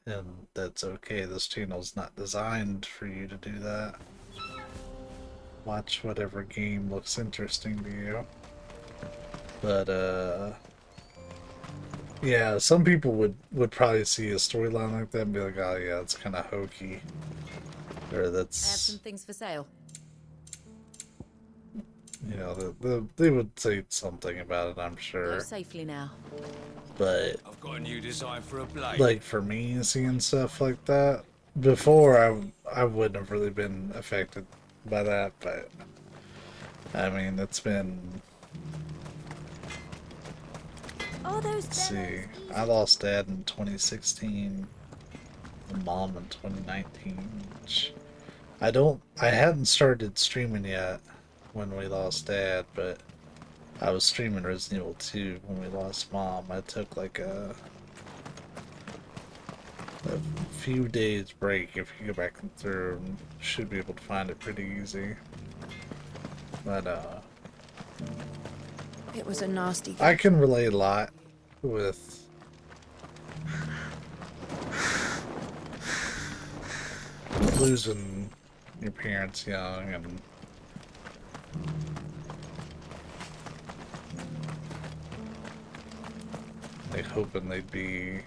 and that's okay. This channel's not designed for you to do that. Watch whatever game looks interesting to you. But yeah, some people would probably see a storyline like that and be like, oh yeah, it's kind of hokey, or that's, I have some things for sale. you know, they would say something about it, I'm Go sure. safely now. But I've got a new design for a blade. like for me, seeing stuff like that before, I wouldn't have really been affected by that, but I mean, it's been, let's see, I lost dad in 2016 and mom in 2019. I hadn't started streaming yet when we lost dad, but I was streaming Resident Evil 2 when we lost mom. I took like a few days break. If you go back through, should be able to find it pretty easy. But It was a nasty I can relate a lot with losing your parents young and like hoping they'd be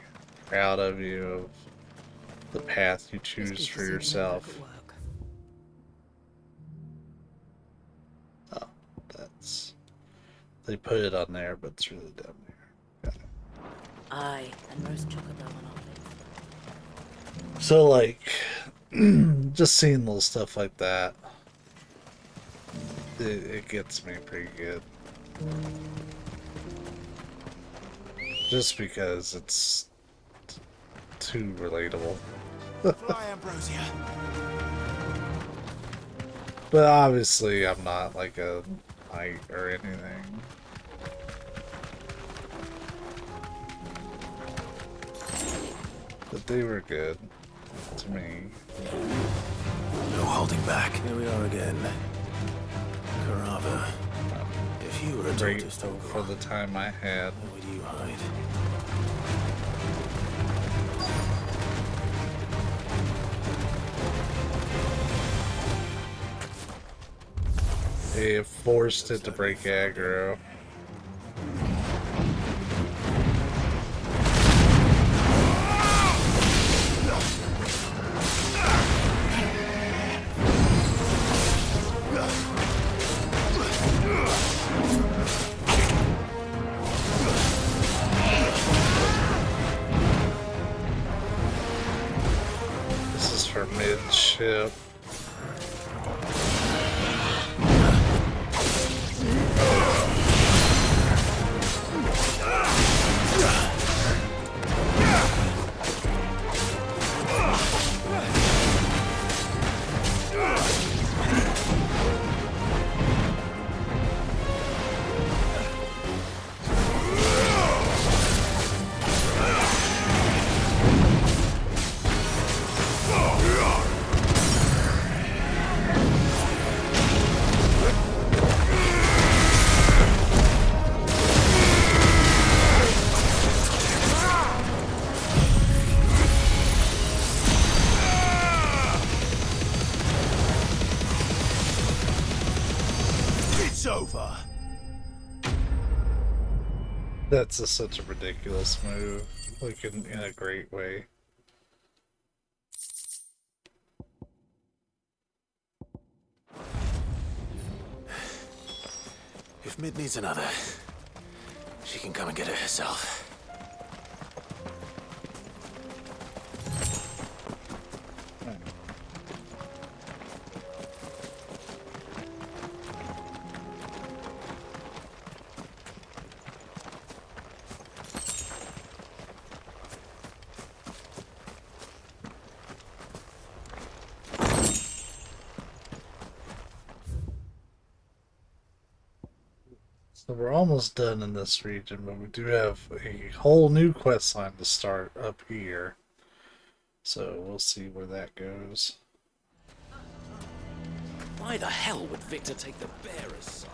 proud of you, of the path you choose for yourself. Oh, that's, they put it on there, but it's really down there. Got it. Aye, and roast chocolate on our plate. So like, just seeing little stuff like that, it gets me pretty good. Just because it's too relatable. Fly, Ambrosia. But obviously I'm not like a knight or anything. But they were good to me. No holding back. Here we are again. Carava. If you were a Grateful for the time I had. Where would you hide? They forced it to break aggro. This is for midship. That's such a ridiculous move, like in a great way. If Mid needs another, she can come and get it herself. So we're almost done in this region, but we do have a whole new quest line to start up here. So we'll see where that goes. Why the hell would Victor take the bearer's side?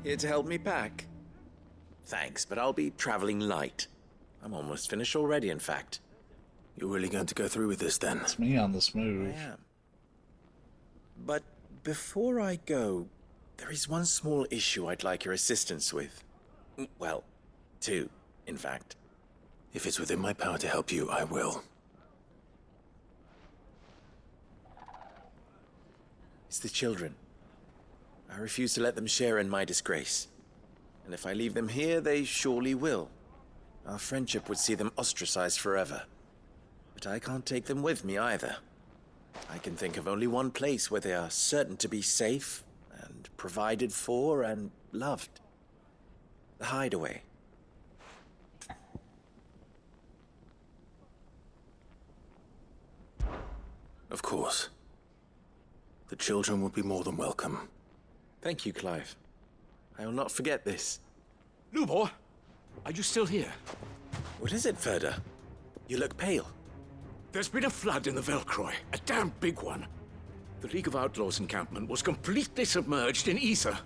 Here to help me pack? Thanks, but I'll be traveling light. I'm almost finished already, in fact. You're really going to go through with this, then? It's me on this move. I am. But before I go, there is one small issue I'd like your assistance with. Well, two, in fact. If it's within my power to help you, I will. It's the children. I refuse to let them share in my disgrace. And if I leave them here, they surely will. Our friendship would see them ostracized forever. But I can't take them with me either. I can think of only one place where they are certain to be safe and provided for and loved. The hideaway. Of course. The children would be more than welcome. Thank you, Clive. I will not forget this. Lubor, are you still here? What is it, Ferda? You look pale. There's been a flood in the Velcroy, a damn big one. The League of Outlaws encampment was completely submerged in ether.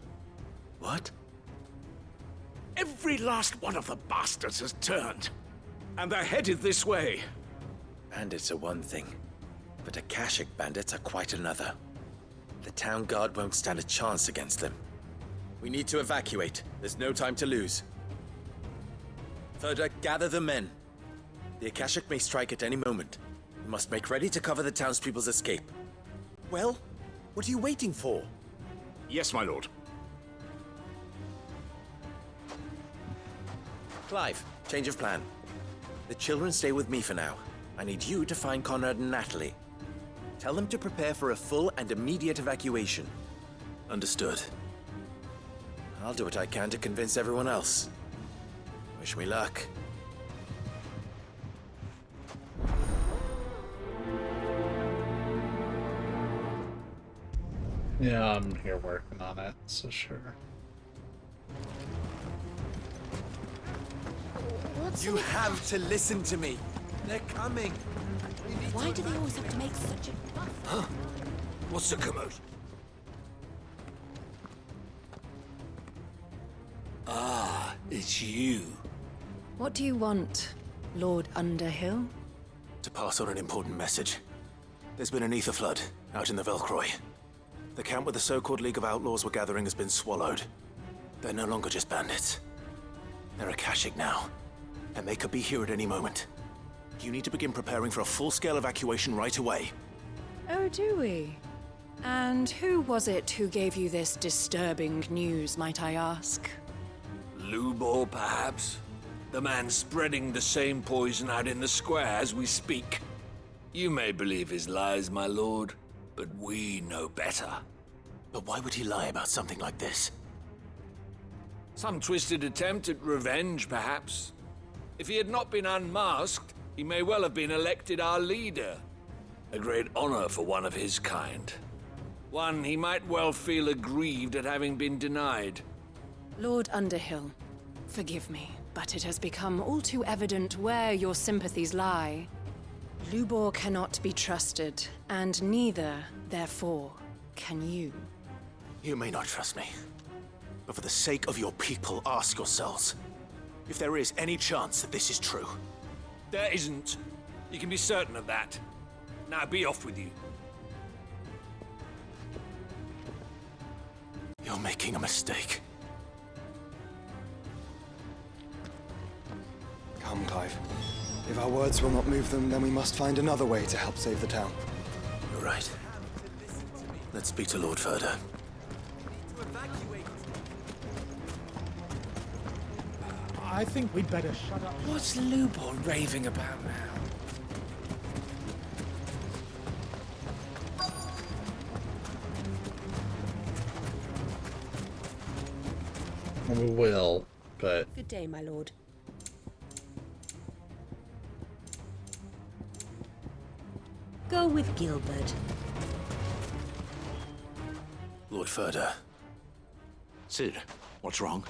What? Every last one of the bastards has turned. And they're headed this way. Bandits are one thing, but Akashic bandits are quite another. The town guard won't stand a chance against them. We need to evacuate. There's no time to lose. Ferda, gather the men. The Akashic may strike at any moment. We must make ready to cover the townspeople's escape. Well, what are you waiting for? Yes, my lord. Clive, change of plan. The children stay with me for now. I need you to find Conrad and Natalie. Tell them to prepare for a full and immediate evacuation. Understood. I'll do what I can to convince everyone else. Wish me luck. Yeah, I'm here working on it, so sure. You have to listen to me. They're coming. Why do they always have to make such a fuss? Huh? What's the commotion? Ah, it's you. What do you want, Lord Underhill? To pass on an important message. There's been an ether flood out in the Velcroy. The camp where the so-called League of Outlaws were gathering has been swallowed. They're no longer just bandits. They're Akashic now, and they could be here at any moment. You need to begin preparing for a full-scale evacuation right away. Oh, do we? And who was it who gave you this disturbing news, might I ask? Lubor, perhaps? The man spreading the same poison out in the square as we speak. You may believe his lies, my lord, but we know better. But why would he lie about something like this? Some twisted attempt at revenge, perhaps. If he had not been unmasked, he may well have been elected our leader. A great honor for one of his kind. One he might well feel aggrieved at having been denied. Lord Underhill, forgive me, but it has become all too evident where your sympathies lie. Lubor cannot be trusted, and neither, therefore, can you. You may not trust me, but for the sake of your people, ask yourselves if there is any chance that this is true. There isn't. You can be certain of that. Now be off with you. You're making a mistake. Come, Clive. If our words will not move them, then we must find another way to help save the town. You're right. Let's speak to Lord Furder. I think we'd better shut up. What's Lubor raving about now? We will, but... Good day, my lord. Go with Gilbert. Lord Furder. Sid, what's wrong?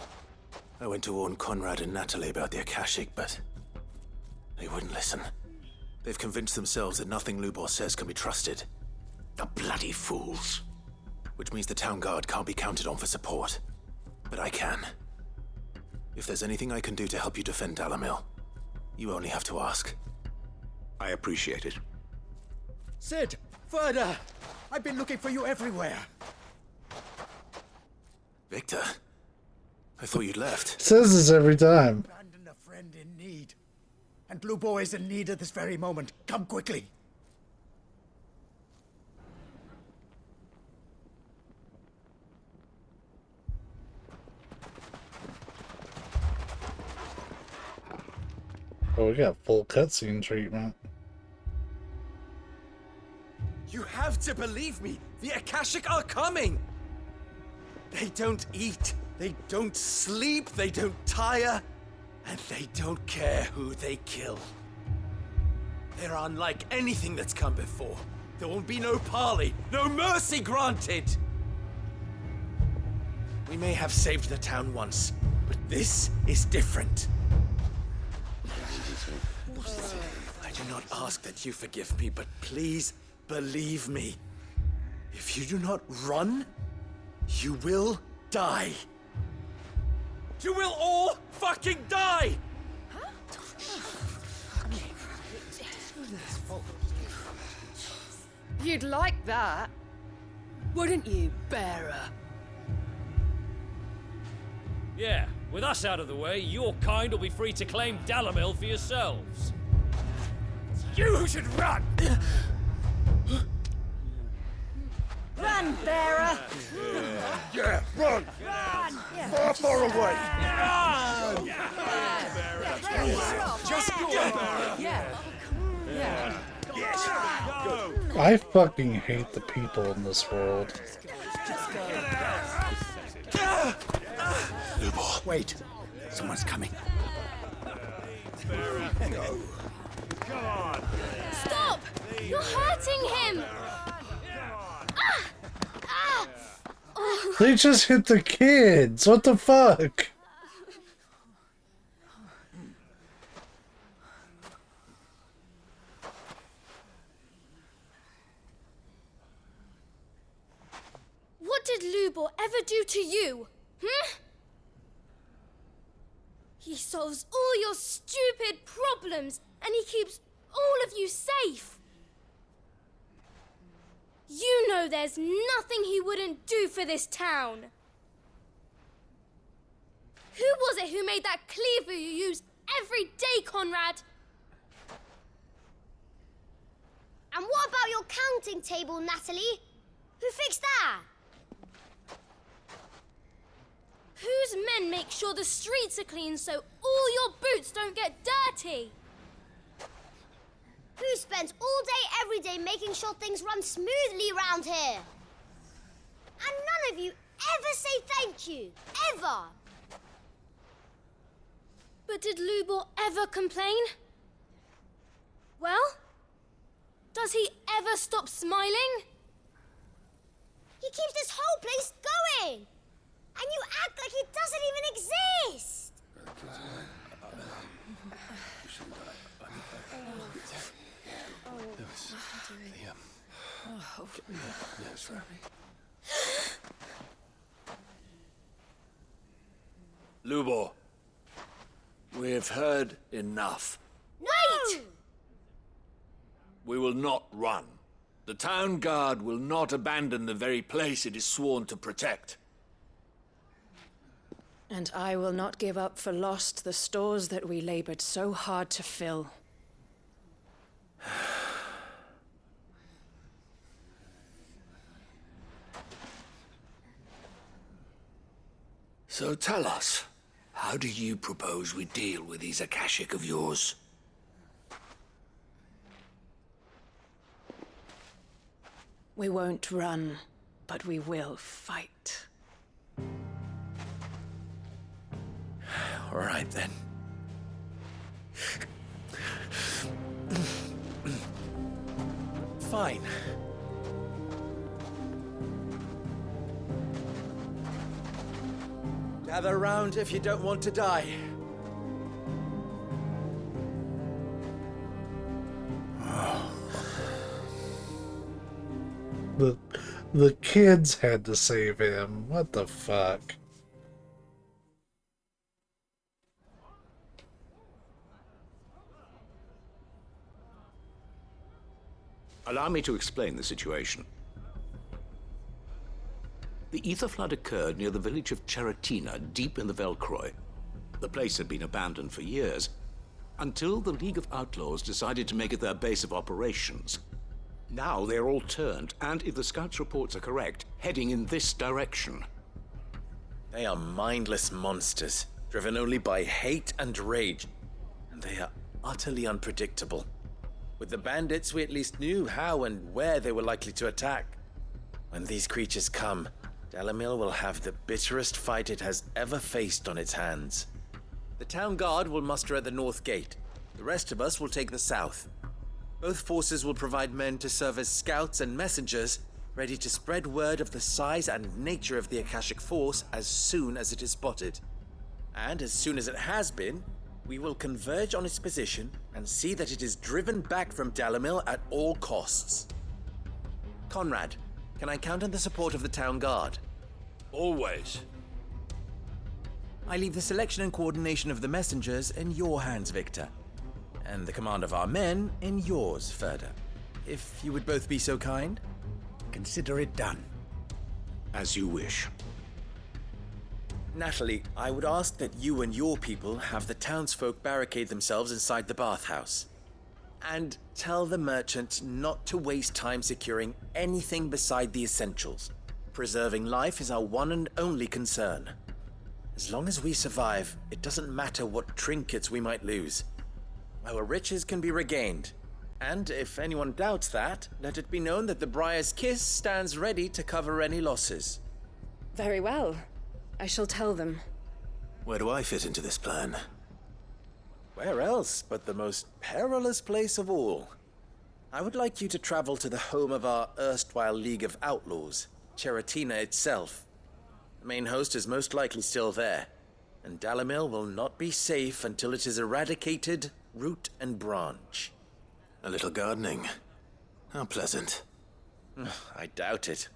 I went to warn Conrad and Natalie about the Akashic, but they wouldn't listen. They've convinced themselves that nothing Lubor says can be trusted. The bloody fools. Which means the town guard can't be counted on for support. But I can. If there's anything I can do to help you defend Dalamil, you only have to ask. I appreciate it. Sid! Further! I've been looking for you everywhere. Victor? I thought you'd left. Says this every time. Abandon a friend in need. And Lubor is in need at this very moment. Come quickly. Oh, we got full cutscene treatment. You have to believe me! The Akashic are coming! They don't eat, they don't sleep, they don't tire, and they don't care who they kill. They're unlike anything that's come before. There won't be no parley, no mercy granted! We may have saved the town once, but this is different. I do not ask that you forgive me, but please believe me. If you do not run, you will die. You will all fucking die! You'd like that, wouldn't you, bearer? Yeah, with us out of the way, your kind will be free to claim Dalamil for yourselves. You should run! Run, bearer! Yeah, run! Run! Far, far away! Run! Just go! Yeah. I fucking hate the people in this world. Lubor, wait. Someone's coming. Go. Come on. Stop! You're hurting him! They just hit the kids. What the fuck? What did Lubor ever do to you? He solves all your stupid problems, and he keeps all of you safe. You know there's nothing he wouldn't do for this town. Who was it who made that cleaver you use every day, Conrad? And what about your counting table, Natalie? Who fixed that? Whose men make sure the streets are clean so all your boots don't get dirty? Who spends all day, every day making sure things run smoothly round here? And none of you ever say thank you. Ever. But did Lubor ever complain? Well, does he ever stop smiling? He keeps this whole place going. And you act like it doesn't even exist. Lubor, we've heard enough. Wait! We will not run. The town guard will not abandon the very place it is sworn to protect. And I will not give up for lost the stores that we labored so hard to fill. So tell us, how do you propose we deal with these Akashic of yours? We won't run, but we will fight. All right, then. Fine. Gather round if you don't want to die. The kids had to save him. What the fuck? Allow me to explain the situation. The ether flood occurred near the village of Cheratina, deep in the Velcroy. The place had been abandoned for years, until the League of Outlaws decided to make it their base of operations. Now they're all turned, and if the scouts' reports are correct, heading in this direction. They are mindless monsters, driven only by hate and rage, and they are utterly unpredictable. With the bandits, we at least knew how and where they were likely to attack. When these creatures come, Dalamil will have the bitterest fight it has ever faced on its hands. The town guard will muster at the north gate. The rest of us will take the south. Both forces will provide men to serve as scouts and messengers, ready to spread word of the size and nature of the Akashic force as soon as it is spotted. And as soon as it has been, we will converge on its position and see that it is driven back from Dalamil at all costs. Conrad, can I count on the support of the town guard? Always. I leave the selection and coordination of the messengers in your hands, Victor. And the command of our men in yours, Ferda. If you would both be so kind, consider it done. As you wish. Natalie, I would ask that you and your people have the townsfolk barricade themselves inside the bathhouse. And tell the merchant not to waste time securing anything beside the essentials. Preserving life is our one and only concern. As long as we survive, it doesn't matter what trinkets we might lose. Our riches can be regained. And if anyone doubts that, let it be known that the Briar's Kiss stands ready to cover any losses. Very well. I shall tell them. Where do I fit into this plan? Where else but the most perilous place of all? I would like you to travel to the home of our erstwhile League of Outlaws, Cheratina itself. The main host is most likely still there, and Dalamil will not be safe until it is eradicated, root and branch. A little gardening. How pleasant. I doubt it.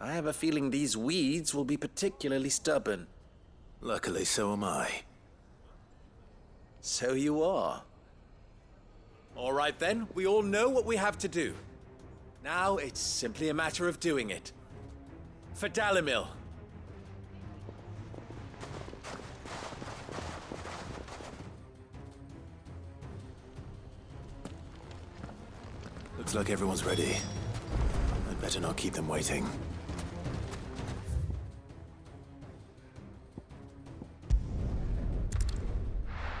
I have a feeling these weeds will be particularly stubborn. Luckily, so am I. So you are. All right then, we all know what we have to do. Now it's simply a matter of doing it. For Dalamil. Looks like everyone's ready. I'd better not keep them waiting.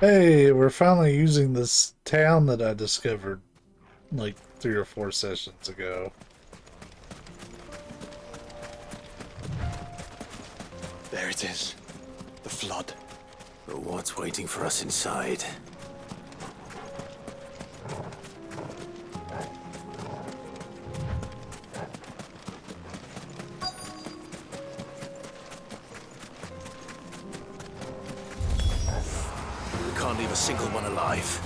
Hey, we're finally using this town that I discovered like 3 or 4 sessions ago. There it is. The flood. But what's waiting for us inside? We can't leave a single one alive.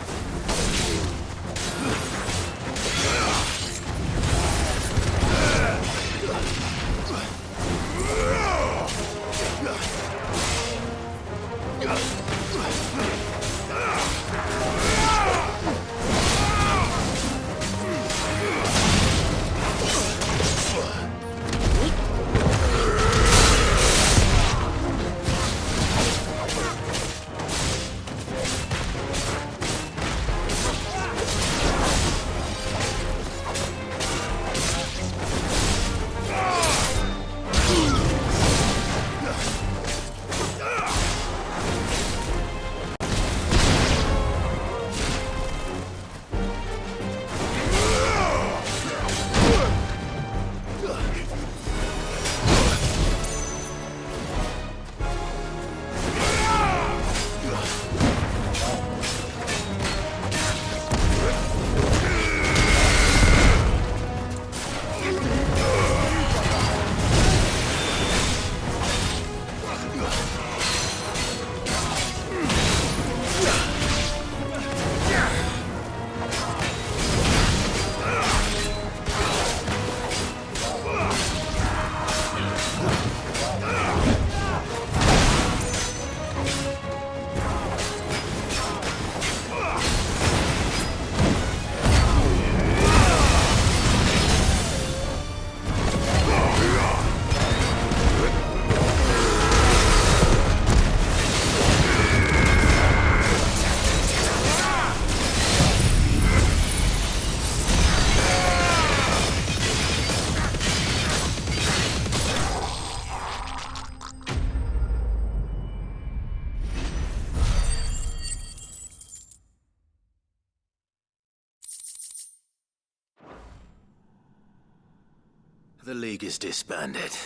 The League is disbanded.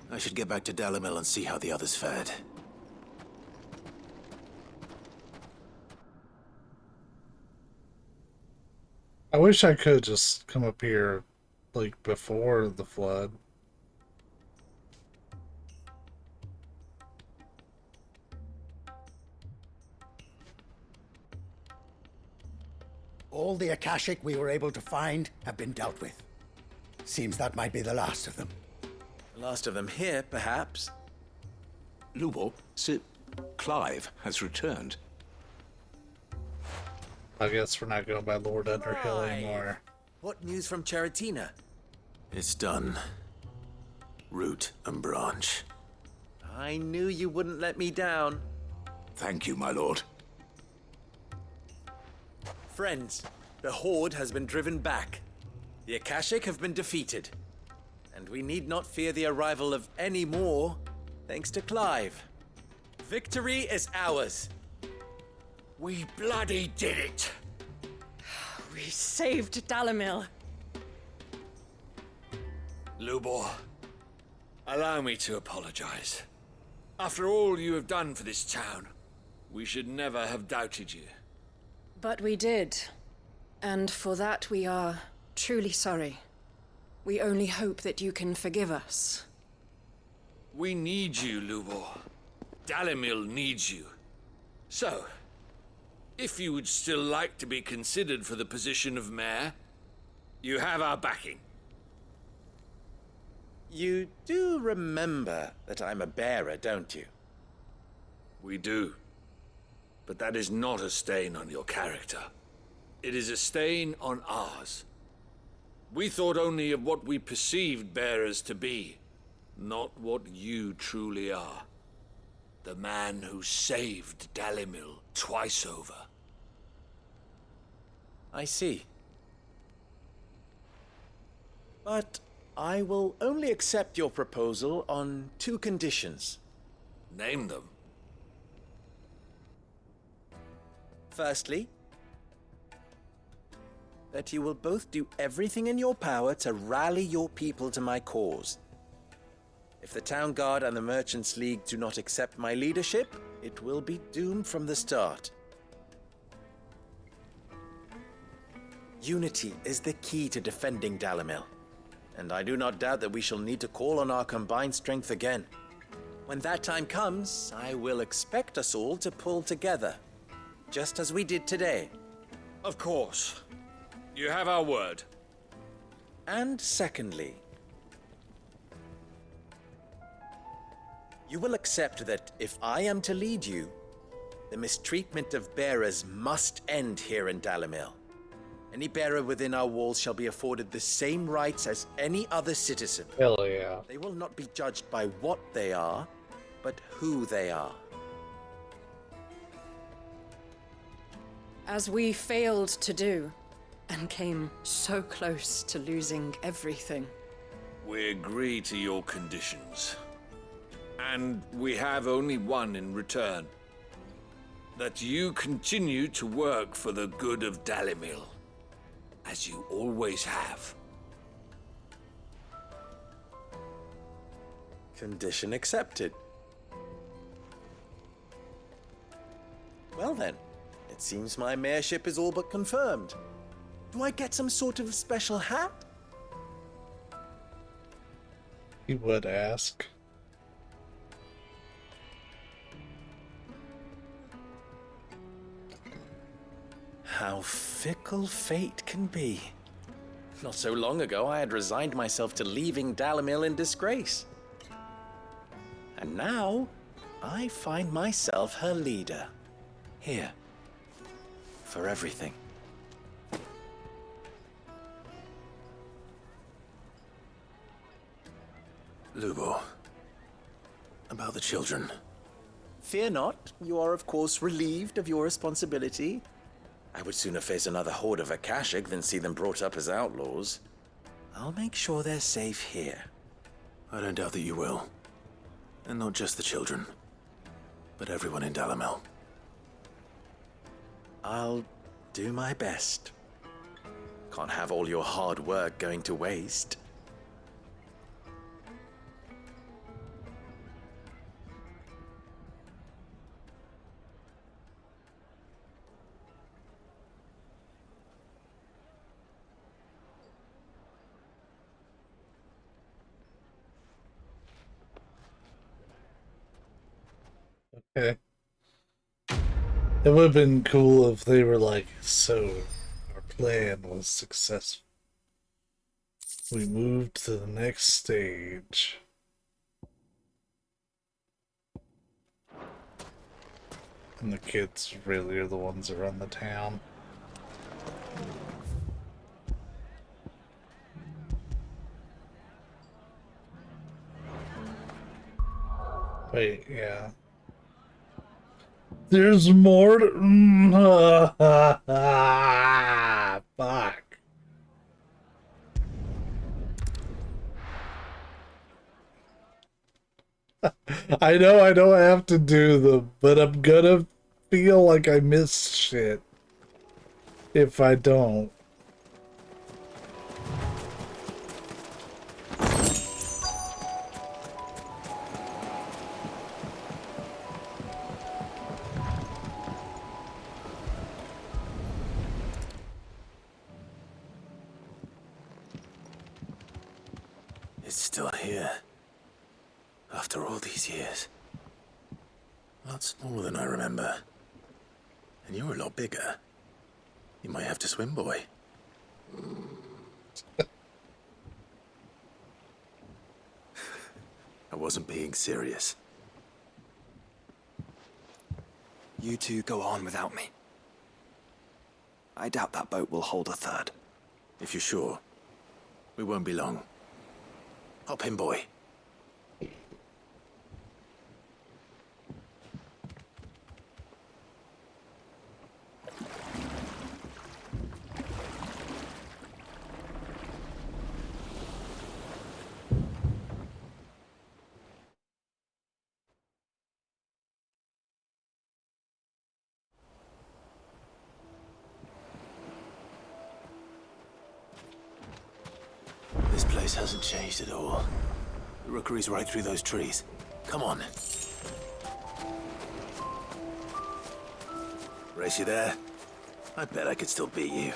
I should get back to Dalimil and see how the others fared. I wish I could just come up here, like, before the flood. All the Akashic we were able to find have been dealt with. Seems that might be the last of them. The last of them here, perhaps. Lubor, Sir Clive has returned. I guess we're not going by Lord Underhill anymore. What news from Charatina? It's done. Root and branch. I knew you wouldn't let me down. Thank you, my lord. Friends, the Horde has been driven back. The Akashic have been defeated. And we need not fear the arrival of any more, thanks to Clive. Victory is ours. We bloody did it! We saved Dalimil. Lubor, allow me to apologize. After all you have done for this town, we should never have doubted you. But we did. And for that we are truly sorry. We only hope that you can forgive us. We need you, Lubor. Dalimil needs you. So, if you would still like to be considered for the position of mayor, you have our backing. You do remember that I'm a bearer, don't you? We do. But that is not a stain on your character. It is a stain on ours. We thought only of what we perceived bearers to be, not what you truly are. The man who saved Dalimil twice over. I see. But I will only accept your proposal on 2 conditions. Name them. Firstly, that you will both do everything in your power to rally your people to my cause. If the Town Guard and the Merchants League do not accept my leadership, it will be doomed from the start. Unity is the key to defending Dalimil, and I do not doubt that we shall need to call on our combined strength again. When that time comes, I will expect us all to pull together, just as we did today. Of course. You have our word. And secondly, you will accept that if I am to lead you, the mistreatment of bearers must end here in Dalimil. Any bearer within our walls shall be afforded the same rights as any other citizen. Hell yeah. They will not be judged by what they are, but who they are. As we failed to do, and came so close to losing everything. We agree to your conditions. And we have only one in return. That you continue to work for the good of Dalimil, as you always have. Condition accepted. Well then, it seems my mayorship is all but confirmed. Do I get some sort of special hat? He would ask. How fickle fate can be. Not so long ago, I had resigned myself to leaving Dalimil in disgrace. And now, I find myself her leader. Here. For everything. Lubor, about the children. Fear not, you are of course relieved of your responsibility. I would sooner face another horde of Akashic than see them brought up as outlaws. I'll make sure they're safe here. I don't doubt that you will. And not just the children, but everyone in Dalimil. I'll do my best. Can't have all your hard work going to waste. Okay. It would have been cool if they were like, so our plan was successful. We moved to the next stage. And the kids really are the ones that run the town. Wait, yeah. There's more to... Fuck. I know I don't have to do them, but I'm gonna feel like I missed shit if I don't. It's still here. After all these years. A lot smaller than I remember. And you're a lot bigger. You might have to swim, boy. I wasn't being serious. You two go on without me. I doubt that boat will hold a third. If you're sure, we won't be long. Hop in, boy. This place hasn't changed at all. The rookery's right through those trees. Come on. Race you there? I bet I could still beat you.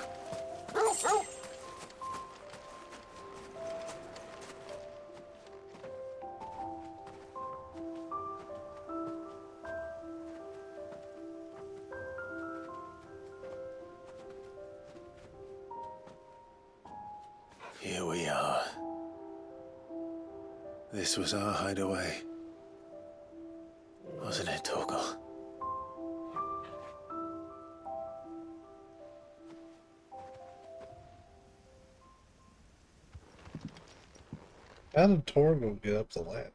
Here we are. This was our hideaway. Wasn't it, Torgal? How did Torgal get up the ladder?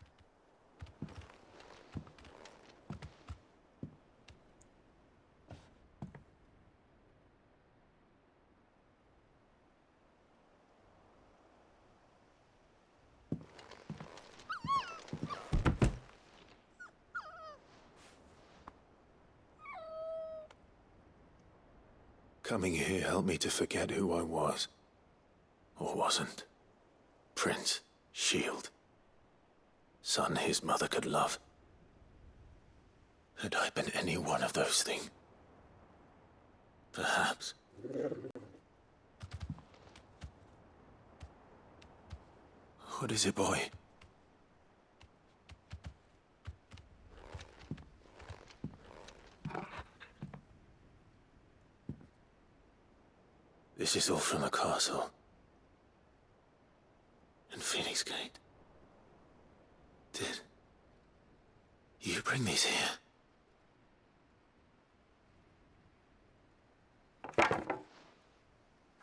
Coming here helped me to forget who I was. Or wasn't. Prince, Shield. Son his mother could love. Had I been any one of those things? Perhaps. What is it, boy? This is all from the castle. And Phoenix Gate. Did you bring these here?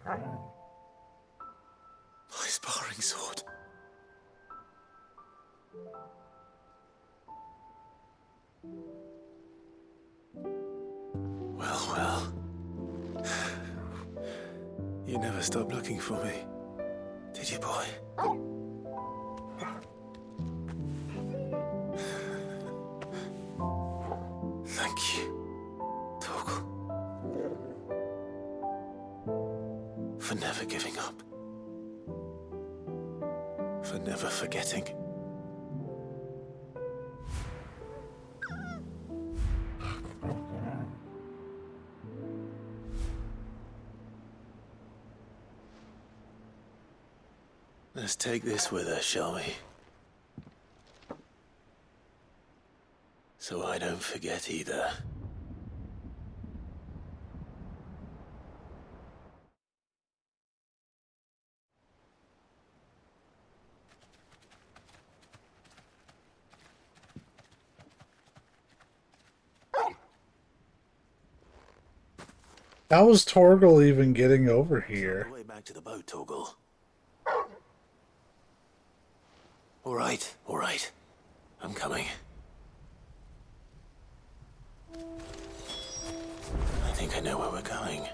My sparring sword. Well, well. You never stopped looking for me, did you, boy? Thank you, Torgal. for never giving up. For never forgetting. Let's take this with us, shall we? So I don't forget either. How was Torgal even getting over here? Way back to the boat, Torgal. All right. I'm coming. I think I know where we're going.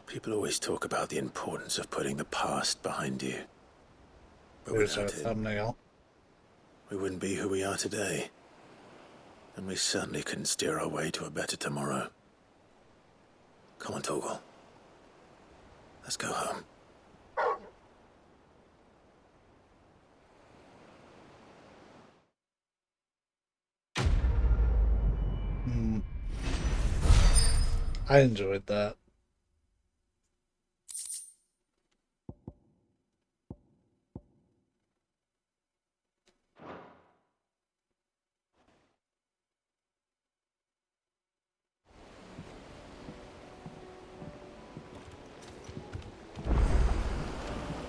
People always talk about the importance of putting the past behind you. But There's our without it, thumbnail. we wouldn't be who we are today. And we certainly couldn't steer our way to a better tomorrow. Come on, Torgal. Let's go home. I enjoyed that.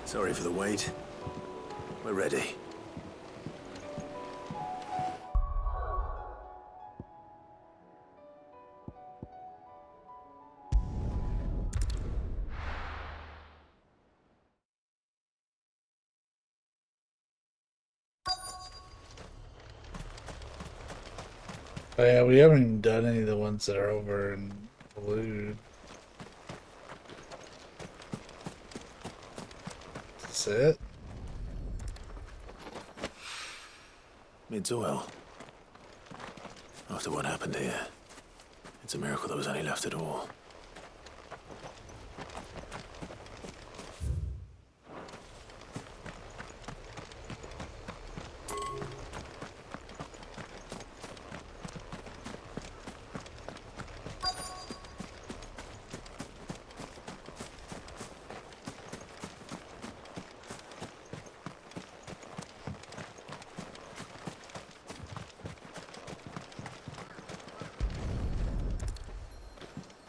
Sorry for the wait. We're ready. Oh yeah, we haven't even done any of the ones that are over in blue. That's it. Mid's oil. After what happened here, it's a miracle there was any left at all.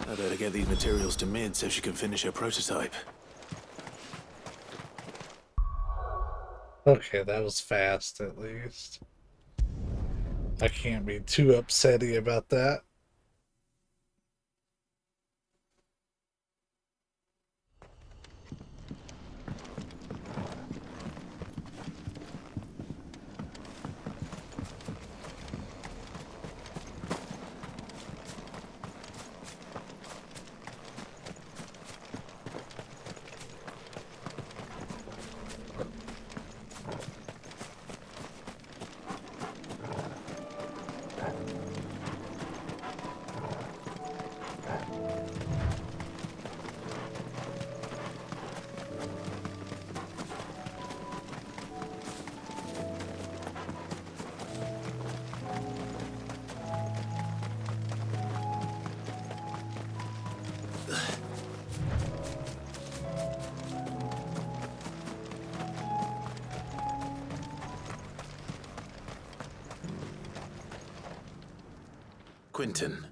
I better get these materials to Mid so she can finish her prototype. Okay, that was fast at least. I can't be too upsetty about that. Quentin,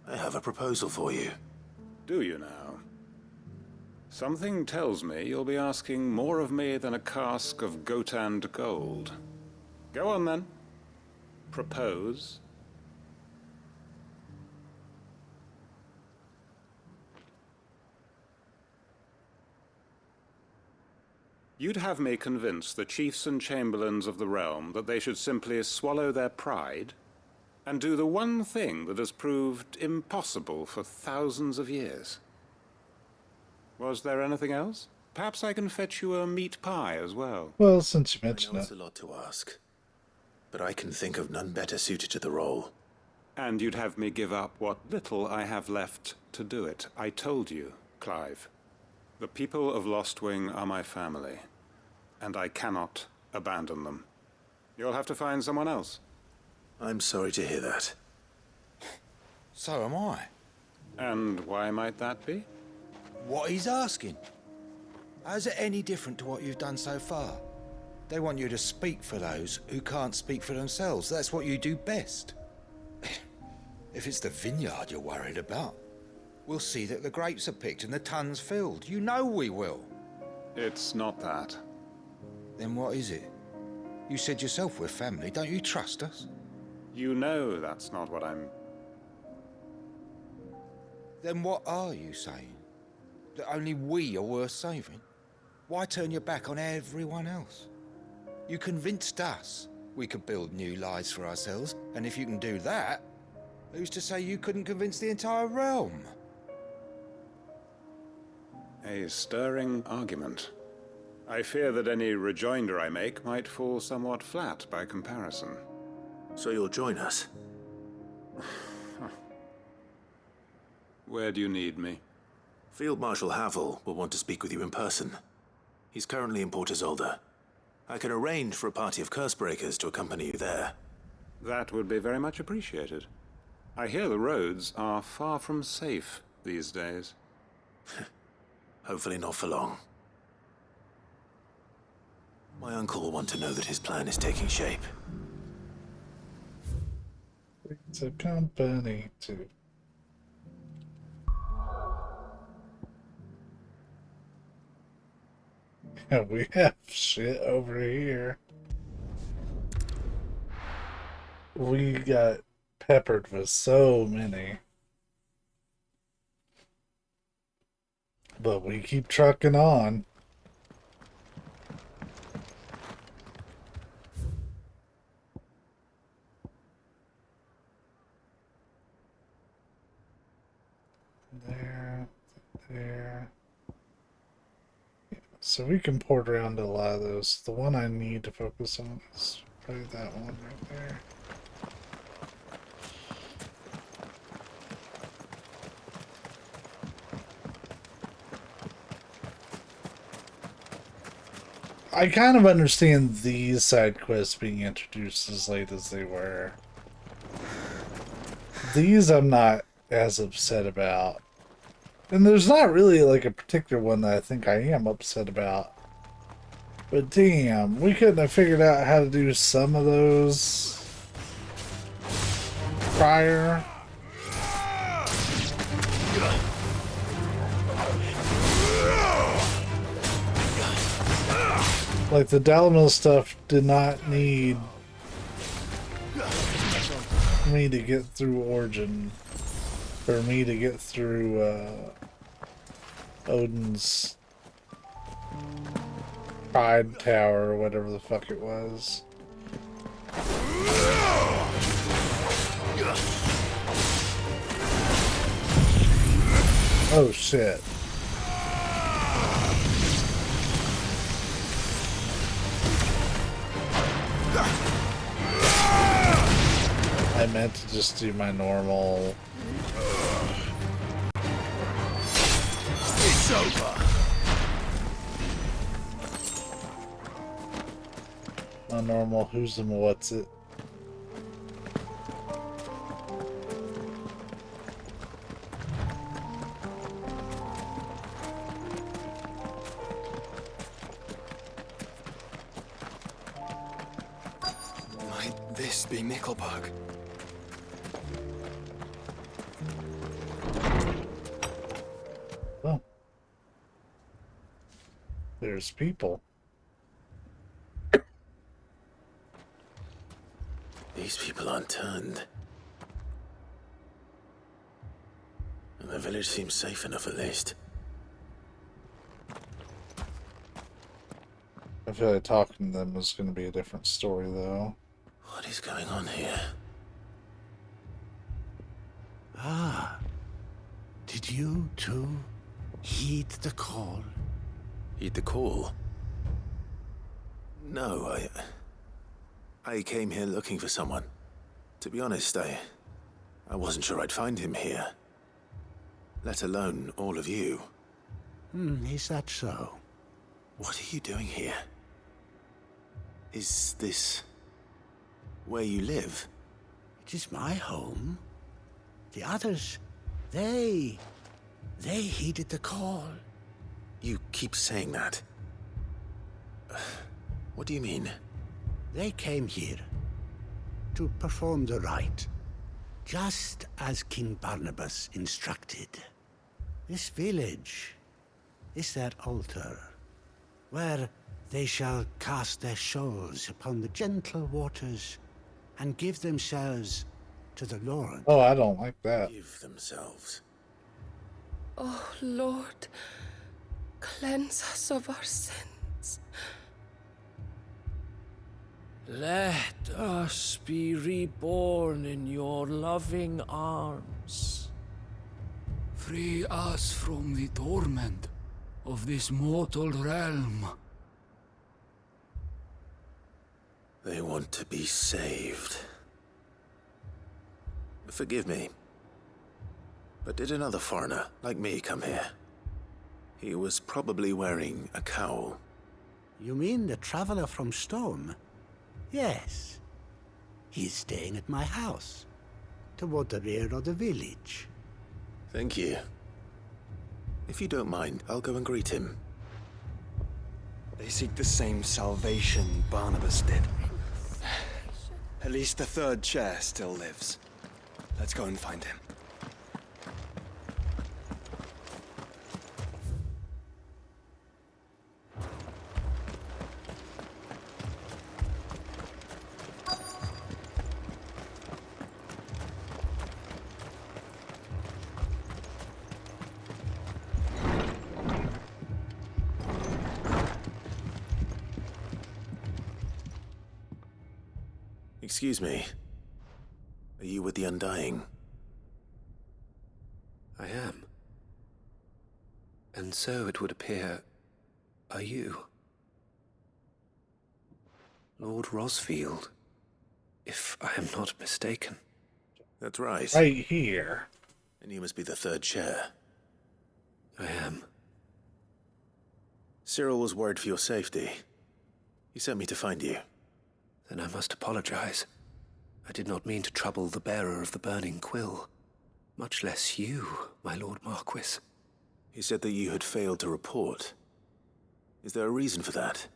I have a proposal for you. Do you now? Something tells me you'll be asking more of me than a cask of Gotand gold. Go on then. Propose, You'd have me convince the chiefs and chamberlains of the realm that they should simply swallow their pride and do the one thing that has proved impossible for thousands of years. Was there anything else? Perhaps I can fetch you a meat pie as well. Well, since you I mentioned know it. it's a lot to ask, but I can think of none better suited to the role. And you'd have me give up what little I have left to do it. I told you, Clive. The people of Lostwing are my family, and I cannot abandon them. You'll have to find someone else. I'm sorry to hear that. So am I. And why might that be? What he's asking. How's it any different to what you've done so far? They want you to speak for those who can't speak for themselves. That's what you do best. If it's the vineyard you're worried about, we'll see that the grapes are picked and the tons filled. You know we will. It's not that. Then what is it? You said yourself we're family. Don't you trust us? You know that's not what I'm... Then what are you saying? That only we are worth saving? Why turn your back on everyone else? You convinced us we could build new lives for ourselves, and if you can do that, who's to say you couldn't convince the entire realm? A stirring argument. I fear that any rejoinder I make might fall somewhat flat by comparison. So you'll join us? Where do you need me? Field Marshal Havel will want to speak with you in person. He's currently in Port Isolde. I can arrange for a party of Cursebreakers to accompany you there. That would be very much appreciated. I hear the roads are far from safe these days. Hopefully not for long. My uncle will want to know that his plan is taking shape. It's a company too. Yeah, we have shit over here. We got peppered with so many. But we keep trucking on. There. Yeah, so we can port around to a lot of those. The one I need to focus on is probably that one right there. I kind of understand these side quests being introduced as late as they were. These I'm not as upset about. And there's not really like a particular one that I think I am upset about. But damn, we couldn't have figured out how to do some of those prior. Like the Dalamil stuff did not need me to get through Origin, for me to get through Odin's Pride Tower or whatever the fuck it was. Oh shit. I meant to just do my normal. It's over. My normal who's and what's it. Might this be Nickelbug? Oh. There's people. These people aren't turned. And the village seems safe enough at least. feel like talking to them is going to be a different story, though. What is going on here? Ah, did you too heed the call? Heed the call? No, I came here looking for someone. To be honest, I wasn't sure I'd find him here. Let alone all of you. Is that so? What are you doing here? Is this where you live? It is my home. The others, they heeded the call. You keep saying that. What do you mean? They came here to perform the rite, just as King Barnabas instructed. This village is their altar, where they shall cast their souls upon the gentle waters and give themselves to the Lord. Oh, I don't like that. Give themselves. Oh, Lord, cleanse us of our sins. Let us be reborn in your loving arms. Free us from the torment of this mortal realm. They want to be saved. Forgive me, but did another foreigner like me come here? He was probably wearing a cowl. You mean the traveler from Stone? Yes. He's staying at my house, toward the rear of the village. Thank you. If you don't mind, I'll go and greet him. They seek the same salvation Barnabas did. At least the third chair still lives. Let's go and find him. Excuse me. Are you with the Undying? I am. And so it would appear, are you? Lord Rosfield, if I am not mistaken. That's right. Right here. And you must be the third chair. I am. Cyril was worried for your safety. He sent me to find you. Then I must apologize. I did not mean to trouble the bearer of the burning quill. Much less you, my Lord Marquis. He said that you had failed to report. Is there a reason for that?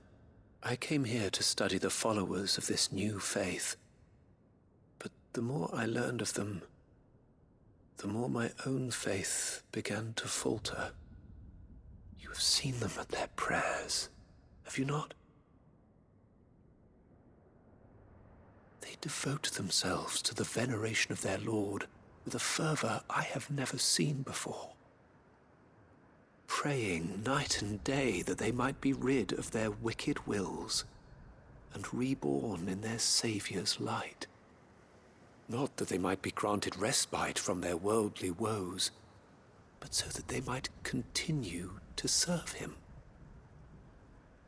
I came here to study the followers of this new faith. But the more I learned of them, the more my own faith began to falter. You have seen them at their prayers, have you not? They devote themselves to the veneration of their Lord with a fervor I have never seen before. Praying night and day that they might be rid of their wicked wills and reborn in their Saviour's light. Not that they might be granted respite from their worldly woes, but so that they might continue to serve him.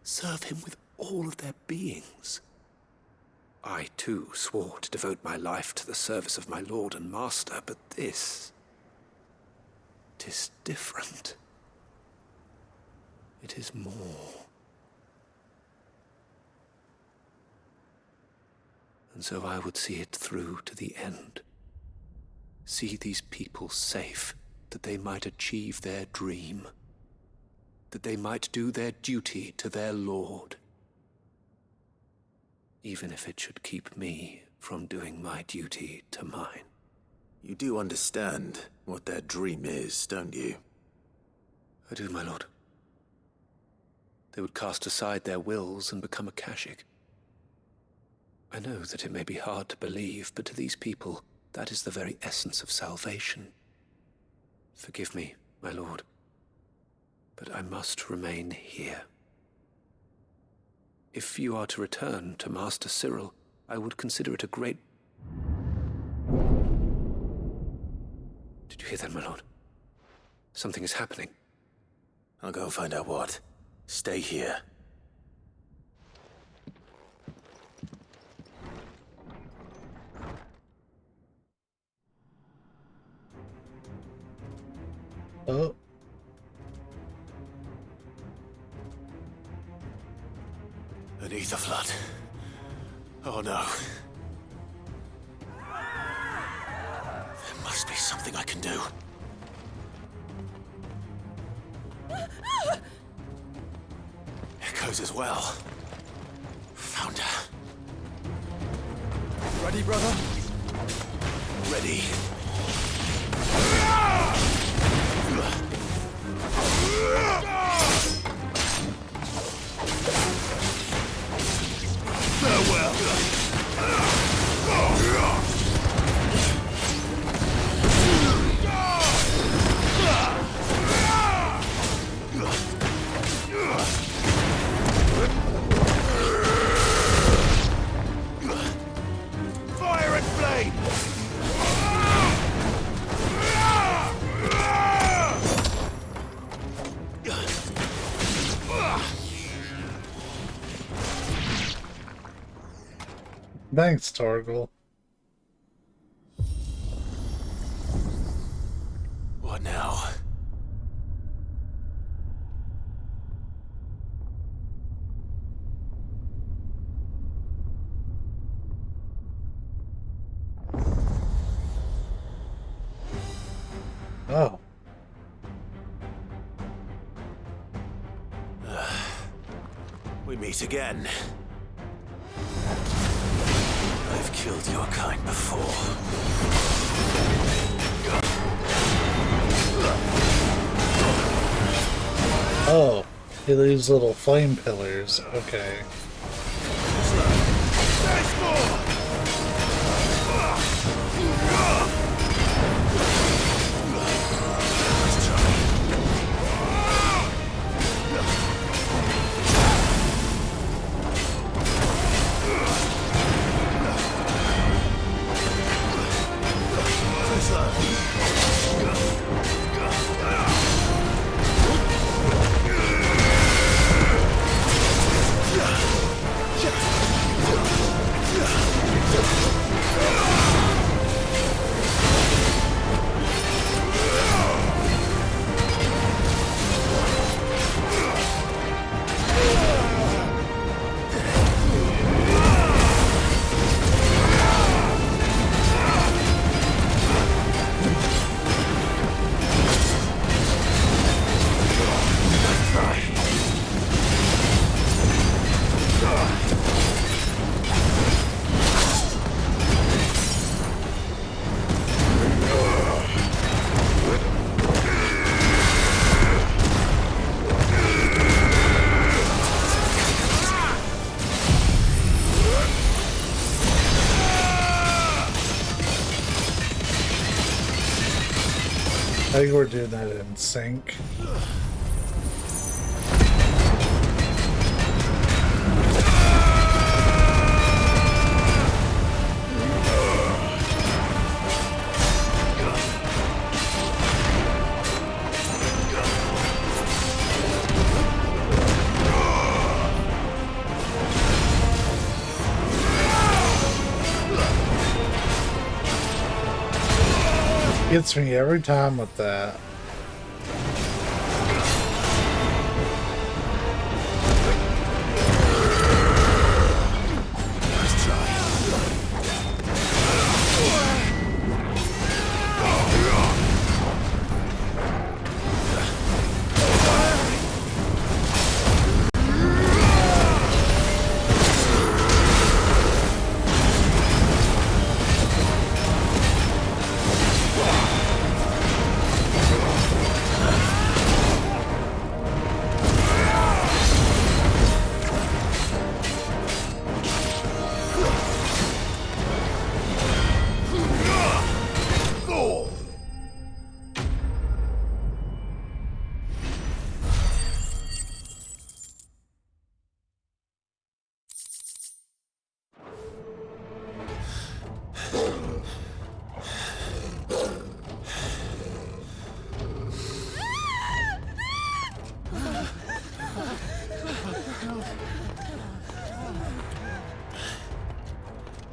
Serve him with all of their beings. I, too, swore to devote my life to the service of my Lord and Master, but this... 'tis different. It is more. And so I would see it through to the end. See these people safe, that they might achieve their dream. That they might do their duty to their Lord. Even if it should keep me from doing my duty to mine. You do understand what their dream is, don't you? I do, my lord. They would cast aside their wills and become a Kashik. I know that it may be hard to believe, but to these people, that is the very essence of salvation. Forgive me, my lord, but I must remain here. If you are to return to Master Cyril, I would consider it a great... Did you hear that, my lord? Something is happening. I'll go and find out what. Stay here. Oh. An ether flood. Oh no. There must be something I can do. Echoes as well. Found her. Ready, brother? Ready. Fire and flame! Thanks, Torgal. What now? Oh. We meet again. I've killed your kind before. Oh, he leaves little flame pillars. Okay. I think we're doing that in sync. Gets me every time with that.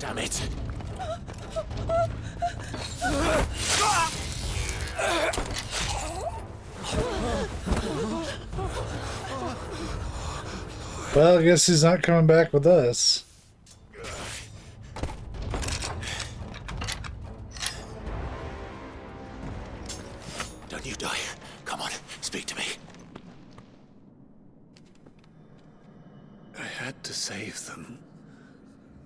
Damn it! Well, I guess he's not coming back with us. Don't you die. Come on, speak to me. I had to save them,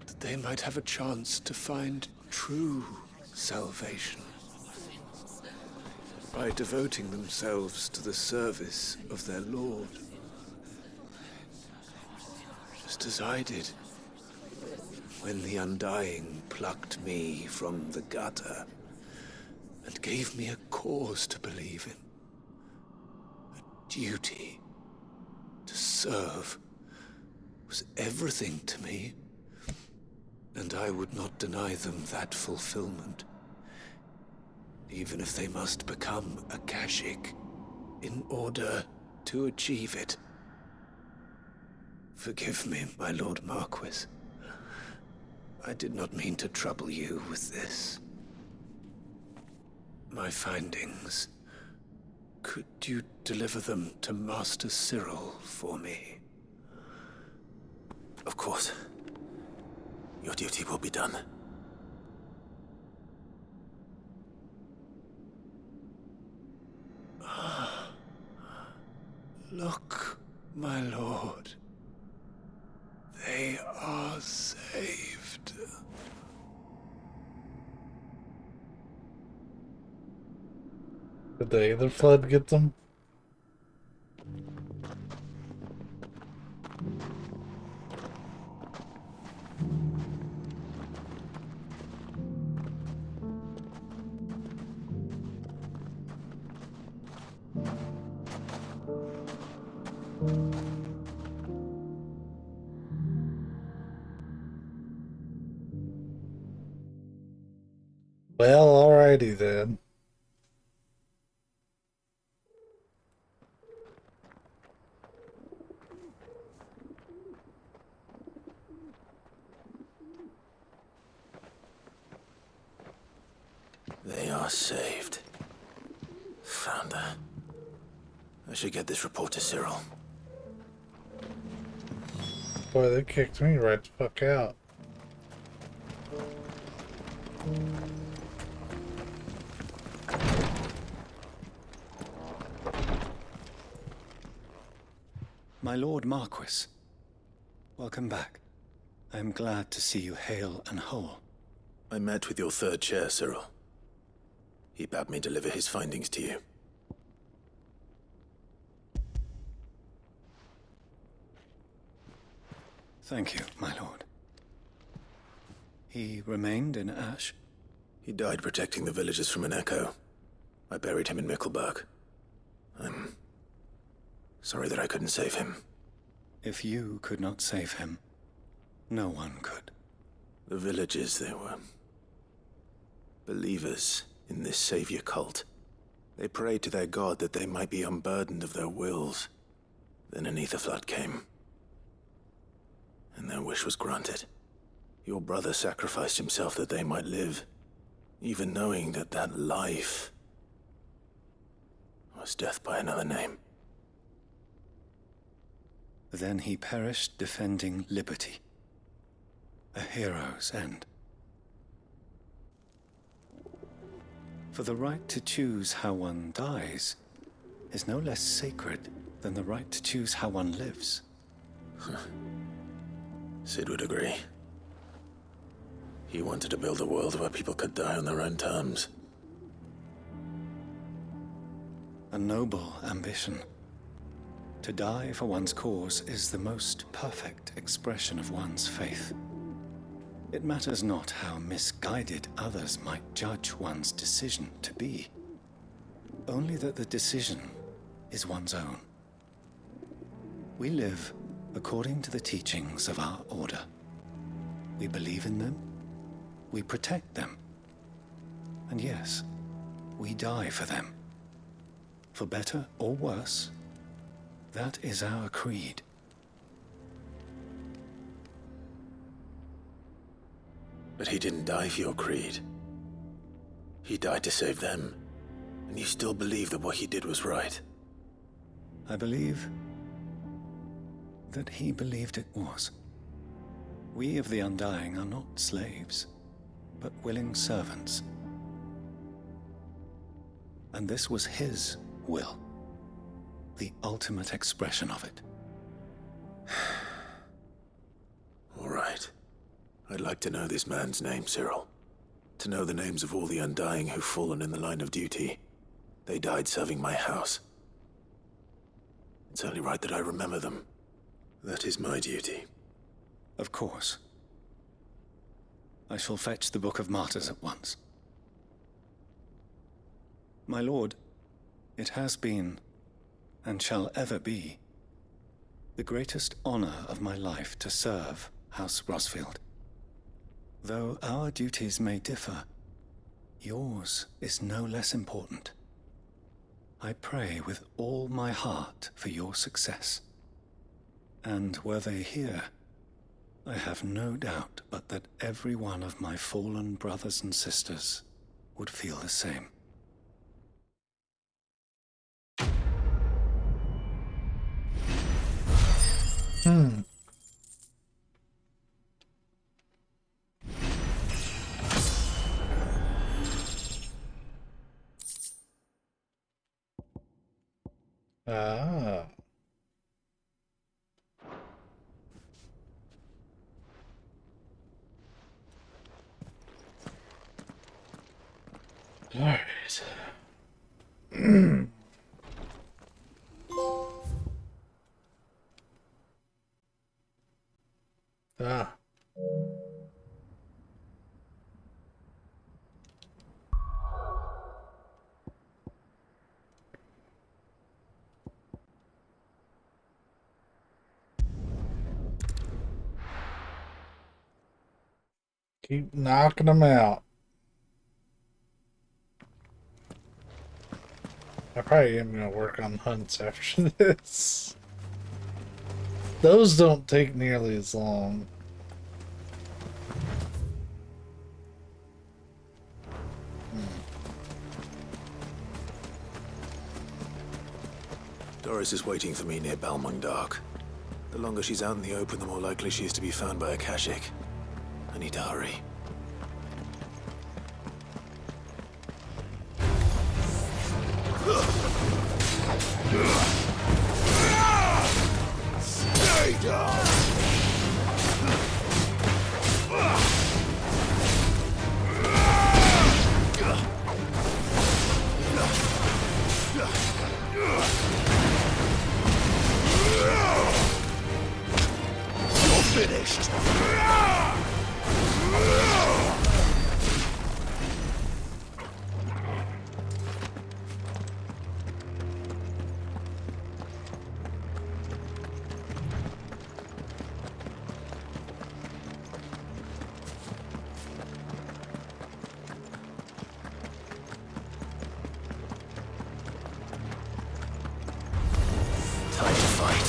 that they might have a chance to find true salvation. By devoting themselves to the service of their Lord. Just as I did, when the Undying plucked me from the gutter and gave me a cause to believe in. A duty to serve was everything to me, and I would not deny them that fulfillment, even if they must become a Kashik in order to achieve it. Forgive me, my Lord Marquis. I did not mean to trouble you with this. My findings. Could you deliver them to Master Cyril for me? Of course. Your duty will be done. Look, my lord. They are saved. Did the Aether Flood get them? Well, alrighty then. They are saved. Found her. I should get this report to Cyril. Boy, they kicked me right the fuck out. My Lord Marquis, welcome back. I am glad to see you hale and whole. I met with your third chair, Cyril. He bade me deliver his findings to you. Thank you, my lord. He remained in Ash? He died protecting the villagers from an echo. I buried him in Mickelberg. I'm sorry that I couldn't save him. If you could not save him, no one could. The villagers, they were believers in this savior cult. They prayed to their god that they might be unburdened of their wills. Then an ether flood came, and their wish was granted. Your brother sacrificed himself that they might live, even knowing that that life was death by another name. Then he perished defending liberty. A hero's end. For the right to choose how one dies is no less sacred than the right to choose how one lives. Sid would agree. He wanted to build a world where people could die on their own terms. A noble ambition. To die for one's cause is the most perfect expression of one's faith. It matters not how misguided others might judge one's decision to be. Only that the decision is one's own. We live according to the teachings of our order. We believe in them, we protect them, and yes, we die for them. For better or worse, that is our creed. But he didn't die for your creed. He died to save them. And you still believe that what he did was right? I believe that he believed it was. We of the Undying are not slaves, but willing servants. And this was his will, the ultimate expression of it. All right. I'd like to know this man's name, Cyril. To know the names of all the Undying who've fallen in the line of duty. They died serving my house. It's only right that I remember them. That is my duty. Of course. I shall fetch the Book of Martyrs at once. My lord, it has been, and shall ever be, the greatest honor of my life to serve House Rosfield. Though our duties may differ, yours is no less important. I pray with all my heart for your success. And were they here, I have no doubt but that every one of my fallen brothers and sisters would feel the same. Ah. All right. Ah. Keep knocking them out. I probably am going to work on hunts after this. Those don't take nearly as long. Doris is waiting for me near Balmung Dark. The longer she's out in the open, the more likely she is to be found by a Kashik. I need to hurry. Stay down! You're finished! Time to fight.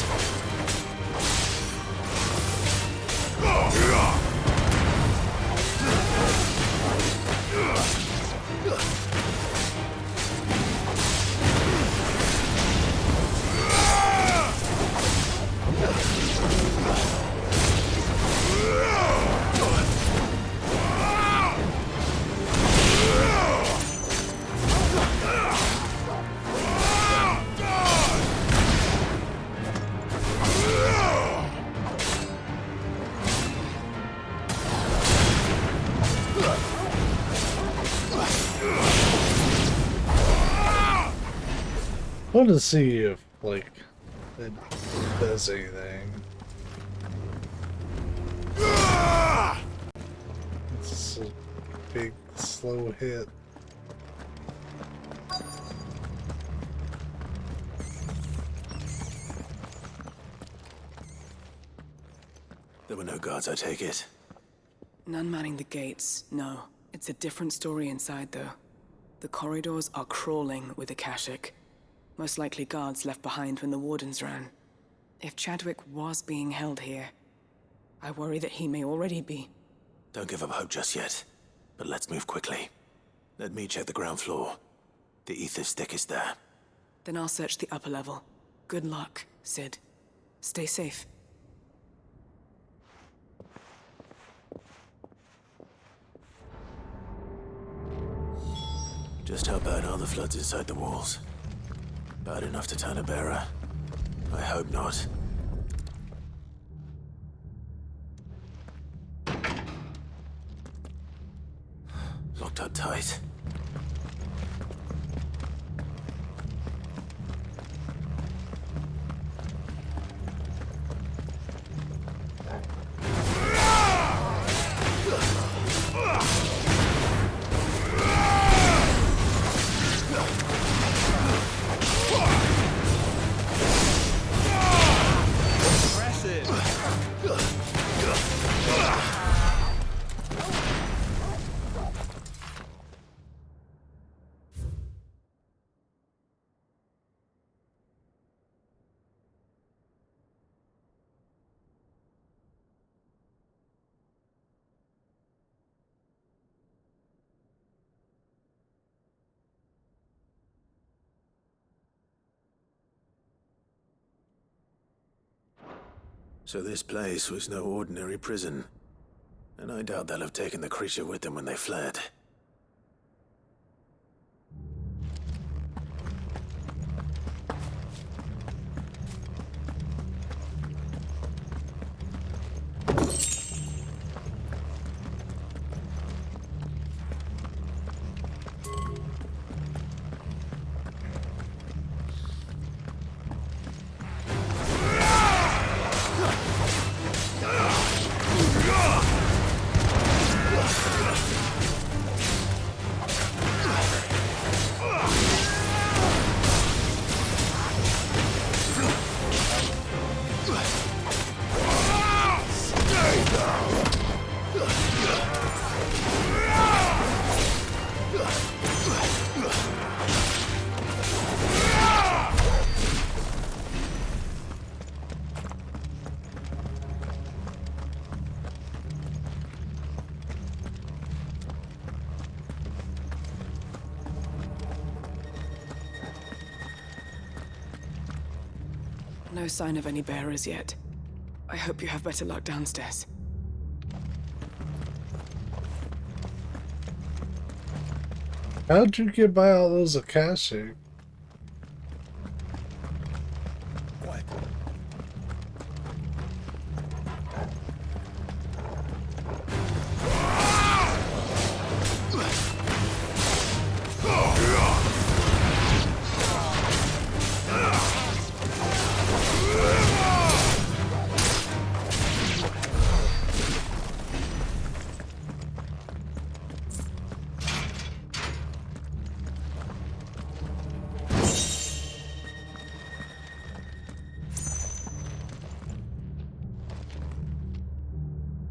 I want to see if, like, it does anything. It's a big, slow hit. There were no guards, I take it. None manning the gates, no. It's a different story inside, though. The corridors are crawling with Akashic. Most likely guards left behind when the Wardens ran. If Chadwick was being held here, I worry that he may already be. Don't give up hope just yet, but let's move quickly. Let me check the ground floor. The ether's thickest there. Then I'll search the upper level. Good luck, Sid. Stay safe. Just how bad are the floods inside the walls? Bad enough to turn a bearer? I hope not. Locked up tight. So this place was no ordinary prison. And I doubt they'll have taken the creature with them when they fled. No sign of any bearers yet. I hope you have better luck downstairs. How'd you get by all those Akashic?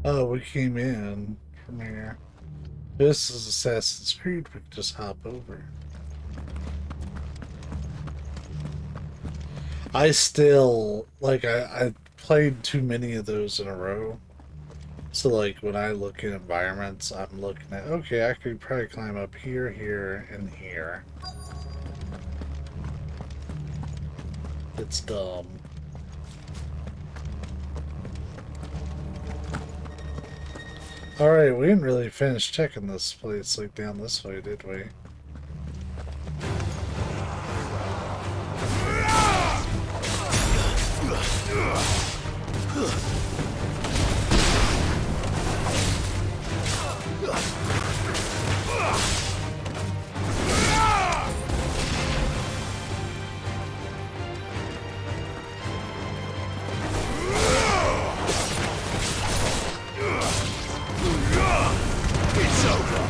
Oh, we came in from here. This is Assassin's Creed, we can just hop over. I still, like, I played too many of those in a row. So, like, when I look at environments, I'm looking at, okay, I could probably climb up here, here, and here. It's dumb. Alright, we didn't really finish checking this place, like, down this way, did we? It's over.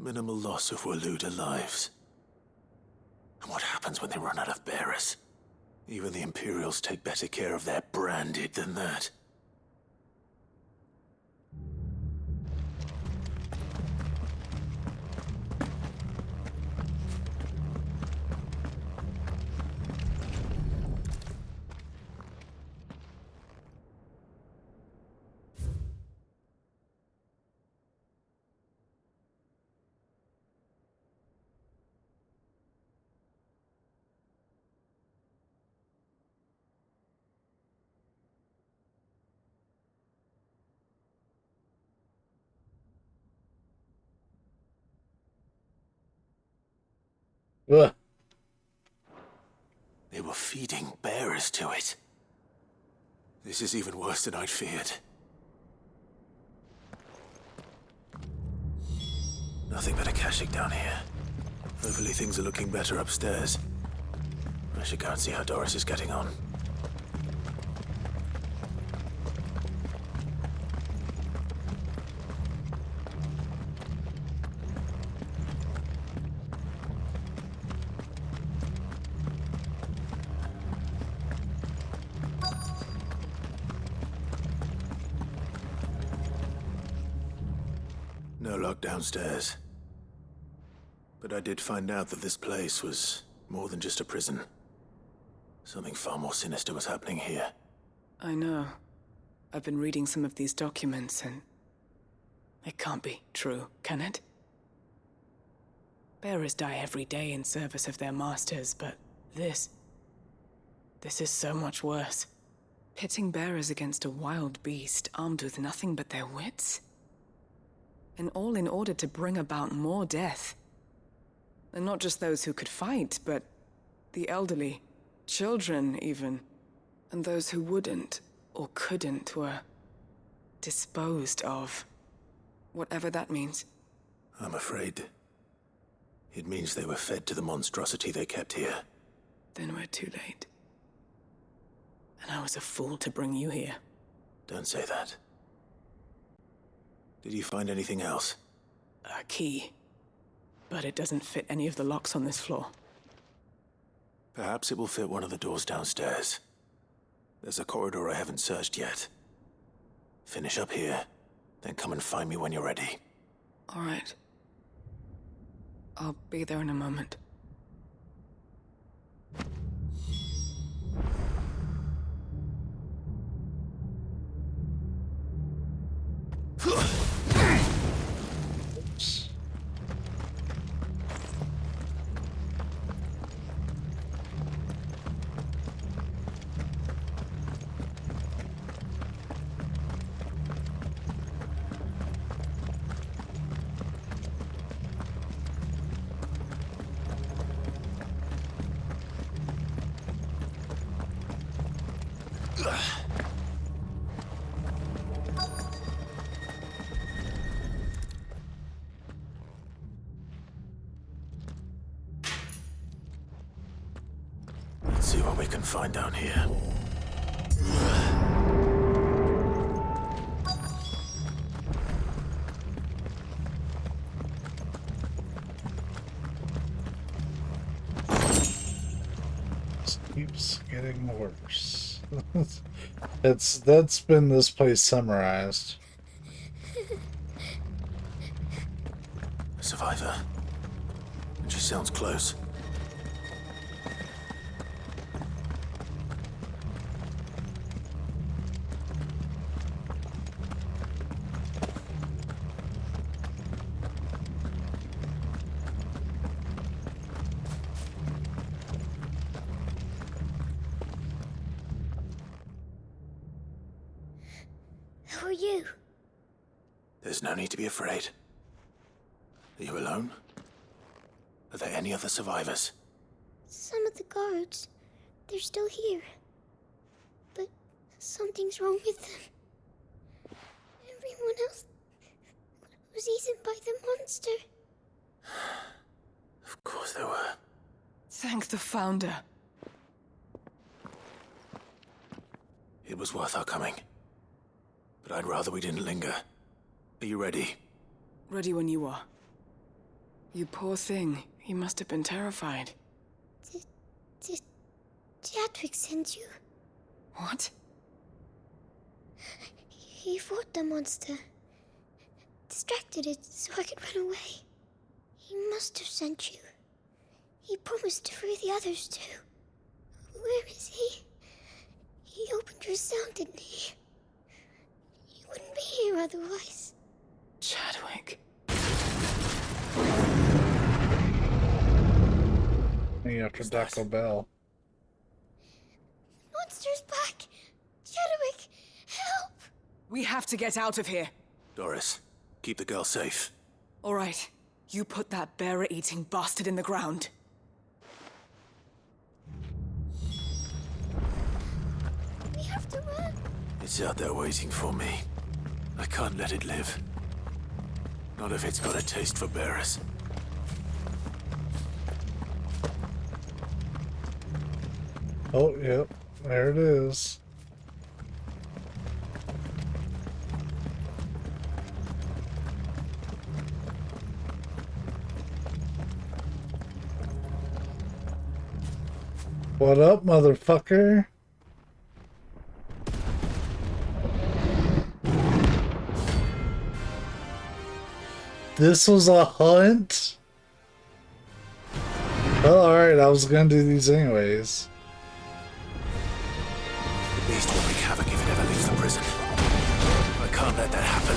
Minimal loss of Waluda lives. And what happens when they run out of bearers? Even the Imperials take better care of their branded than that. Ugh. They were feeding bearers to it. This is even worse than I'd feared. Nothing but a Akashic down here. Hopefully things are looking better upstairs. I should go and see how Doris is getting on. No lock downstairs. But I did find out that this place was more than just a prison. Something far more sinister was happening here. I know. I've been reading some of these documents and... it can't be true, can it? Bearers die every day in service of their masters, but this is so much worse. Pitting bearers against a wild beast armed with nothing but their wits? And all in order to bring about more death. And not just those who could fight, but the elderly, children even. And those who wouldn't or couldn't were disposed of. Whatever that means. I'm afraid it means they were fed to the monstrosity they kept here. Then we're too late. And I was a fool to bring you here. Don't say that. Did you find anything else? A key. But it doesn't fit any of the locks on this floor. Perhaps it will fit one of the doors downstairs. There's a corridor I haven't searched yet. Finish up here, then come and find me when you're ready. All right. I'll be there in a moment. Let's see what we can find down here. This keeps getting worse. That's been this place summarized. A survivor. She sounds close. Who are you? There's no need to be afraid. Are you alone? Are there any other survivors? Some of the guards. They're still here. But something's wrong with them. Everyone else was eaten by the monster. Of course there were. Thank the Founder. It was worth our coming. But I'd rather we didn't linger. Are you ready? Ready when you are. You poor thing. He must have been terrified. Did Chadwick send you? What? He fought the monster. Distracted it so I could run away. He must have sent you. He promised to free the others too. Where is he? He opened your cell, didn't he? You wouldn't be here otherwise. Chadwick. Me after Taco Bell. Monster's back! Chadwick, help! We have to get out of here. Doris, keep the girl safe. All right. You put that bearer-eating bastard in the ground. We have to run. It's out there waiting for me. I can't let it live. Not if it's got a taste for bearers. Oh, yep. There it is. What up, motherfucker? This was a hunt? Well, alright, I was gonna do these anyways. The beast will wreak havoc if it ever leaves the prison. I can't let that happen.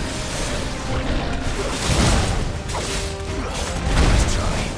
Let's try.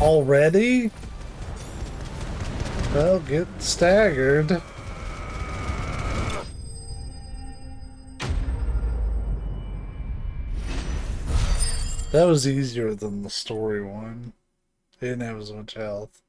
Already? Well, get staggered. That was easier than the story one. They didn't have as much health.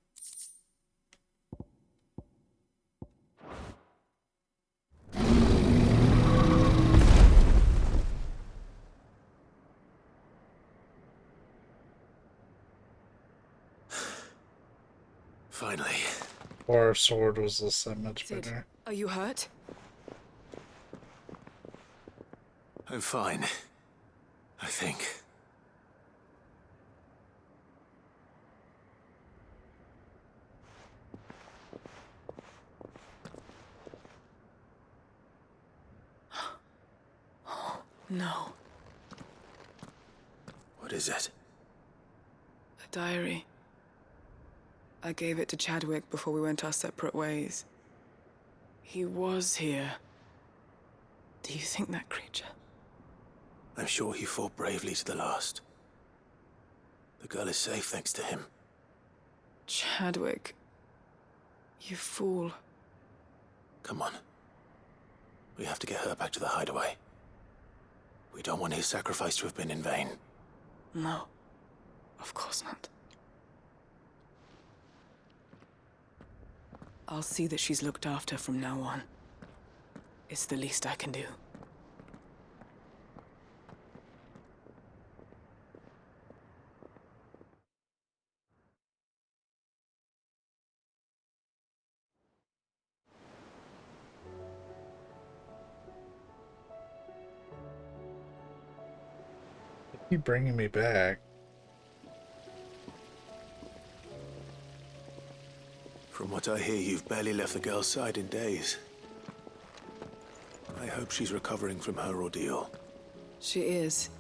Finally. Our sword was so much Sid, better. are you hurt? I'm fine. I think. No. What is it? A diary. I gave it to Chadwick before we went our separate ways. He was here. Do you think that creature? I'm sure he fought bravely to the last. The girl is safe thanks to him. Chadwick. You fool. Come on. We have to get her back to the hideaway. We don't want his sacrifice to have been in vain. No. Of course not. I'll see that she's looked after from now on. It's the least I can do. Keep bringing me back. From what I hear, you've barely left the girl's side in days. I hope she's recovering from her ordeal. She is.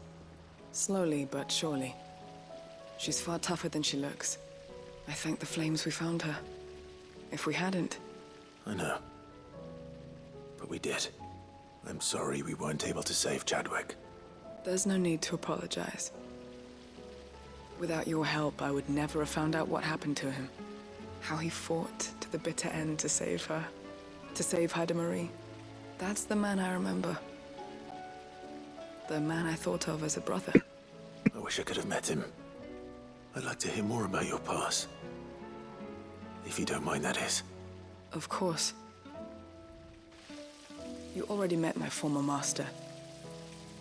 Slowly but surely. She's far tougher than she looks. I thank the flames we found her. If we hadn't... I know. But we did. I'm sorry we weren't able to save Chadwick. There's no need to apologize. Without your help, I would never have found out what happened to him. How he fought to the bitter end to save her. To save Haida Marie. That's the man I remember. The man I thought of as a brother. I wish I could have met him. I'd like to hear more about your past. If you don't mind, that is. Of course. You already met my former master.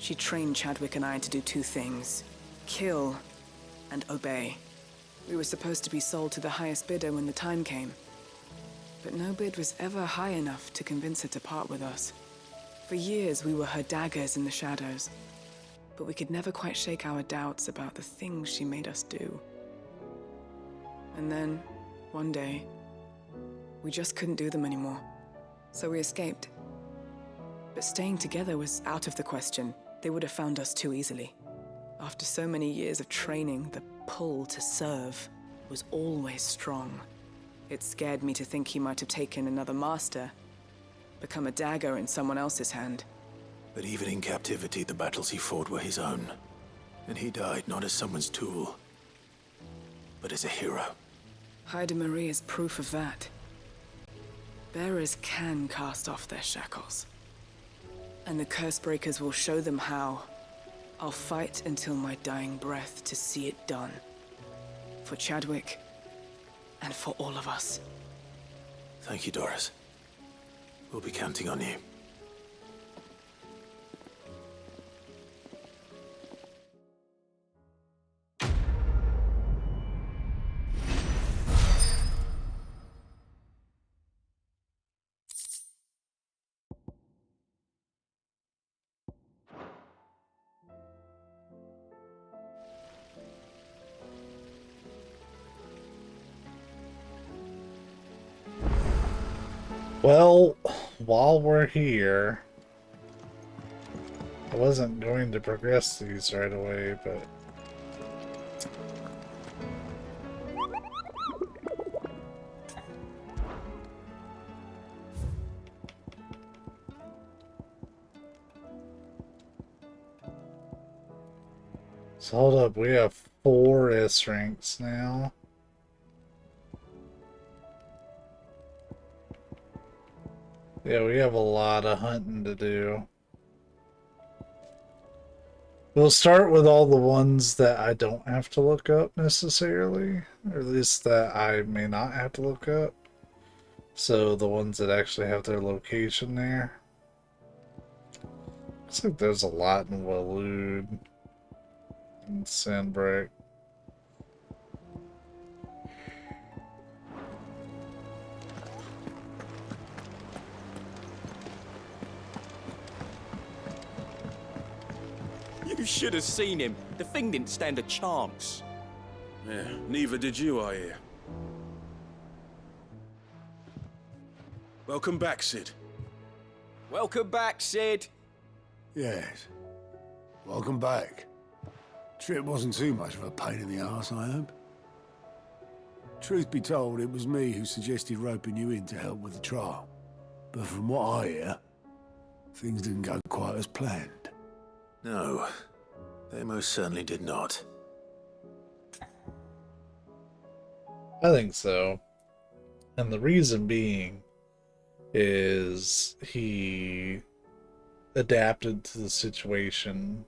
She trained Chadwick and I to do two things. Kill and obey. We were supposed to be sold to the highest bidder when the time came. But no bid was ever high enough to convince her to part with us. For years, we were her daggers in the shadows. But we could never quite shake our doubts about the things she made us do. And then, one day, we just couldn't do them anymore. So we escaped. But staying together was out of the question. They would have found us too easily. After so many years of training, the pull to serve was always strong. It scared me to think he might have taken another master, become a dagger in someone else's hand. But even in captivity, the battles he fought were his own. And he died not as someone's tool, but as a hero. Haida Marie is proof of that. Bearers can cast off their shackles. And the Cursebreakers will show them how. I'll fight until my dying breath to see it done. For Chadwick, and for all of us. Thank you, Doris. We'll be counting on you. Well, while we're here, I wasn't going to progress these right away, but... So hold up, we have 4 S ranks now. Yeah, we have a lot of hunting to do. We'll start with all the ones that I don't have to look up necessarily, or at least that I may not have to look up. So the ones that actually have their location there. Looks like there's a lot in Waloed and Sandbreak. You should have seen him. The thing didn't stand a chance. Yeah, neither did you, I hear. Welcome back, Sid. Welcome back, Sid. Yes. Welcome back. Trip wasn't too much of a pain in the arse, I hope. Truth be told, it was me who suggested roping you in to help with the trial. But from what I hear, things didn't go quite as planned. No, they most certainly did not. I think so. And the reason being is he adapted to the situation.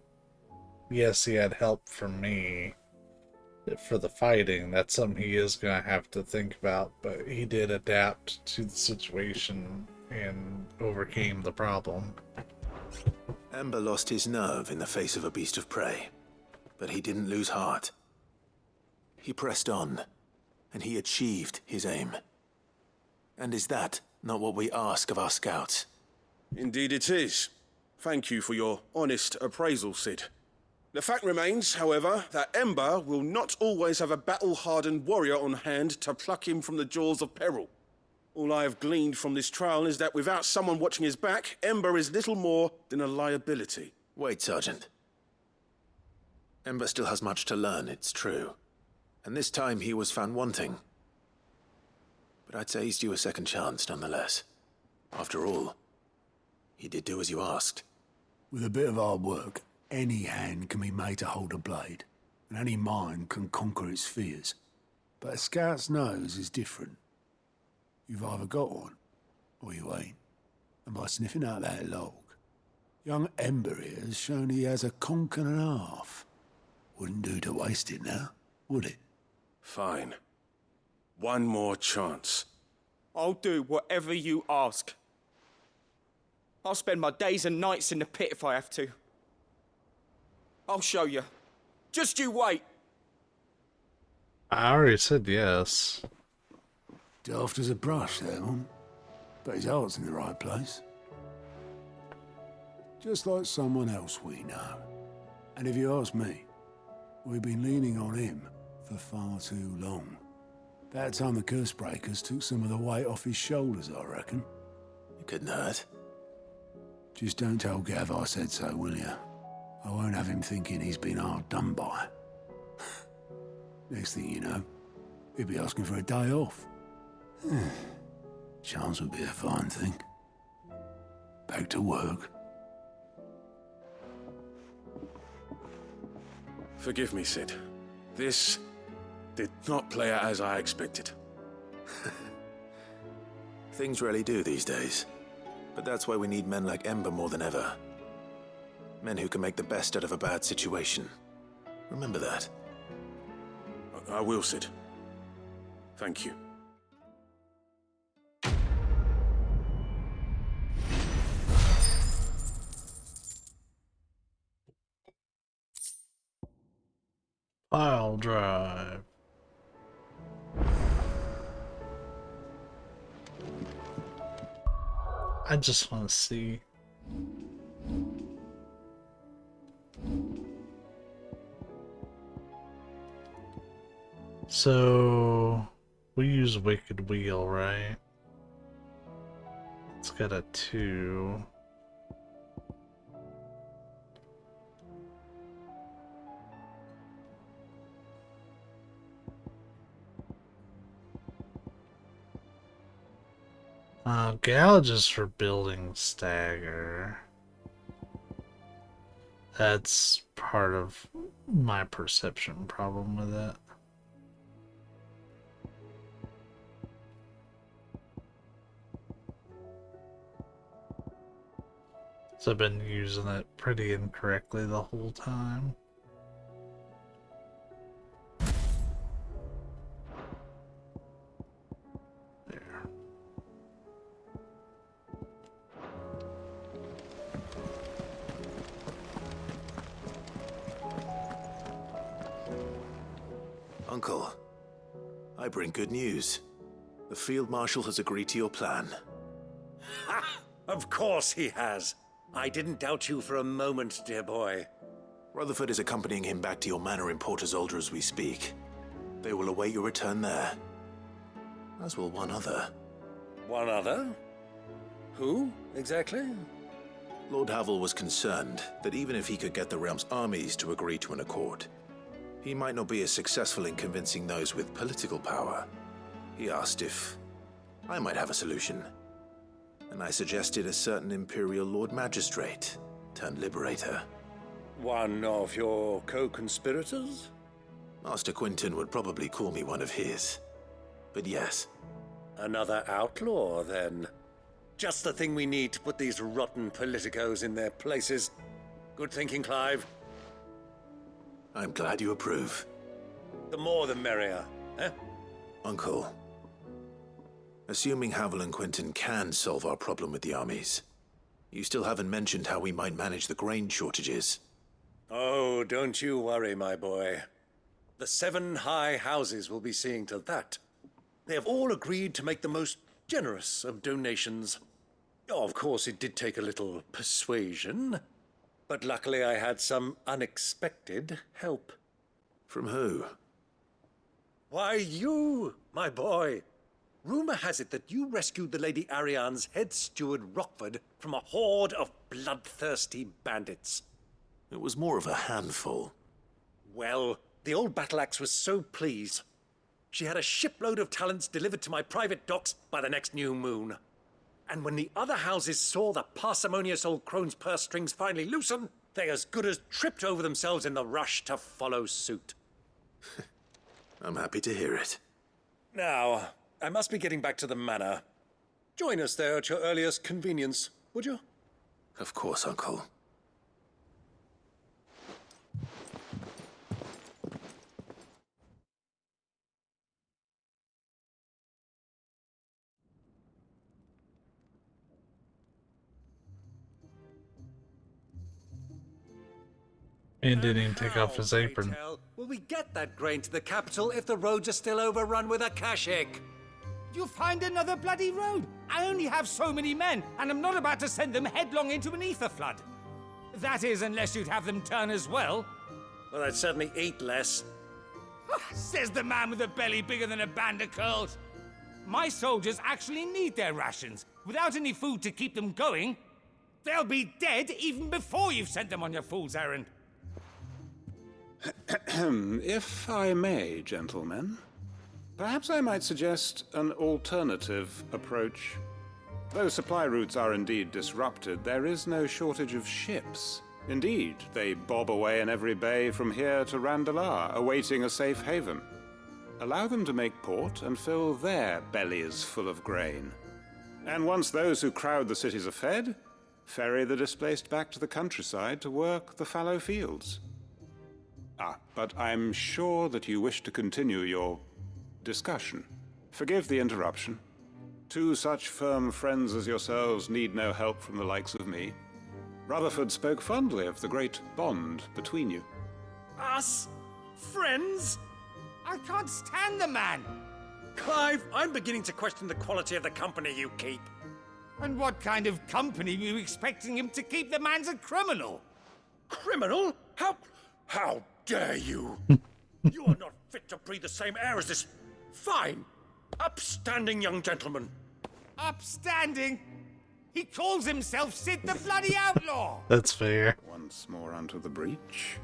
Yes, he had help from me for the fighting. That's something he is going to have to think about, but he did adapt to the situation and overcame the problem. Ember lost his nerve in the face of a beast of prey, but he didn't lose heart. He pressed on, and he achieved his aim. And is that not what we ask of our scouts? Indeed it is. Thank you for your honest appraisal, Sid. The fact remains, however, that Ember will not always have a battle-hardened warrior on hand to pluck him from the jaws of peril. All I have gleaned from this trial is that without someone watching his back, Ember is little more than a liability. Wait, Sergeant. Ember still has much to learn, it's true. And this time he was found wanting. But I'd say he's due a second chance, nonetheless. After all, he did do as you asked. With a bit of hard work, any hand can be made to hold a blade, and any mind can conquer its fears. But a scout's nose is different. You've either got one, or you ain't. And by sniffing out that log, young Ember here has shown he has a conch and a half. Wouldn't do to waste it now, would it? Fine. One more chance. I'll do whatever you ask. I'll spend my days and nights in the pit if I have to. I'll show you. Just you wait. I already said yes. Daft as a brush, that one. But his heart's in the right place. Just like someone else we know. And if you ask me, we've been leaning on him for far too long. That time the curse breakers took some of the weight off his shoulders, I reckon. It couldn't hurt. Just don't tell Gav I said so, will you? I won't have him thinking he's been hard done by. Next thing you know, he'll be asking for a day off. Chance would be a fine thing. Back to work. Forgive me, Sid. This did not play out as I expected. Things really do these days. But that's why we need men like Ember more than ever. Men who can make the best out of a bad situation. Remember that. I will, Sid. Thank you. File drive. I just want to see. So we use Wicked Wheel, right? It's got a 2. Gouge is for building stagger. That's part of my perception problem with it. So I've been using it pretty incorrectly the whole time. Uncle, I bring good news. The Field Marshal has agreed to your plan. Ha! Of course he has. I didn't doubt you for a moment, dear boy. Rutherford is accompanying him back to your manor in Port Isolde as we speak. They will await your return there. As will one other. One other? Who, exactly? Lord Havel was concerned that even if he could get the realm's armies to agree to an accord, he might not be as successful in convincing those with political power. He asked if I might have a solution, and I suggested a certain Imperial Lord Magistrate turned Liberator. One of your co-conspirators? Master Quinton would probably call me one of his, but yes. Another outlaw, then. Just the thing we need to put these rotten politicos in their places. Good thinking, Clive. I'm glad you approve. The more the merrier, eh? Uncle, assuming Havel and Quinton can solve our problem with the armies, you still haven't mentioned how we might manage the grain shortages. Oh, don't you worry, my boy. The 7 high houses will be seeing to that. They have all agreed to make the most generous of donations. Oh, of course, it did take a little persuasion, but luckily I had some unexpected help. From who? Why, you, my boy. Rumor has it that you rescued the Lady Ariane's head steward Rockford from a horde of bloodthirsty bandits. It was more of a handful. Well, the old battle axe was so pleased. She had a shipload of talents delivered to my private docks by the next new moon. And when the other houses saw the parsimonious old crone's purse strings finally loosen, they as good as tripped over themselves in the rush to follow suit. I'm happy to hear it. Now, I must be getting back to the manor. Join us there at your earliest convenience, would you? Of course, Uncle. And didn't even take off his apron. Will we get that grain to the capital if the roads are still overrun with Akashic? You find another bloody road. I only have so many men, and I'm not about to send them headlong into an ether flood. That is, unless you'd have them turn as well. Well, I'd certainly eat less. Says the man with a belly bigger than a band of curls. My soldiers actually need their rations. Without any food to keep them going, they'll be dead even before you've sent them on your fool's errand. If I may, gentlemen, perhaps I might suggest an alternative approach. Though supply routes are indeed disrupted, there is no shortage of ships. Indeed, they bob away in every bay from here to Randalar, awaiting a safe haven. Allow them to make port and fill their bellies full of grain. And once those who crowd the cities are fed, ferry the displaced back to the countryside to work the fallow fields. But I'm sure that you wish to continue your discussion. Forgive the interruption. 2 such firm friends as yourselves need no help from the likes of me. Rutherford spoke fondly of the great bond between you. Us? Friends? I can't stand the man! Clive, I'm beginning to question the quality of the company you keep. And what kind of company were you expecting him to keep? The man's a criminal! Criminal? How dare you? You are not fit to breathe the same air as this fine, upstanding young gentleman. Upstanding? He calls himself Sid the bloody outlaw! That's fair. Once more onto the breach.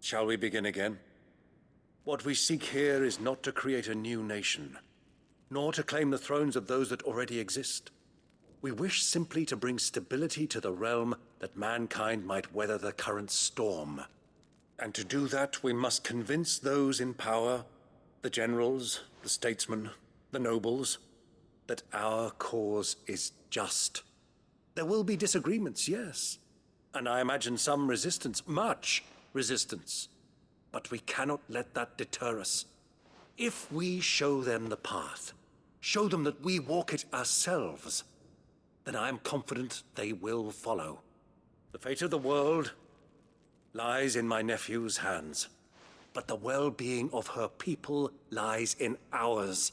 Shall we begin again? What we seek here is not to create a new nation, nor to claim the thrones of those that already exist. We wish simply to bring stability to the realm that mankind might weather the current storm. And to do that, we must convince those in power, the generals, the statesmen, the nobles, that our cause is just. There will be disagreements, yes, and I imagine some resistance, much resistance. But we cannot let that deter us. If we show them the path, show them that we walk it ourselves, then I am confident they will follow. The fate of the world lies in my nephew's hands, but the well-being of her people lies in ours.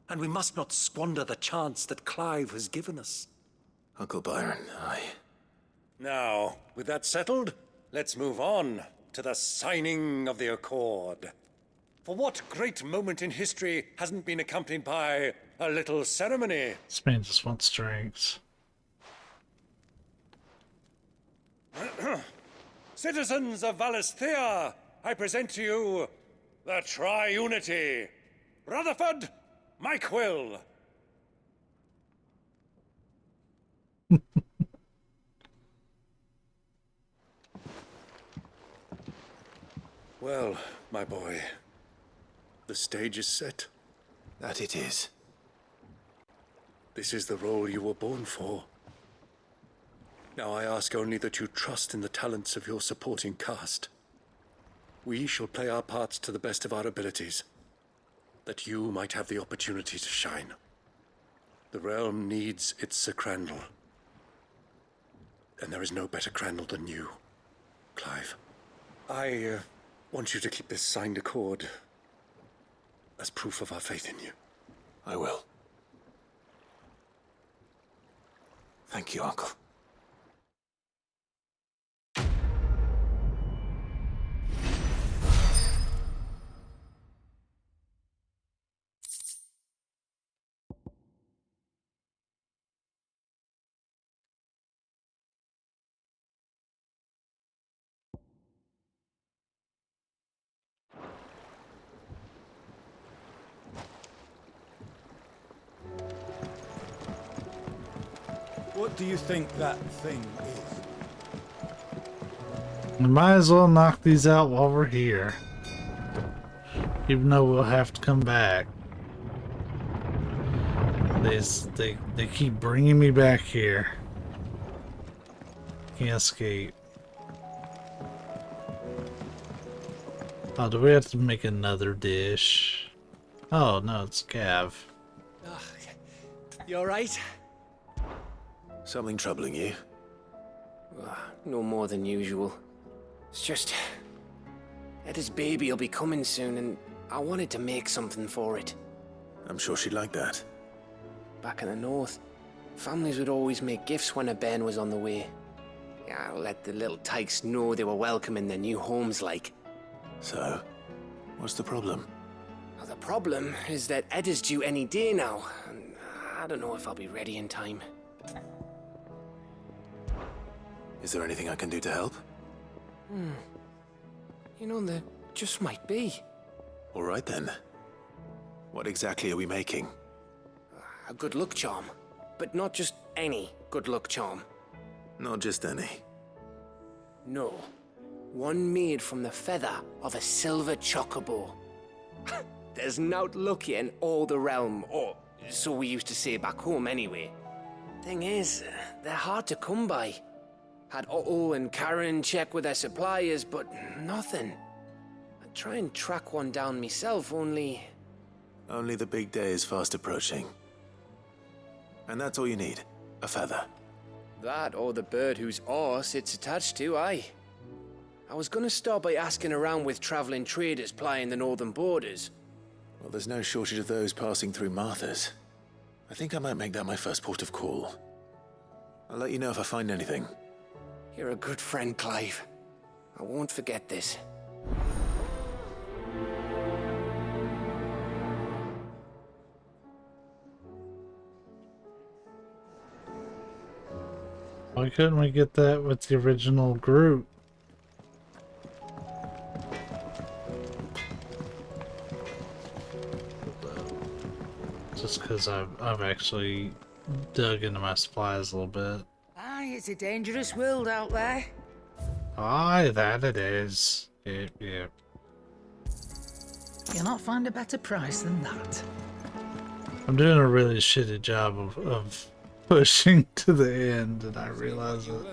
And we must not squander the chance that Clive has given us. Uncle Byron, Now, with that settled, let's move on to the signing of the Accord. For what great moment in history hasn't been accompanied by a little ceremony? This man just wants drinks. Citizens of Valisthea, I present to you the Triunity. Rutherford, Mike Will. Well, my boy, the stage is set. That it is. This is the role you were born for. Now I ask only that you trust in the talents of your supporting cast. We shall play our parts to the best of our abilities, that you might have the opportunity to shine. The realm needs its Sir Crandall. And there is no better Crandall than you, Clive. I want you to keep this signed accord as proof of our faith in you. I will. Thank you, Uncle. What do you think that thing is? We might as well knock these out while we're here. Even though we'll have to come back. They keep bringing me back here. Can't escape. Oh, do we have to make another dish? Oh, no, it's Cav. You alright? Something troubling you? No more than usual. It's just... Eda's baby will be coming soon, and I wanted to make something for it. I'm sure she'd like that. Back in the north, families would always make gifts when a bairn was on the way. Yeah, let the little tykes know they were welcome in their new homes, like. So, what's the problem? Well, the problem is that Eda's due any day now, and I don't know if I'll be ready in time. Is there anything I can do to help? You know, there just might be. All right then. What exactly are we making? A good luck charm. But not just any good luck charm. Not just any. No. One made from the feather of a silver chocobo. There's naught lucky in all the realm, or so we used to say back home anyway. Thing is, they're hard to come by. Had Otto and Karen check with their suppliers, but nothing. I'd try and track one down myself, only... Only the big day is fast approaching. And that's all you need, a feather. That or the bird whose horse it's attached to, aye. I was gonna start by asking around with traveling traders plying the northern borders. Well, there's no shortage of those passing through Martha's. I think I might make that my first port of call. I'll let you know if I find anything. You're a good friend, Clive. I won't forget this. Why couldn't we get that with the original group? Just because I've actually dug into my supplies a little bit. Aye, it's a dangerous world out there. Aye, that it is. Yeah. You'll not find a better price than that. I'm doing a really shitty job of pushing to the end, and I realize it.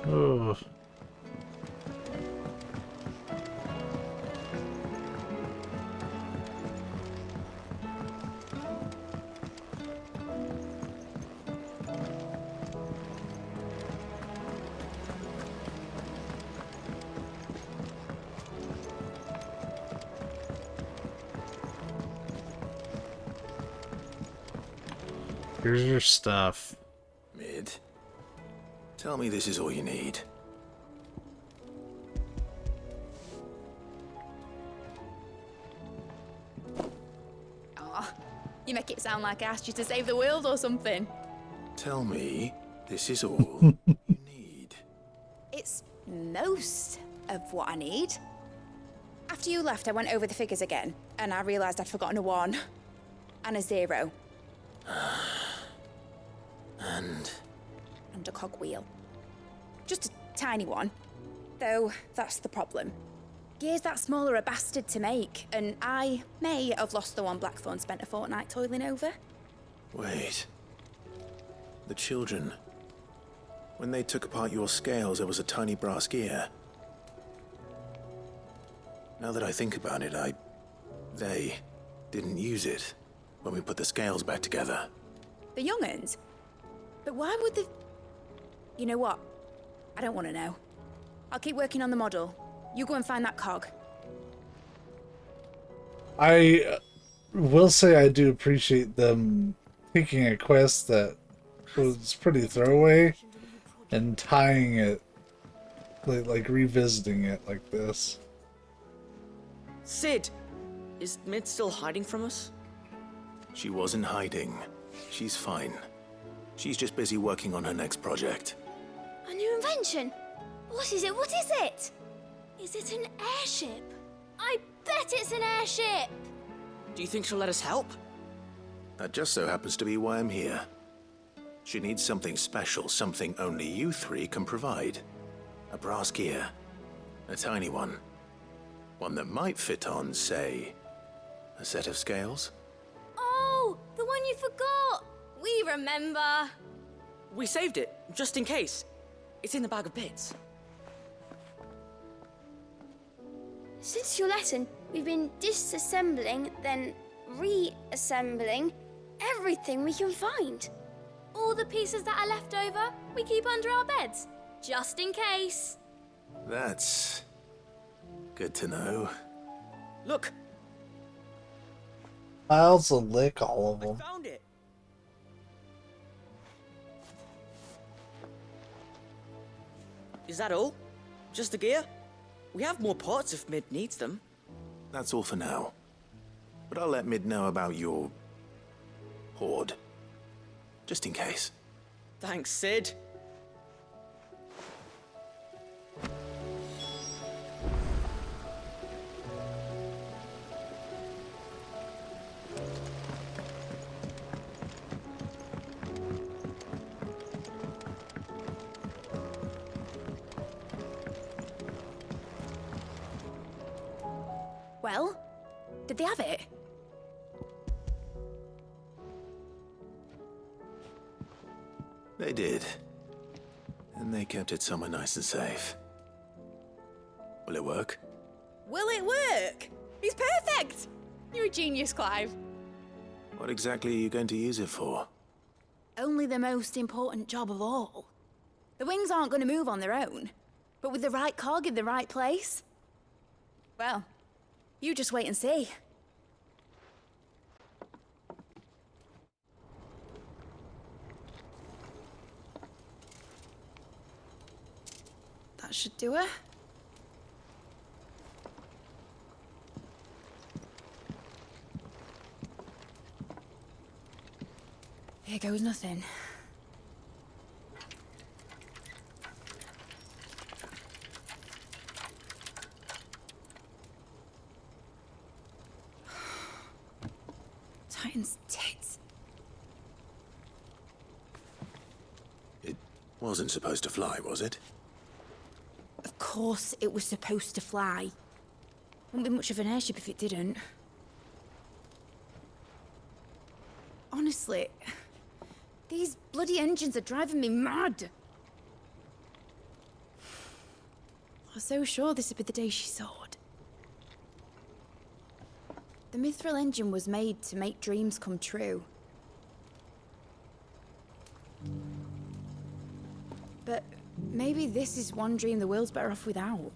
Oh. Here's your stuff. Mid. Tell me this is all you need. Aw, you make it sound like I asked you to save the world or something. Tell me, This is all you need. It's most of what I need. After you left, I went over the figures again, and I realised I'd forgotten a 1 and a 0. And a cogwheel. Just a tiny one. Though, that's the problem. Gears that small are a bastard to make, and I may have lost the one Blackthorn spent a fortnight toiling over. wait. The children. When they took apart your scales, there was a tiny brass gear. Now that I think about it, they didn't use it when we put the scales back together. The young'uns? But why would the... You know what? I don't want to know. I'll keep working on the model. You go and find that cog. I will say I do appreciate them taking a quest that was pretty throwaway and tying it, like revisiting it like this. Sid! Is Mid still hiding from us? She wasn't hiding. She's fine. She's just busy working on her next project. A new invention? What is it? What is it? Is it an airship? I bet it's an airship! Do you think she'll let us help? That just so happens to be why I'm here. She needs something special, something only you three can provide. A brass gear. A tiny one. One that might fit on, say, a set of scales? Oh, the one you forgot! We remember! We saved it, just in case. It's in the bag of bits. Since your lesson, we've been disassembling, then reassembling everything we can find. All the pieces that are left over, we keep under our beds, just in case. That's good to know. Look! I also lick all of them. Found it! Is that all? Just the gear? We have more parts if Mid needs them. That's all for now. But I'll let Mid know about your hoard. Just in case. Thanks, Sid. Well, did they have it? They did. And they kept it somewhere nice and safe. Will it work? Will it work? It's perfect! You're a genius, Clive. What exactly are you going to use it for? Only the most important job of all. The wings aren't going to move on their own. But with the right cog in the right place... Well, you just wait and see. That should do it. Here goes nothing. Titan's tits. It wasn't supposed to fly, was it? Of course it was supposed to fly. Wouldn't be much of an airship if it didn't. Honestly, these bloody engines are driving me mad. I was so sure this would be the day she soared. The Mithril engine was made to make dreams come true. But maybe this is one dream the world's better off without.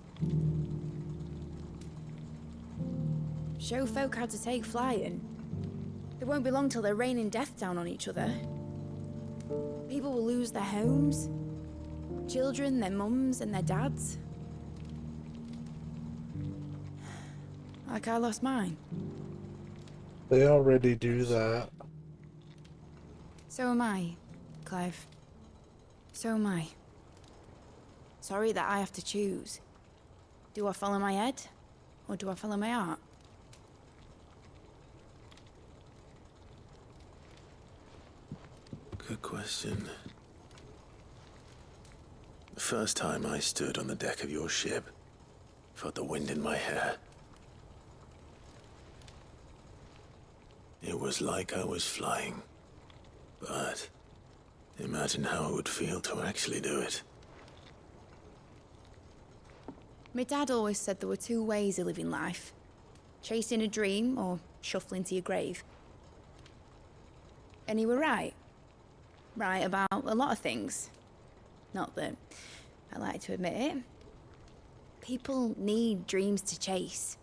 Show folk how to take flying. It won't be long till they're raining death down on each other. People will lose their homes. Children, their mums and their dads. Like I lost mine. They already do that. So am I, Clive. So am I. Sorry that I have to choose. Do I follow my head, or do I follow my heart? Good question. The first time I stood on the deck of your ship, felt the wind in my hair. It was like I was flying. But imagine how it would feel to actually do it. My dad always said there were two ways of living life. Chasing a dream or shuffling to your grave. And he were right. Right about a lot of things. Not that I like to admit it. People need dreams to chase.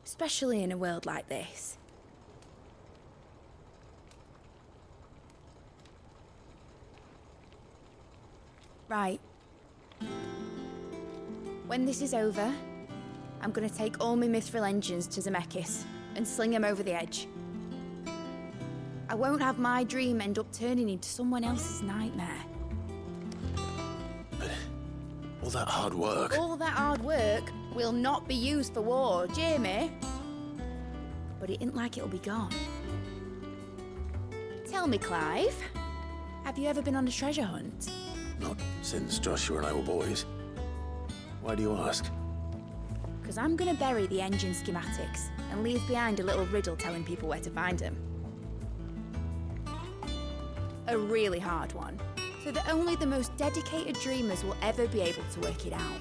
Especially in a world like this. Right. When this is over, I'm gonna take all my mithril engines to Zemeckis and sling them over the edge. I won't have my dream end up turning into someone else's nightmare. But all that hard work... All that hard work will not be used for war, Jamie. But it ain't like it'll be gone. Tell me, Clive, have you ever been on a treasure hunt? Not since Joshua and I were boys. Why do you ask? Because I'm gonna bury the engine schematics and leave behind a little riddle telling people where to find them. A really hard one, so that only the most dedicated dreamers will ever be able to work it out.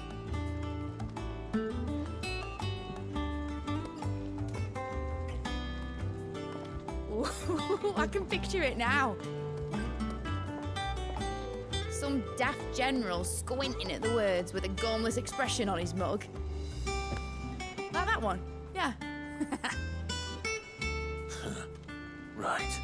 Ooh, I can picture it now. Some daft general squinting at the words with a gormless expression on his mug. Like that one, yeah. Right.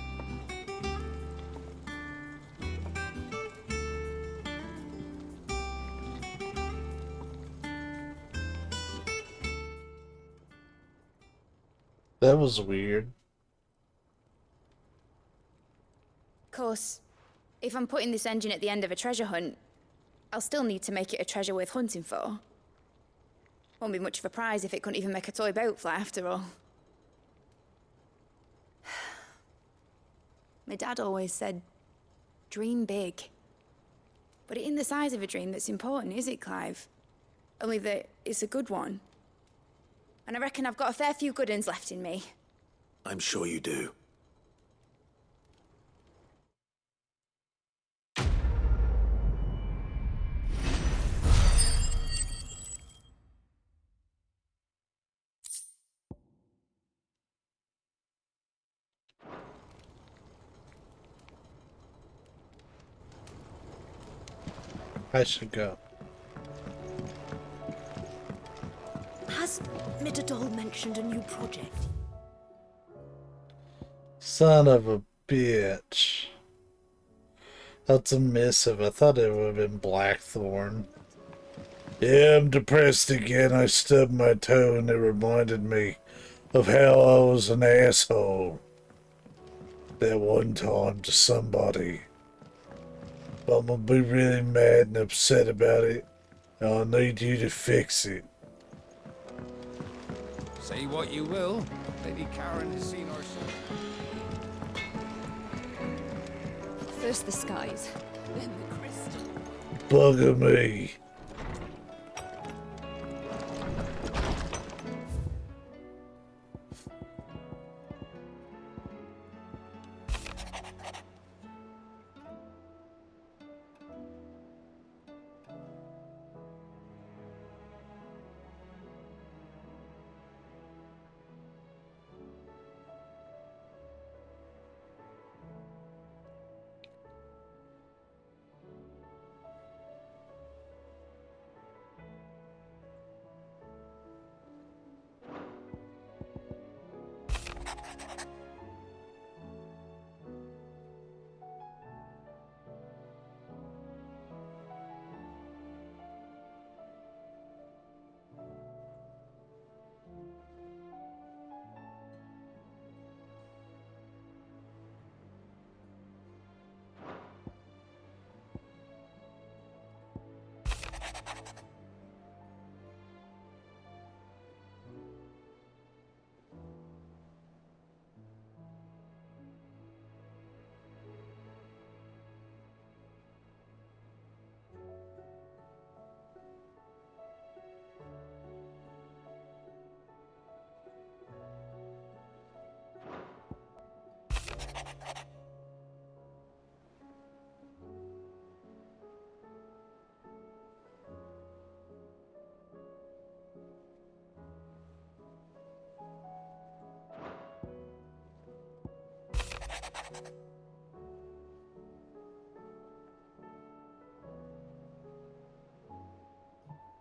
That was weird. Of course, if I'm putting this engine at the end of a treasure hunt, I'll still need to make it a treasure worth hunting for. Won't be much of a prize if it couldn't even make a toy boat fly after all. My dad always said, dream big. But it ain't the size of a dream that's important, is it, Clive? Only that it's a good one. And I reckon I've got a fair few good uns left in me. I'm sure you do. I should go. Has Midadol mentioned a new project? Son of a bitch. That's a missive. I thought it would have been Blackthorn. Yeah, I'm depressed again. I stubbed my toe and it reminded me of how I was an asshole that one time to somebody. But I'm gonna be really mad and upset about it. And I'll need you to fix it. Say what you will, Lady Karen has seen our son. First the skies, then the crystal. Bugger me.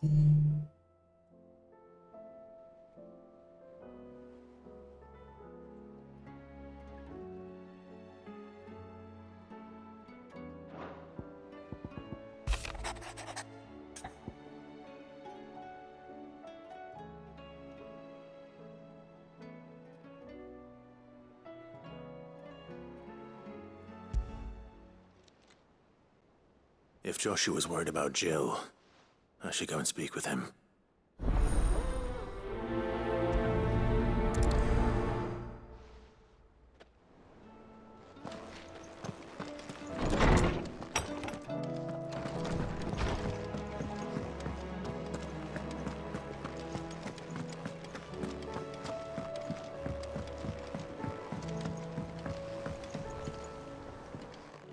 If Joshua's worried about Jill, I should go and speak with him.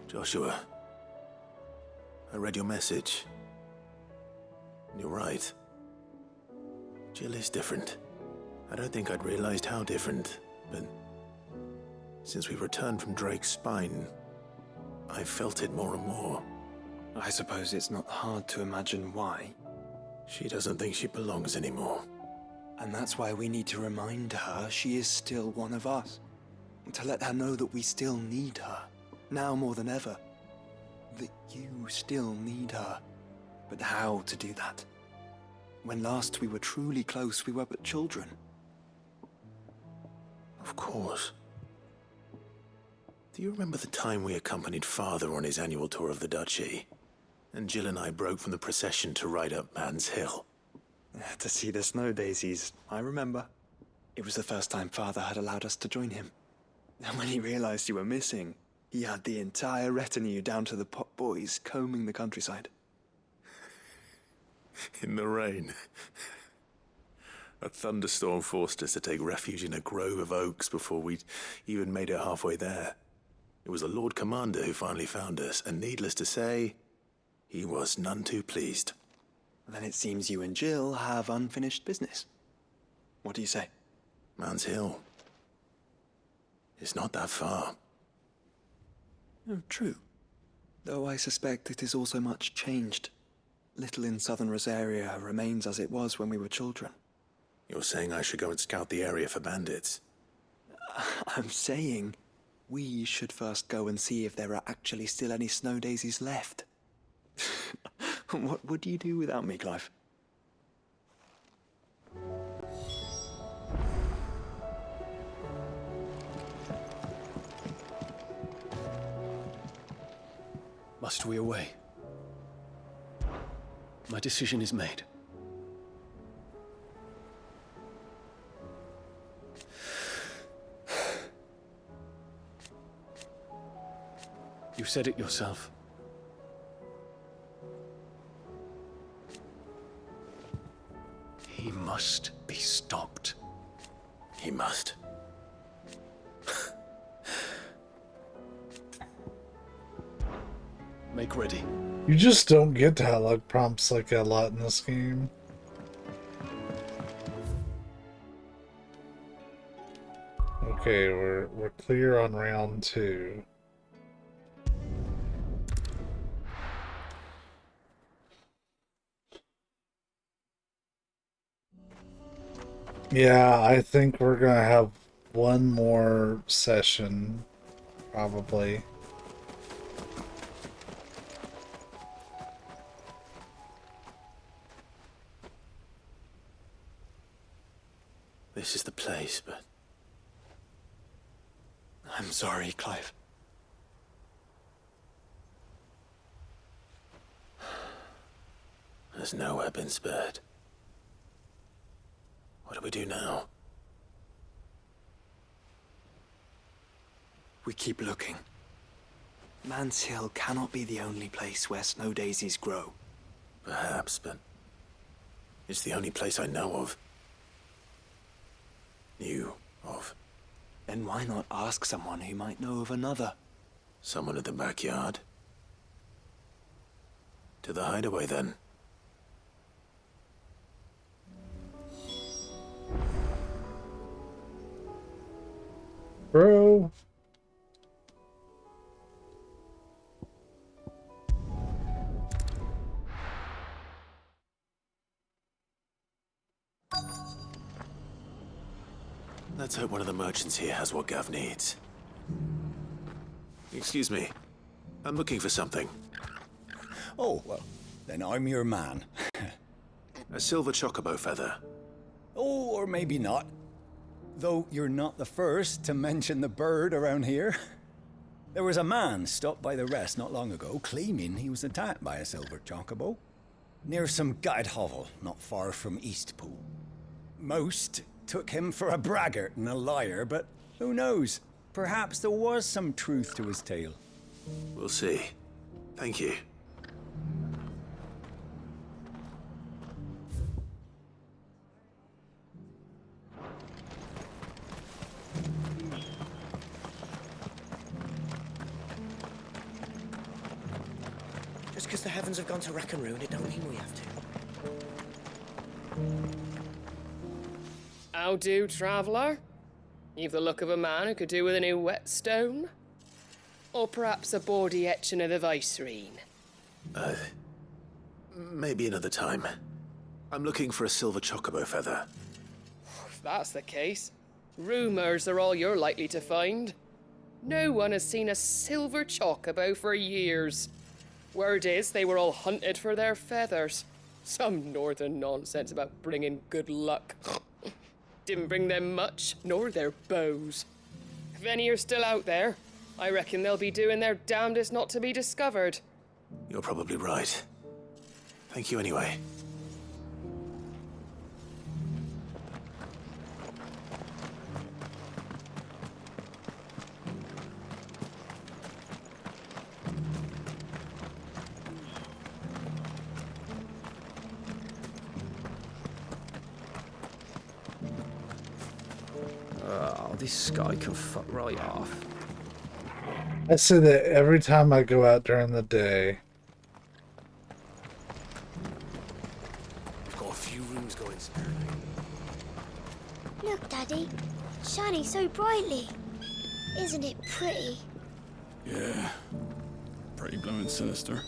Joshua, I read your message. You're right. Jill is different. I don't think I'd realized how different, but since we returned from Drake's spine, I've felt it more and more. I suppose it's not hard to imagine why. She doesn't think she belongs anymore. And that's why we need to remind her she is still one of us. To let her know that we still need her, now more than ever. That you still need her. But how to do that? When last we were truly close, we were but children. Of course. Do you remember the time we accompanied Father on his annual tour of the Duchy? And Jill and I broke from the procession to ride up Man's Hill. To see the snow daisies, I remember. It was the first time Father had allowed us to join him. And when he realized you were missing, he had the entire retinue down to the pot boys combing the countryside. In the rain. A thunderstorm forced us to take refuge in a grove of oaks before we'd even made it halfway there. It was the Lord Commander who finally found us, and needless to say, he was none too pleased. Then it seems you and Jill have unfinished business. What do you say? Man's Hill. It's not that far. Oh, true. Though I suspect it is also much changed. Little in southern Rosaria remains as it was when we were children. You're saying I should go and scout the area for bandits? I'm saying we should first go and see if there are actually still any snow daisies left. What would you do without me, Clive? Must we away? My decision is made. You said it yourself. He must be stopped. He must. Make ready. You just don't get dialogue prompts like that a lot in this game. Okay, we're clear on round 2. Yeah, I think we're gonna have one more session, probably. This is the place, but... I'm sorry, Clive. Has nowhere been spared. What do we do now? We keep looking. Man's Hill cannot be the only place where snow daisies grow. Perhaps, but it's the only place I know of. Knew of. Then why not ask someone who might know of another? Someone at the backyard? To the hideaway, then. Bro. Let's hope one of the merchants here has what Gav needs. Excuse me. I'm looking for something. Oh, well, then I'm your man. A silver chocobo feather. Oh, or maybe not. Though you're not the first to mention the bird around here. There was a man stopped by the rest not long ago claiming he was attacked by a silver chocobo near some gutted hovel not far from Eastpool. Most took him for a braggart and a liar, but who knows? Perhaps there was some truth to his tale. We'll see. Thank you. Just because the heavens have gone to rack and ruin, it don't mean we have to. How do, traveller? You've the look of a man who could do with a new whetstone. Or perhaps a bawdy etching of the Vicerine. Maybe another time. I'm looking for a silver chocobo feather. If that's the case, rumours are all you're likely to find. No one has seen a silver chocobo for years. Word is they were all hunted for their feathers. Some northern nonsense about bringing good luck. Didn't bring them much, nor their bows. If any are still out there, I reckon they'll be doing their damnedest not to be discovered. You're probably right. Thank you anyway. Oh, this guy can fuck right off. I say that every time I go out during the day. I've got a few rooms going spare. Look, Daddy. Shining so brightly. Isn't it pretty? Yeah. Pretty blooming sinister.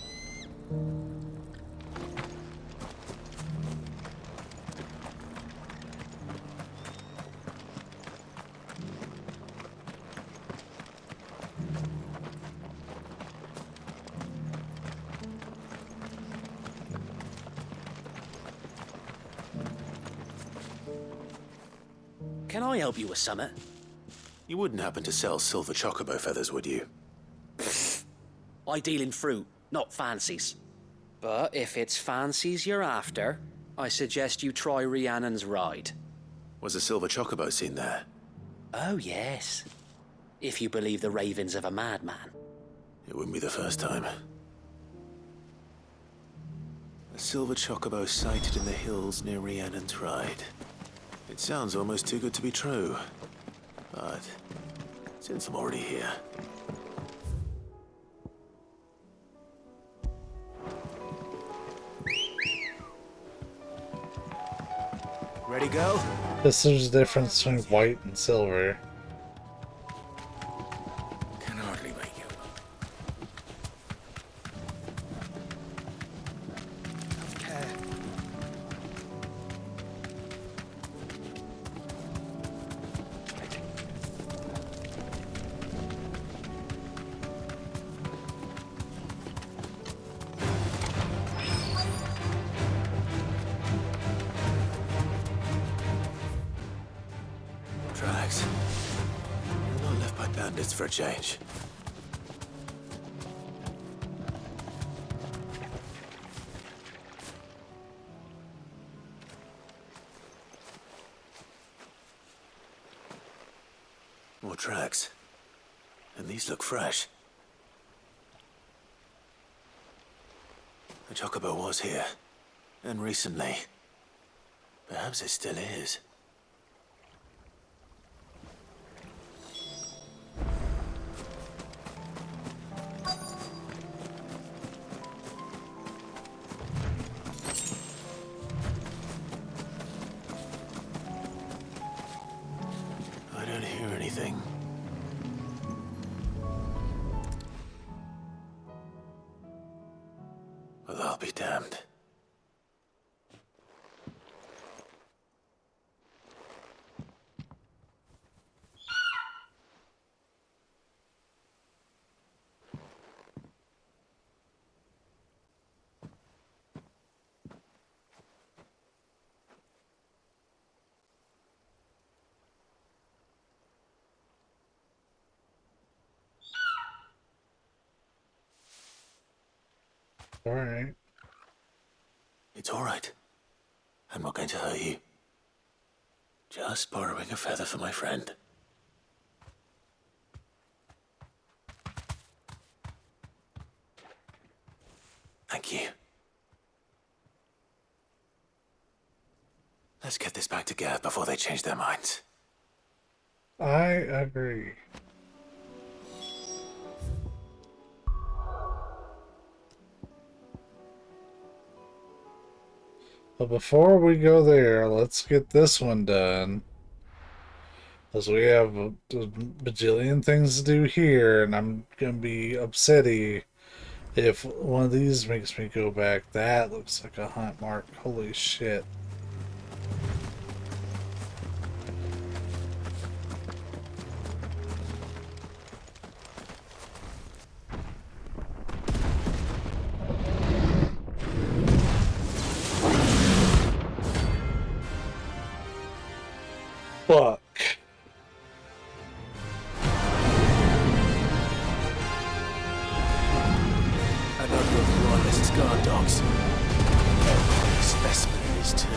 Can I help you with something? You wouldn't happen to sell silver chocobo feathers, would you? I deal in fruit, not fancies. But if it's fancies you're after, I suggest you try Rhiannon's ride. Was a silver chocobo seen there? Oh, yes. If you believe the ravings of a madman. It wouldn't be the first time. A silver chocobo sighted in the hills near Rhiannon's ride. It sounds almost too good to be true. But since I'm already here... Ready, go? This is the difference between white and silver. Can hardly make it. Tracks. They're not left by bandits for a change. More tracks. And these look fresh. The chocobo was here. And recently. Perhaps it still is. I don't hear anything. Well, I'll be damned. Alright. It's all right. I'm not going to hurt you. Just borrowing a feather for my friend. Thank you. Let's get this back to Gerd before they change their minds. I agree. But before we go there, let's get this one done. Because we have a bajillion things to do here, and I'm going to be upsetty if one of these makes me go back. That looks like a hunt mark. Holy shit. Fuck. I know you're the royalist guard dogs. Every specimen is too.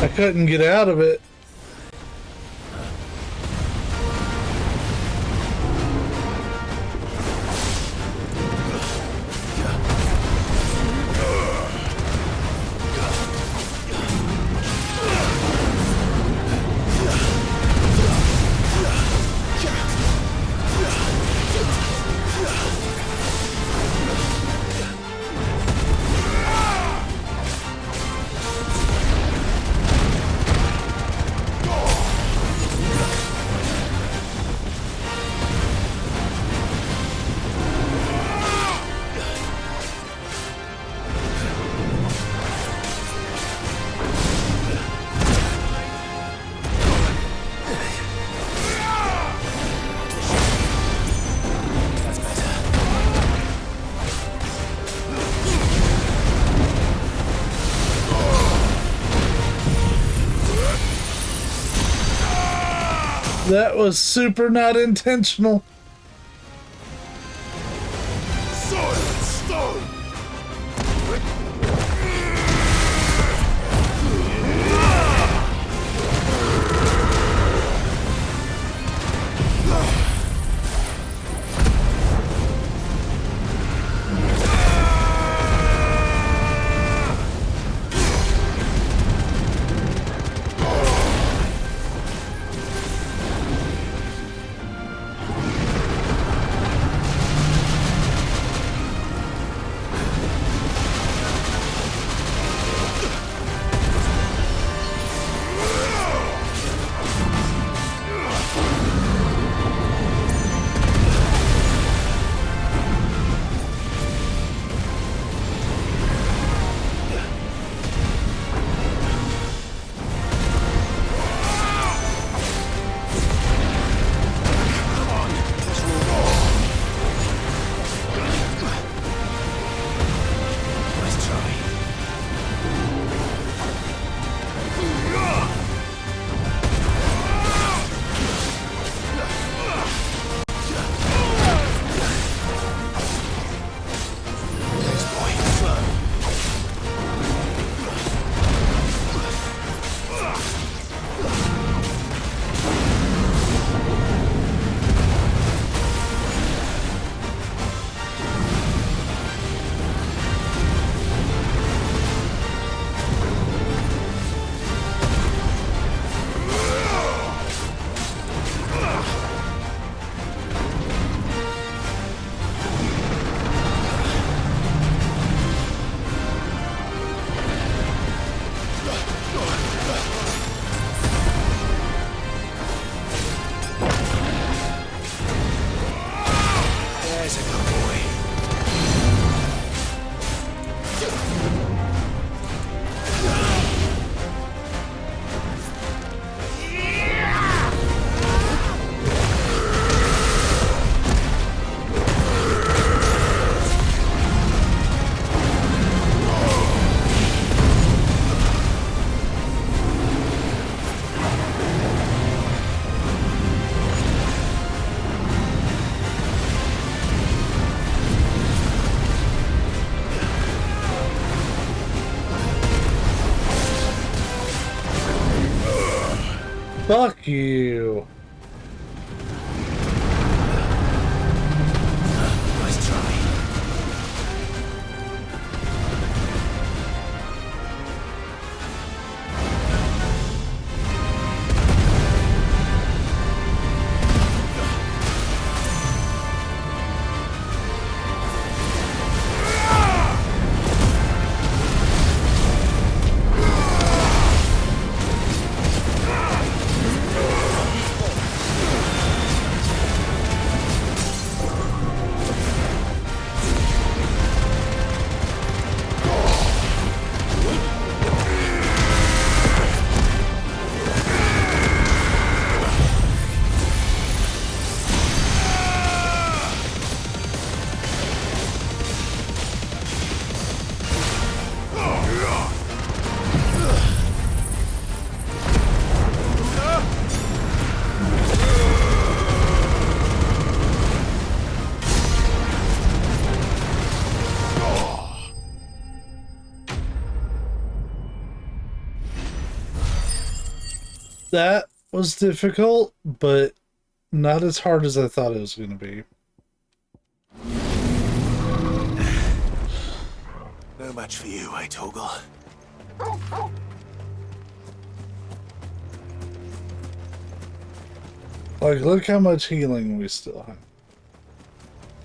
I couldn't get out of it. That was super not intentional. Silent stone! Fuck you. Nice try. That was difficult, but not as hard as I thought it was going to be. No match for you, eh, Torgal? Like, look how much healing we still have.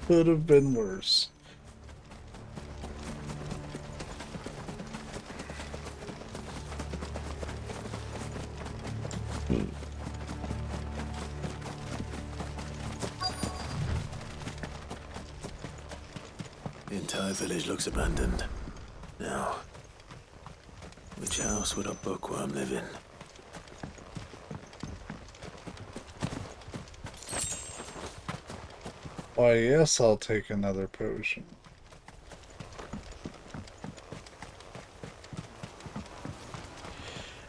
Could have been worse. The entire village looks abandoned. Now, which house would a bookworm live in? Why, yes, I'll take another potion.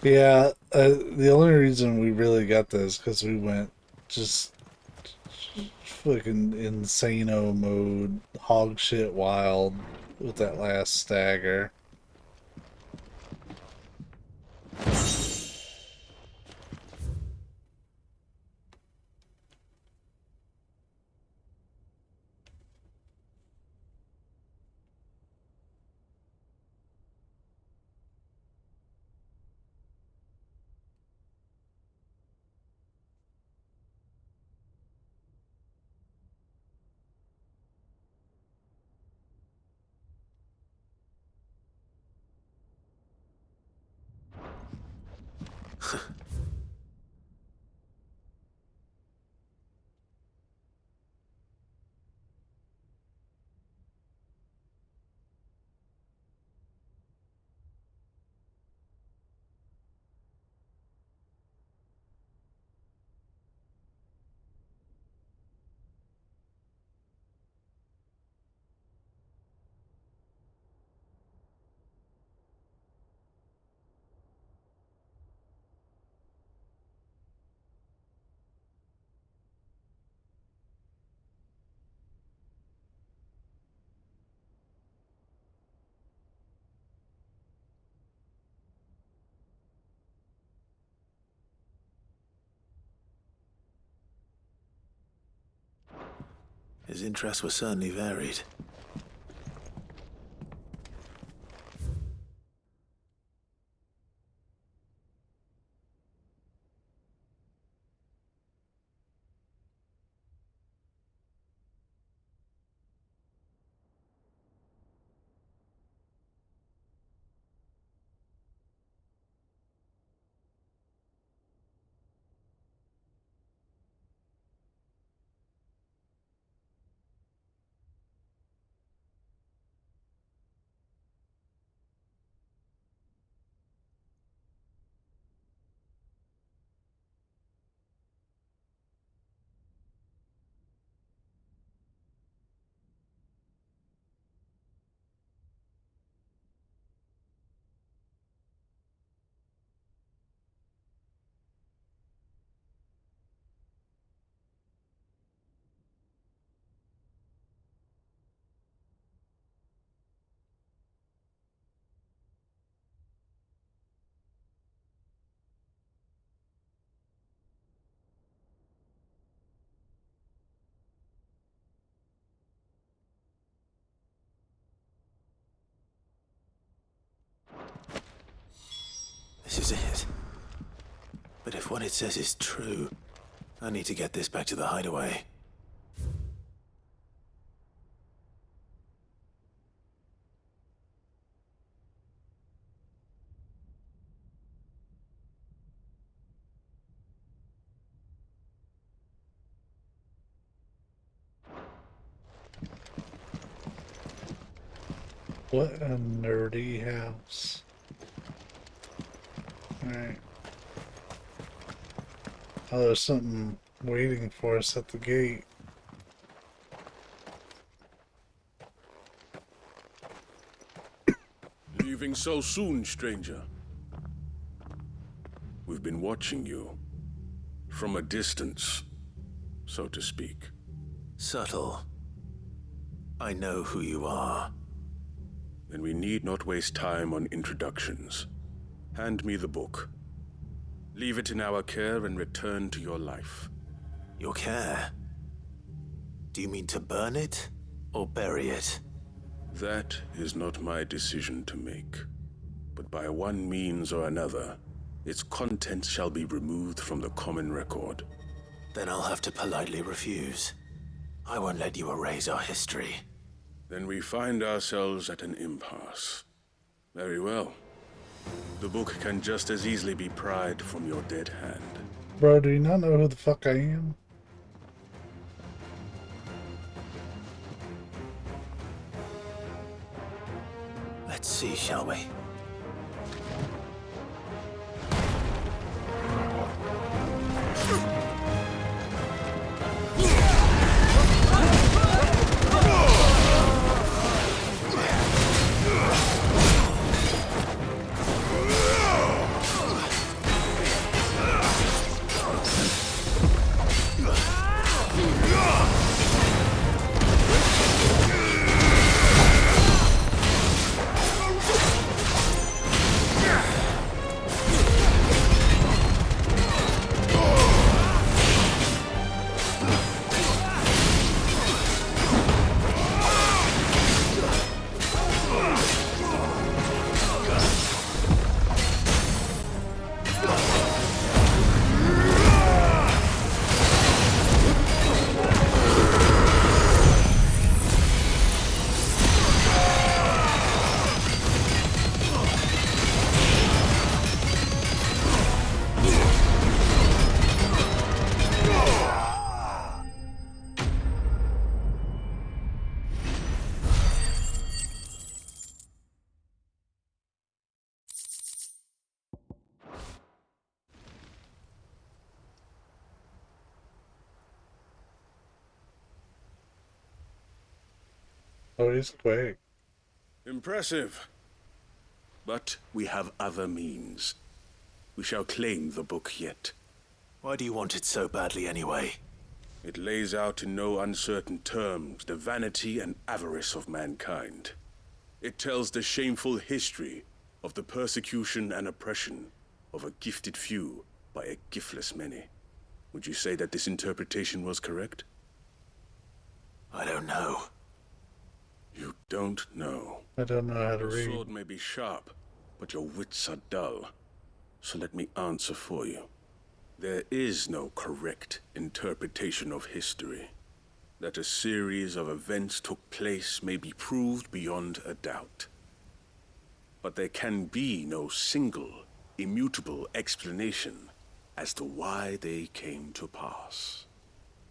Yeah, the only reason we really got this because we went just fucking insano mode, hog shit wild with that last stagger. His interests were certainly varied. If what it says is true, I need to get this back to the hideaway. What a nerdy house. Alright. Oh, there's something waiting for us at the gate. Leaving so soon, stranger? We've been watching you. From a distance, so to speak. Subtle. I know who you are. Then we need not waste time on introductions. Hand me the book. Leave it in our care and return to your life. Your care? Do you mean to burn it or bury it? That is not my decision to make. But by one means or another, its contents shall be removed from the common record. Then I'll have to politely refuse. I won't let you erase our history. Then we find ourselves at an impasse. Very well. The book can just as easily be pried from your dead hand. Bro, do you not know who the fuck I am? Let's see, shall we? Oh, he's quick. Impressive. But we have other means. We shall claim the book yet. Why do you want it so badly anyway? It lays out in no uncertain terms the vanity and avarice of mankind. It tells the shameful history of the persecution and oppression of a gifted few by a giftless many. Would you say that this interpretation was correct? I don't know. You don't know. I don't know how to Your read. sword may be sharp, but your wits are dull. So let me answer for you. There is no correct interpretation of history. That a series of events took place may be proved beyond a doubt. But there can be no single, immutable explanation as to why they came to pass.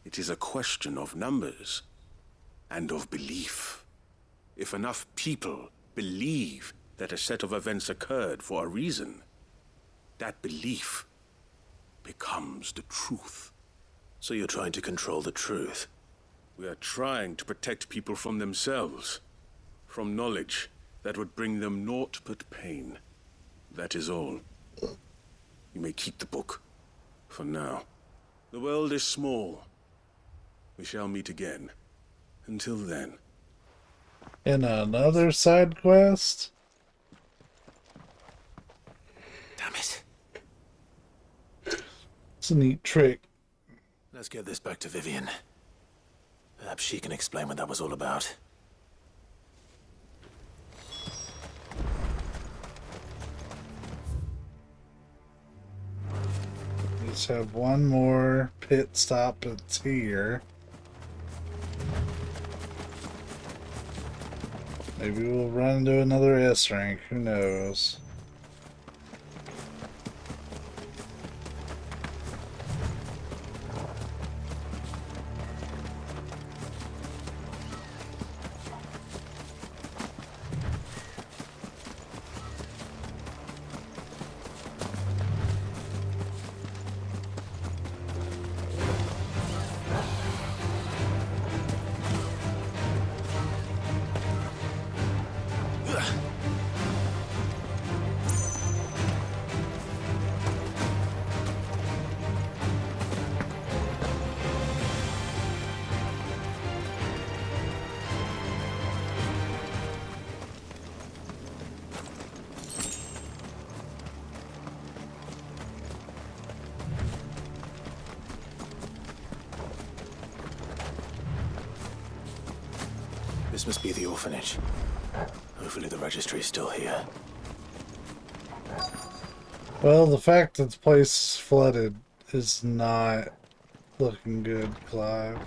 It is a question of numbers and of belief. If enough people believe that a set of events occurred for a reason, that belief becomes the truth. So you're trying to control the truth? We are trying to protect people from themselves, from knowledge that would bring them naught but pain. That is all. You may keep the book, for now. The world is small. We shall meet again. Until then. In another side quest? Damn it. It's a neat trick. Let's get this back to Vivian. Perhaps she can explain what that was all about. Let's have one more pit stop. It's here. Maybe we'll run into another S rank. Who knows? This must be the orphanage. Hopefully the registry is still here. Well, the fact that the place is flooded is not looking good, Clive.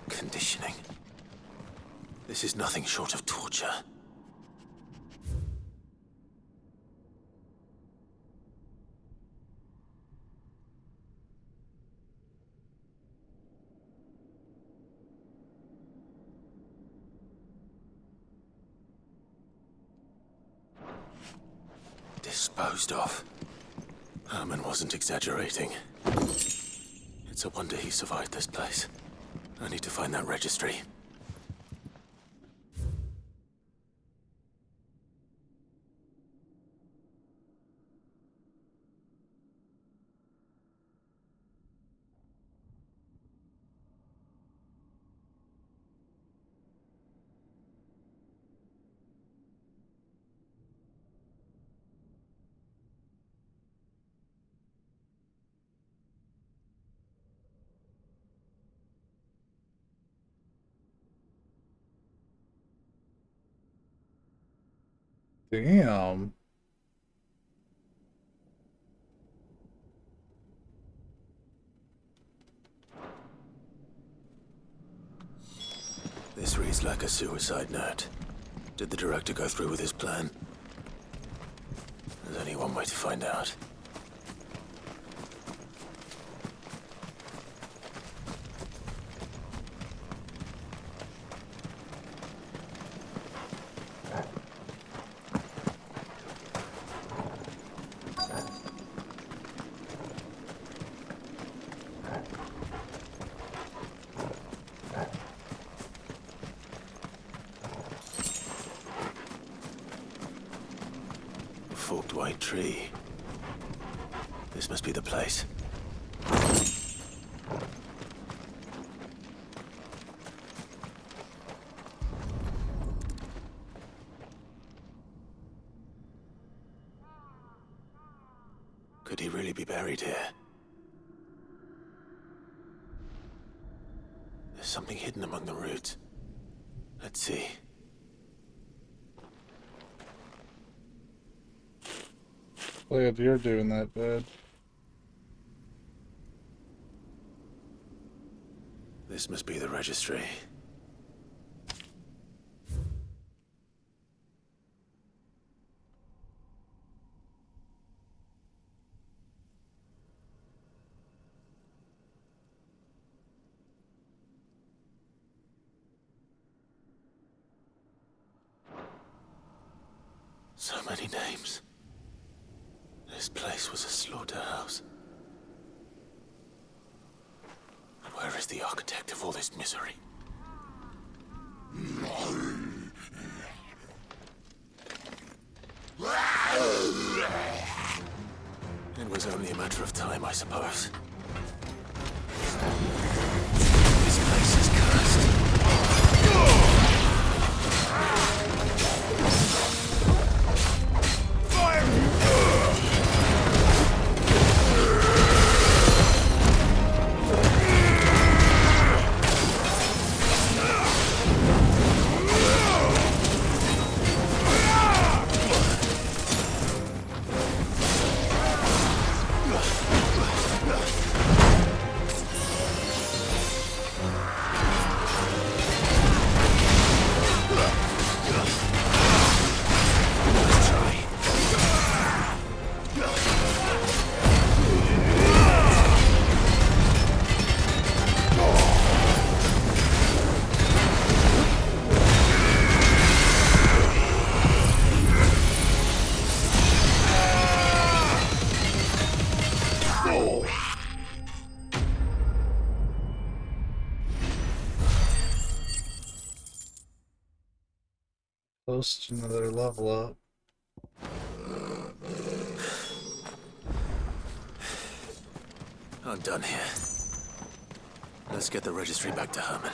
Conditioning. This is nothing short of torture. Disposed of. Herman wasn't exaggerating. It's a wonder he survived this place. I need to find that registry. Damn. This reads like a suicide note. Did the director go through with his plan? There's only one way to find out. Forked white tree. This must be the place. Could he really be buried here? There's something hidden among the roots. Let's see. Glad you're doing that, bud. This must be the registry. So many names. This place was a slaughterhouse. Where is the architect of all this misery? It was only a matter of time, I suppose. This place is cursed. close to another level up. I'm done here. Let's get the registry back to Herman.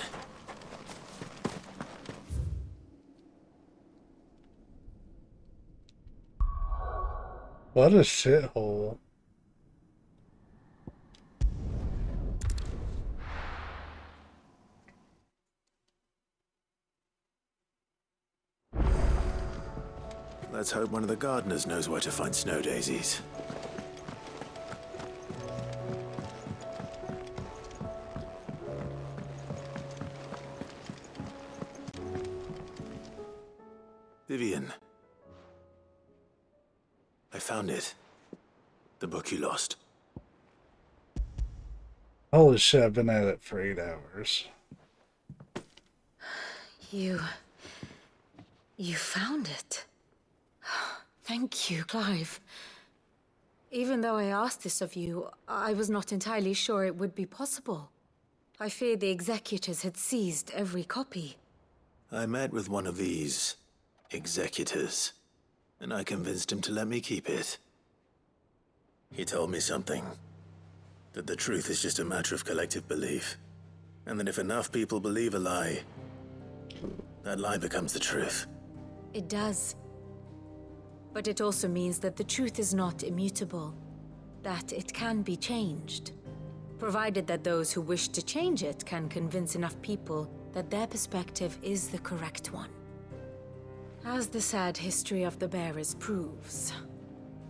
What a shithole. Let's hope one of the gardeners knows where to find snow daisies. Vivian. I found it. The book you lost. Holy shit, I've been at it for 8 hours. You found it. Thank you, Clive. Even though I asked this of you, I was not entirely sure it would be possible. I feared the executors had seized every copy. I met with one of these executors, and I convinced him to let me keep it. He told me something. That the truth is just a matter of collective belief. And that if enough people believe a lie, that lie becomes the truth. It does. But it also means that the truth is not immutable. That it can be changed. Provided that those who wish to change it can convince enough people that their perspective is the correct one. As the sad history of the bearers proves.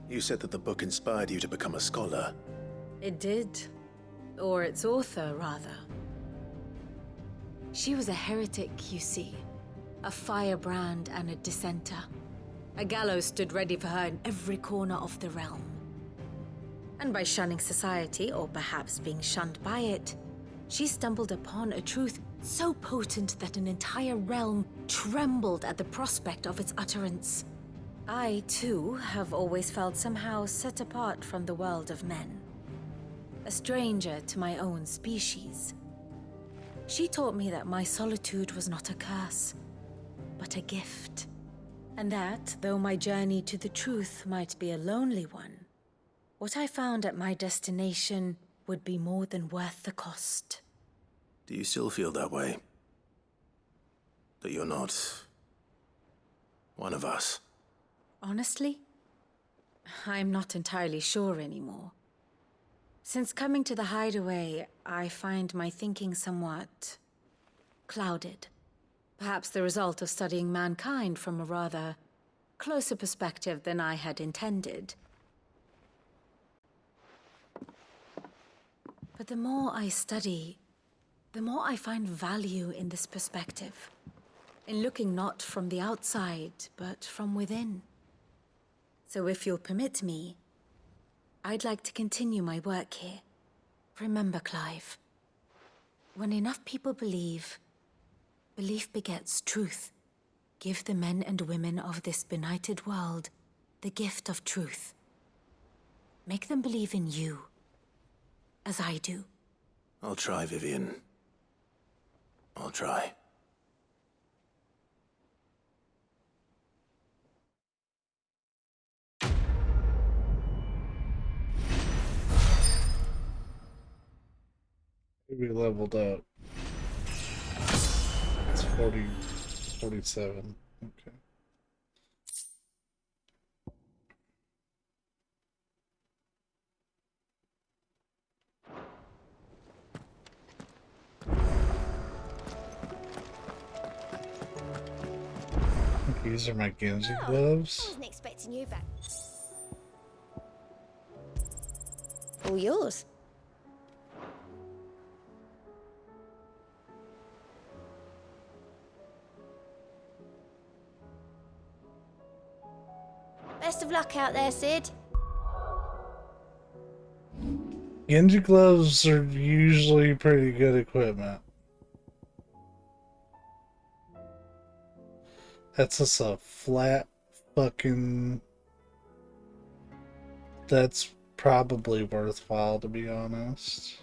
You said that the book inspired you to become a scholar. It did. Or its author, rather. She was a heretic, you see. A firebrand and a dissenter. A gallows stood ready for her in every corner of the realm. And by shunning society, or perhaps being shunned by it, she stumbled upon a truth so potent that an entire realm trembled at the prospect of its utterance. I, too, have always felt somehow set apart from the world of men. A stranger to my own species. She taught me that my solitude was not a curse, but a gift. And that, though my journey to the truth might be a lonely one, what I found at my destination would be more than worth the cost. Do you still feel that way? That you're not one of us? Honestly, I'm not entirely sure anymore. Since coming to the hideaway, I find my thinking somewhat clouded. Perhaps the result of studying mankind from a rather closer perspective than I had intended. But the more I study, the more I find value in this perspective. In looking not from the outside, but from within. So if you'll permit me, I'd like to continue my work here. Remember, Clive, when enough people believe, belief begets truth. Give the men and women of this benighted world the gift of truth. Make them believe in you, as I do. I'll try, Vivian. I'll try. We leveled up. It's 47. Okay. These are my Genji gloves. I wasn't expecting you back. All yours. Best of luck out there, Sid. Genji gloves are usually pretty good equipment. That's just a flat fucking... That's probably worthwhile, to be honest.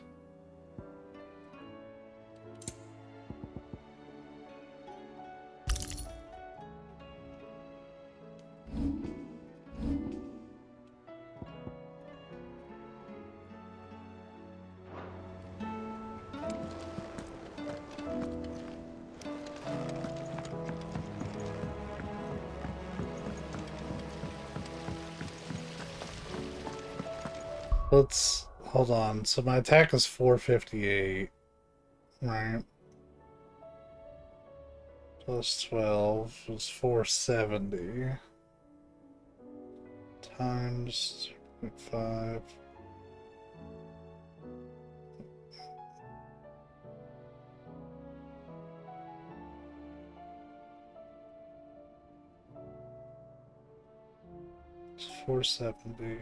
Let's hold on. So my attack is 458, right? Plus 12 is 470 times 0.5. It's 470.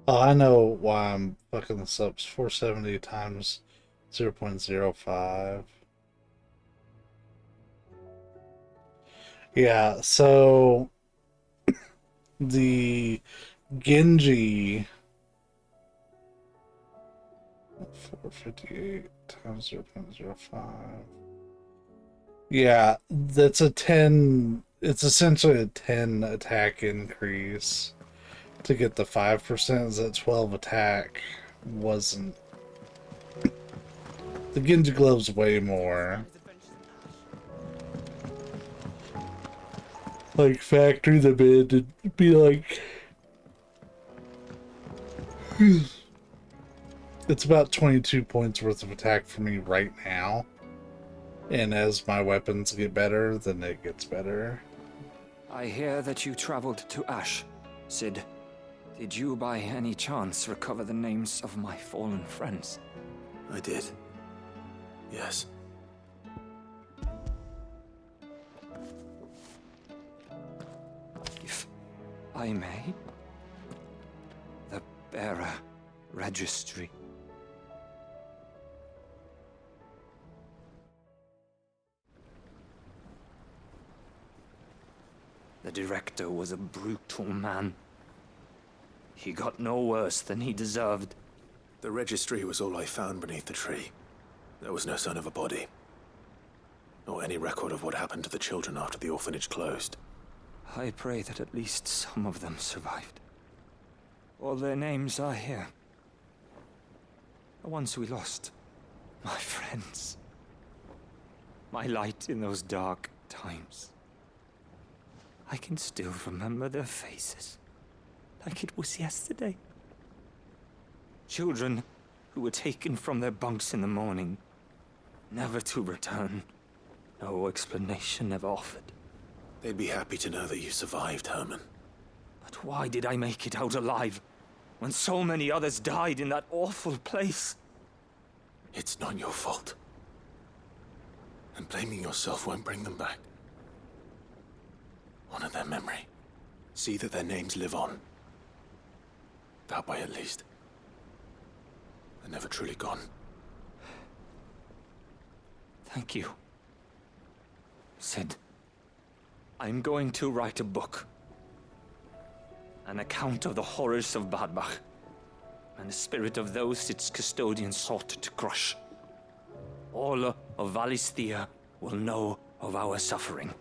Oh, I know why I'm fucking this up. It's 470 times 0.05. Yeah, so the Genji 458 times 0.05. Yeah, that's a 10. It's essentially a 10 attack increase. To get the 5%, is that 12 attack wasn't. The Genji Glove's way more. Like, factor them in and be like. It's about 22 points worth of attack for me right now. And as my weapons get better, then it gets better. I hear that you traveled to Ash, Sid. Did you by any chance recover the names of my fallen friends? I did. Yes. If I may, the bearer registry. The director was a brutal man. He got no worse than he deserved. The registry was all I found beneath the tree. There was no sign of a body. Nor any record of what happened to the children after the orphanage closed. I pray that at least some of them survived. All their names are here. The ones we lost. My friends. My light in those dark times. I can still remember their faces. Like it was yesterday. Children who were taken from their bunks in the morning, never to return. No explanation ever offered. They'd be happy to know that you survived, Herman. But why did I make it out alive, when so many others died in that awful place? It's not your fault. And blaming yourself won't bring them back. Honor their memory. See that their names live on. That way, at least. They're never truly gone. Thank you. Sid, I'm going to write a book. An account of the horrors of Badbach, and the spirit of those its custodians sought to crush. All of Valisthea will know of our suffering,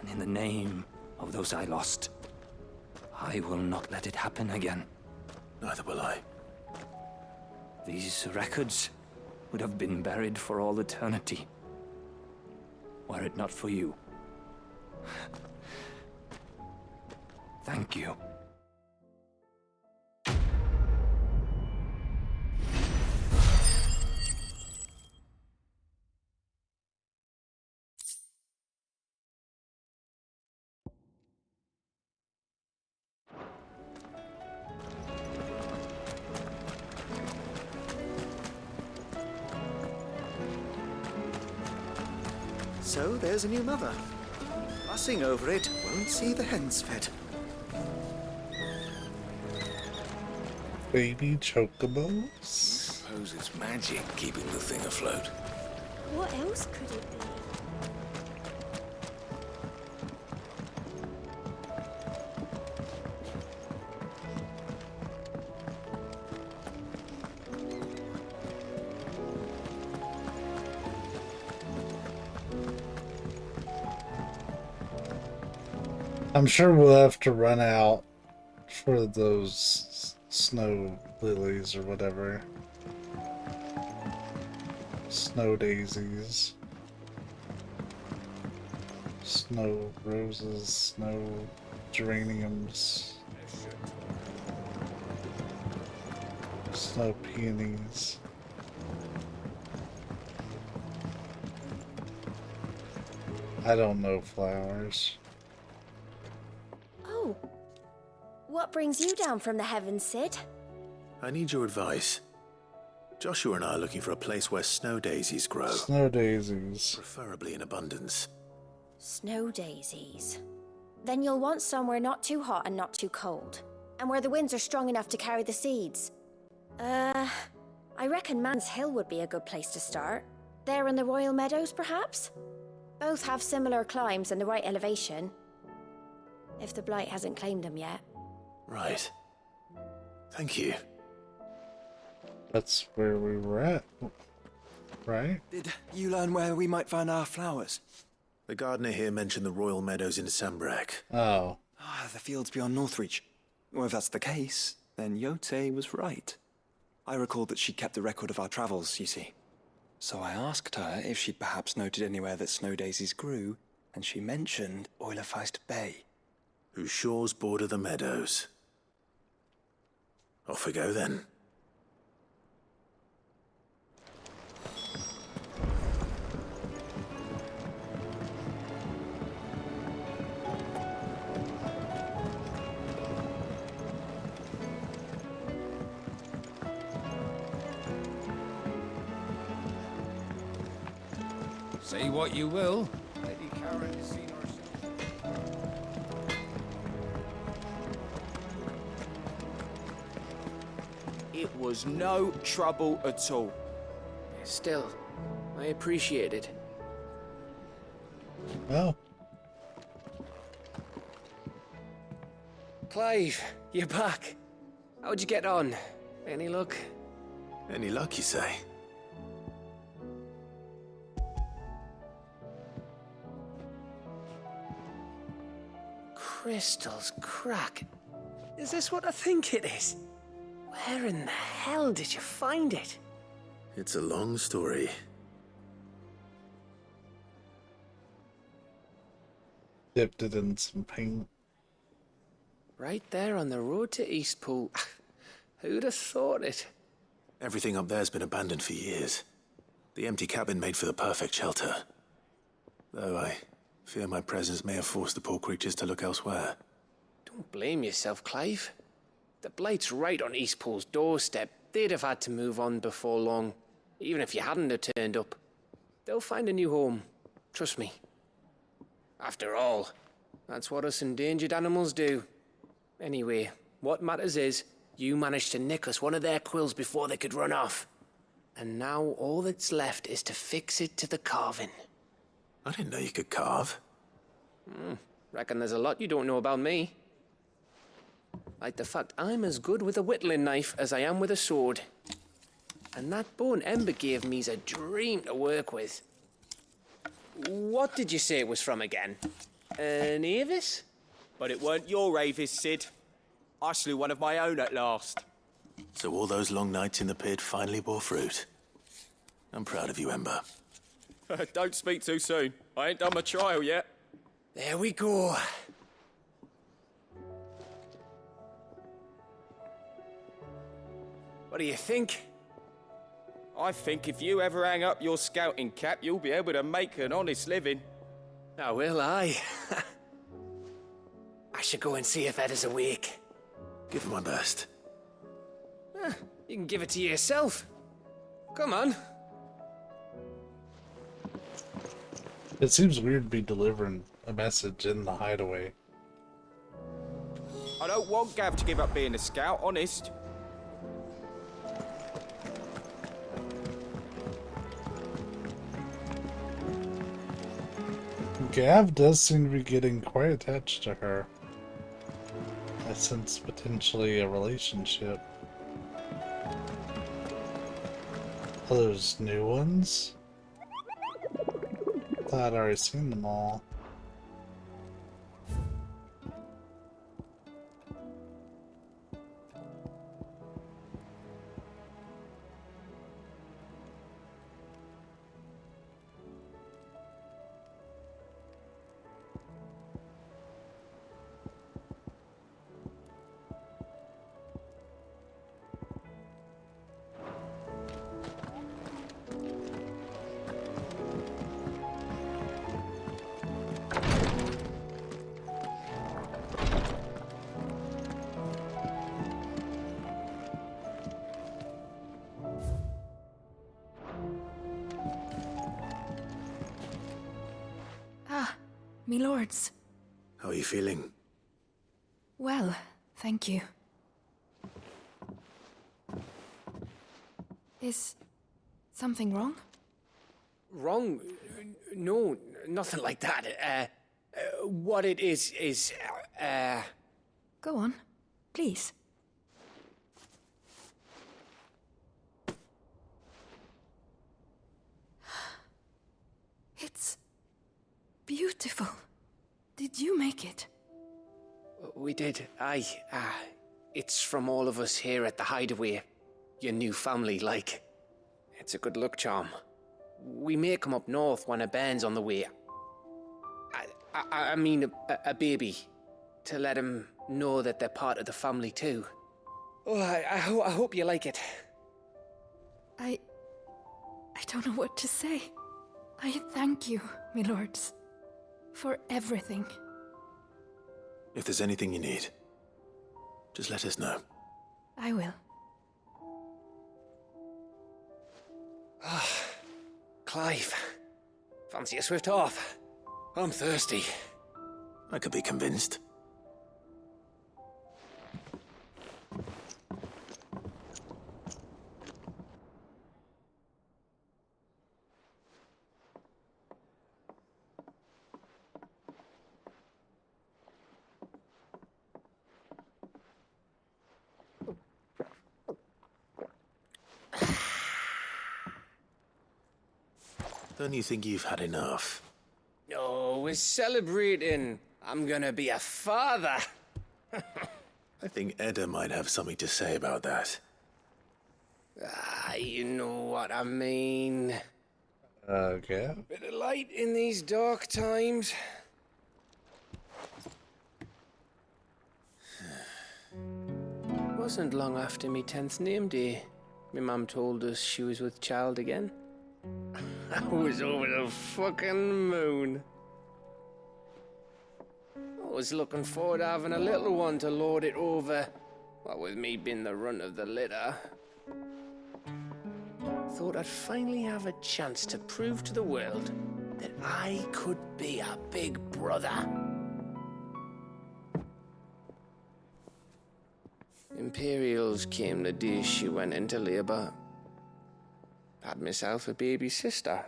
and in the name of those I lost, I will not let it happen again. Neither will I. These records would have been buried for all eternity, were it not for you. Thank you. So there's a new mother. Fussing over it won't see the hens fed. Baby chocobos? Suppose it's magic keeping the thing afloat. What else could it be? I'm sure we'll have to run out for those snow lilies or whatever. Snow daisies. Snow roses, snow geraniums. Snow peonies. I don't know flowers. Oh. What brings you down from the heavens, Sid? I need your advice. Joshua and I are looking for a place where snow daisies grow. Snow daisies. Preferably in abundance. Snow daisies. Then you'll want somewhere not too hot and not too cold. And where the winds are strong enough to carry the seeds. I reckon Man's Hill would be a good place to start. There in the Royal Meadows, perhaps? Both have similar climbs and the right elevation. If the Blight hasn't claimed them yet. Right. Thank you. That's where we were at, right? Did you learn where we might find our flowers? The gardener here mentioned the Royal Meadows in Sambrak. Oh. Ah, the fields beyond Northreach. Well, if that's the case, then Yote was right. I recalled that she kept a record of our travels, you see. So I asked her if she'd perhaps noted anywhere that snow daisies grew, and she mentioned Oilefeist Bay. Whose shores border the meadows. Off we go then. Say what you will, Lady Karen has seen herself. It was no trouble at all. Still, I appreciate it. Oh. Clive, you're back. How'd you get on? Any luck? Any luck, you say? Crystal's crack. Is this what I think it is? Where in the hell did you find it? It's a long story. Dipped it in some paint. Right there on the road to Eastpool. Who'd have thought it? Everything up there's been abandoned for years. The empty cabin made for the perfect shelter. Though I fear my presence may have forced the poor creatures to look elsewhere. Don't blame yourself, Clive. The Blight's right on Eastpool's doorstep. They'd have had to move on before long, even if you hadn't have turned up. They'll find a new home. Trust me. After all, that's what us endangered animals do. Anyway, what matters is, you managed to nick us one of their quills before they could run off. And now all that's left is to fix it to the carving. I didn't know you could carve. Reckon there's a lot you don't know about me. Like the fact I'm as good with a whittling knife as I am with a sword. And that bone Ember gave me's a dream to work with. What did you say it was from again? An Avis? But it weren't your Avis, Sid. I slew one of my own at last. So all those long nights in the pit finally bore fruit. I'm proud of you, Ember. Don't speak too soon. I ain't done my trial yet. There we go. What do you think? I think if you ever hang up your scouting cap, you'll be able to make an honest living. Oh, will I? I should go and see if Ed is awake. Give it my best. You can give it to yourself. Come on. It seems weird to be delivering a message in the hideaway. I don't want Gav to give up being a scout, honest. Gav does seem to be getting quite attached to her. I sense potentially a relationship. Oh, there's new ones? Thought I'd already seen them all. me lords. How are you feeling? Well, thank you. Is something wrong? Wrong? No, nothing like that. What it is, Go on, please. It's beautiful. Did you make it? We did, aye. It's from all of us here at the Hideaway. Your new family, like. It's a good luck charm. We may come up north when a band's on the way. I mean a baby. To let him know that they're part of the family too. Oh, I hope you like it. I don't know what to say. I thank you, my lords, for everything. If there's anything you need, just let us know. I will. Clive, fancy a swift off? I'm thirsty. I could be convinced. Don't you think you've had enough? No, we're celebrating. I'm gonna be a father. I think Edda might have something to say about that. You know what I mean. Okay. Bit of light in these dark times. Wasn't long after me 10th name day. My mum told us she was with child again. I was over the fucking moon. I was looking forward to having a little one to lord it over. What with me being the runt of the litter. Thought I'd finally have a chance to prove to the world that I could be a big brother. Imperials came the day she went into labour. Had myself a baby sister.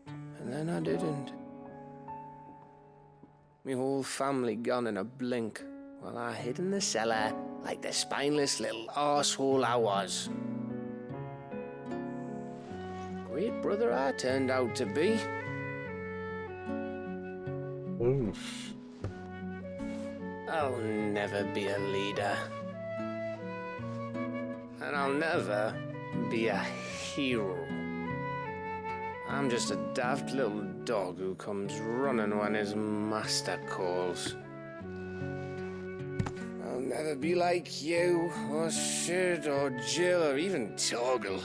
And then I didn't. My whole family gone in a blink, while I hid in the cellar like the spineless little arsehole I was. Great brother I turned out to be. Oof. I'll never be a leader. And I'll never be a hero. I'm just a daft little dog who comes running when his master calls. I'll never be like you, or Sid, or Jill, or even Torgal.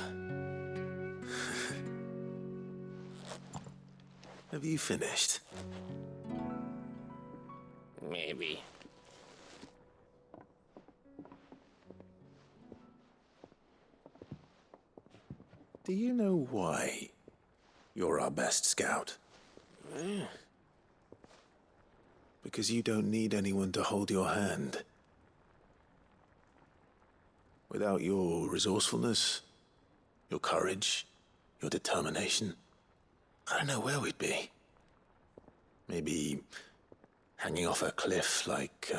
Have you finished? Maybe. Do you know why you're our best scout? Yeah. Because you don't need anyone to hold your hand. Without your resourcefulness, your courage, your determination, I don't know where we'd be. Maybe hanging off a cliff like,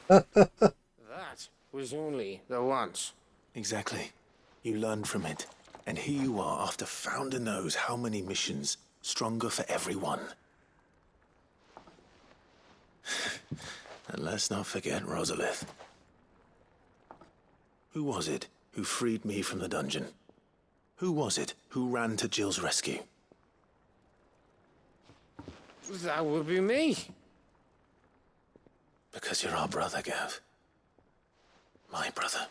That was only the once. Exactly. You learned from it. And here you are after Founder knows how many missions, stronger for everyone. And let's not forget Rosalith. Who was it who freed me from the dungeon? Who was it who ran to Jill's rescue? That would be me. Because you're our brother, Gav. My brother.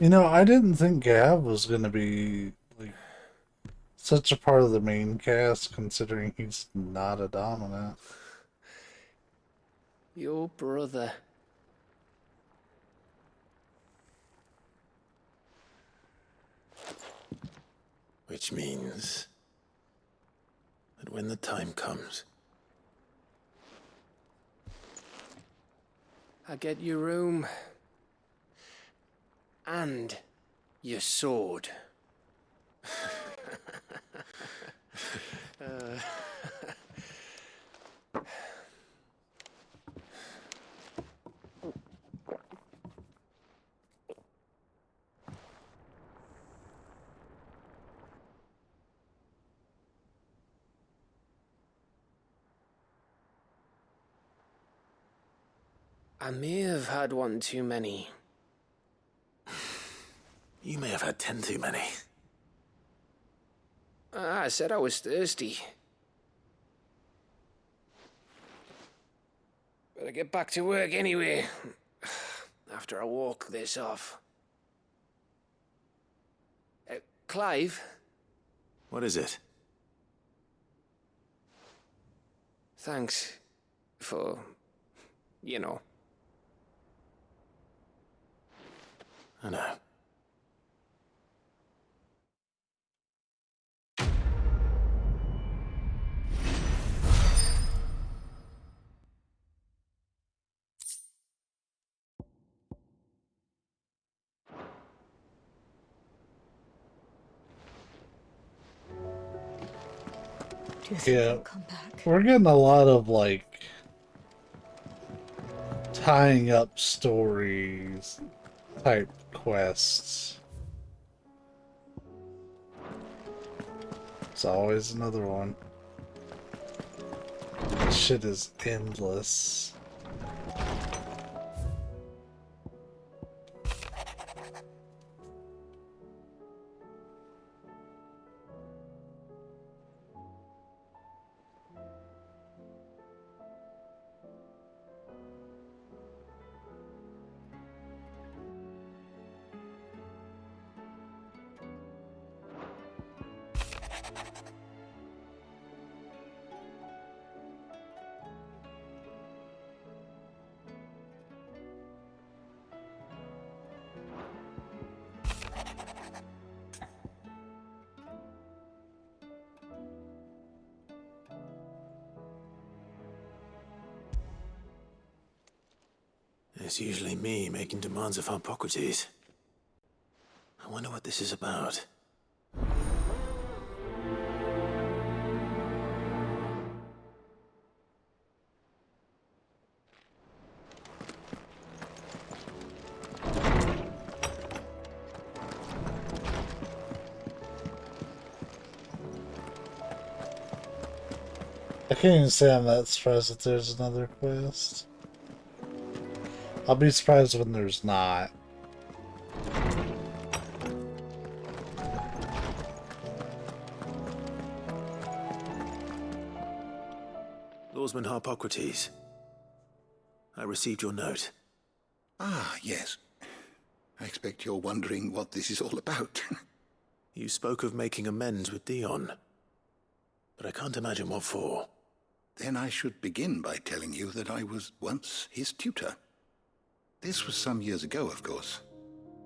You know, I didn't think Gav was going to be like such a part of the main cast, considering he's not a dominant. Your brother. Which means that when the time comes, I get your room. And your sword. I may have had one too many. you may have had 10 too many. I said I was thirsty. Better get back to work anyway. After I walk this off. Clive? What is it? Thanks for, you know. I know. Yeah, we're getting a lot of like tying up stories type quests. It's always another one. This shit is endless. It's usually me making demands of Hippocrates. I wonder what this is about. I can't even say I'm that surprised that there's another quest. I'll be surprised when there's not. Lawsman Hippocrates, I received your note. Ah, yes. I expect you're wondering what this is all about. You spoke of making amends with Dion, but I can't imagine what for. Then I should begin by telling you that I was once his tutor. This was some years ago, of course,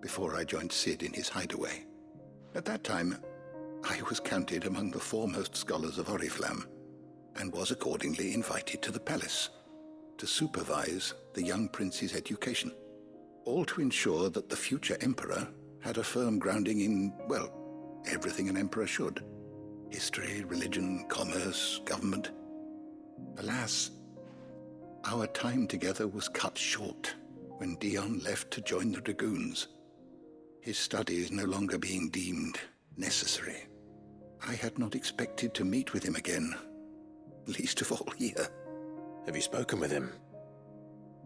before I joined Sid in his hideaway. At that time, I was counted among the foremost scholars of Oriflamme, and was accordingly invited to the palace to supervise the young prince's education, all to ensure that the future emperor had a firm grounding in, well, everything an emperor should. History, religion, commerce, government. Alas, our time together was cut short when Dion left to join the Dragoons, his studies no longer being deemed necessary. I had not expected to meet with him again, least of all here. Have you spoken with him?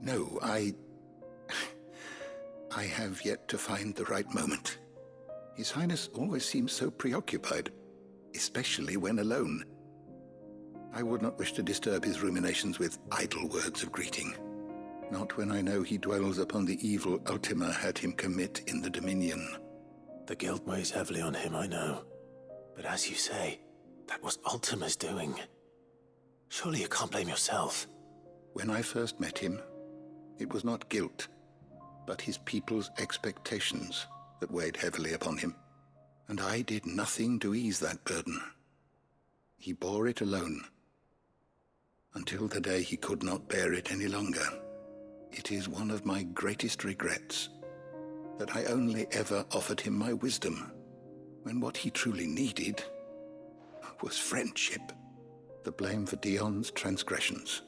No, I have yet to find the right moment. His Highness always seems so preoccupied, especially when alone. I would not wish to disturb his ruminations with idle words of greeting. Not when I know he dwells upon the evil Ultima had him commit in the Dominion. The guilt weighs heavily on him, I know. But as you say, that was Ultima's doing. Surely you can't blame yourself. When I first met him, it was not guilt, but his people's expectations that weighed heavily upon him. and I did nothing to ease that burden. He bore it alone, until the day he could not bear it any longer. It is one of my greatest regrets that I only ever offered him my wisdom, when what he truly needed was friendship. The blame for Dion's transgressions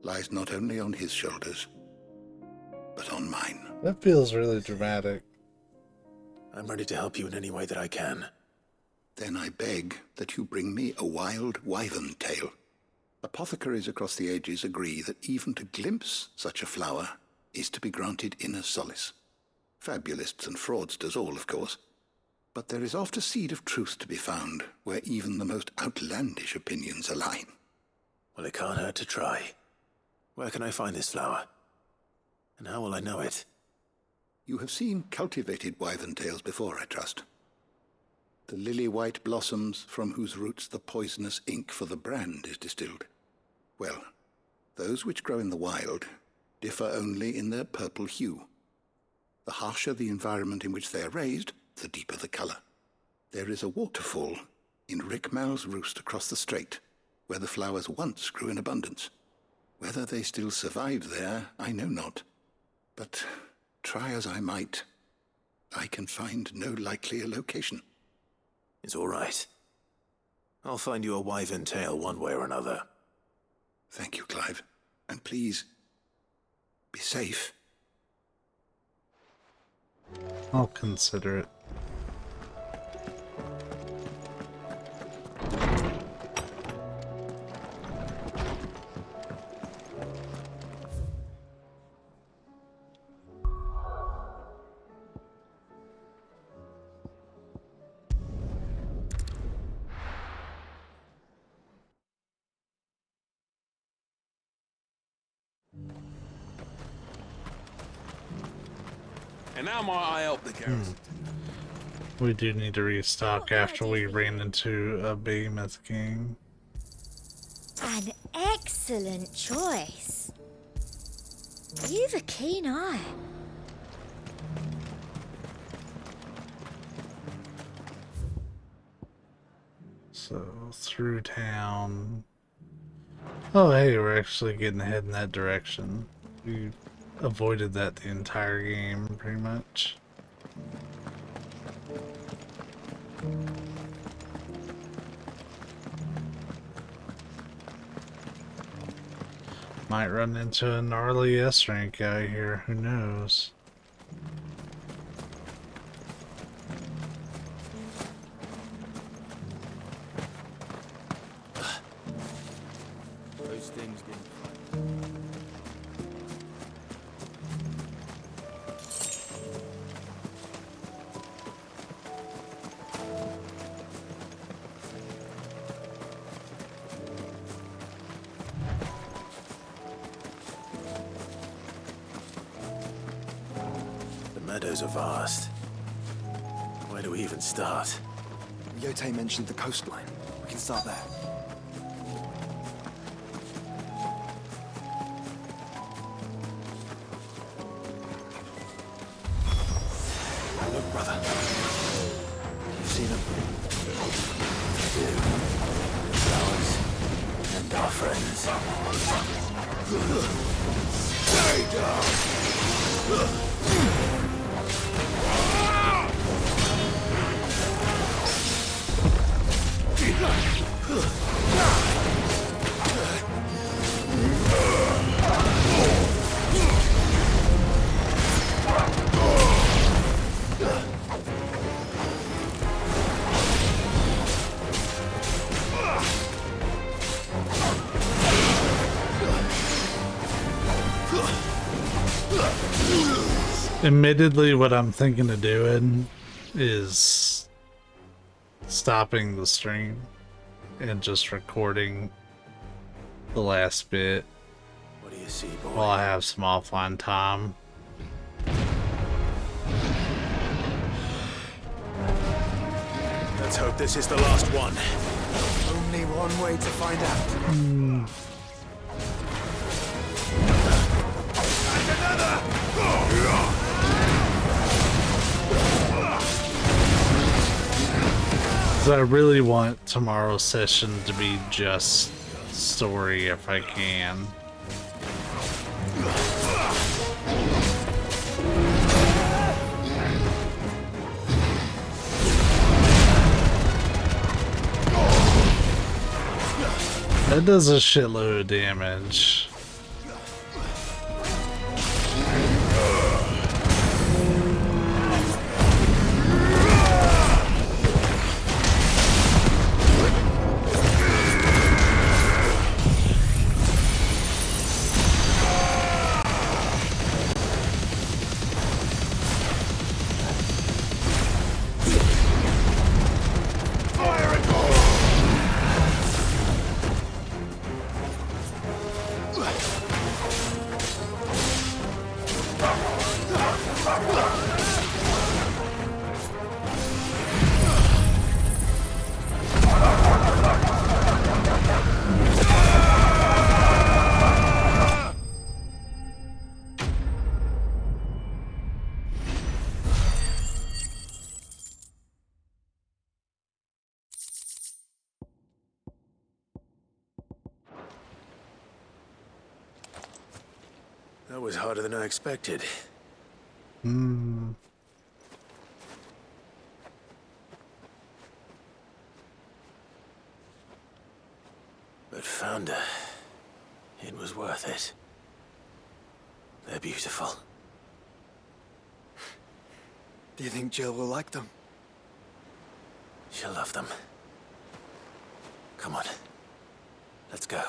lies not only on his shoulders, but on mine. That feels really dramatic. I'm ready to help you in any way that I can. Then I beg that you bring me a wild wyvern tail. Apothecaries across the ages agree that even to glimpse such a flower is to be granted inner solace. Fabulists and fraudsters all, of course. But there is oft a seed of truth to be found where even the most outlandish opinions align. Well, it can't hurt to try. Where can I find this flower? And how will I know it? You have seen cultivated wyvern tails before, I trust. The lily-white blossoms from whose roots the poisonous ink for the brand is distilled. Well, those which grow in the wild differ only in their purple hue. The harsher the environment in which they are raised, the deeper the color. There is a waterfall in Rickmal's roost across the strait, where the flowers once grew in abundance. Whether they still survive there, I know not. But try as I might, I can find no likelier location. It's all right. I'll find you a wyvern tail one way or another. Thank you, Clive. And please, be safe. I'll consider it. And now might I help the garrison? We do need to restock after we ran into a behemoth king. An excellent choice. You've a keen eye. So, through town. Oh, hey, we're actually getting ahead in that direction. We avoided that the entire game, pretty much. Might run into a gnarly S-rank guy here, who knows? Those things didn't. The meadows are vast. Where do we even start? Yote mentioned the coastline. We can start there. Look, brother. You've seen them? The flowers and our friends. Stay down! Admittedly, what I'm thinking of doing is stopping the stream and just recording the last bit What do you see, boy? while I have some offline time. Let's hope this is the last one. Only one way to find out. Another! 'Cause I really want tomorrow's session to be just story if I can. That does a shitload of damage. That was harder than I expected. But found her. It was worth it. They're beautiful. Do you think Jill will like them? She'll love them. Come on. Let's go.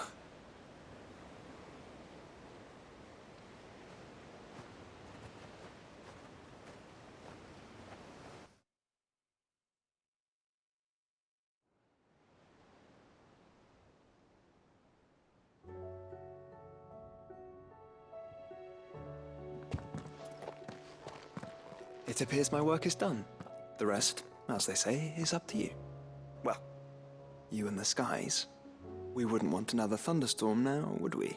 It appears my work is done. The rest, as they say, is up to you. Well, you and the skies. We wouldn't want another thunderstorm now, would we?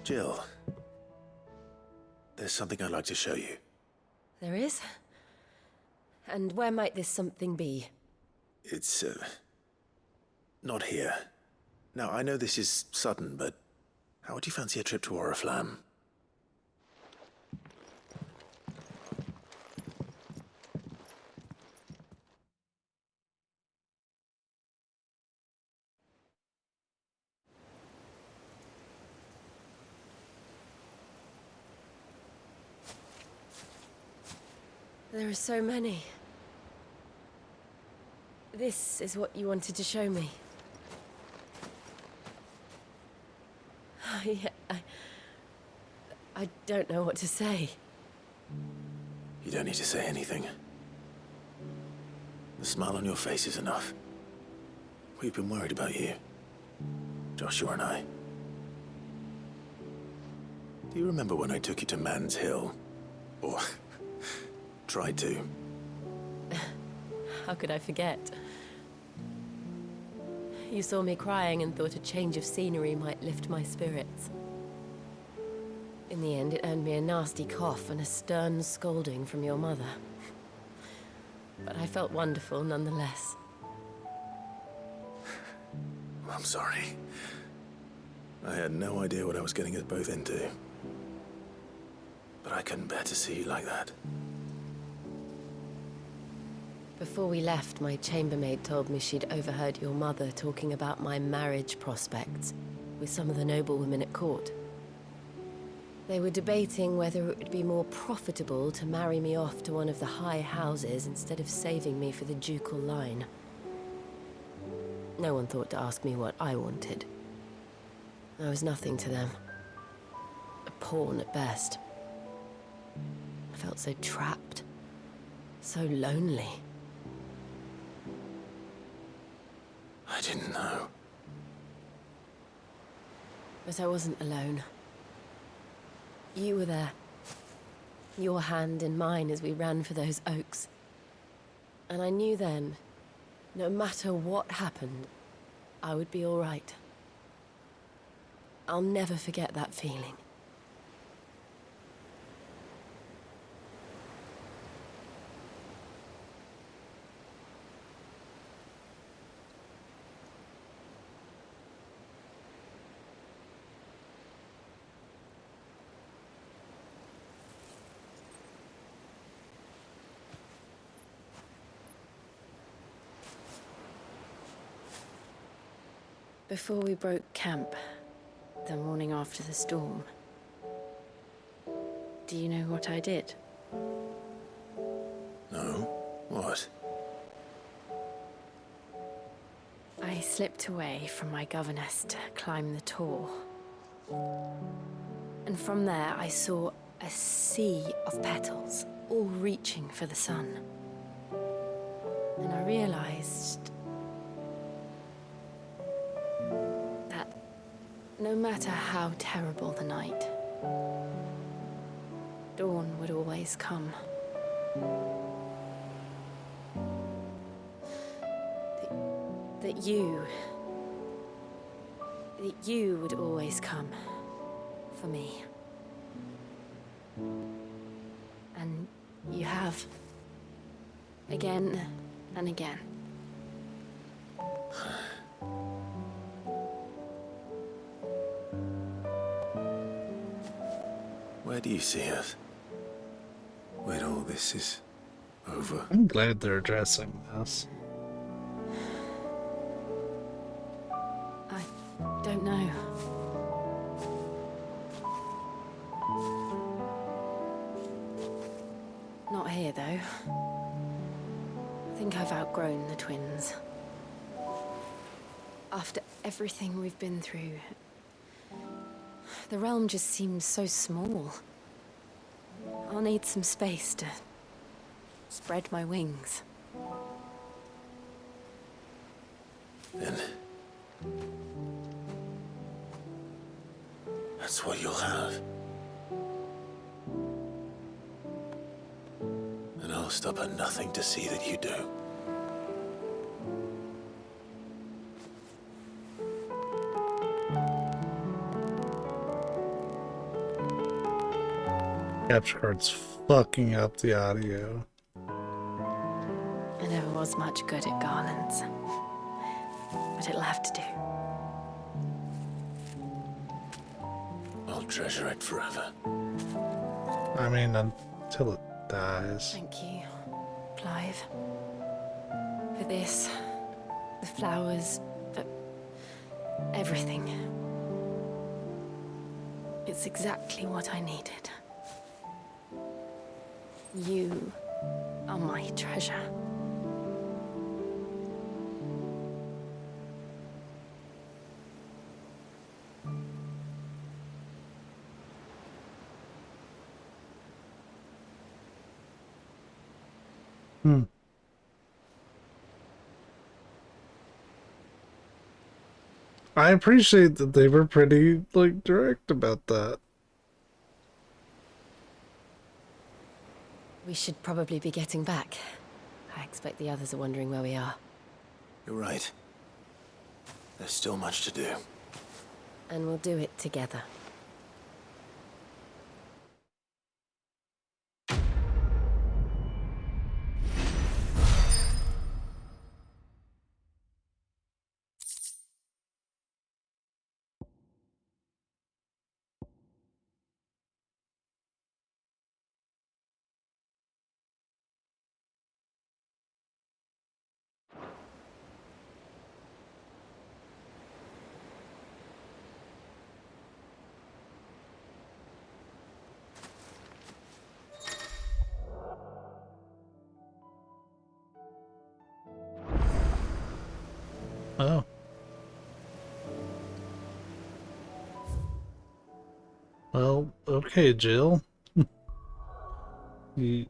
Jill, there's something I'd like to show you. There is? And where might this something be? It's, not here. Now, I know this is sudden, but how would you fancy a trip to Oriflamme? There are so many. This is what you wanted to show me. I don't know what to say. You don't need to say anything. The smile on your face is enough. We've been worried about you. Joshua and I. Do you remember when I took you to Man's Hill? Or tried to? How could I forget? You saw me crying and thought a change of scenery might lift my spirits. In the end, it earned me a nasty cough and a stern scolding from your mother. But I felt wonderful nonetheless. I'm sorry. I had no idea what I was getting us both into. But I couldn't bear to see you like that. Before we left, my chambermaid told me she'd overheard your mother talking about my marriage prospects with some of the noblewomen at court. They were debating whether it would be more profitable to marry me off to one of the high houses instead of saving me for the ducal line. No one thought to ask me what I wanted. I was nothing to them. A pawn at best. I felt so trapped, so lonely. I didn't know. But I wasn't alone. You were there. Your hand in mine as we ran for those oaks. And I knew then, no matter what happened, I would be all right. I'll never forget that feeling. Before we broke camp, the morning after the storm, do you know what I did? No? What? I slipped away from my governess to climb the tor. And from there I saw a sea of petals, all reaching for the sun. And I realized that no matter how terrible the night, dawn would always come. That you would always come for me. And you have. Again and again. Where do you see us? When all this is over? I'm glad they're addressing this. I don't know. Not here, though. I think I've outgrown the twins. After everything we've been through, the realm just seems so small. I'll need some space to spread my wings. Then that's what you'll have. And I'll stop at nothing to see that you do. Capture card's fucking up the audio. I never was much good at garlands, but it'll have to do. I'll treasure it forever. I mean, until it dies. Thank you, Clive. For this, the flowers, for everything. It's exactly what I needed. You are my treasure. I appreciate that they were pretty, like, direct about that. We should probably be getting back. I expect the others are wondering where we are. You're right. There's still much to do. And we'll do it together. Oh. Well, okay, Jill. you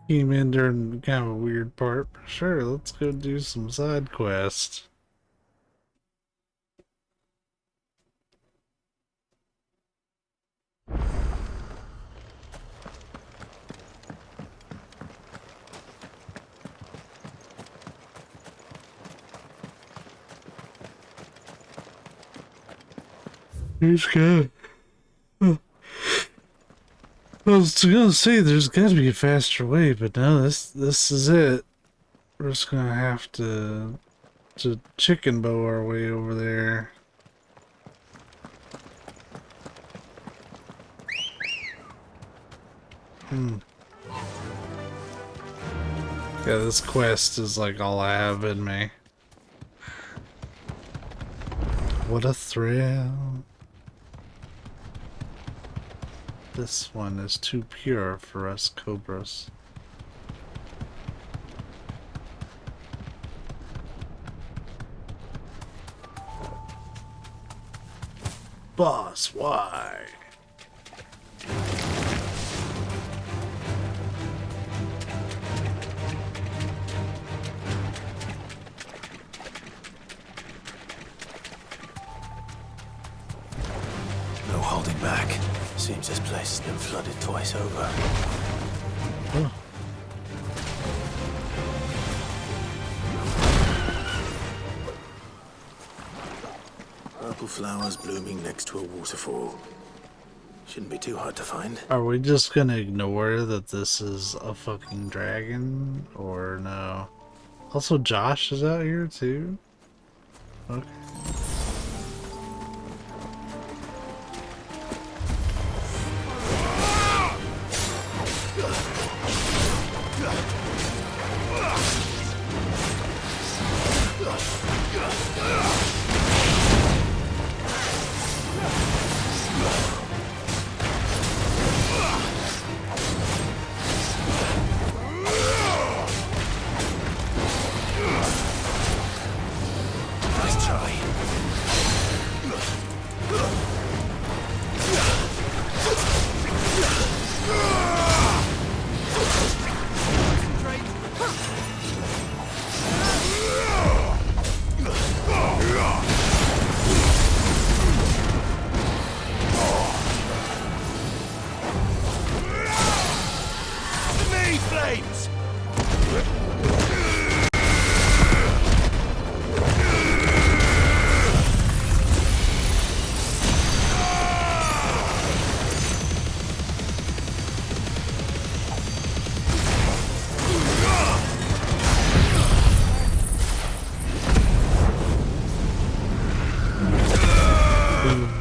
came in during kind of a weird part. Sure, let's go do some side quests. He's good. I was gonna say there's gotta be a faster way, but no, this is it. We're just gonna have to chicken bow our way over there. Yeah, this quest is like all I have in me. What a thrill. This one is too pure for us cobras. Boss, why? No holding back. Seems this place has been flooded twice over. Oh. Purple flowers blooming next to a waterfall. Shouldn't be too hard to find. Are we just gonna ignore that this is a fucking dragon, or no? Also, Josh is out here too? Okay. Nice try. Me flames!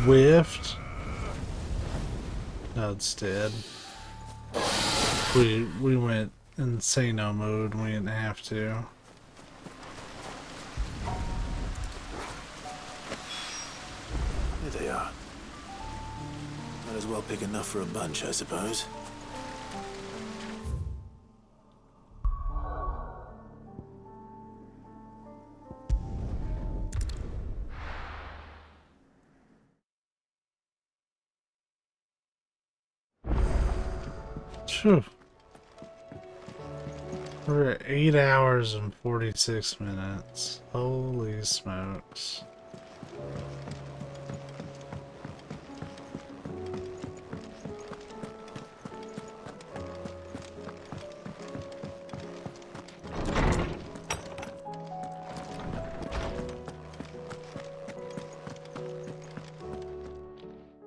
Whiffed. No, it's dead. We went insano mode. We didn't have to. Here they are. Might as well pick enough for a bunch, I suppose. Phew. We're at 8 hours and 46 minutes. Holy smokes.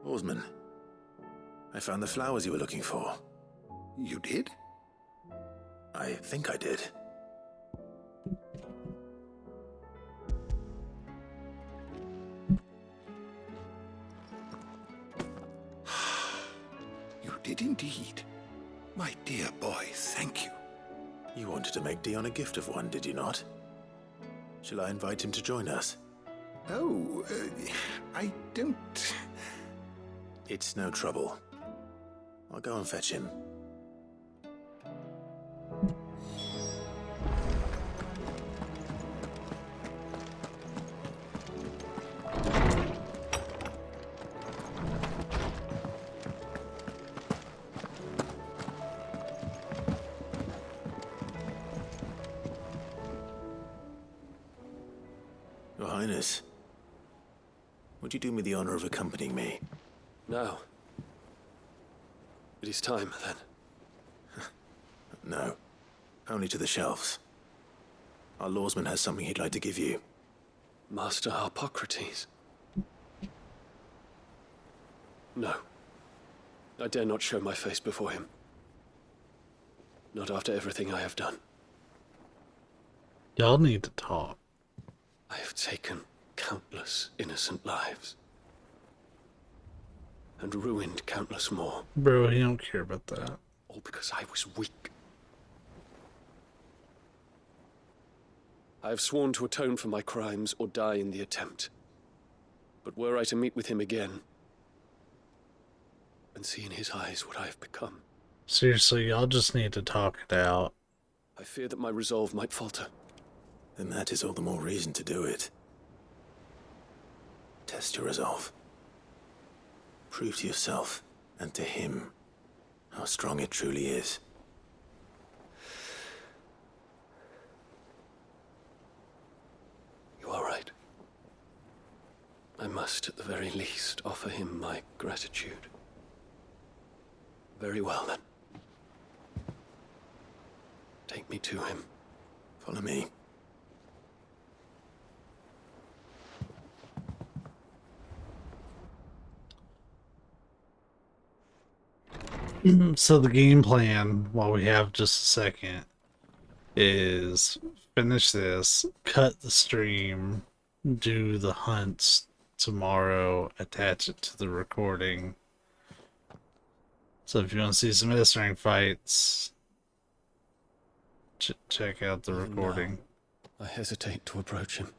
Oarsman, I found the flowers you were looking for. You did? I think I did. You did indeed. My dear boy, thank you. You wanted to make Dion a gift of one, did you not? Shall I invite him to join us? Oh, I don't... It's no trouble. I'll go and fetch him. Highness, would you do me the honor of accompanying me? Now. It is time, then. No. Only to the shelves. Our lawsman has something he'd like to give you. Master Harpocrates. No. I dare not show my face before him. Not after everything I have done. Y'all need to talk. I have taken countless innocent lives. And ruined countless more. Bro, he don't care about that. All because I was weak. I have sworn to atone for my crimes or die in the attempt. But were I to meet with him again, and see in his eyes what I have become, Seriously, y'all just need to talk it out. I fear that my resolve might falter. Then that is all the more reason to do it. Test your resolve. Prove to yourself, and to him, how strong it truly is. You are right. I must, at the very least, offer him my gratitude. Very well, then. Take me to him. Follow me. So the game plan, while we have just a second, is finish this, cut the stream, do the hunts tomorrow, attach it to the recording. So if you want to see some S-rank fights, check out the recording. I hesitate to approach him.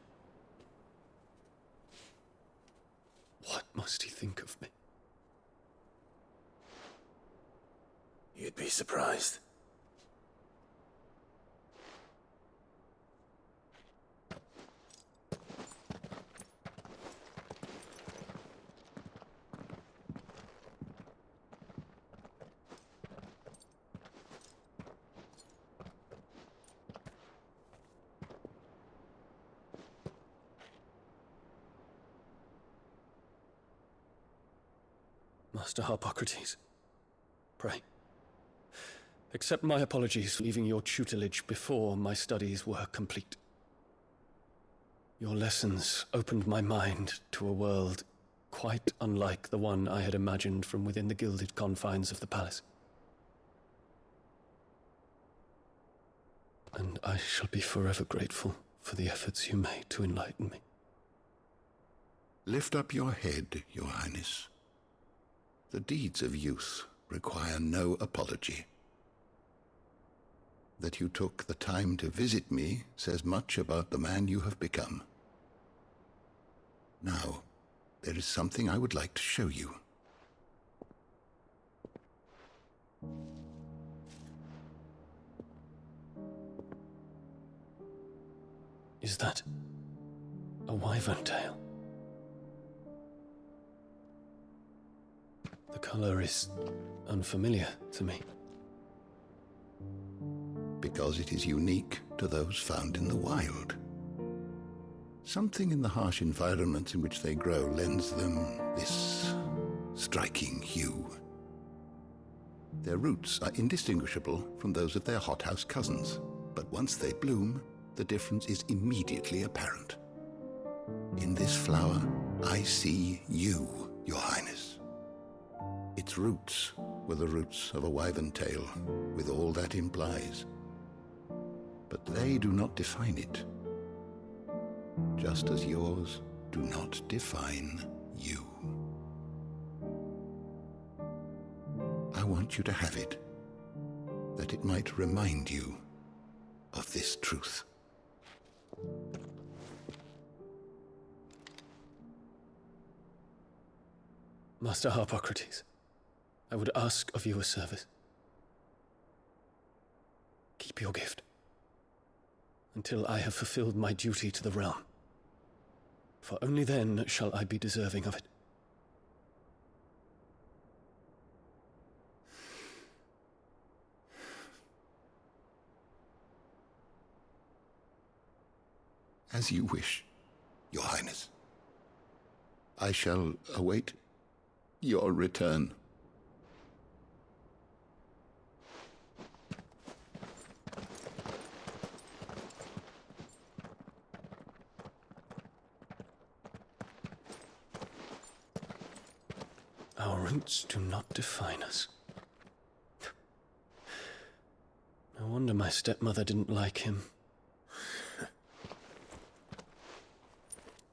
What must he think of me? You'd be surprised. Master Harpocrates, pray, accept my apologies for leaving your tutelage before my studies were complete. Your lessons opened my mind to a world quite unlike the one I had imagined from within the gilded confines of the palace. And I shall be forever grateful for the efforts you made to enlighten me. Lift up your head, Your Highness. The deeds of youth require no apology. That you took the time to visit me says much about the man you have become. Now, there is something I would like to show you. Is that a wyvern tail? The color is unfamiliar to me. Because it is unique to those found in the wild. Something in the harsh environments in which they grow lends them this striking hue. Their roots are indistinguishable from those of their hothouse cousins, but once they bloom, the difference is immediately apparent. In this flower, I see you, Your Highness. Its roots were the roots of a wyvern tail, with all that implies. But they do not define it, just as yours do not define you. I want you to have it, that it might remind you of this truth. Master Harpocrates, I would ask of you a service. Keep your gift until I have fulfilled my duty to the realm, for only then shall I be deserving of it. As you wish. Your Highness. I shall await your return. Our roots do not define us. No wonder my stepmother didn't like him.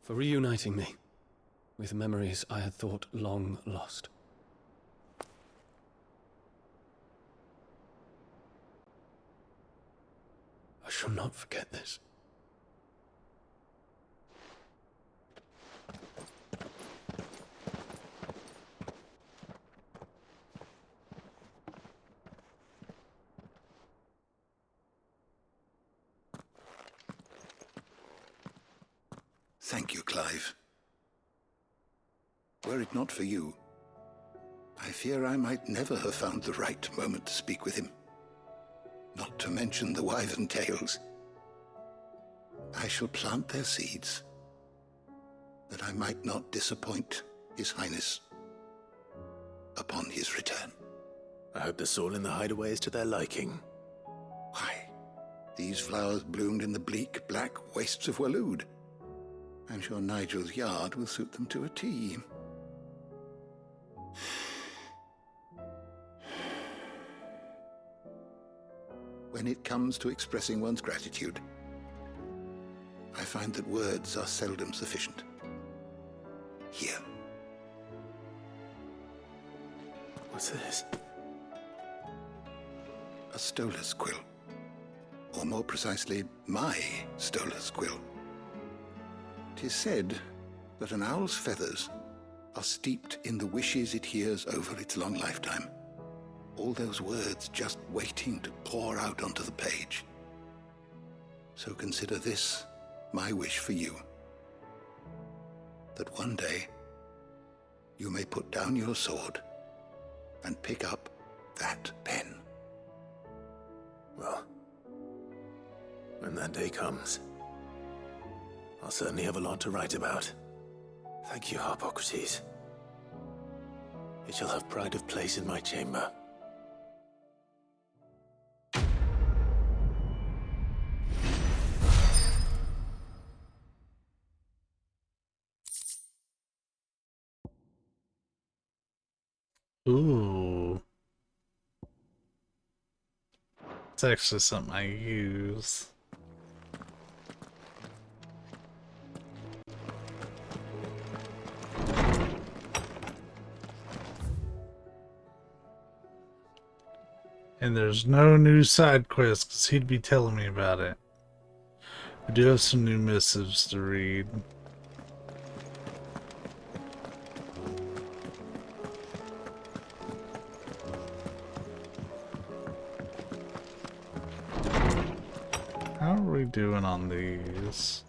For reuniting me with memories I had thought long lost. I shall not forget this. Thank you, Clive. Were it not for you, I fear I might never have found the right moment to speak with him. Not to mention the wyvern tales. I shall plant their seeds, that I might not disappoint His Highness upon his return. I hope the soil in the hideaway is to their liking. Why, these flowers bloomed in the bleak, black wastes of Waloed. I'm sure Nigel's yard will suit them to a T. When it comes to expressing one's gratitude, I find that words are seldom sufficient. Here. What's this? A stolas quill. Or more precisely, my stolas quill. 'Tis said that an owl's feathers are steeped in the wishes it hears over its long lifetime. All those words just waiting to pour out onto the page. So consider this my wish for you. That one day you may put down your sword and pick up that pen. Well, when that day comes, I'll certainly have a lot to write about. Thank you, Harpocrates. It shall have pride of place in my chamber. Ooh. It's actually something I use. And there's no new side quests because he'd be telling me about it. We do have some new missives to read. How are we doing on these?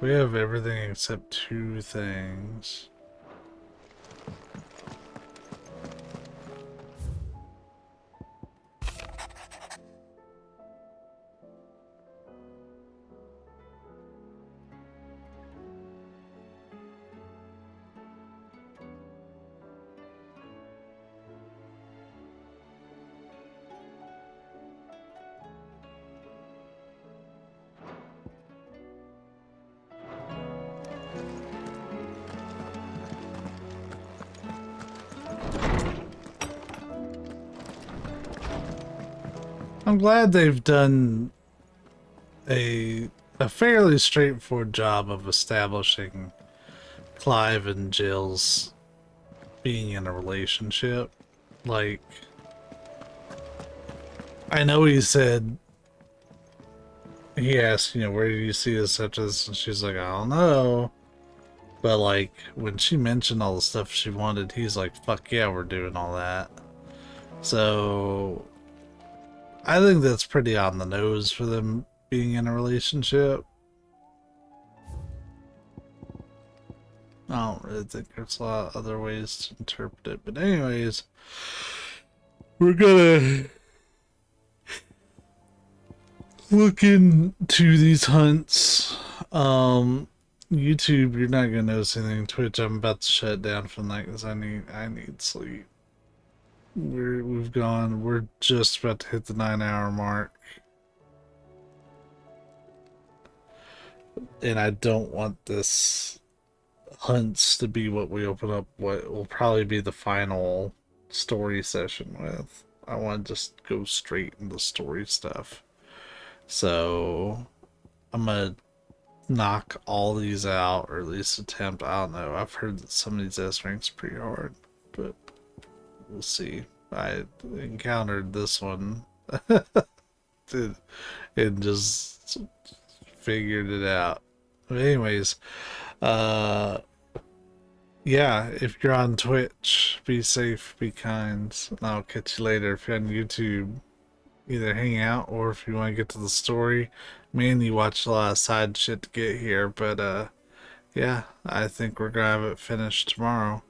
We have everything except 2 things. I'm glad they've done a fairly straightforward job of establishing Clive and Jill's being in a relationship. Like, I know he said, he asked, you know, where do you see us such as, and she's like, I don't know. But like, when she mentioned all the stuff she wanted, he's like, fuck yeah, we're doing all that. So I think that's pretty on the nose for them being in a relationship. I don't really think there's a lot of other ways to interpret it. But anyways, we're gonna look into these hunts. YouTube, you're not gonna notice anything. Twitch, I'm about to shut down for the night because I need sleep. We're just about to hit the 9-hour mark. And I don't want this hunts to be what we open up what will probably be the final story session with. I want to just go straight into story stuff. So I'm gonna knock all these out, or at least attempt. I don't know. I've heard that some of these S ranks pretty hard, but we'll see. I encountered this one and just figured it out. But anyways, yeah, if you're on Twitch, be safe, be kind, and I'll catch you later. If you're on YouTube, either hang out, or if you want to get to the story, man, you watch a lot of side shit to get here, but yeah, I think we're gonna have it finished tomorrow.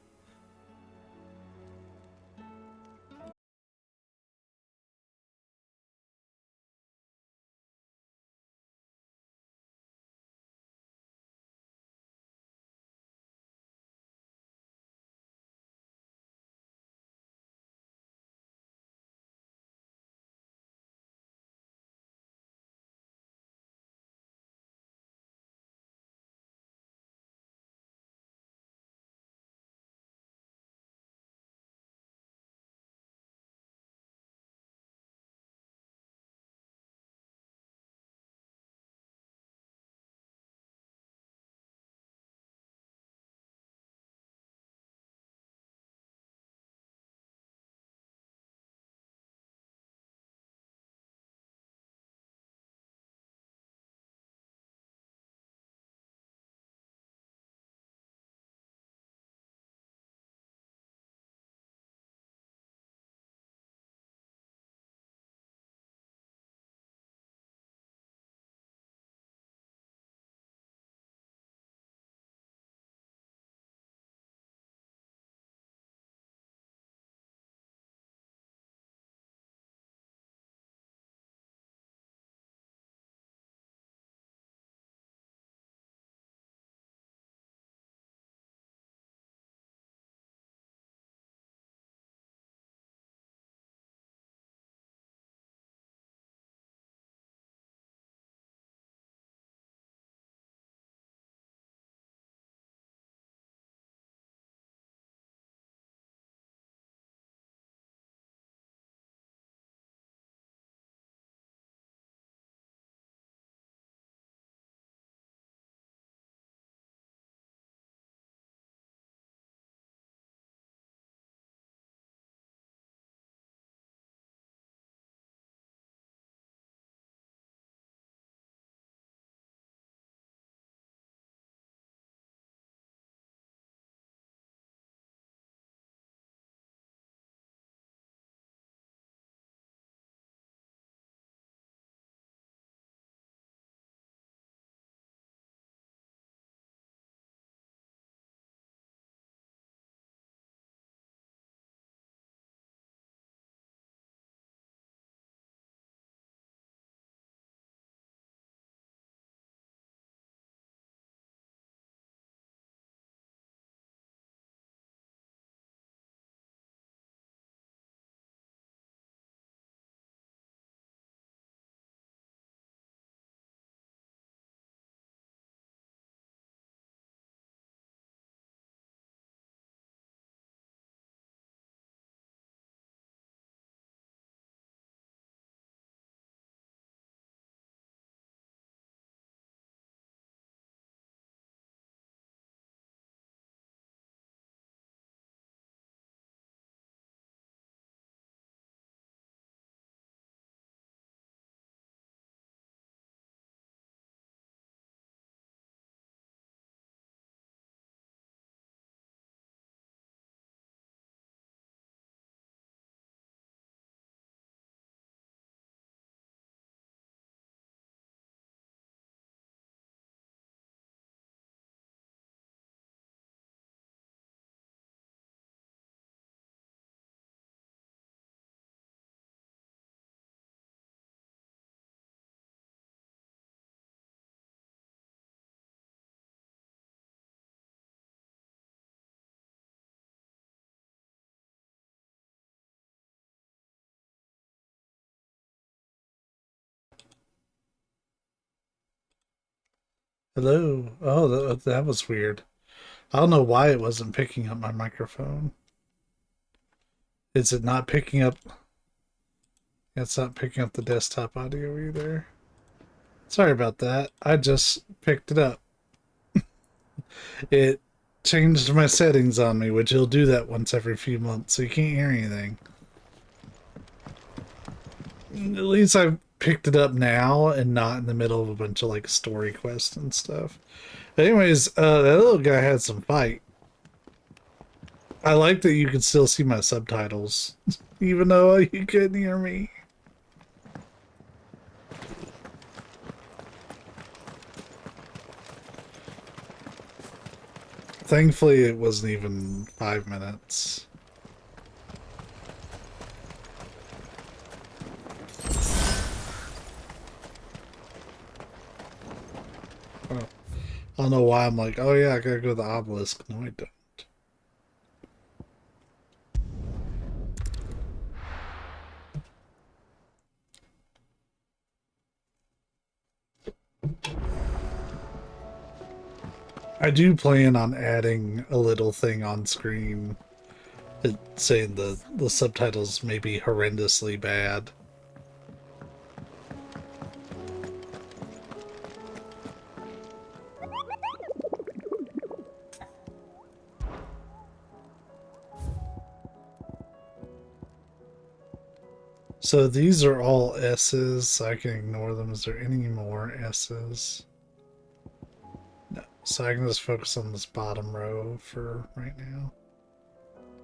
Hello. Oh, that was weird. I don't know why it wasn't picking up my microphone. Is it not picking up? It's not picking up the desktop audio either. Sorry about that. I just picked it up. It changed my settings on me, which it'll do that once every few months, so you can't hear anything. At least I picked it up now and not in the middle of a bunch of like story quests and stuff. But anyways, that little guy had some fight. I like that you can still see my subtitles, even though you couldn't hear me. Thankfully, it wasn't even 5 minutes. Oh. I don't know why I'm like, oh yeah, I gotta go to the obelisk. No, I don't. I do plan on adding a little thing on screen saying the subtitles may be horrendously bad. So these are all S's, so I can ignore them. Is there any more S's? No. So I can just focus on this bottom row for right now.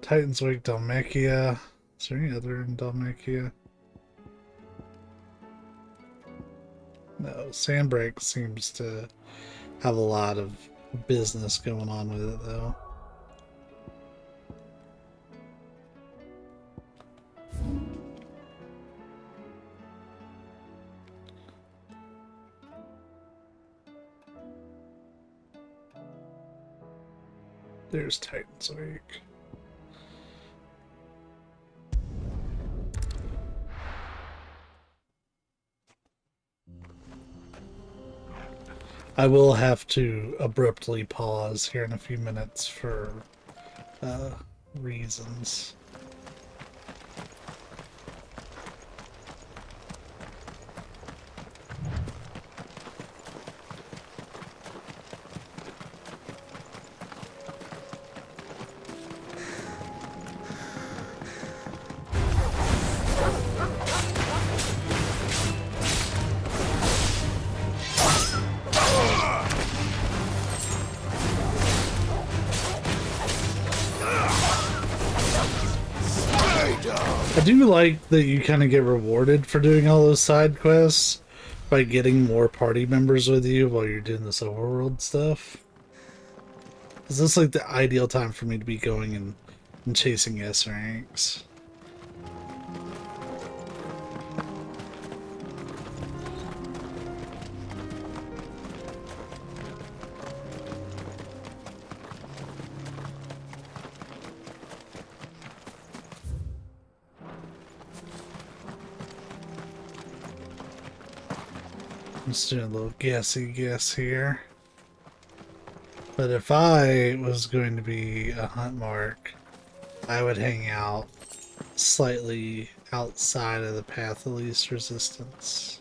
Titan's Wake, Dhalmekia. Is there any other in Dhalmekia? No, Sandbreak seems to have a lot of business going on with it, though. There's Titan's Wake. I will have to abruptly pause here in a few minutes for reasons. I do like that you kind of get rewarded for doing all those side quests by getting more party members with you while you're doing this overworld stuff. Is this like the ideal time for me to be going and chasing S ranks? I'm just doing a little guessy guess here. But if I was going to be a hunt mark, I would hang out slightly outside of the path of least resistance.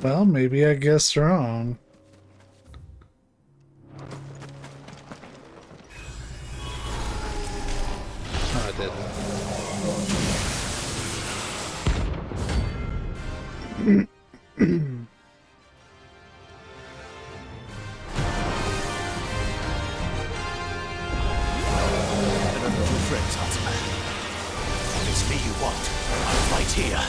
Well, maybe I guessed wrong. Oh, I didn't. Friends, Huntsman. If it's me you want, I'll fight here.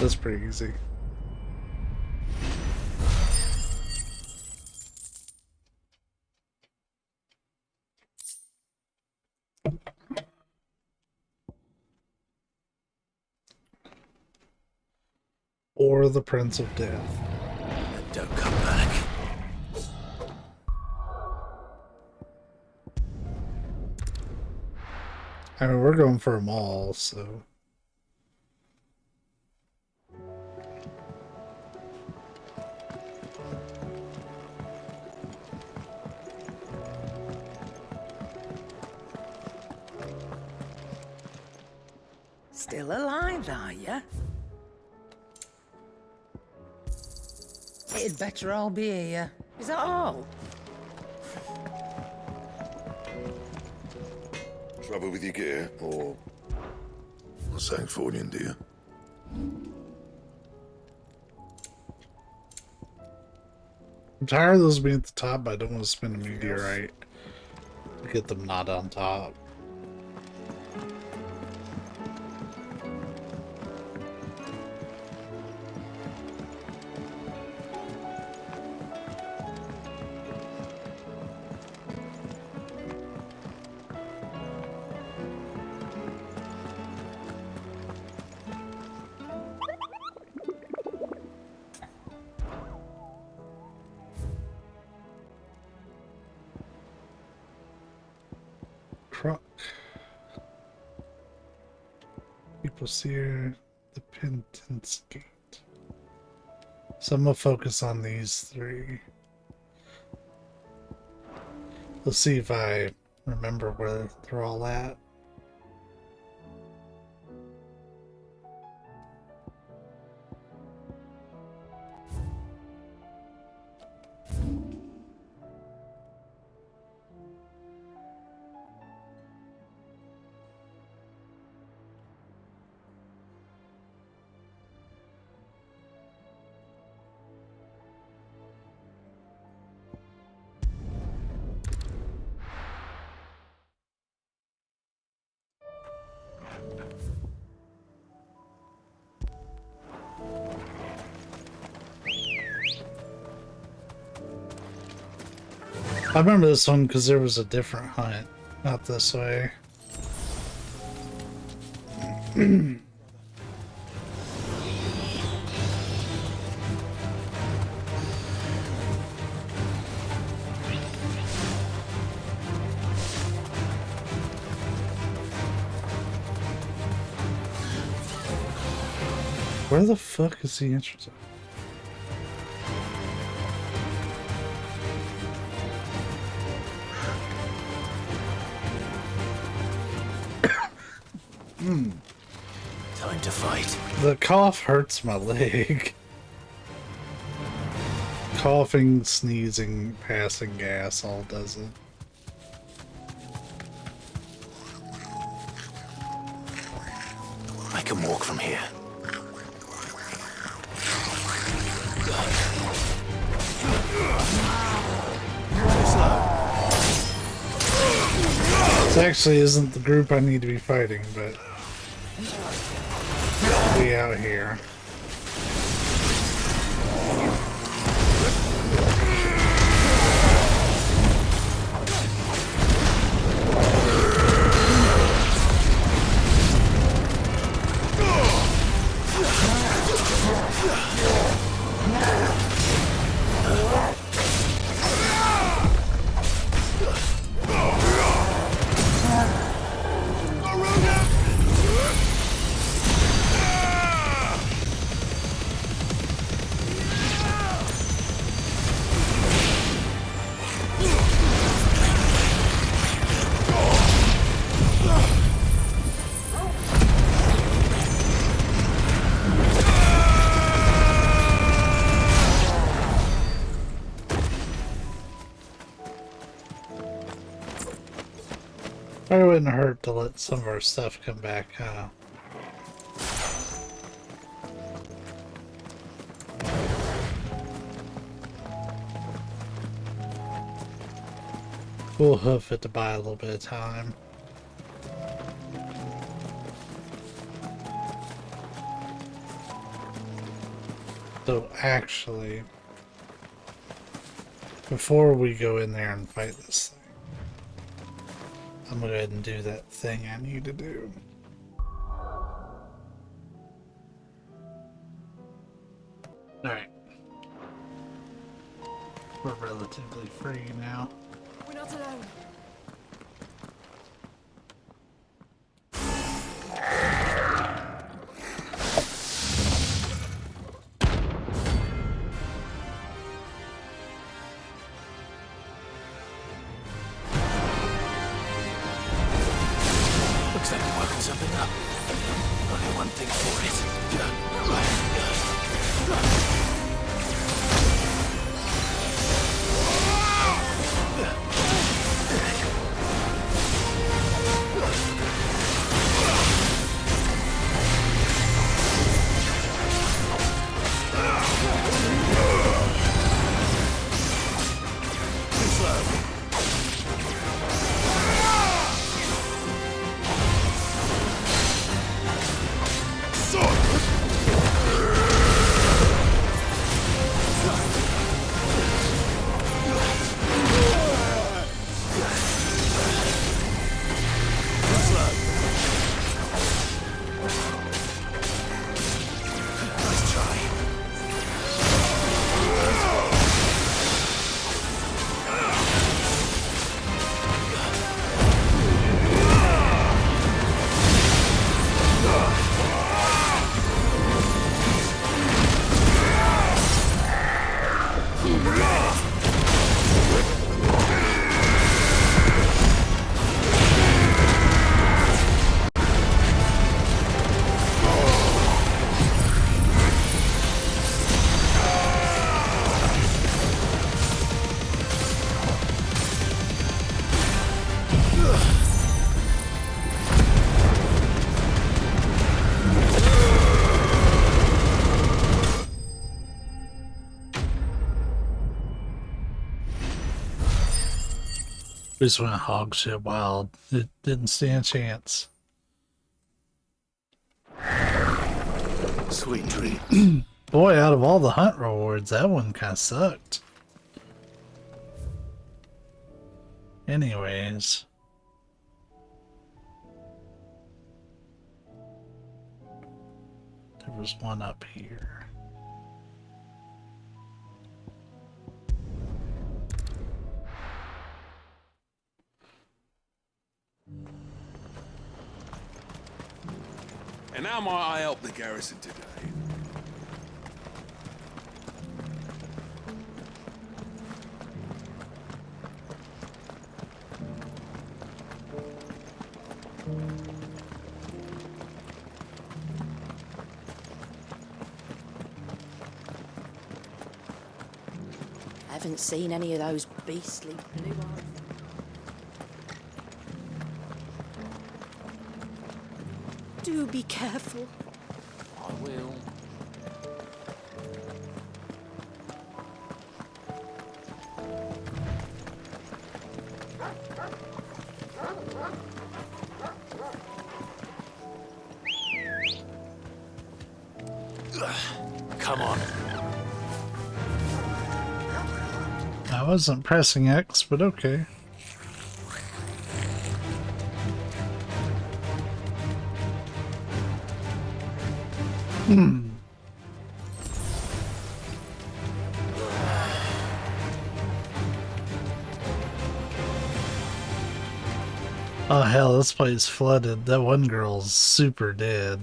That's pretty easy. Or the Prince of Death. Don't come back. I mean, we're going for them all, so... Still alive, are you? It'd better all be here. Is that all? Trouble with your gear, or something falling, do you? I'm tired of those being at the top, but I don't want to spend a meteorite to get them not on top. Truck. People see her, the Penance Gate. So I'm gonna focus on these three. Let's see if I remember where they're all at. I remember this one because there was a different hunt out this way. Where the fuck is the entrance? Time to fight. The cough hurts my leg. Coughing, sneezing, passing gas all does it. I can walk from here. This actually isn't the group I need to be fighting, but I'll be out here. It wouldn't hurt to let some of our stuff come back, huh? We'll hoof it to buy a little bit of time. So actually, before we go in there and fight this thing, I'm gonna go ahead and do that thing I need to do. Alright. We're relatively free now. We're not alone. Looks like we're working something up. Only one thing for it. We just went hog shit wild. It didn't stand a chance. Sweet dreams. Boy, out of all the hunt rewards, that one kind of sucked. Anyways. There was one up here. And how might I help the garrison today? I haven't seen any of those beastly blue eyes. Do be careful. I will. Come on. I wasn't pressing X, but okay. Oh hell, this place flooded. That one girl's super dead.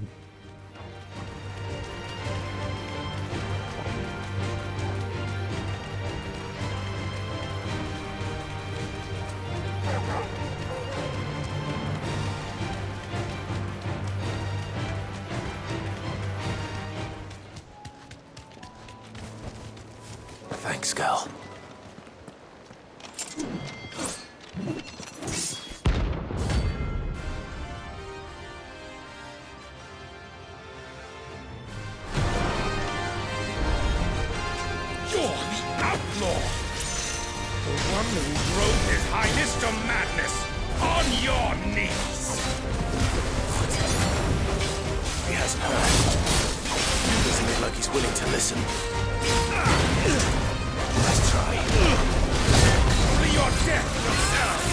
Thanks, Gal. You're the outlaw! The one who drove His Highness to madness! On your knees! He hasn't heard. Doesn't look like he's willing to listen. Let's try. Only your death will serve!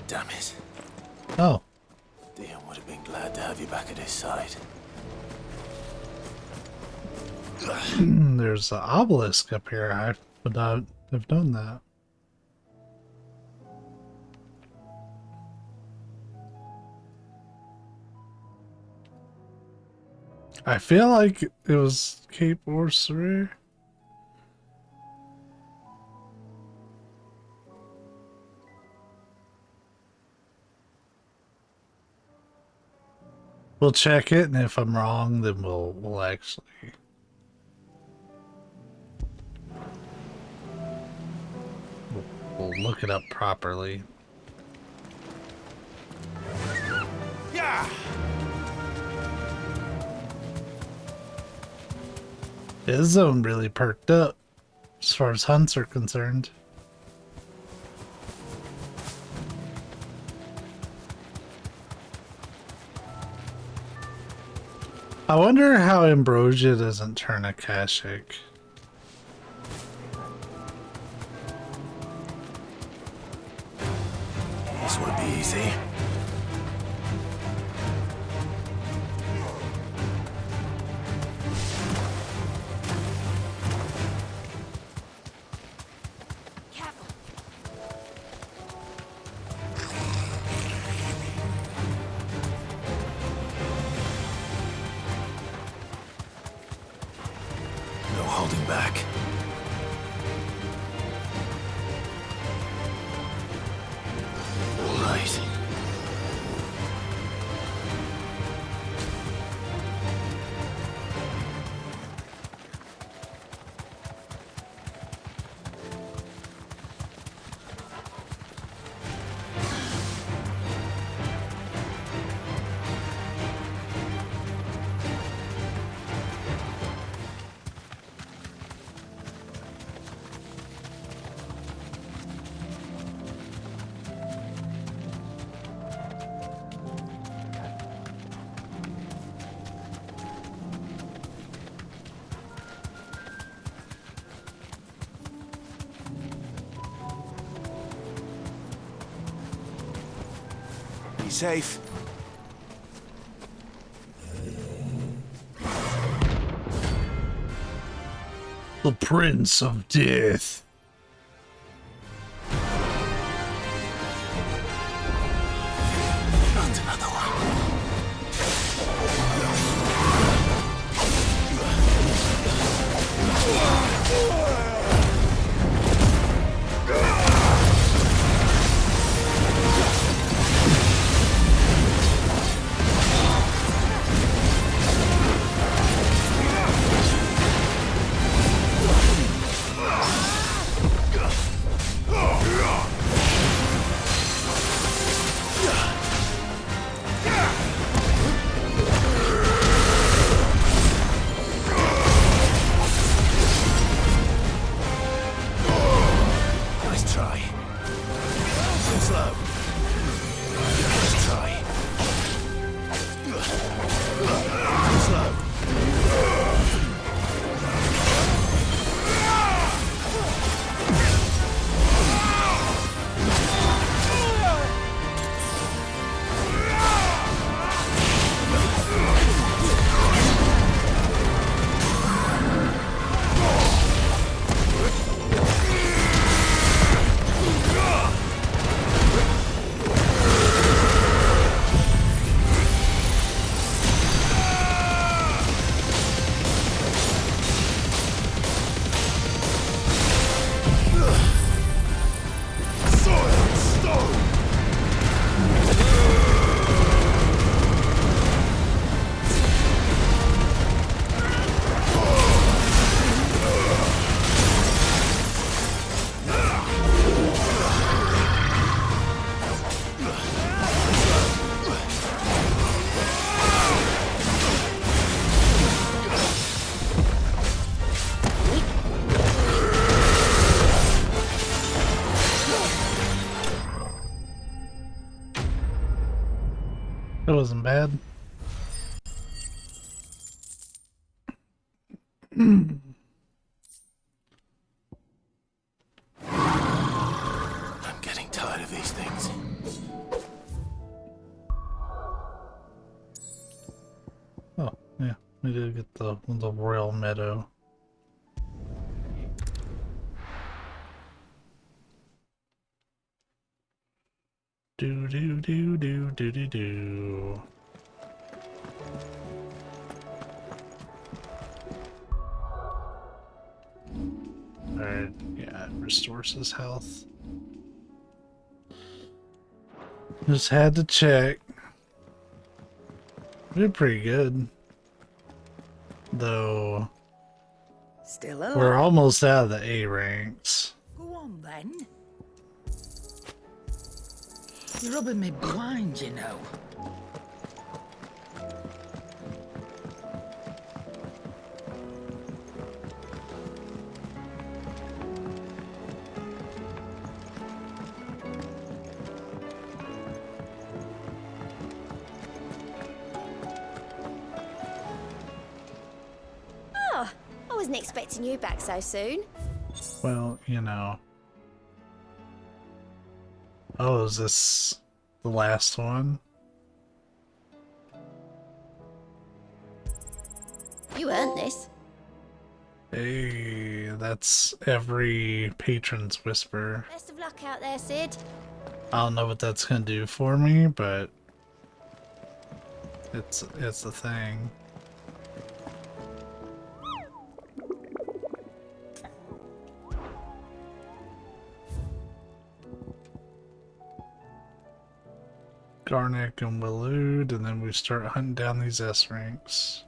Damn it. Oh. Dean would have been glad to have you back at his side. There's an obelisk up here. I would not have known that. I feel like it was Cape Orserer. We'll check it, and if I'm wrong, then we'll actually. We'll look it up properly. Yeah. His zone really perked up as far as hunts are concerned. I wonder how Ambrosia doesn't turn Akashic. This won't be easy. No holding back. All right. Be safe. The Prince of Death. Not another one. Nice try. Too slow. Nice try. Too slow. It wasn't bad. I'm getting tired of these things. Oh, yeah. We did get the Royal Meadow. Do do do do do do do. restores his health. Just had to check. Did pretty good. Though Still alive. we're almost out of the A ranks. Go on then. You're rubbing me blind, you know. Oh, I wasn't expecting you back so soon. Well, you know. Oh, is this the last one? You earned this. Hey, that's every patron's whisper. Best of luck out there, Sid. I don't know what that's gonna do for me, but it's a thing. Garnick and Waloed, and then we start hunting down these S ranks.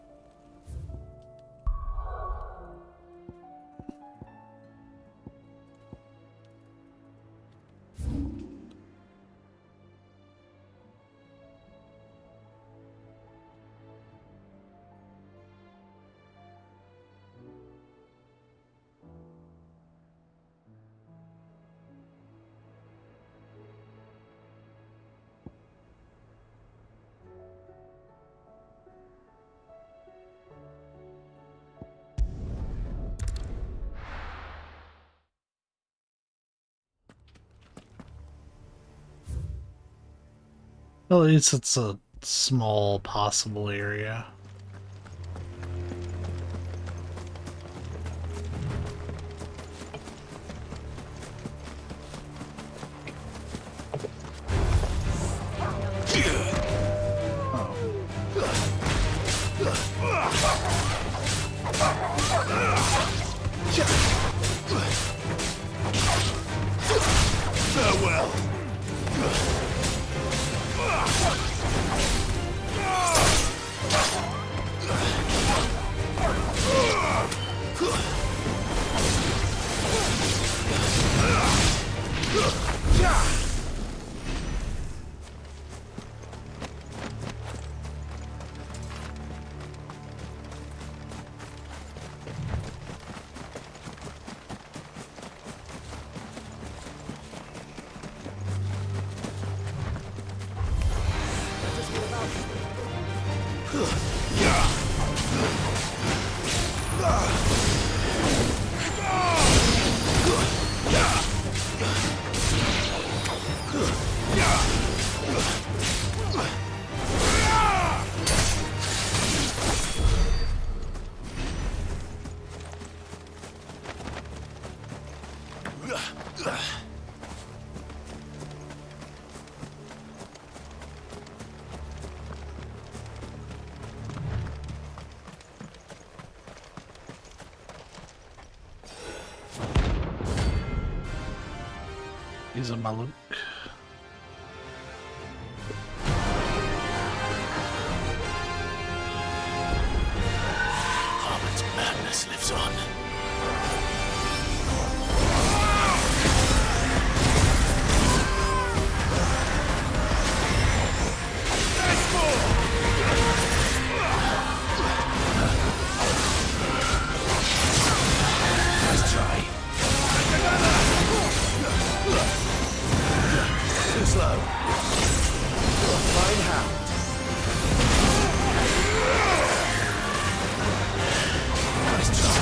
Well, at least it's a small possible area. Farewell. He's a Maluk. Harmon's madness lives on. Nice try. Too slow. Fine hound. Nice try.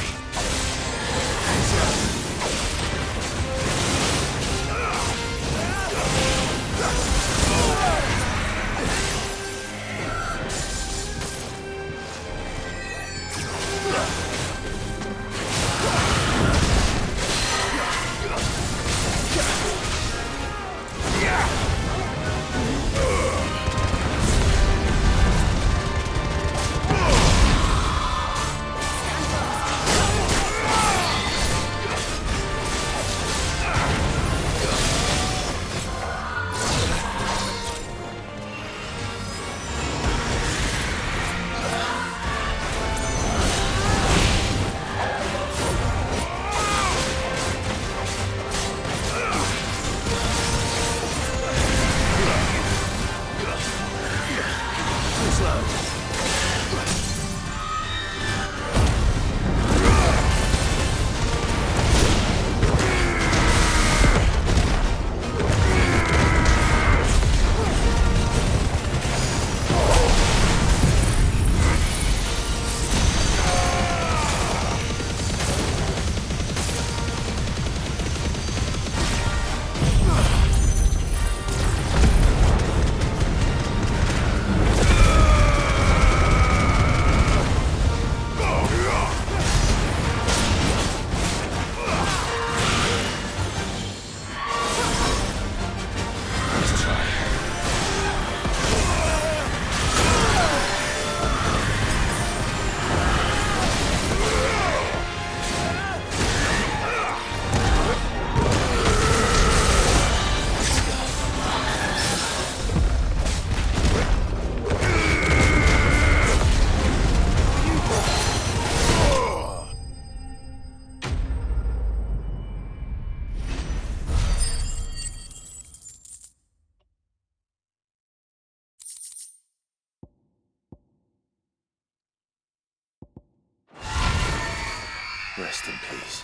Rest in peace.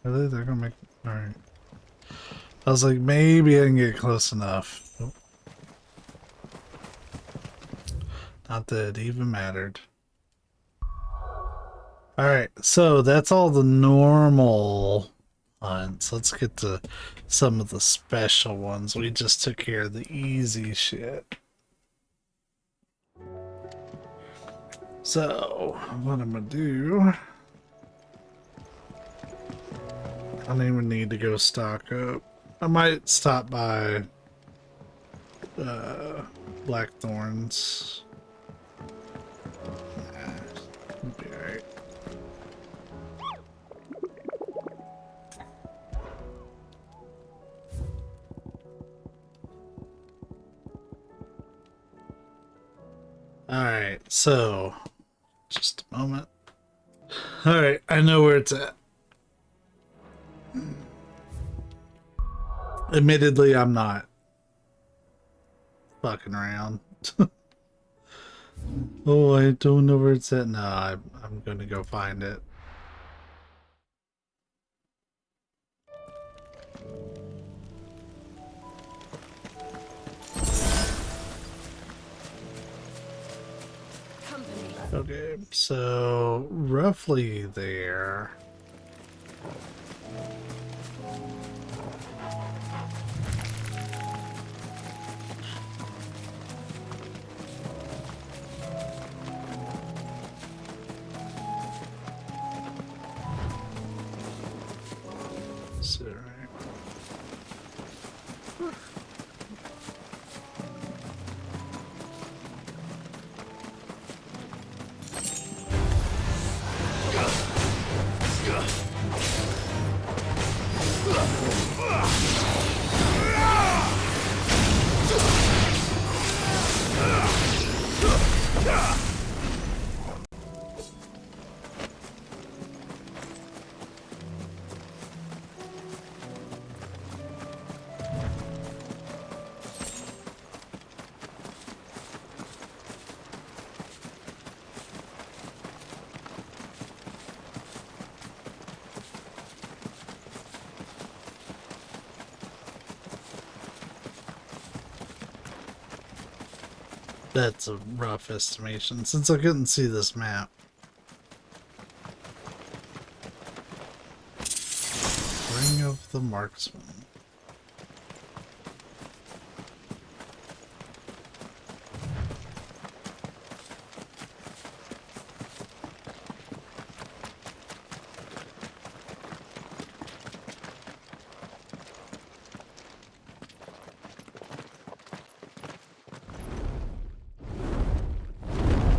Really? They're gonna make... Alright. I was like, maybe I can get close enough. Nope. Not that it even mattered. Alright, so that's all the normal hunts. Let's get to some of the special ones. We just took care of the easy shit. So, what I'm gonna do... I don't even need to go stock up. I might stop by Blackthorns. Nah, it'll be alright. Alright, so just a moment. Alright, I know where it's at. Admittedly, I'm not fucking around. Oh, I don't know where it's at. No, I'm gonna go find it. Okay, so roughly there. So, that's a rough estimation since I couldn't see this map. Ring of the Marksman.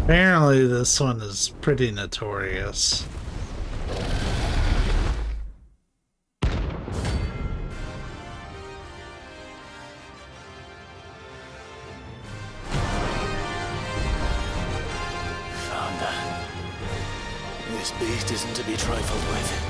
Apparently this one is pretty notorious. This beast isn't to be trifled with.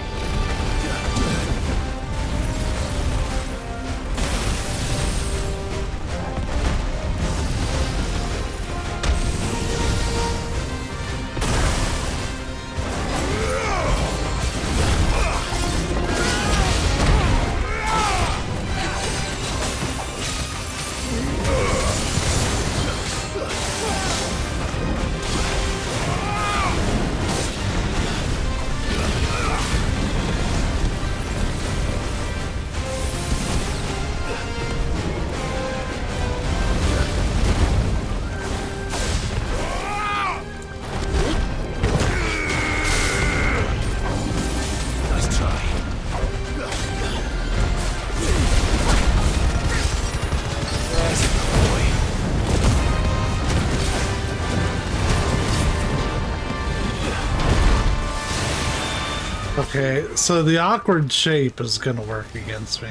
Okay, so the awkward shape is gonna work against me.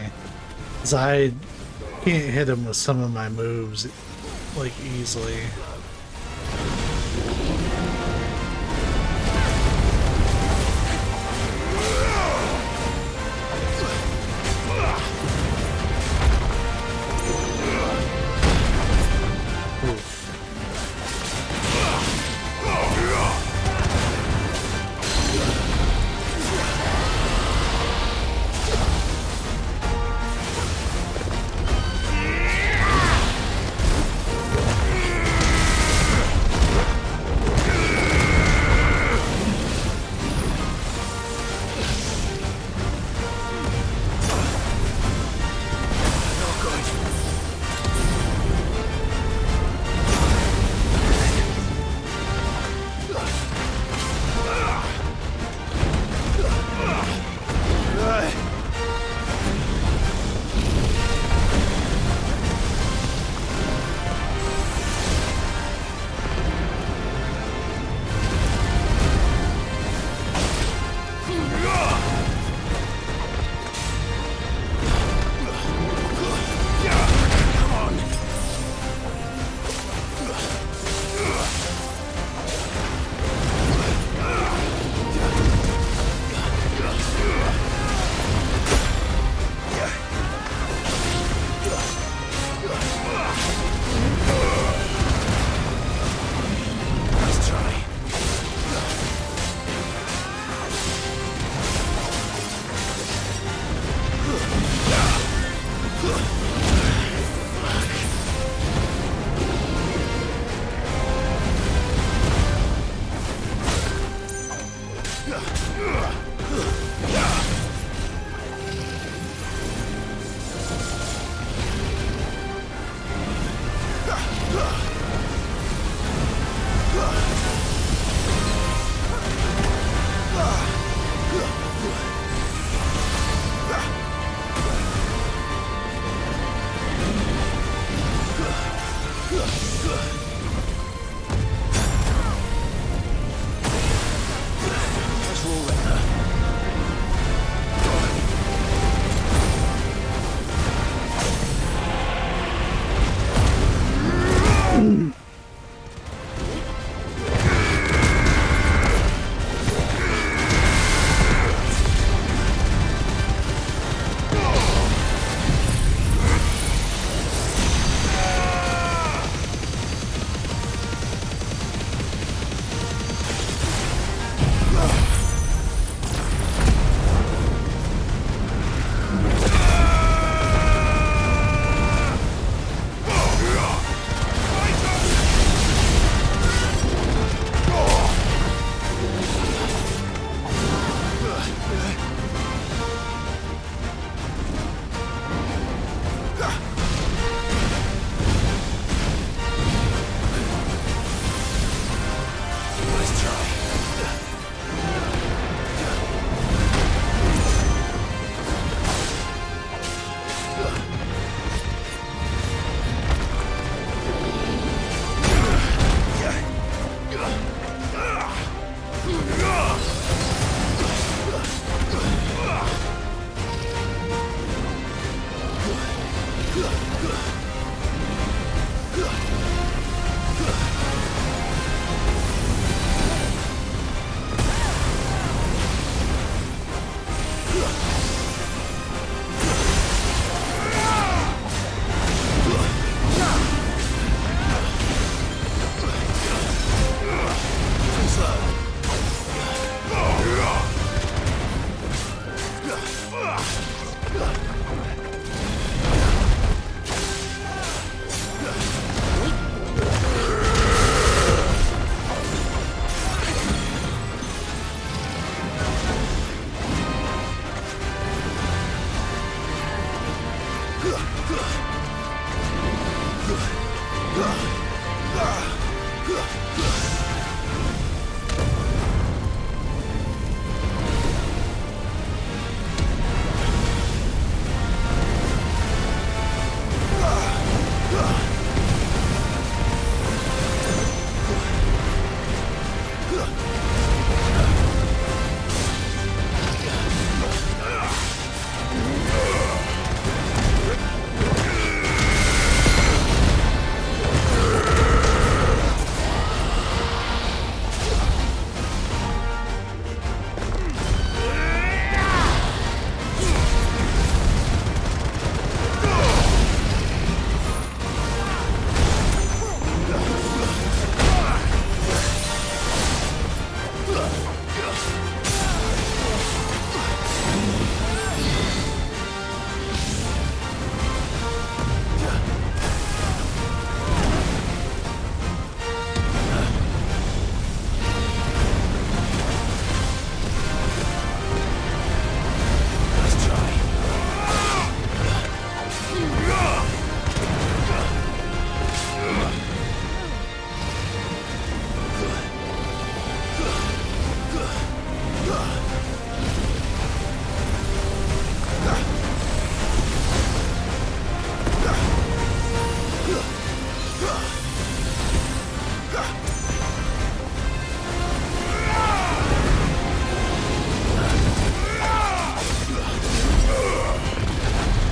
'Cause I can't hit him with some of my moves, like, easily.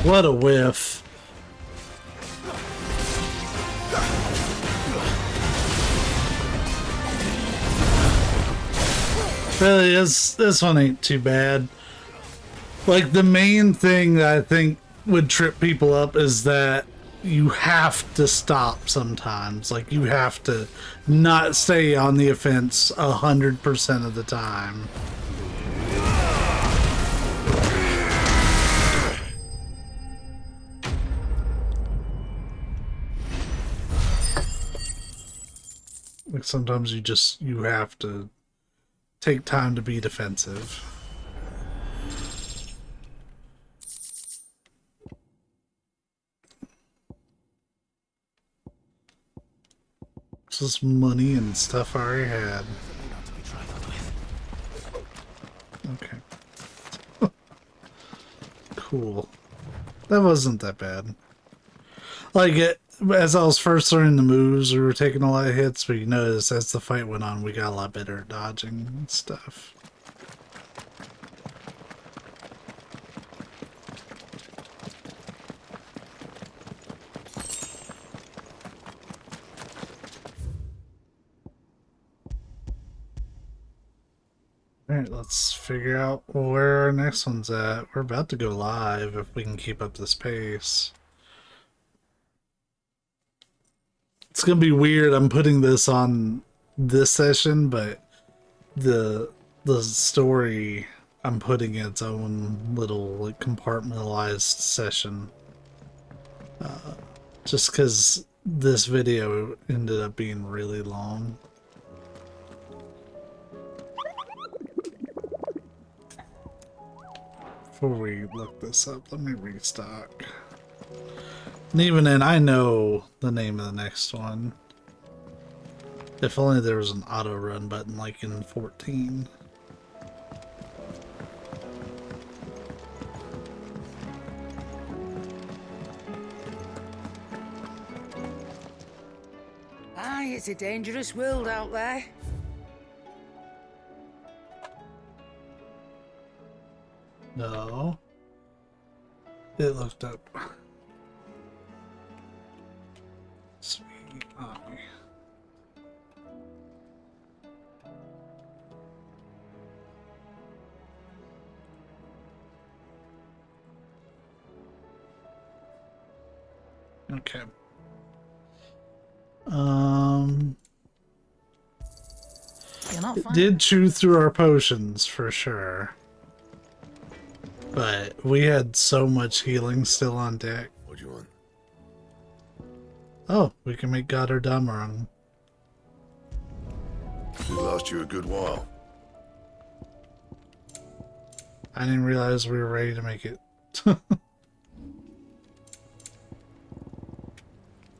What a whiff. Really, this one ain't too bad. Like, the main thing that I think would trip people up is that you have to stop sometimes. Like, you have to not stay on the offense 100% of the time. Like, sometimes you have to take time to be defensive. This is money and stuff I already had. Okay. Cool. That wasn't that bad. Like, as I was first learning the moves, we were taking a lot of hits, but you notice as the fight went on, we got a lot better at dodging and stuff. Alright, let's figure out where our next one's at. We're about to go live if we can keep up this pace. It's gonna be weird. I'm putting this on this session, but the story I'm putting its own little like compartmentalized session. Just because this video ended up being really long. Before we look this up, let me restock. And even then, I know the name of the next one. If only there was an auto run button like in 14. Aye, it's a dangerous world out there. No. It looked up. Sweet eye. Okay. It did chew through our potions for sure. But we had so much healing still on deck. What do you want? Oh, we can make God or Damarang. It last you a good while. I didn't realize we were ready to make it.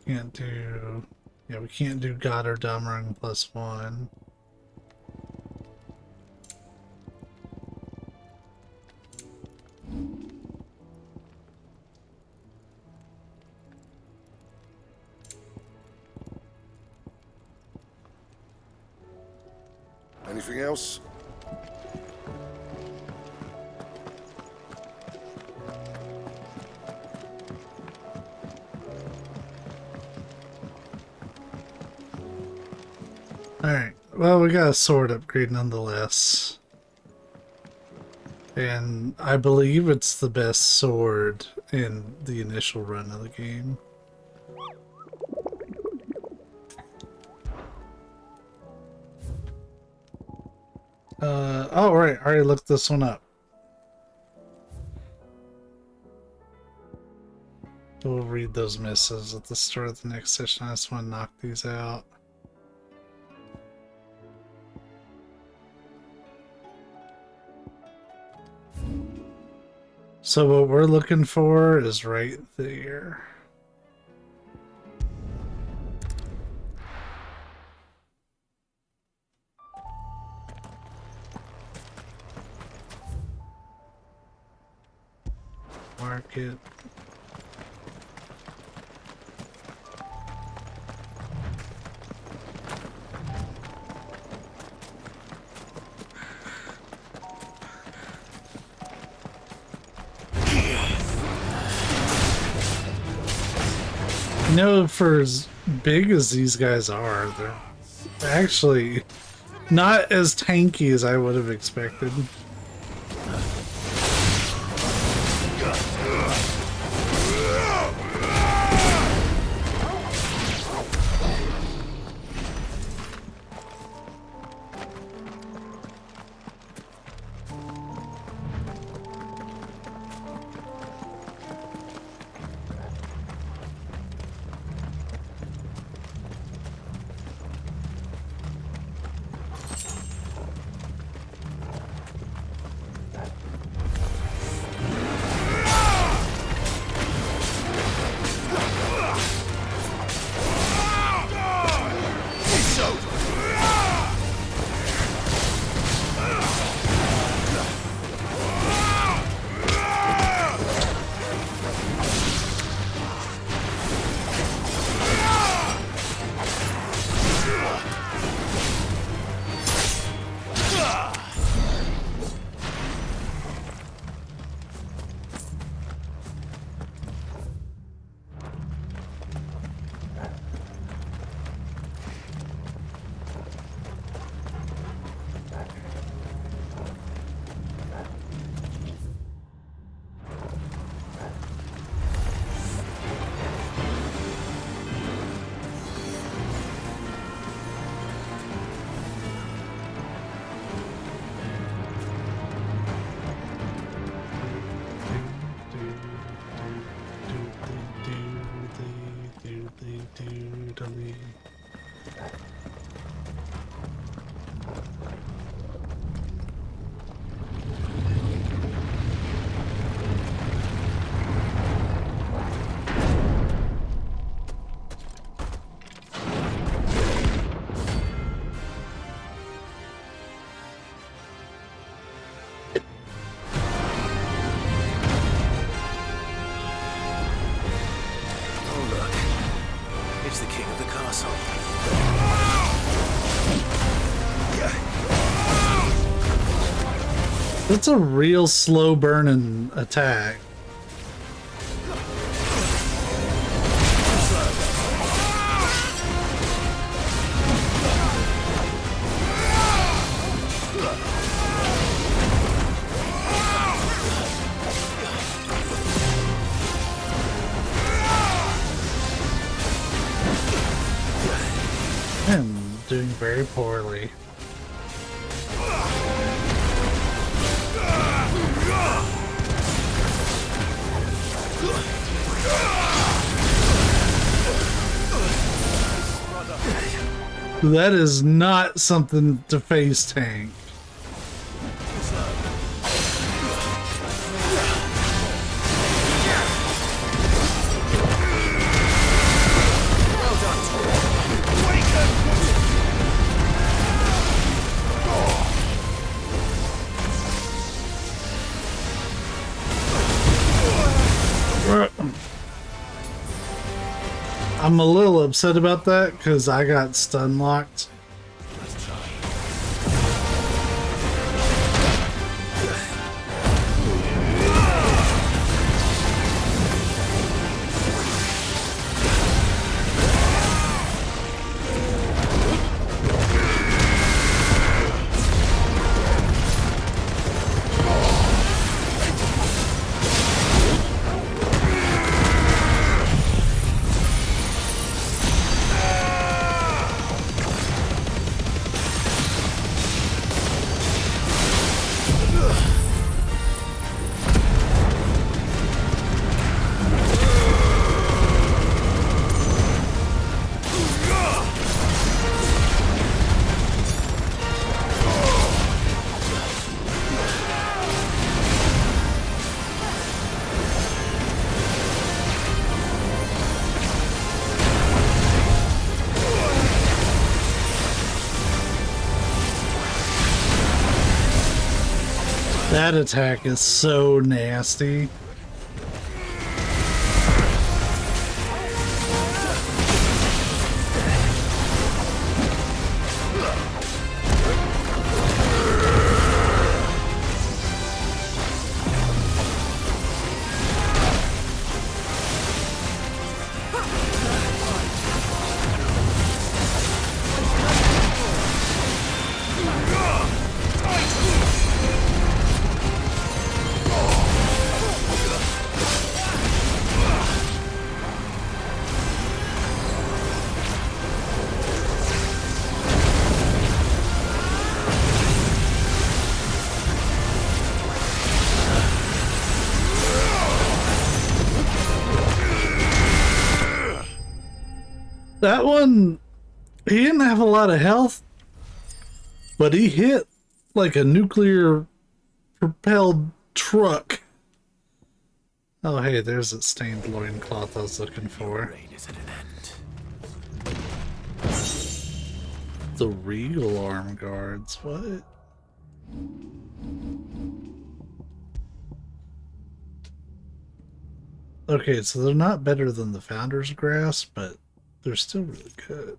Can't do... Yeah, we can't do God or Damarang +1. Anything else? Alright, well, we got a sword upgrade nonetheless. And I believe it's the best sword in the initial run of the game. Oh right, I already looked this one up. We'll read those misses at the start of the next session. I just want to knock these out. So what we're looking for is right there. Market. You know, for as big as these guys are, they're actually not as tanky as I would have expected. That's a real slow burning attack. I'm doing very poorly. That is not something to face tank. I'm a little upset about that because I got stun locked. That attack is so nasty. That one, he didn't have a lot of health, but he hit like a nuclear propelled truck. Oh, hey, there's that stained loincloth I was looking for. The Regal Arm Guards, what? Okay, so they're not better than the Founder's Grasp, but they're still really good.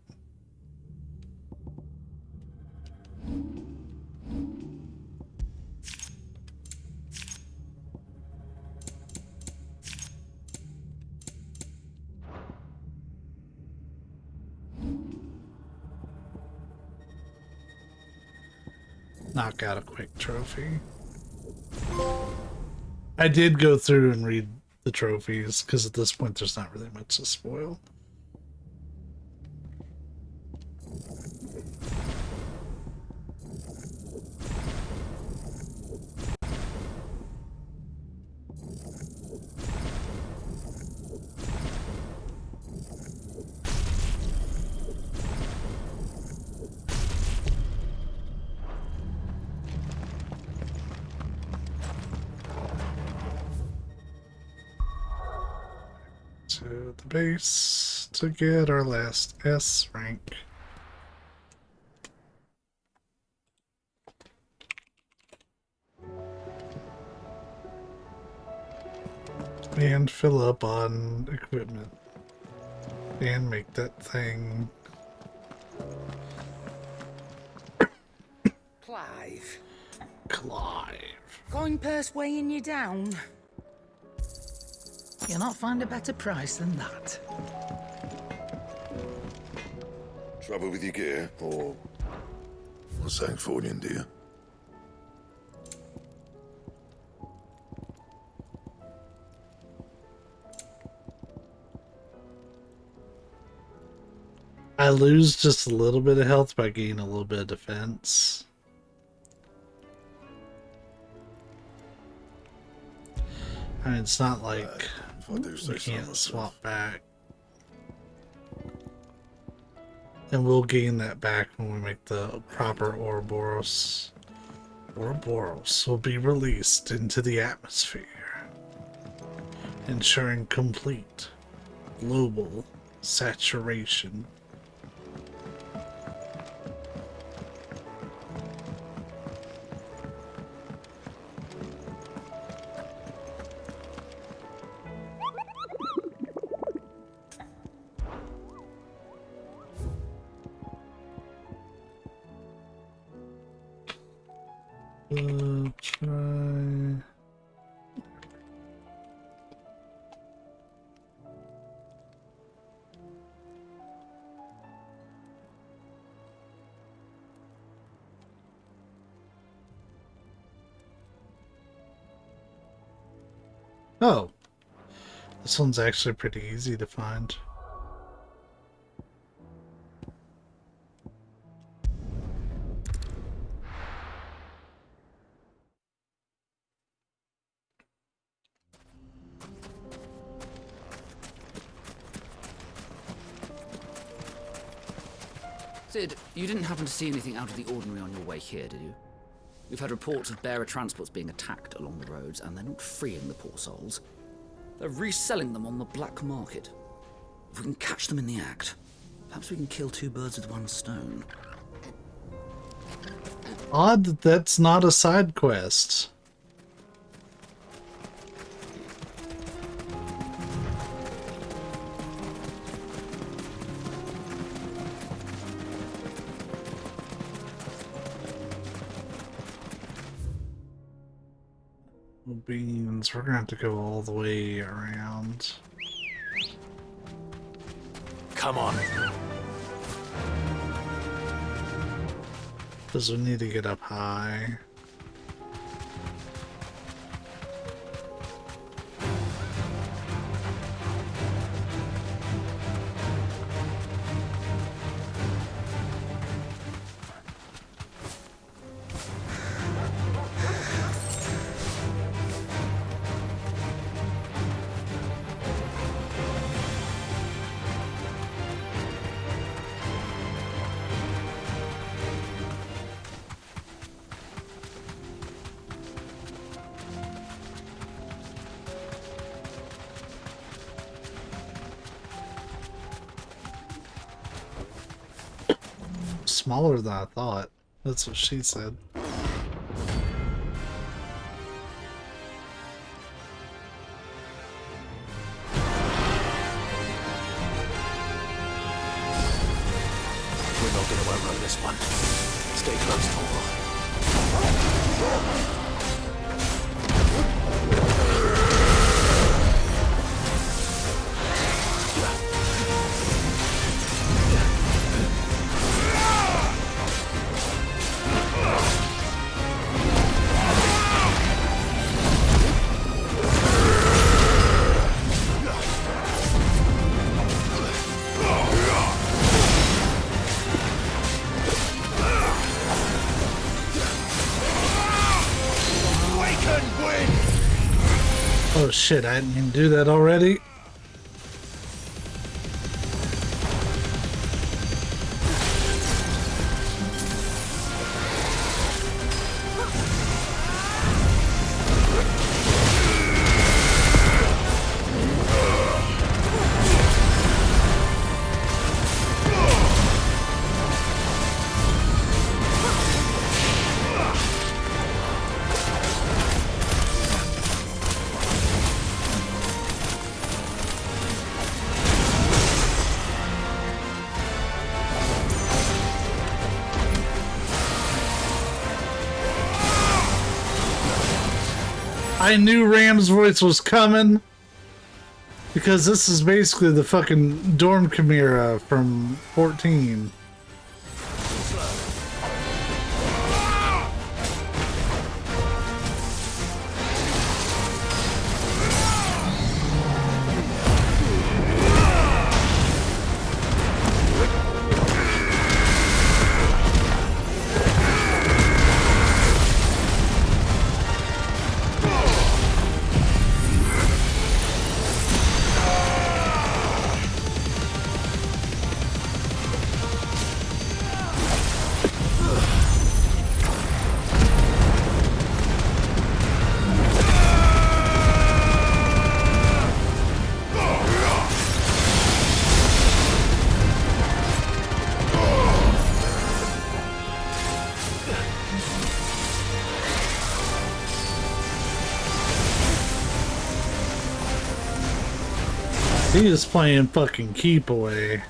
Knock out a quick trophy. I did go through and read the trophies, because at this point there's not really much to spoil. To the base to get our last S rank. And fill up on equipment. And make that thing. Clive. Clive. Coin purse weighing you down? You'll not find a better price than that. Trouble with your gear, or something Fordian, do you? I lose just a little bit of health by gaining a little bit of defense. I mean, it's not like you can't swap back. And we'll gain that back when we make the proper Ouroboros. Ouroboros will be released into the atmosphere, ensuring complete global saturation. Try. Oh, this one's actually pretty easy to find. Sid, you didn't happen to see anything out of the ordinary on your way here, did you? We've had reports of bearer transports being attacked along the roads, and they're not freeing the poor souls. They're reselling them on the black market. If we can catch them in the act, perhaps we can kill two birds with one stone. Odd that that's not a side quest. Beans, we're gonna have to go all the way around. Come on. Because we need to get up high. smaller than I thought. That's what she said. We're not gonna outrun this one. Stay close, Tor. Oh shit, I didn't even do that already. I knew Ram's voice was coming because this is basically the fucking Dorm Chimera from 14. He is playing fucking keep away.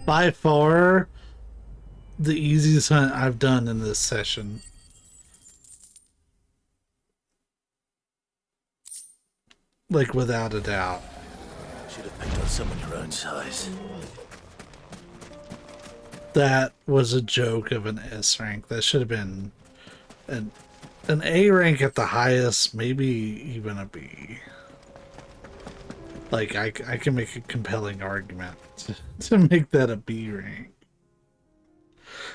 By far, the easiest hunt I've done in this session. Like, without a doubt. Should have picked on someone your own size. That was a joke of an S rank. That should have been an A rank at the highest, maybe even a B. Like, I can make a compelling argument to make that a B rank.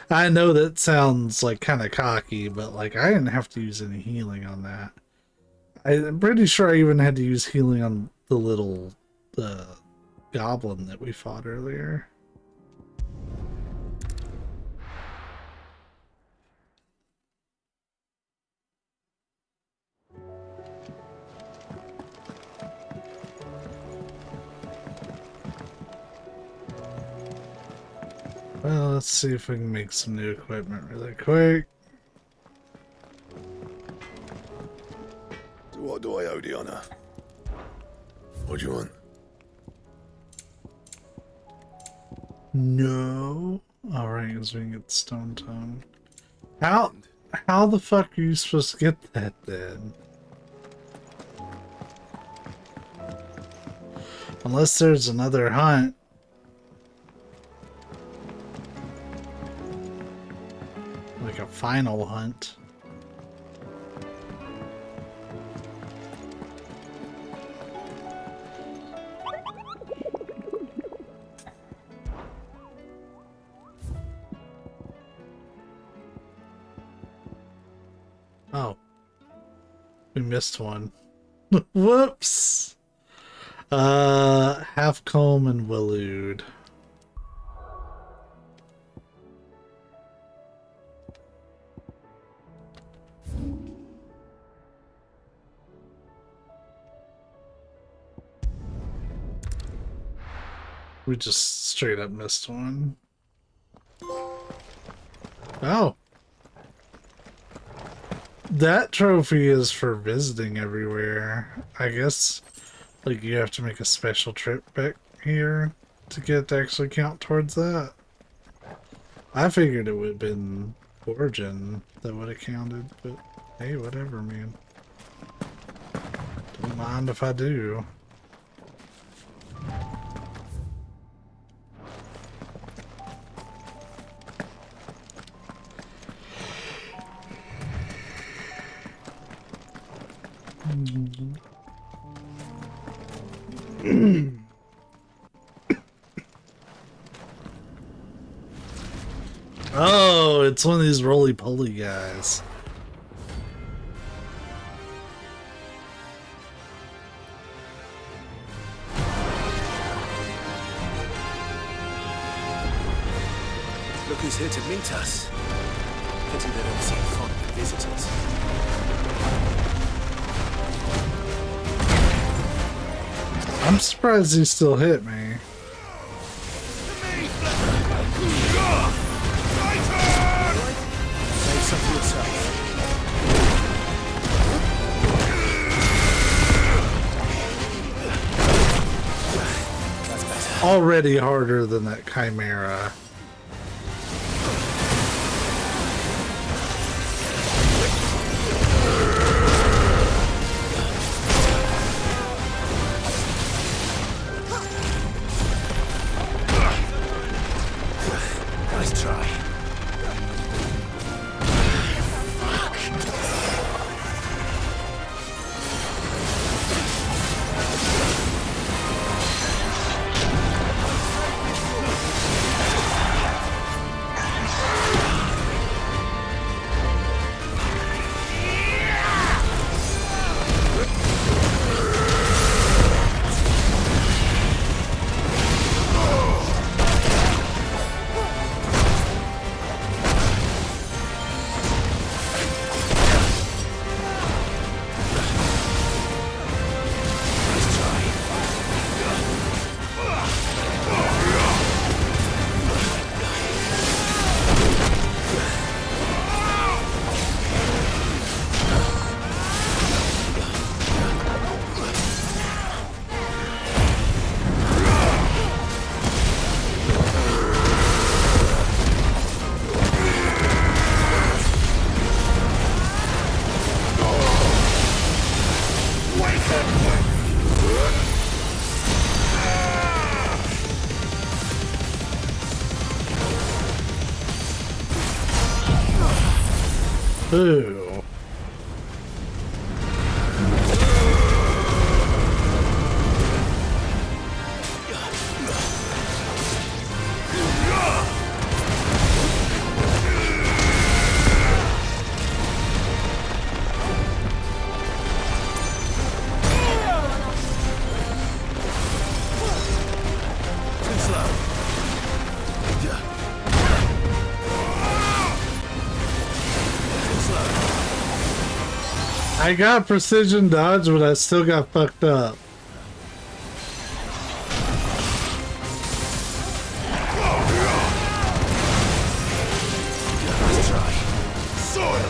I know that sounds like kind of cocky, but like I didn't have to use any healing on that. I'm pretty sure I even had to use healing on the little goblin that we fought earlier. Well, let's see if we can make some new equipment really quick. What do I owe the honor? What do you want? No. Alright, because we can get Stone Tongue. How the fuck are you supposed to get that then? Unless there's another hunt. Like a final hunt. Oh. We missed one. Whoops. Halfcombe and Waloed. We just straight up missed one. Oh. That trophy is for visiting everywhere. I guess, like, you have to make a special trip back here to get it to actually count towards that. I figured it would have been Origin that would have counted, but hey, whatever, man. Don't mind if I do. Oh, it's one of these roly-poly guys. Look who's here to meet us. Pity they don't seem fond of visitors. I'm surprised he still hit me. Save some for yourself. That's better. Already harder than that Chimera. Nice try. Ooh. Too slow. I got precision dodge, but I still got fucked up. Nice try. Soiled.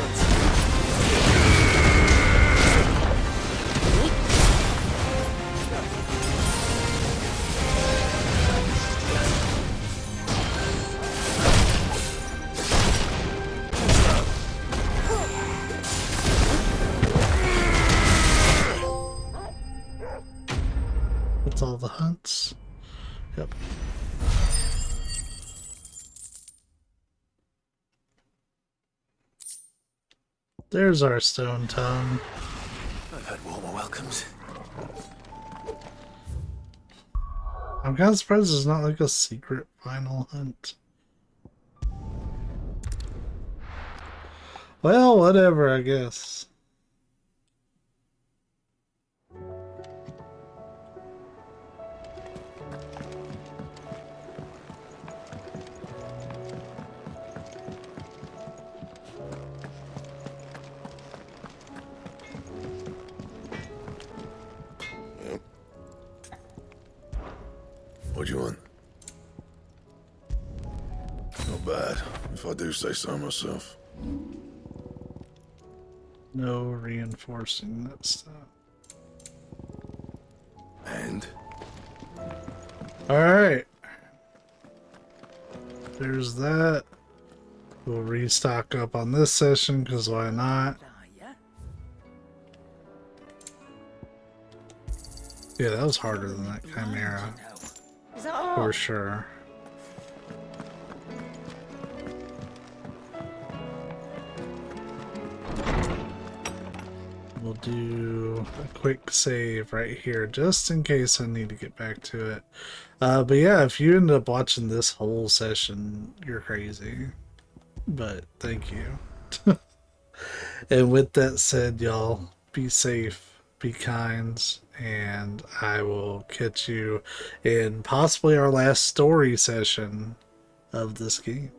That's all the hunts. Yep. There's our stone tongue. I've had warmer welcomes. I'm kind of surprised there's not like a secret final hunt. Well, whatever, I guess. What do you want? Not bad, if I do say so myself. No reinforcing that stuff. And? Alright. There's that. We'll restock up on this session, because why not? Yeah, that was harder than that Chimera. Is that all? For sure. We'll do a quick save right here, just in case I need to get back to it. But yeah, if you end up watching this whole session, you're crazy. But thank you. And with that said, y'all, be safe, be kind, and I will catch you in possibly our last story session of this game.